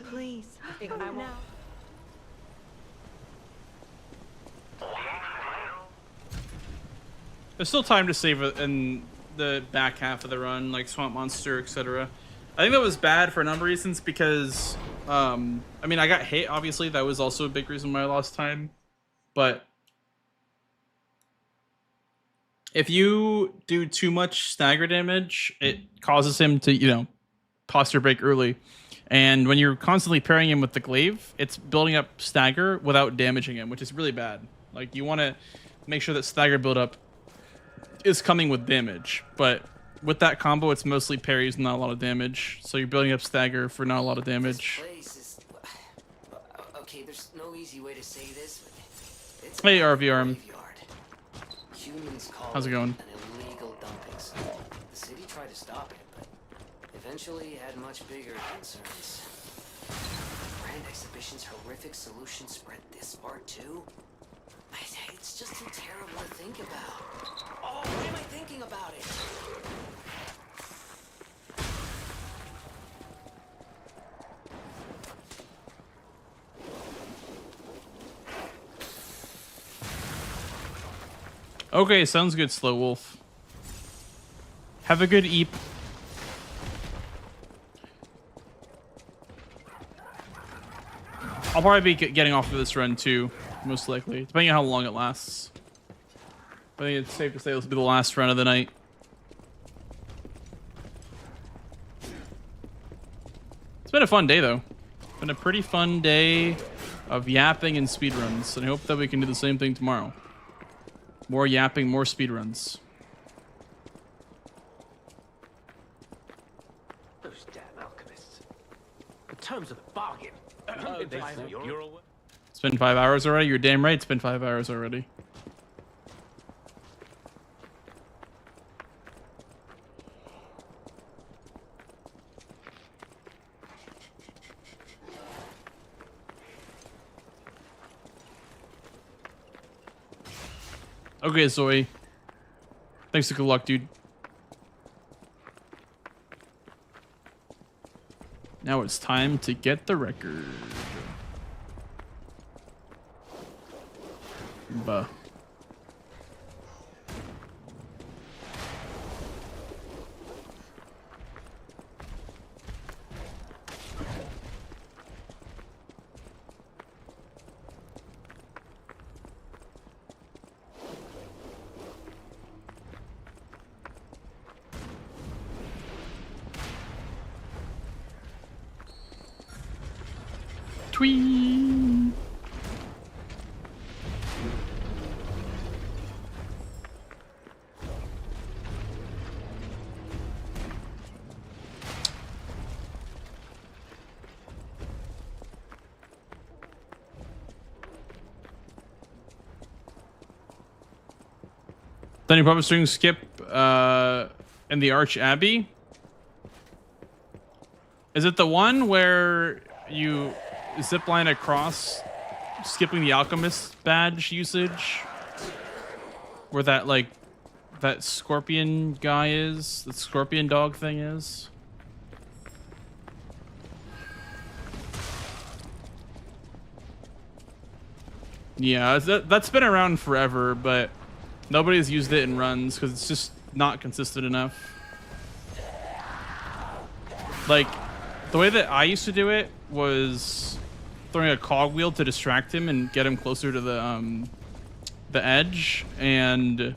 Please.
There's still time to save it in the back half of the run, like Swamp Monster, etc. I think that was bad for a number of reasons because, I mean, I got hit, obviously. That was also a big reason why I lost time. But if you do too much stagger damage, it causes him to, you know, posture break early. And when you're constantly pairing him with the glaive, it's building up stagger without damaging him, which is really bad. Like, you want to make sure that stagger buildup is coming with damage, but with that combo, it's mostly parries, not a lot of damage. So you're building up stagger for not a lot of damage.
This place is... Okay, there's no easy way to say this, but it's
Hey,
a
RVRM.
graveyard. Humans call
How's it going?
an illegal dumping site. The city tried to stop it, but eventually had much bigger concerns. Grand Exhibition's horrific solution spread this far too? It's just too terrible to think about. Oh, why am I thinking about it?
Okay, sounds good, Slow Wolf. Have a good eep. I'll probably be getting off of this run too, most likely, depending on how long it lasts. I think it's safe to say this will be the last run of the night. It's been a fun day, though. It's been a pretty fun day of yapping and speedruns, and I hope that we can do the same thing tomorrow. More yapping, more speedruns.
Those damn alchemists. The terms of the bargain.
It's been 5 hours already? You're damn right, it's been 5 hours already. Okay, Zoe. Thanks for good luck, dude. Now it's time to get the record. Buh. Twee. Then you probably string skip in the Arch Abbey. Is it the one where you zipline across, skipping the Alchemist badge usage? Where that, like, that scorpion guy is? The scorpion dog thing is? Yeah, that's been around forever, but nobody's used it in runs because it's just not consistent enough. Like, the way that I used to do it was throwing a cogwheel to distract him and get him closer to the edge, and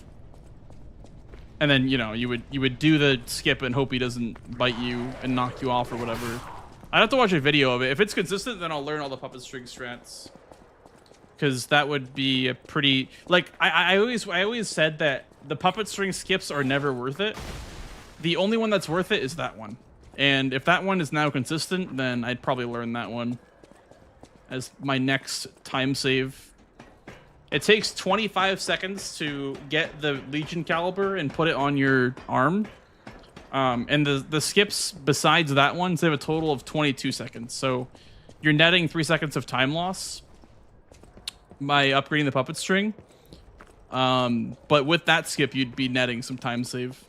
then, you know, you would do the skip and hope he doesn't bite you and knock you off or whatever. I'd have to watch a video of it. If it's consistent, then I'll learn all the puppet string strats. Because that would be a pretty, like, I always said that the puppet string skips are never worth it. The only one that's worth it is that one. And if that one is now consistent, then I'd probably learn that one as my next time save. It takes 25 seconds to get the Legion caliber and put it on your arm. And the skips besides that one save a total of 22 seconds. So you're netting 3 seconds of time loss by upgrading the puppet string. But with that skip, you'd be netting some time save.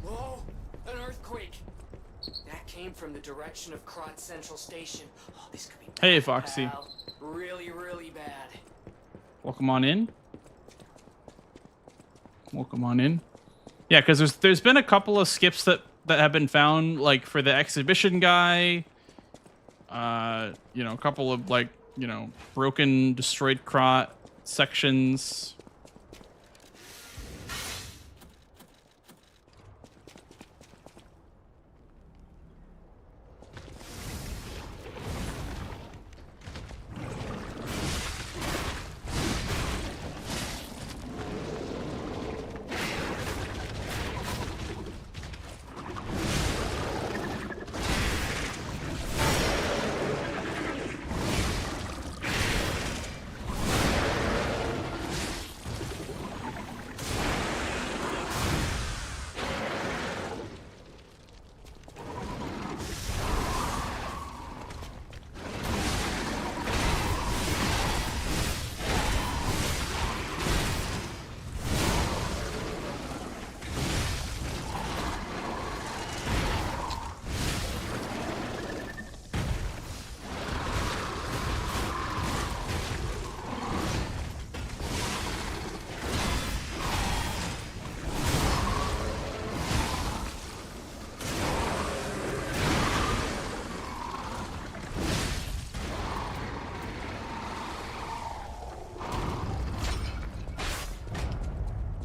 Whoa! An earthquake! That came from the direction of Krot Central Station. Oh, this could be bad,
Hey, Foxy.
pal. Really, really bad.
Welcome on in. Welcome on in. Yeah, because there's been a couple of skips that have been found, like for the exhibition guy. You know, a couple of, like, you know, broken, destroyed Krot sections.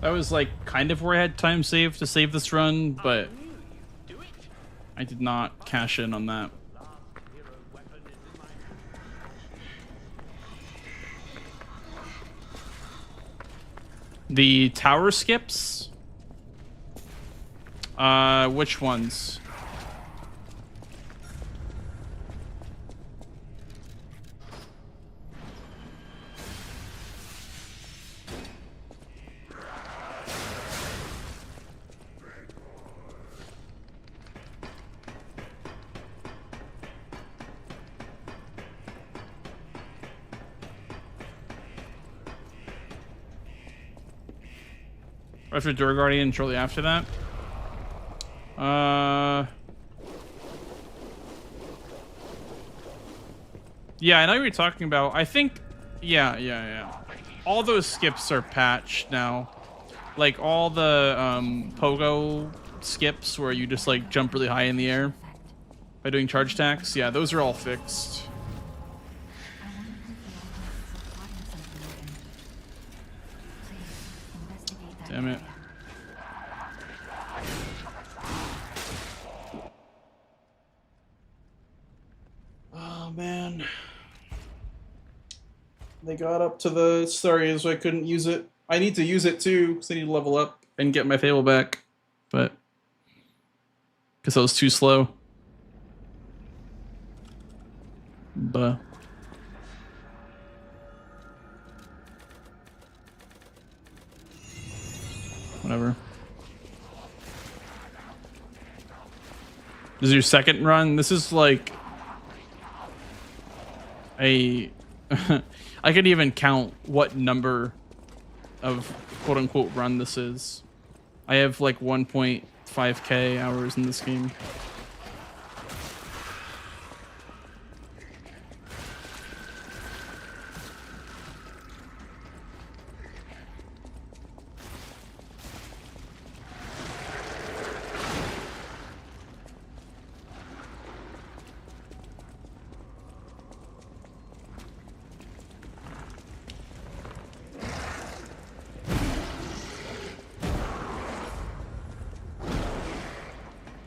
That was, like, kind of where I had time saved to save this run, but I did not cash in on that. The tower skips? Which ones? After Door Guardian, shortly after that. Yeah, I know what you're talking about. I think, yeah. All those skips are patched now. Like all the pogo skips where you just like jump really high in the air by doing charge attacks. Yeah, those are all fixed. Damn it.
man. They got up to the story, so I couldn't use it. I need to use it too, because I need to level up and get my Fable back. But because I was too slow. But whatever. This is your second run? This is like a I could even count what number of quote unquote run this is. I have like 1.5k hours in this game.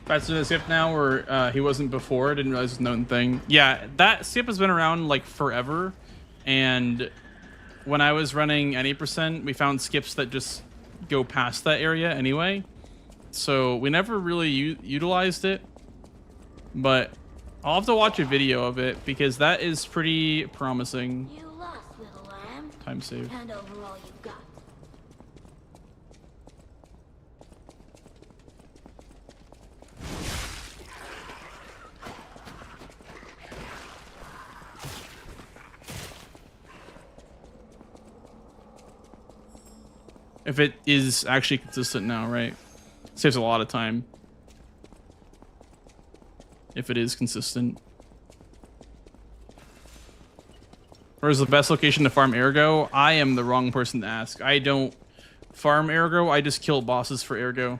That's a skip now, or he wasn't before. I didn't realize it was a known thing. Yeah, that skip has been around like forever, and when I was running any %, we found skips that just go past that area anyway. So we never really utilized it, but I'll have to watch a video of it because that is pretty promising.
You lost, little lamb.
Time save.
Hand over all you've got.
If it is actually consistent now, right? Saves a lot of time. If it is consistent. Where is the best location to farm Ergo? I am the wrong person to ask. I don't farm Ergo, I just kill bosses for Ergo.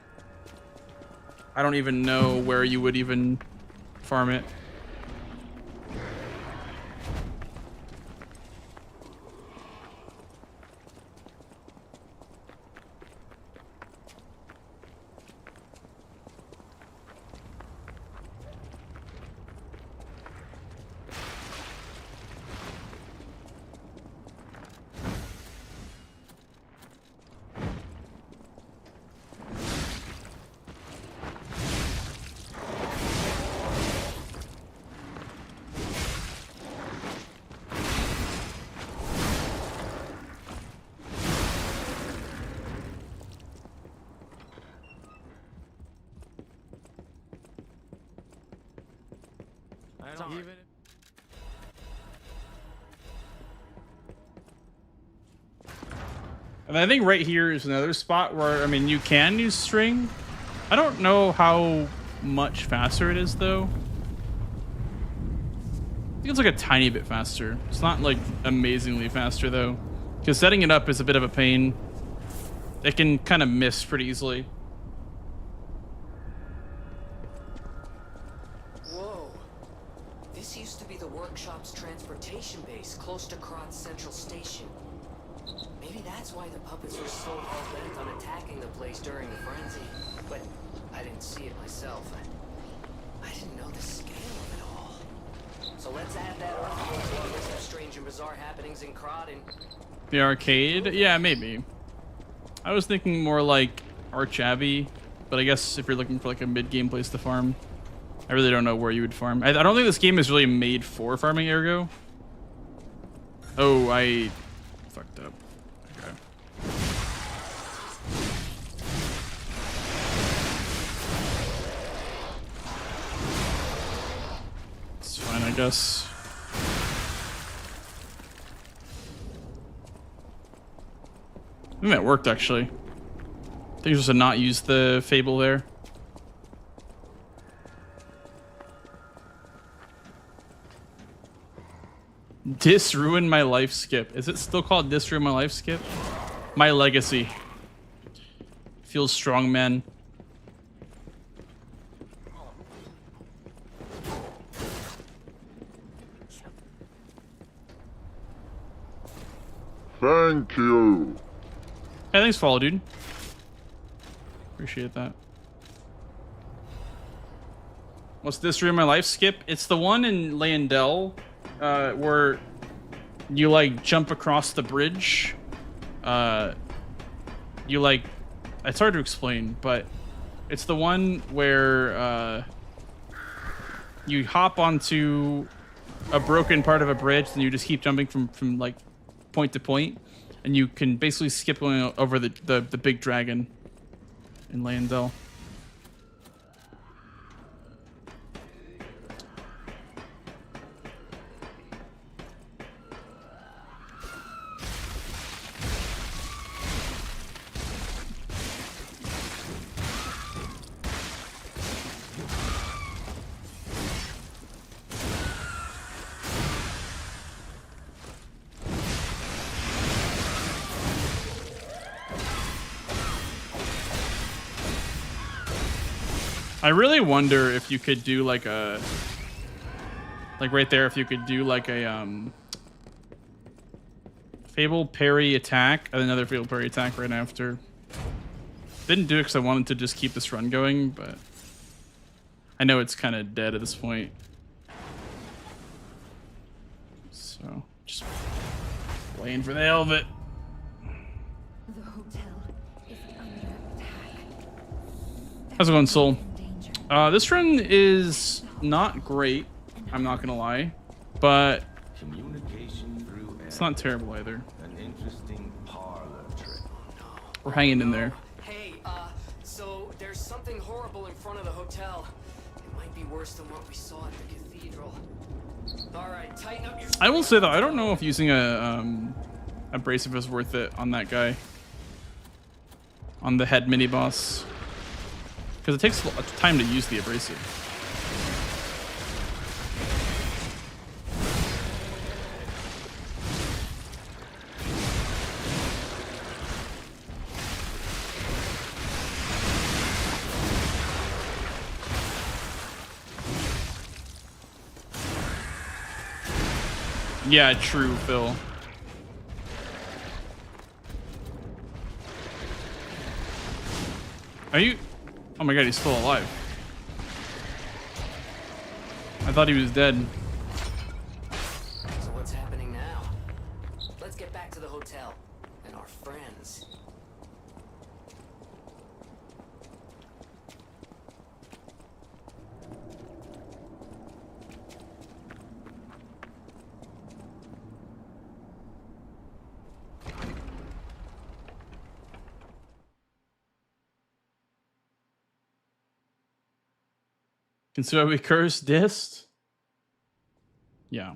I don't even know where you would even farm it. And I think right here is another spot where, I mean, you can use string. I don't know how much faster it is, though. I think it's like a tiny bit faster. It's not like amazingly faster, though. Because setting it up is a bit of a pain. It can kind of miss pretty easily.
Whoa. This used to be the workshop's transportation base, close to Krat's central station. Maybe that's why the puppets were so hell-bent on attacking the place during the frenzy. But I didn't see it myself. I didn't know the scale of it all. So let's add that article to our list of strange and bizarre happenings in Krat and...
The arcade? Yeah, maybe. I was thinking more like Arch Abbey, but I guess if you're looking for like a mid-game place to farm, I really don't know where you would farm. I don't think this game is really made for farming Ergo. Oh, I fucked up. Okay. It's fine, I guess. I think that worked, actually. I think just to not use the Fable there. Disruin my life skip. Is it still called Disruin my life skip? My legacy. Feels strong, man.
Thank you.
Hey, thanks, follow, dude. Appreciate that. What's this room my life skip? It's the one in Landell where you like jump across the bridge. You like, it's hard to explain, but it's the one where you hop onto a broken part of a bridge and you just keep jumping from like point to point, and you can basically skip going over the big dragon in Landell. I really wonder if you could do like a, like right there, if you could do like a Fable parry attack and another Fable parry attack right after. Didn't do it because I wanted to just keep this run going, but I know it's kind of dead at this point. So just waiting for the hell of it.
The hotel is under attack.
How's it going, Soul? This run is not great, I'm not gonna lie, but it's not terrible either.
An interesting parlor trick.
We're hanging in there.
Hey, so there's something horrible in front of the hotel. It might be worse than what we saw at the cathedral. All right, tighten up your...
I will say though, I don't know if using a abrasive is worth it on that guy, on the head mini boss, because it takes time to use the abrasive. Yeah, true, Phil. Are you... Oh my god, he's still alive. I thought he was dead.
So what's happening now? Let's get back to the hotel and our friends.
Consider we cursed dist? Yeah.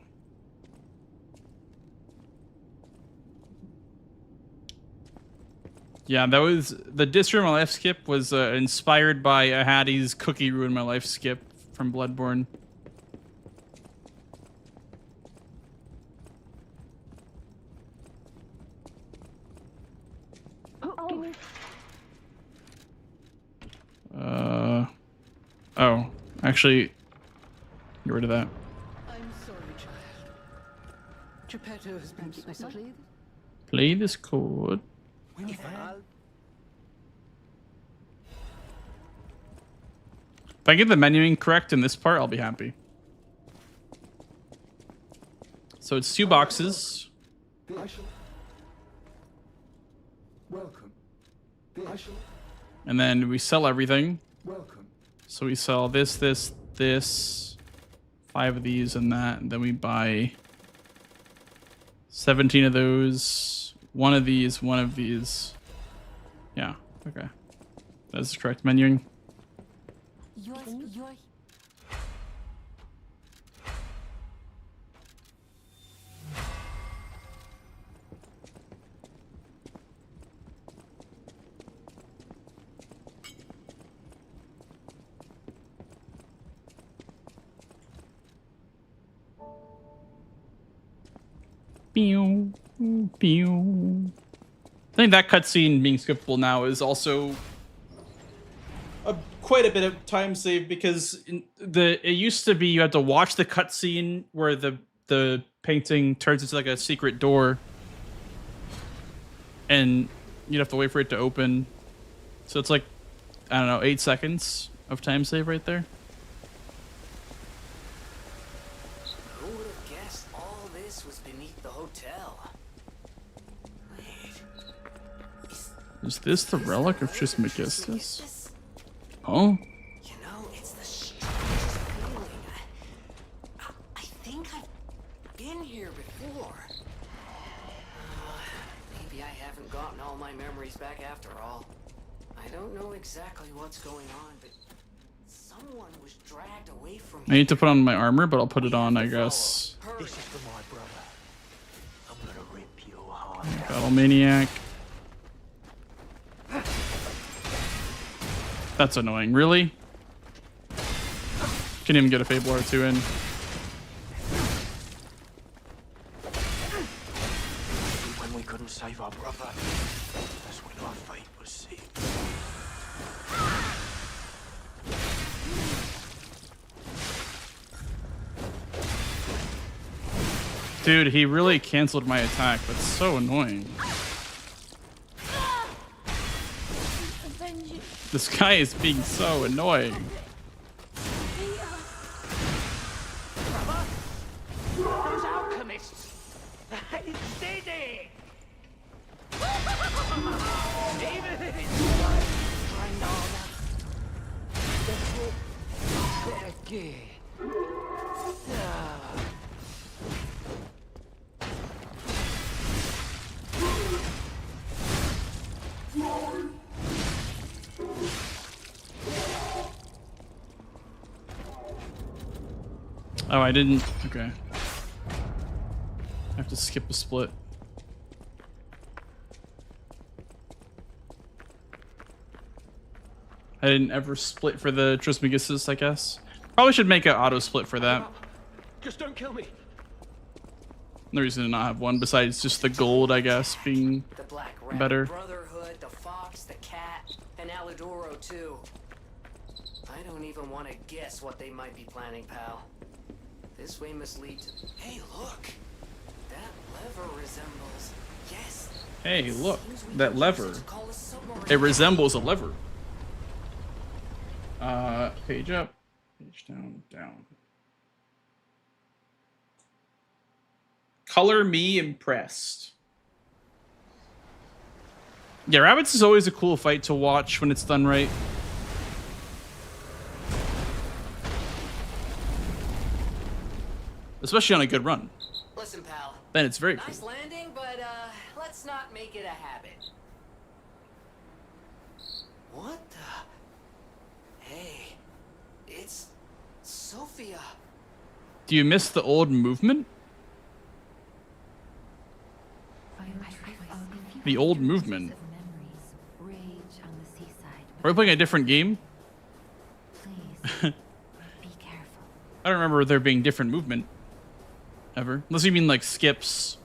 Yeah, that was the dist Ruin My Life skip was inspired by a Hattie's Cookie Ruin My Life skip from Bloodborne. Oh, actually, get rid of that.
I'm sorry, child. Geppetto has been spotted.
Play this chord. If I get the menuing correct in this part, I'll be happy. So it's 2 boxes.
Welcome.
And then we sell everything.
Welcome.
So we sell this, 5 of these and that, and then we buy 17 of those, 1 of these, 1 of these. Yeah, okay. That's the correct menuing.
You're...
Pew, pew. I think that cutscene being skippable now is also quite a bit of time save, because it used to be you had to watch the cutscene where the painting turns into like a secret door, and you'd have to wait for it to open. So it's like, I don't know, 8 seconds of time save right there.
Who would have guessed guess all this was beneath the hotel. Wait.
Is this the relic of Trismegistus? Oh?
You know, it's the strangest feeling. I think I've been here before. Maybe I haven't gotten all my memories back after all. I don't know exactly what's going on, but someone was dragged away from
I need to put on my armor, but I'll put it on, I guess.
This is for my brother. I'm gonna rip your heart out.
Battle Maniac. That's annoying. Really? Can't even get a Fable R2 in.
When we couldn't save our brother, that's when our fate was sealed.
Dude, he really canceled my attack. That's so annoying. This guy is being so annoying.
Brother, those alchemists, it's steady. Even if it's trained armor,
Better gear.
Oh, I didn't. Okay. I have to skip a split. I didn't ever split for the Trismegistus, I guess. Probably should make an auto split for that.
Just don't kill me.
No reason to not have one besides just the gold, I guess, being
the Black Rabbit
better.
Brotherhood, the Fox, the Cat, and Alidoro too. I don't even want to guess what they might be planning, pal. This way must lead to... Hey, look! That lever resembles... Yes!
Hey, look! That lever. It resembles a lever. Page up. Page down, down.
Color me impressed.
Yeah, Rabbits is always a cool fight to watch when it's done right. Especially on a good run.
Listen, pal.
Then it's very
nice
cool.
landing, but let's not make it a habit. What the? Hey, it's Sophia.
Do you miss the old movement? The old movement. Are we playing a different game? I don't remember there being different movement. Ever. Unless you mean like skips.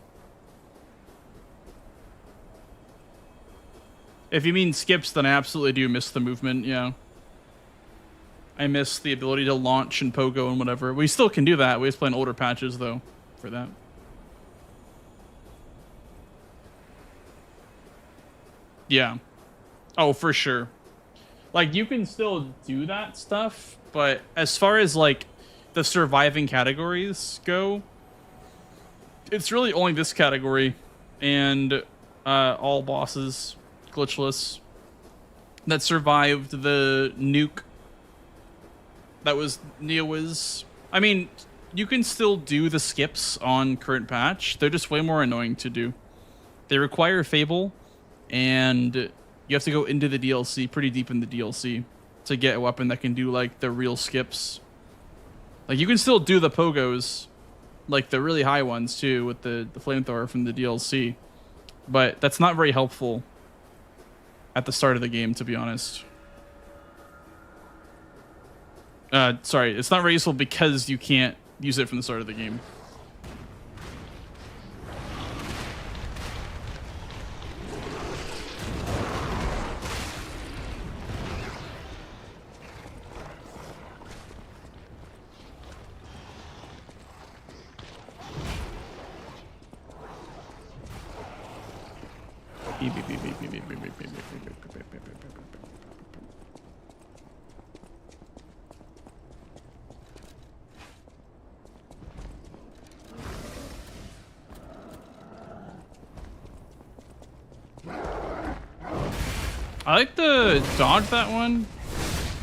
If you mean skips, then I absolutely do miss the movement, yeah. I miss the ability to launch and pogo and whatever. We still can do that. We just play in older patches, though, for that. Yeah. Oh, for sure. Like, you can still do that stuff, but as far as, like, the surviving categories go, it's really only this category and all bosses, glitchless, that survived the nuke that was Neowiz. I mean, you can still do the skips on current patch. They're just way more annoying to do. They require Fable, and you have to go into the DLC, pretty deep in the DLC, to get a weapon that can do, like, the real skips. Like, you can still do the pogos, like the really high ones, too, with the flamethrower from the DLC. But that's not very helpful at the start of the game, to be honest. Sorry, it's not very useful because you can't use it from the start of the game. I like to dodge that one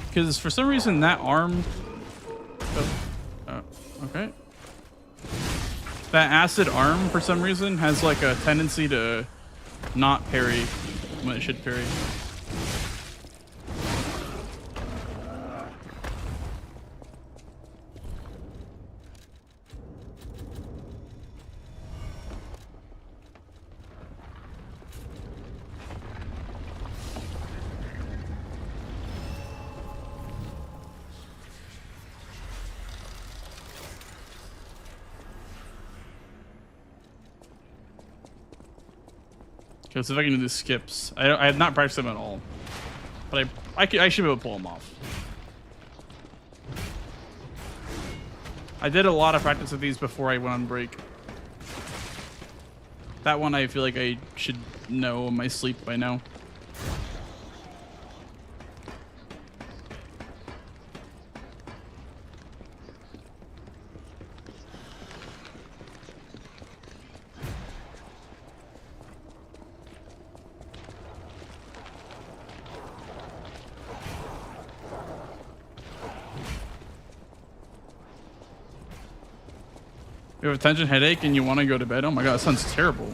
because for some reason that arm. Okay. That acid arm for some reason has like a tendency to not parry when it should parry. Okay, so if I can do the skips, I have not practiced them at all, but I should be able to pull them off. I did a lot of practice of these before I went on break. That one I feel like I should know in my sleep by now. You have a tension headache and you want to go to bed? Oh my god, that sounds terrible.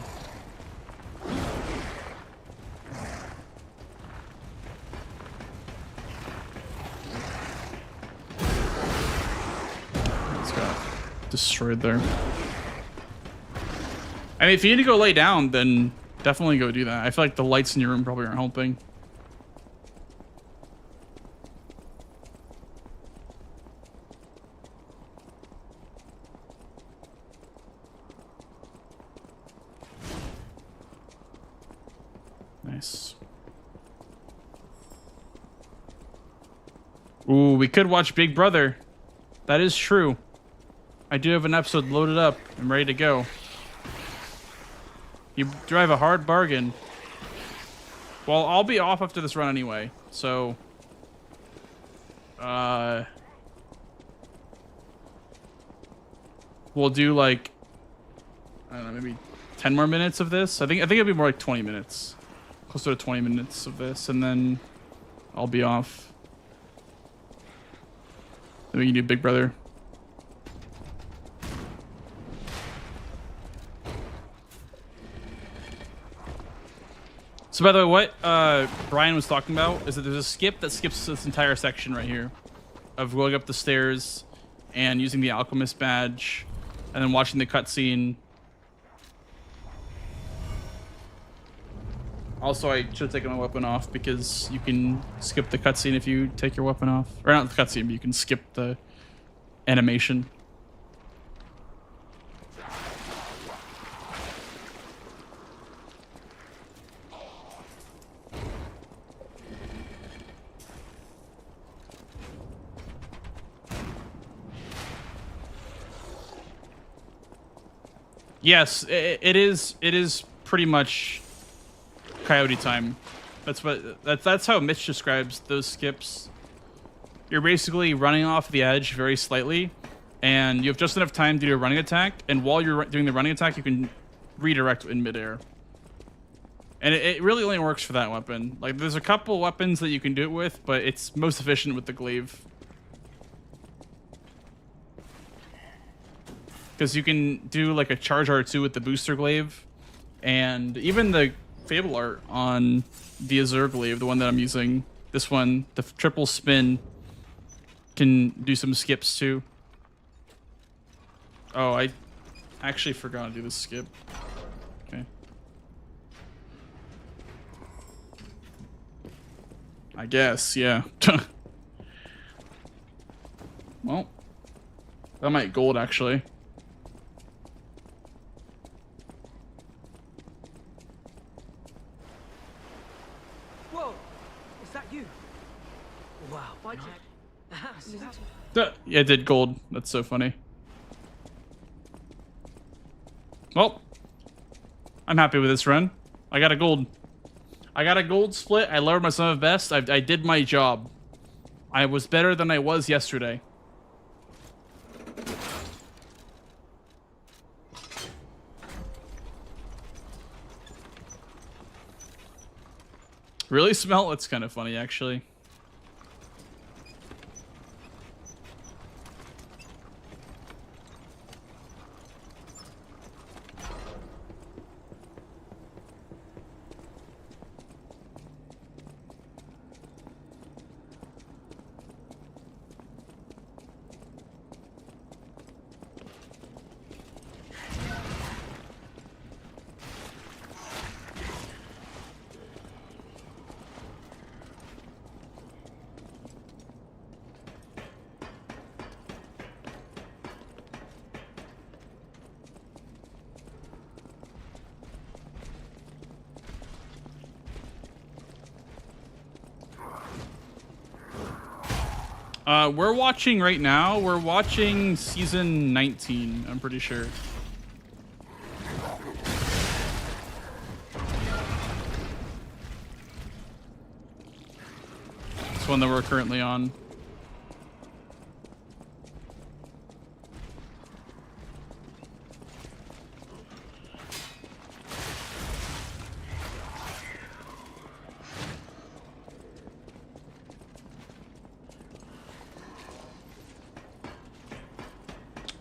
It's got destroyed there. I mean, if you need to go lay down, then definitely go do that. I feel like the lights in your room probably aren't helping. Nice. Ooh, we could watch Big Brother. That is true. I do have an episode loaded up and ready to go. You drive a hard bargain. Well, I'll be off after this run anyway, so... we'll do like... I don't know, maybe 10 more minutes of this? I think it'll be more like 20 minutes. Closer to 20 minutes of this, and then I'll be off. Then we can do Big Brother. So by the way, what Brian was talking about is that there's a skip that skips this entire section right here of going up the stairs and using the alchemist badge and then watching the cutscene. Also, I should have taken my weapon off because you can skip the cutscene if you take your weapon off. Or not the cutscene, but you can skip the animation. Yes, it is pretty much coyote time. That's how Mitch describes those skips. You're basically running off the edge very slightly, and you have just enough time to do a running attack, and while you're doing the running attack, you can redirect in midair. And it really only works for that weapon. Like, there's a couple weapons that you can do it with, but it's most efficient with the glaive. Because you can do like a charge R2 with the booster glaive, and even the Fable art on the Azure glaive, the one that I'm using, this one, the triple spin, can do some skips too. Oh, I actually forgot to do the skip. Okay. I guess, yeah. Well, that might gold actually. Yeah, it did gold. That's so funny. Well, I'm happy with this run. I got a gold. I got a gold split. I lowered my sum of best. I did my job. I was better than I was yesterday. Really, Smelt? That's kind of funny, actually. We're watching right now. We're watching season 19, I'm pretty sure. It's one that we're currently on.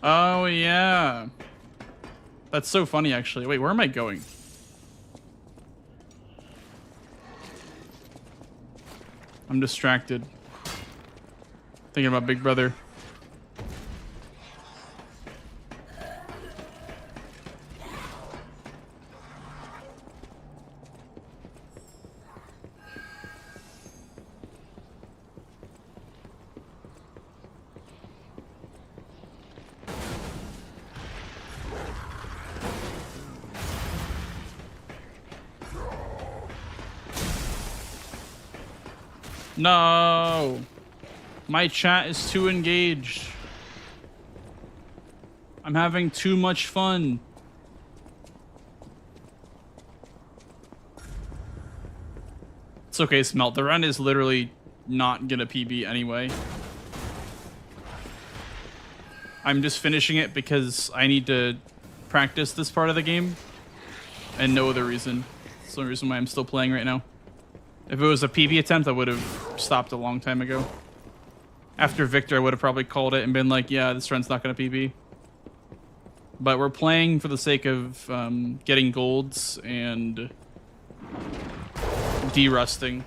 Oh, yeah. That's so funny, actually. Wait, where am I going? I'm distracted. Thinking about Big Brother. No, my chat is too engaged. I'm having too much fun. It's okay, Smelt. The run is literally not gonna PB anyway. I'm just finishing it because I need to practice this part of the game and no other reason. It's the only reason why I'm still playing right now. If it was a PB attempt, I would have stopped a long time ago. After Victor, I would have probably called it and been like, yeah, this run's not going to PB. But we're playing for the sake of getting golds and de-rusting.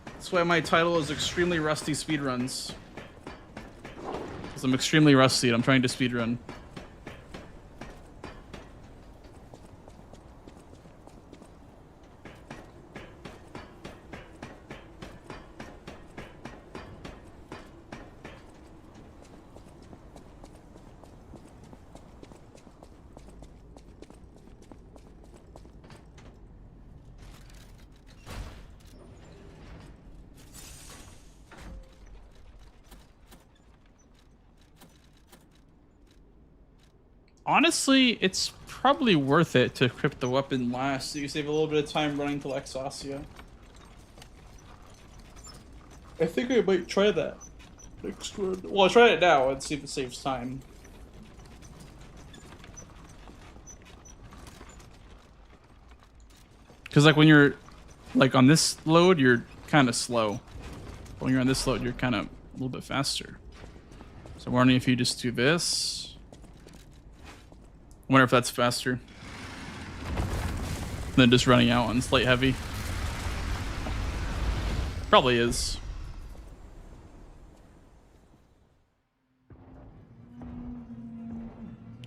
That's why my title is Extremely Rusty Speedruns. Because I'm extremely rusty and I'm trying to speedrun. Honestly, it's probably worth it to equip the weapon last, so you save a little bit of time running to Lexasia. I think I might try that next run. Well, I'll try it now and see if it saves time. Because like when you're like on this load, you're kind of slow. When you're on this load, you're kind of a little bit faster. So I'm wondering if you just do this. I wonder if that's faster than just running out on slate heavy. Probably is.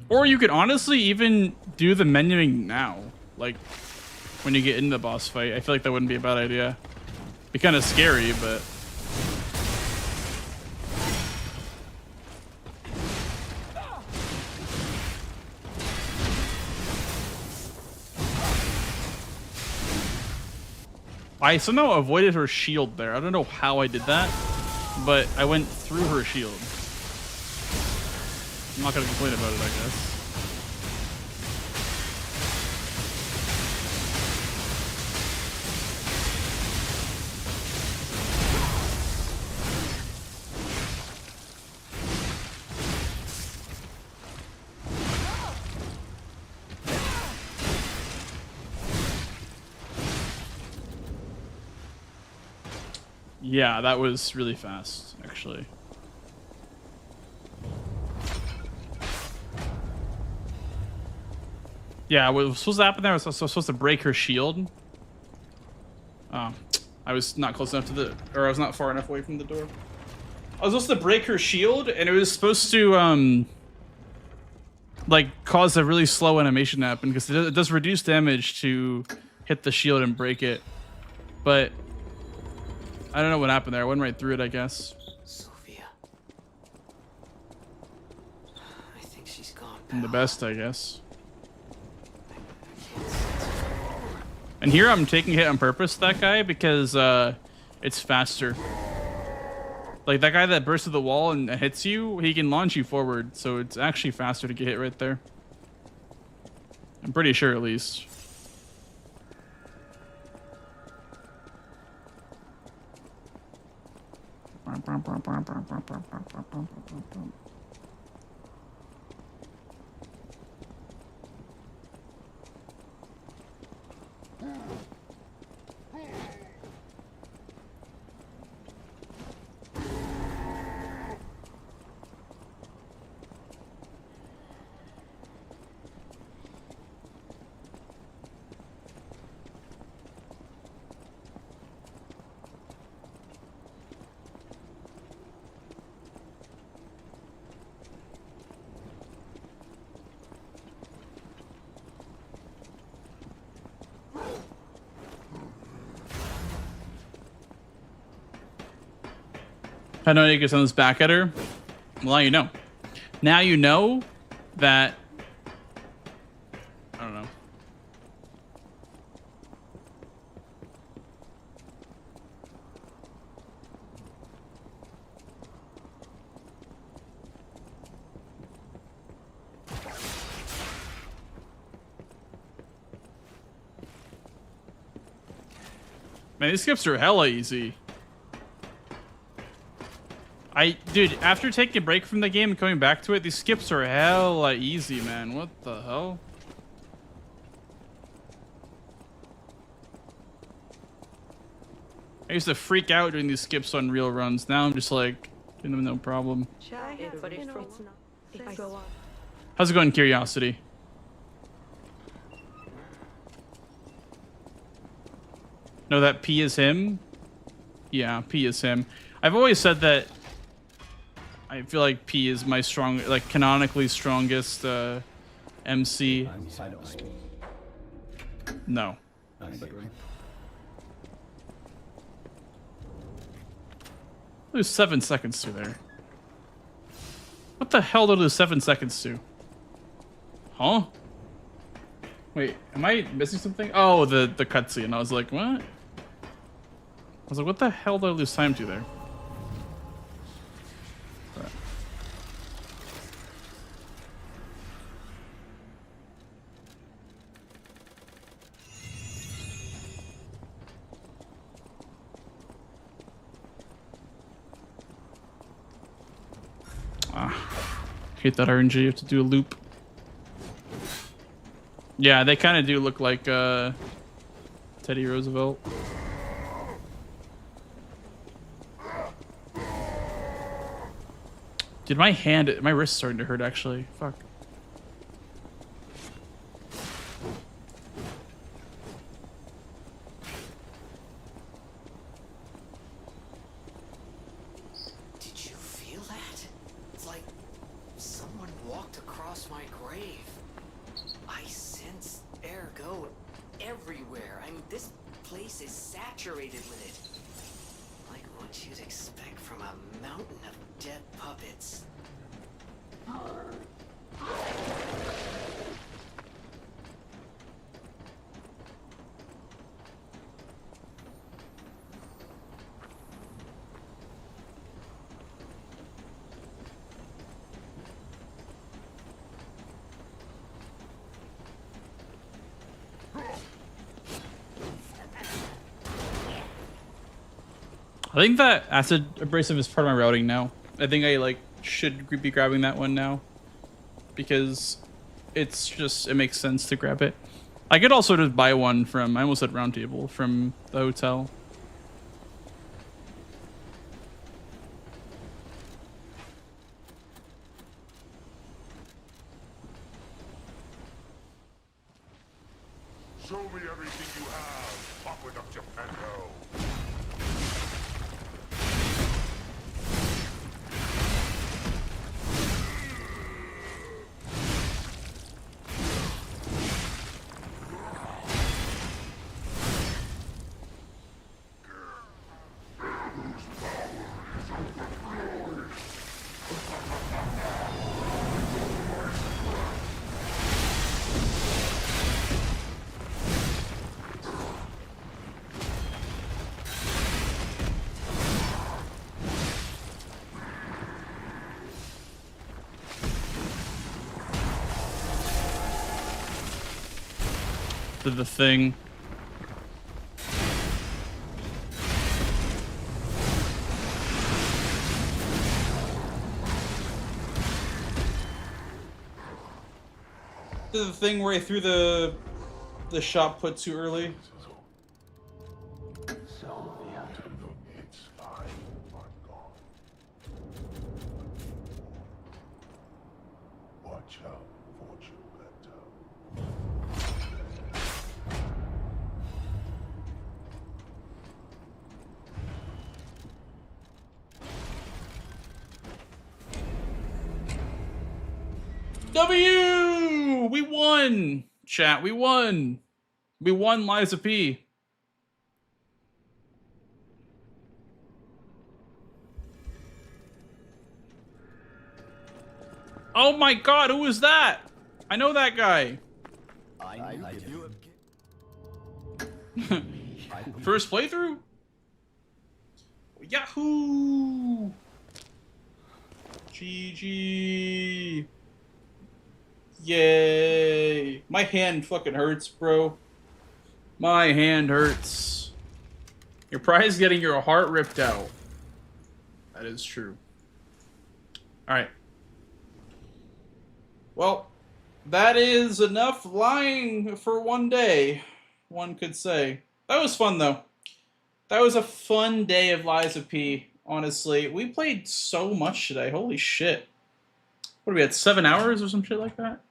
Or you could honestly even do the menuing now. Like when you get into the boss fight. I feel like that wouldn't be a bad idea. Be kind of scary, but I somehow avoided her shield there. I don't know how I did that, but I went through her shield. I'm not gonna complain about it, I guess. Yeah, that was really fast, actually. Yeah, what was supposed to happen there was supposed to break her shield. Oh, I was not close enough to the, or I was not far enough away from the door. I was supposed to break her shield, and it was supposed to, like, cause a really slow animation to happen, because it does reduce damage to hit the shield and break it. But I don't know what happened there. I went right through it, I guess.
Sophia. I think she's gone.
I'm the best, I guess. And here I'm taking a hit on purpose, that guy, because it's faster. Like, that guy that bursts through the wall and hits you, he can launch you forward, so it's actually faster to get hit right there. I'm pretty sure, at least. I know you can send this back at her. Well, now you know. Now you know that. I don't know. Man, these skips are hella easy. Dude, after taking a break from the game and coming back to it, these skips are hella easy, man. What the hell? I used to freak out doing these skips on real runs. Now I'm just like, doing them no problem. How's it going, Curiosity? No, that P is him? Yeah, P is him. I've always said that I feel like P is my canonically strongest MC. No. Lose 7 seconds to there. What the hell did I lose 7 seconds to? Huh? Wait, am I missing something? Oh, the cutscene. I was like, what? I was like, what the hell did I lose time to there? Hate that RNG. You have to do a loop. Yeah, they kind of do look like Teddy Roosevelt. Dude, my wrist's starting to hurt actually. Fuck.
Did you feel that? It's like someone walked across my grave. I sense ergo everywhere. I mean, this place is saturated with it. Like what you'd expect from a mountain of dead puppets.
I think that acid abrasive is part of my routing now. I think I should be grabbing that one now because it makes sense to grab it. I could also just buy one from, I almost said Round Table, from the hotel.
Show me everything you have. Pop it up, Geppetto.
Did the thing.
Did the thing where I threw the shot put too early.
Watch out for Geppetto.
W! We won! Chat, we won! We won Liza P. Oh my god, who is that? I know that guy. First playthrough? Yahoo! GG. Yay. My hand fucking hurts, bro. My hand hurts. You're probably getting your heart ripped out. That is true. Alright. Well, that is enough lying for one day, one could say. That was fun, though. That was a fun day of Liza P, honestly. We played so much today. Holy shit. What are we at, 7 hours or some shit like that?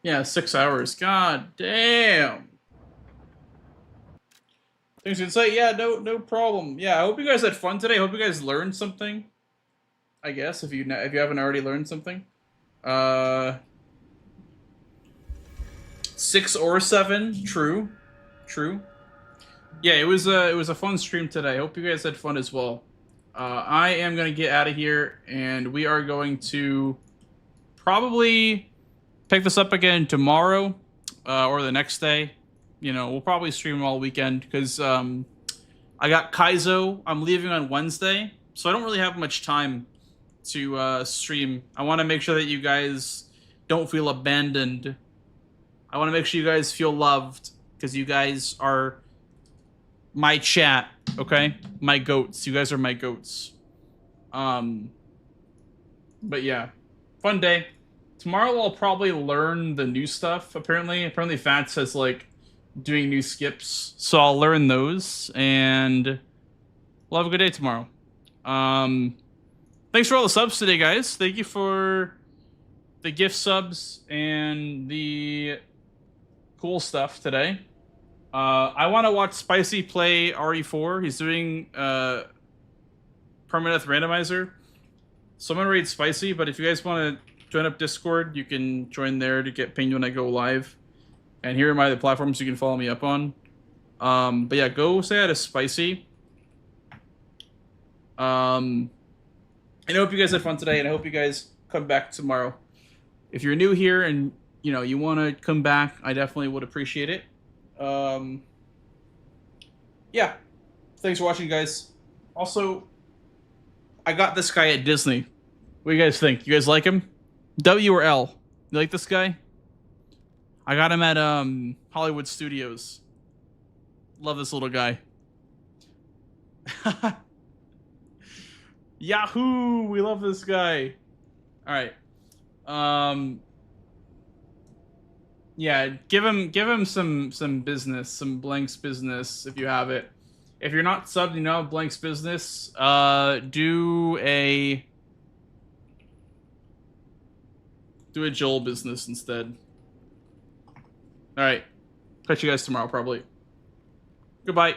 Yeah, 6 hours. God damn. Things you can say, yeah, no problem. Yeah, I hope you guys had fun today. I hope you guys learned something. I guess if you haven't already learned something. 6 or 7, true. Yeah, it was a fun stream today. I hope you guys had fun as well. I am gonna get out of here, and we are going to probably pick this up again tomorrow or the next day. You know, we'll probably stream all weekend because I got Kaizo. I'm leaving on Wednesday, so I don't really have much time to stream. I want to make sure that you guys don't feel abandoned. I want to make sure you guys feel loved because you guys are my chat, okay? My goats. You guys are my goats. But yeah, fun day. Tomorrow I'll probably learn the new stuff. Apparently Fats has like doing new skips, so I'll learn those and we'll have a good day tomorrow. Thanks for all the subs today, guys. Thank you for the gift subs and the cool stuff today. I want to watch Spicy play RE4. He's doing Permanent Randomizer. So I'm going to raid Spicy, but if you guys want to join up Discord, you can join there to get pinged when I go live. And here are my other platforms you can follow me up on. But yeah, go say hi to Spicy. And I hope you guys had fun today, and I hope you guys come back tomorrow. If you're new here and you want to come back, I definitely would appreciate it. Yeah, thanks for watching, guys. Also, I got this guy at Disney. What do you guys think? You guys like him? W or L? You like this guy? I got him at Hollywood Studios. Love this little guy. Yahoo! We love this guy. All right. Yeah, give him some business, some Blank's business if you have it. If you're not subbed, Blank's business. Do a Joel business instead.
All right. Catch you guys tomorrow, probably. Goodbye.